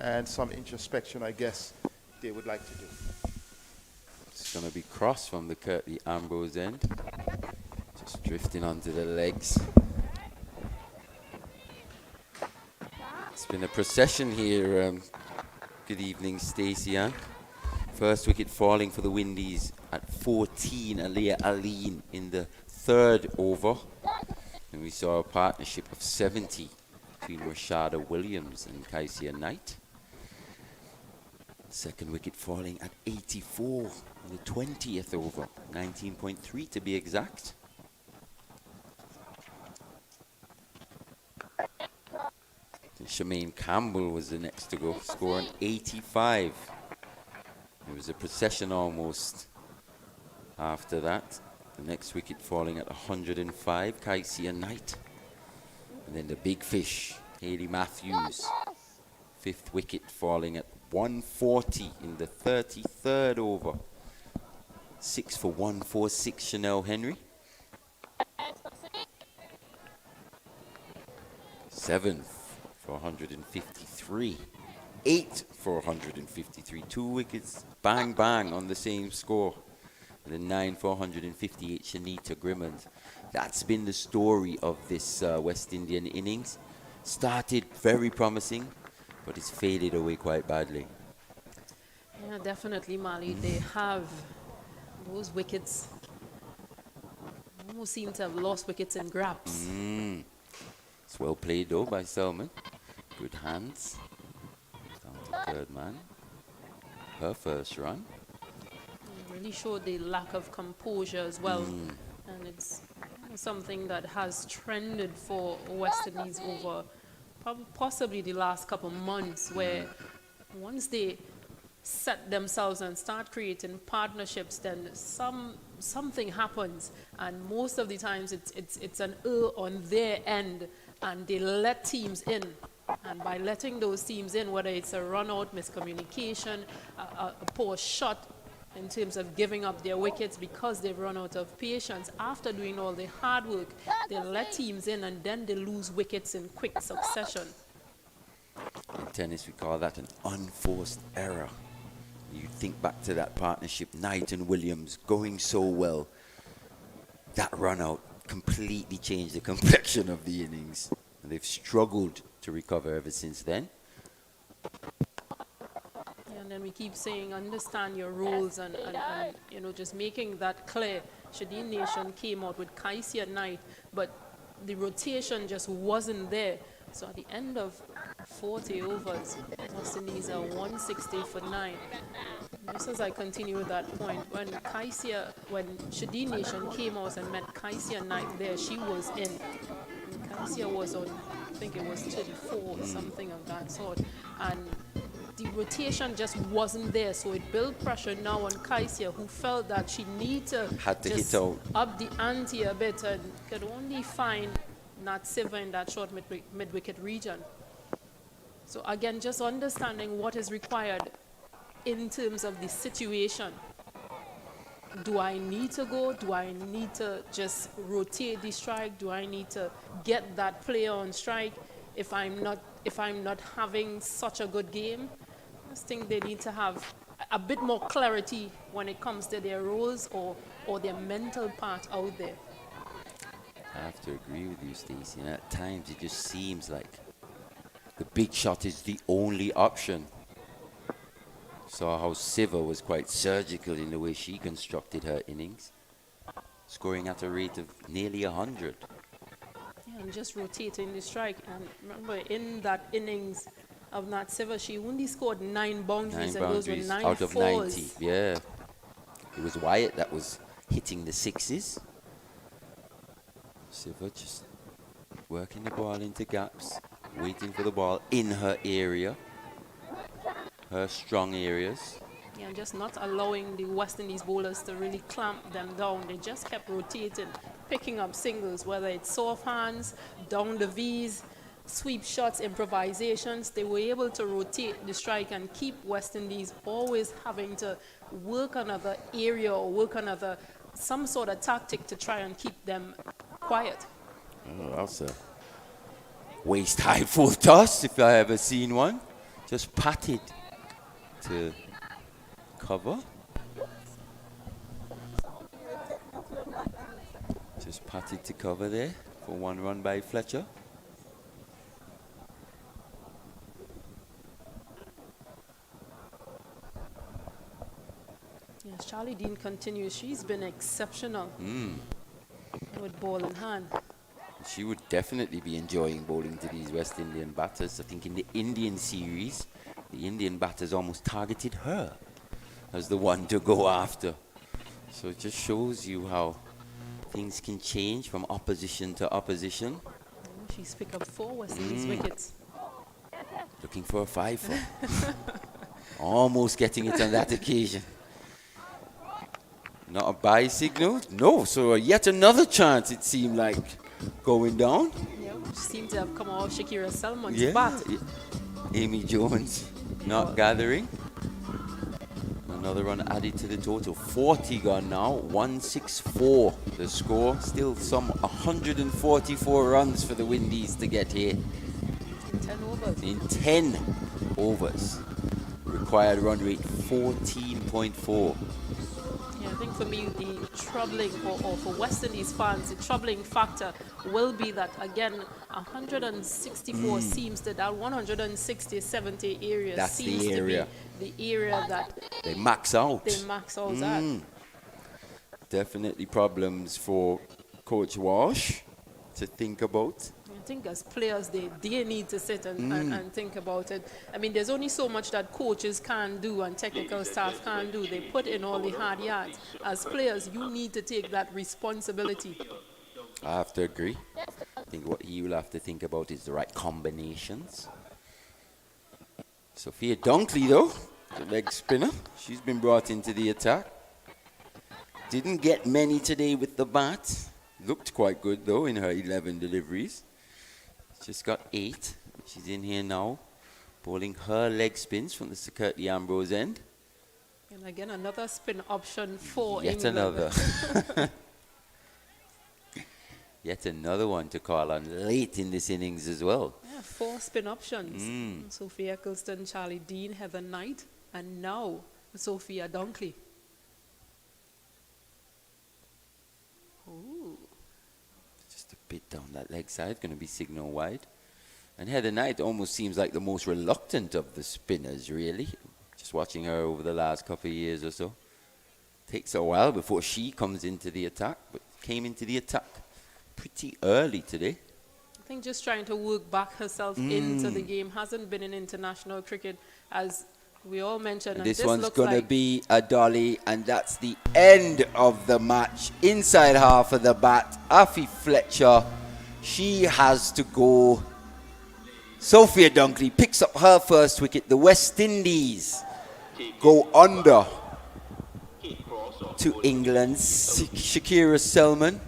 and some introspection, I guess, they would like to do. It's going to be Cross from the Curtly Ambrose end. Just drifting onto the legs. It's been a procession here. Good evening, Stacey. First wicket falling for the Windies at 14, Aliyah Aline in the 3rd over. And we saw a partnership of 70 between Rashada Williams and Kaisia Knight. Second wicket falling at 84 in the 20th over, 19.3 to be exact. Shemaine Campbell was the next to go, scoring 85. It was a procession almost after that. The next wicket falling at 105, Kaisia Knight. And then the big fish, Hayley Matthews. 5th wicket falling at 140 in the 33rd over. 6 for 146, Chanel Henry. 7 for 153. 8 for 153. 2 wickets, bang, bang on the same score. And then 9 for 158, Shanita Grimmond. That's been the story of this West Indian innings. Started very promising, but it's faded away quite badly. Yeah, definitely, Mali. They have those wickets. Almost seem to have lost wickets in grabs. It's well played though by Selman. Good hands. Down to third man. Her first run. Really showed the lack of composure as well. And it's something that has trended for West Indies over possibly the last couple months, where once they set themselves and start creating partnerships, then something happens, and most of the times it's an on their end, and they let teams in. And by letting those teams in, whether it's a run out, miscommunication, a poor shot in terms of giving up their wickets because they've run out of patience, after doing all the hard work, they let teams in and then they lose wickets in quick succession. In tennis, we call that an unforced error. You think back to that partnership, Knight and Williams, going so well. That run out completely changed the complexion of the innings. And they've struggled to recover ever since then. And then we keep saying, understand your roles, and you know, just making that clear. Shadeen Nation came out with Kaisi at night, but the rotation just wasn't there. So at the end of 40 overs, West Indies are 160 for 9. Just as I continue with that point, when Shadeen Nation came out and met Kaisia Knight there, she was in. And Kaisia was on, I think it was 34 or something of that sort. And the rotation just wasn't there, so it built pressure now on Kaisia, who felt that she needed to hit out, up the ante a bit, and could only find Nat Siva in that short mid-wicket region. So again, just understanding what is required in terms of the situation. Do I need to go? Do I need to just rotate the strike? Do I need to get that player on strike if I'm not having such a good game? I just think they need to have a bit more clarity when it comes to their roles or their mental part out there. I have to agree with you, Stacey. And at times it just seems like the big shot is the only option. Saw how Siva was quite surgical in the way she constructed her innings, scoring at a rate of nearly 100. Yeah, and just rotating the strike. And remember, in that innings of Nat Siva, she only scored 9 boundaries, and those were 9 out of fours. 90. Yeah, it was Wyatt that was hitting the sixes. Siva just working the ball into gaps, waiting for the ball in her area, her strong areas. Yeah, and just not allowing the West Indies bowlers to really clamp them down. They just kept rotating, picking up singles, whether it's soft hands, down the V's, sweep shots, improvisations. They were able to rotate the strike and keep West Indies always having to work another area or work another some sort of tactic to try and keep them quiet. Oh, that's a waist-high full toss if I ever seen one. Just patted to cover. Just patted to cover there for 1 run by Fletcher. Yes, Charlie Dean continues. She's been exceptional with ball in hand. She would definitely be enjoying bowling to these West Indian batters. I think in the Indian series, the Indian batters almost targeted her as the one to go after. So it just shows you how things can change from opposition to opposition. She's picked up 4 West Indies wickets. Looking for a 5-4. Almost getting it on that occasion. Not a buy signal? No, so yet another chance it seemed like going down. Yeah, which seemed to have come off Shakira Salmon's Yeah, bat. Amy Jones not gathering. Another run added to the total. 40 gone now. 164 the score. Still some 144 runs for the Windies to get here. 10 overs. In 10 overs. Required run rate 14.4. Yeah, I think for me, the troubling, or for West Indies fans, the troubling factor will be that, again, 164 seems that 160, 70 area That's seems the area. to be the area that They max out. they max out at. Definitely problems for Coach Walsh to think about. I think as players, they need to sit and think about it. I mean, there's only so much that coaches can do and technical staff can do. They put in all the hard yards. As players, you need to take that responsibility. I have to agree. I think what he will have to think about is the right combinations. Sophia Dunkley, though, the leg spinner. She's been brought into the attack. Didn't get many today with the bat. Looked quite good, though, in her 11 deliveries. Just got 8. She's in here now, bowling her leg spins from the Sir Curtly Ambrose end. And again, another spin option for Yet England. another. Yet another one to call on late in this innings as well. Yeah, 4 spin options. Sophia Eccleston, Charlie Dean, Heather Knight, and now Sophia Dunkley. Ooh. Just a bit down that leg side, going to be signal wide. And Heather Knight almost seems like the most reluctant of the spinners, really. Just watching her over the last couple of years or so. Takes a while before she comes into the attack, but came into the attack pretty early today. I think just trying to work back herself into the game. Hasn't been in international cricket, as we all mentioned. And This one's looks going to like be a dolly, and that's the end of the match. Inside half of the bat, Afi Fletcher, she has to go. Sophia Dunkley picks up her first wicket. The West Indies go under to England. Shakira Selman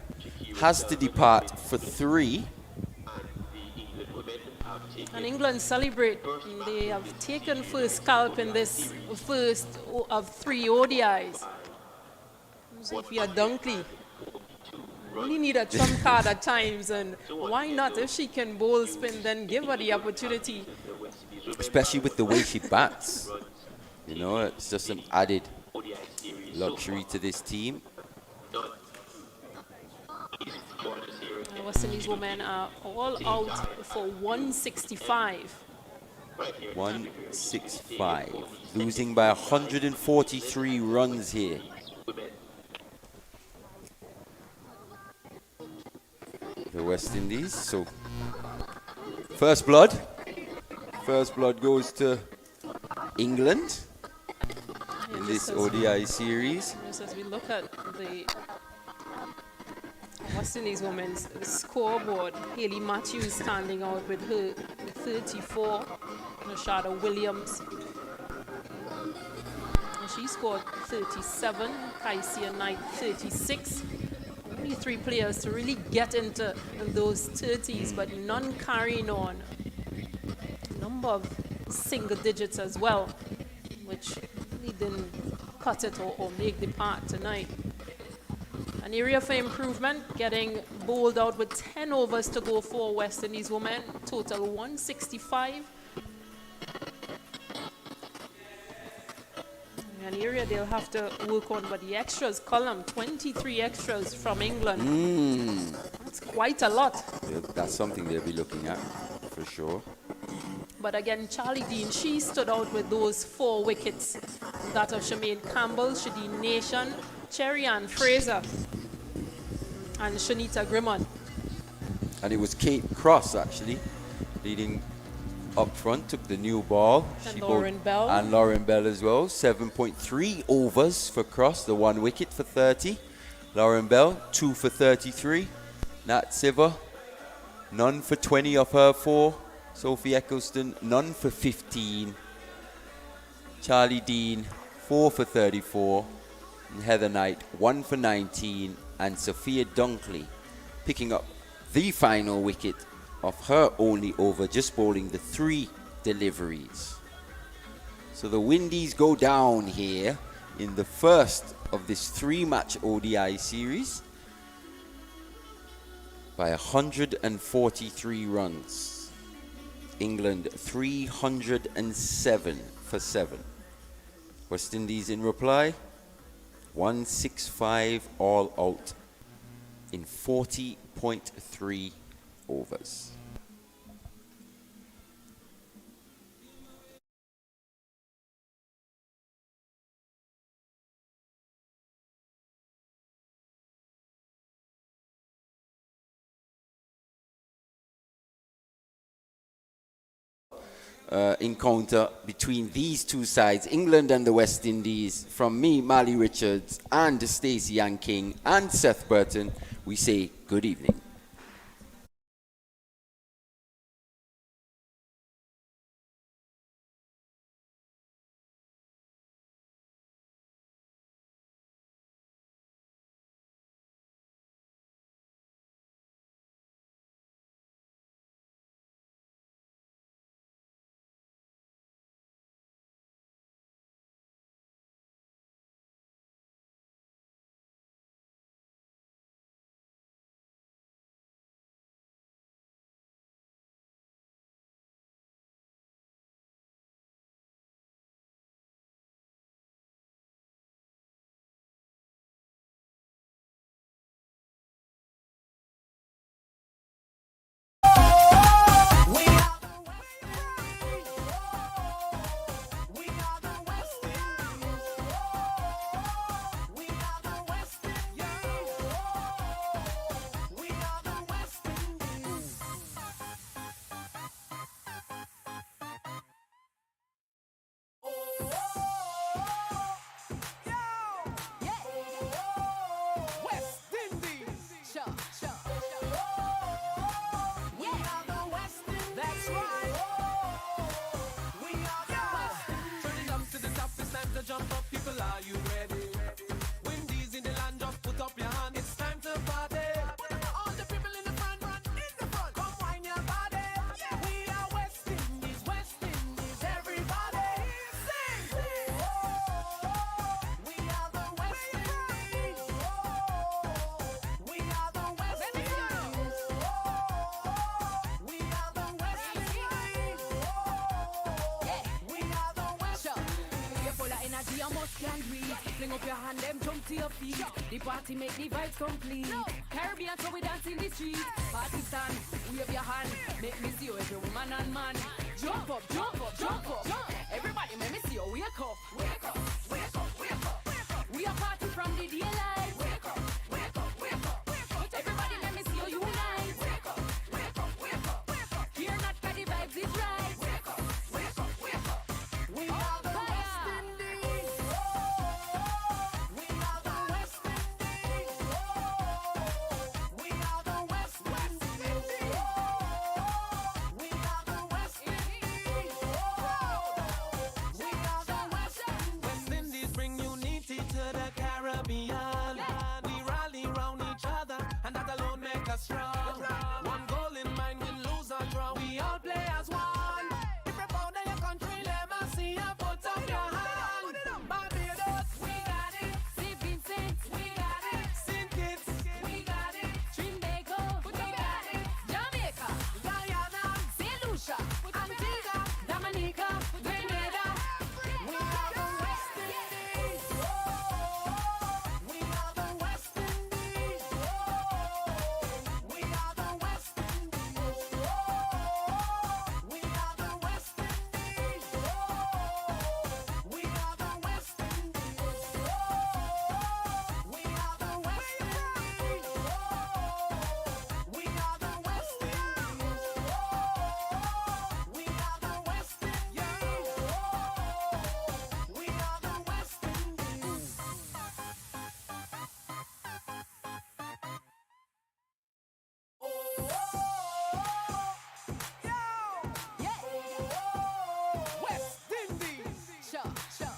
has to depart for 3. And England celebrate. They have taken first scalp in this first of 3 ODIs. Sophia Dunkley really need a trump card at times, and why not? If she can bowl spin, then give her the opportunity. Especially with the way she bats. You know, it's just an added luxury to this team. West Indies women are all out for 165. 165. Losing by 143 runs here. The West Indies. So, first blood. First blood goes to England in this ODI series. Just as we look at the West Indies women's scoreboard, Hayley Matthews standing out with her 34, Rashada Williams. And she scored 37, Kaisia Knight 36. Only 3 players to really get into those 30s, but none carrying on. Number of single digits as well, which really didn't cut it or make the part tonight. An area for improvement, getting bowled out with 10 overs to go for West Indies women, total 165. An area they'll have to work on, but the extras column, 23 extras from England. That's quite a lot. Yeah, that's something they'll be looking at, for sure. But again, Charlie Dean, she stood out with those 4 wickets. That of Shemaine Campbell, Shadeen Nation, Cherry Ann Fraser, and Shanita Grimmon. And it was Kate Cross, actually, leading up front, took the new ball. And Lauren Bell. And Lauren Bell as well. 7.3 overs for Cross, the 1 wicket for 30. Lauren Bell, 2 for 33. Nat Siver, none for 20 of her 4. Sophie Eccleston, none for 15. Charlie Dean, 4 for 34. And Heather Knight, 1 for 19. And Sophia Dunkley picking up the final wicket of her only over, just bowling the 3 deliveries. So the Windies go down here in the first of this 3-match ODI series by 143 runs. England 307 for 7. West Indies in reply 165 all out in 40.3 overs. Encounter between these two sides, England and the West Indies. From me, Mali Richards, and Stacey Ann King, and Seth Burton, we say good evening. Jump up, people, are you ready? Windies in the land, just put up your hand. It's time to party. All the people in the front, run in the front. Come wine your body. We are West Indies, everybody. Sing. We are the West Indies. We are the West Indies. We are the West Indies. We are the West Indies. Full of energy, you must can breathe. Fling up your hand, them jump to your feet. The party make the vibes complete. Caribbean, so we dance in the street. Party stand, wave your hand. Make me see you, every woman and man. Jump up, jump up, jump up. Everybody, make me see you, wake up. Wake up, wake up, wake up, wake up. We are party from the daylight. Wake up, wake up, wake up, wake up. Everybody, let me see you unite. Wake up, wake up, wake up, wake up. Hear not 'cause the vibes is right. Wake up, wake up, wake up. We are the West Indies. We are the West Indies. We are the West Indies. We are the West Indies. We are the West Indies. West Indies bring unity to the Caribbean. We rally round each other, and that alone make us strong. One goal in mind, win, lose or draw. We all play as one. If you're proud of your country, let me see you put up your hand. Barbados, We got it. St. Vincent, we got it. St. Kitts, We got it. Trinbago, we got it. Jamaica, Guyana, St. Lucia, Antigua, Dominica, Grenada. we are the West Indies. We are the West Indies. We are the West Indies. We are the West Indies. We are the West Indies. We are the West Indies. We are the West Indies. We are the West Indies. We are the West Indies. West Indies. Sure, sure.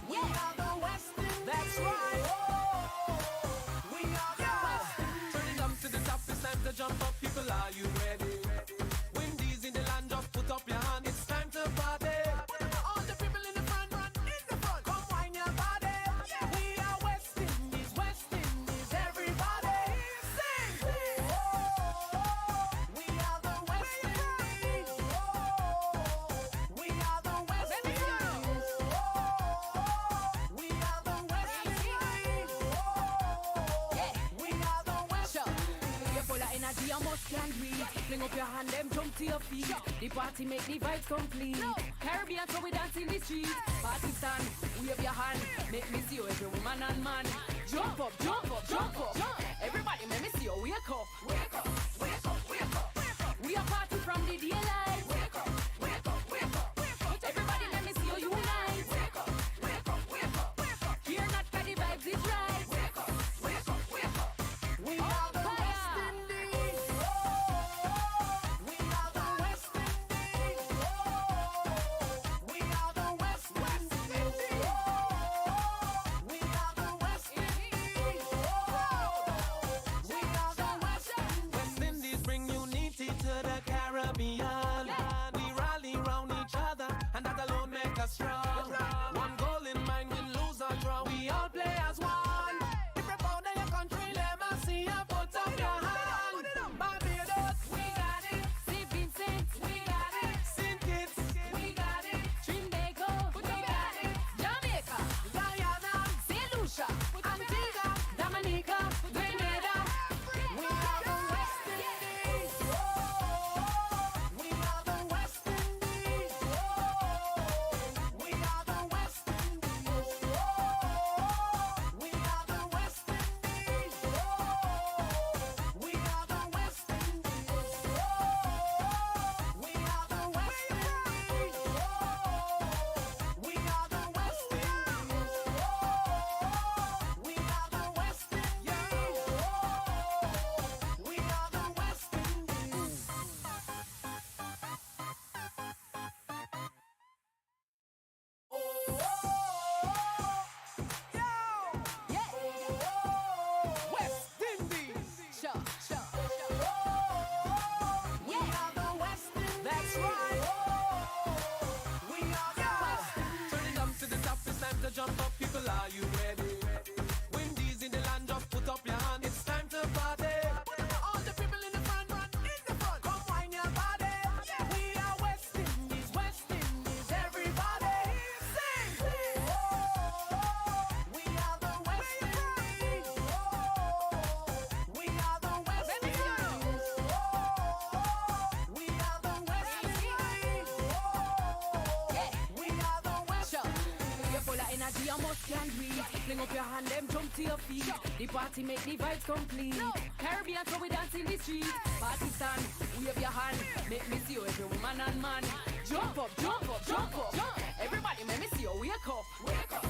We are the West Indies. That's right. We are the West Indies. Turn it up to the top. It's time to jump up. People, are you ready? Windies in the land, just put up your hand. It's time to party. energy, you must can breathe. Fling up your hand, them jump to your feet. The party make the vibes complete. Caribbean, so we dance in the street. Party stand, wave your hand. Make me see you, every woman and man. Jump up, jump up, jump up. Everybody, make me see you, wake up. Wake up, wake up, wake up. We are party from the daylight. Wake up, wake up, wake up. Everybody, let me see you unite. Wake up, wake up, wake up. Hear not 'cause the vibes is right. Wake up, wake up, wake up. We are the West Indies. We are the West Indies. We are the West Indies. We are the West Indies. We are the West Indies. West Indies bring unity to the Caribbean. We rally round each other, and that alone make us strong. One goal in mind, win, lose or draw. We all play as one. If you're proud of your country, let me see you put up your hand. Barbados, We got it. St. Vincent, we got it. St. Kitts, We got it. Trinbago, we got it. Jamaica, Guyana, St. Lucia, Antigua, Dominica, Grenada. we are the West Indies. We are the West Indies. We are the West Indies. We are the West Indies. We are the West Indies. We are the West Indies. We are the West Indies. We are the West Indies. We are the West Indies. West Indies. Sure, sure. We are the West Indies. That's right. We are the West Indies. Turn it up to the top. It's time to jump up. People, are you ready? Windies in the land, just put up your hand. It's time to party. All the people in the front, run in the front. Come wine your body. We are West Indies, everybody. Sing. We are the West Indies. We are the West Indies. We are the West Indies. We are the West Sure. Indies. You're full of energy, you must can breathe. Fling up your hand, them jump to your feet. The party make the vibes complete. Caribbean, so we dance in the street. Party stand, wave your hand. Make me see you, every woman and man. Jump up, jump up, jump up. Everybody, make me see you, wake up. Wake up,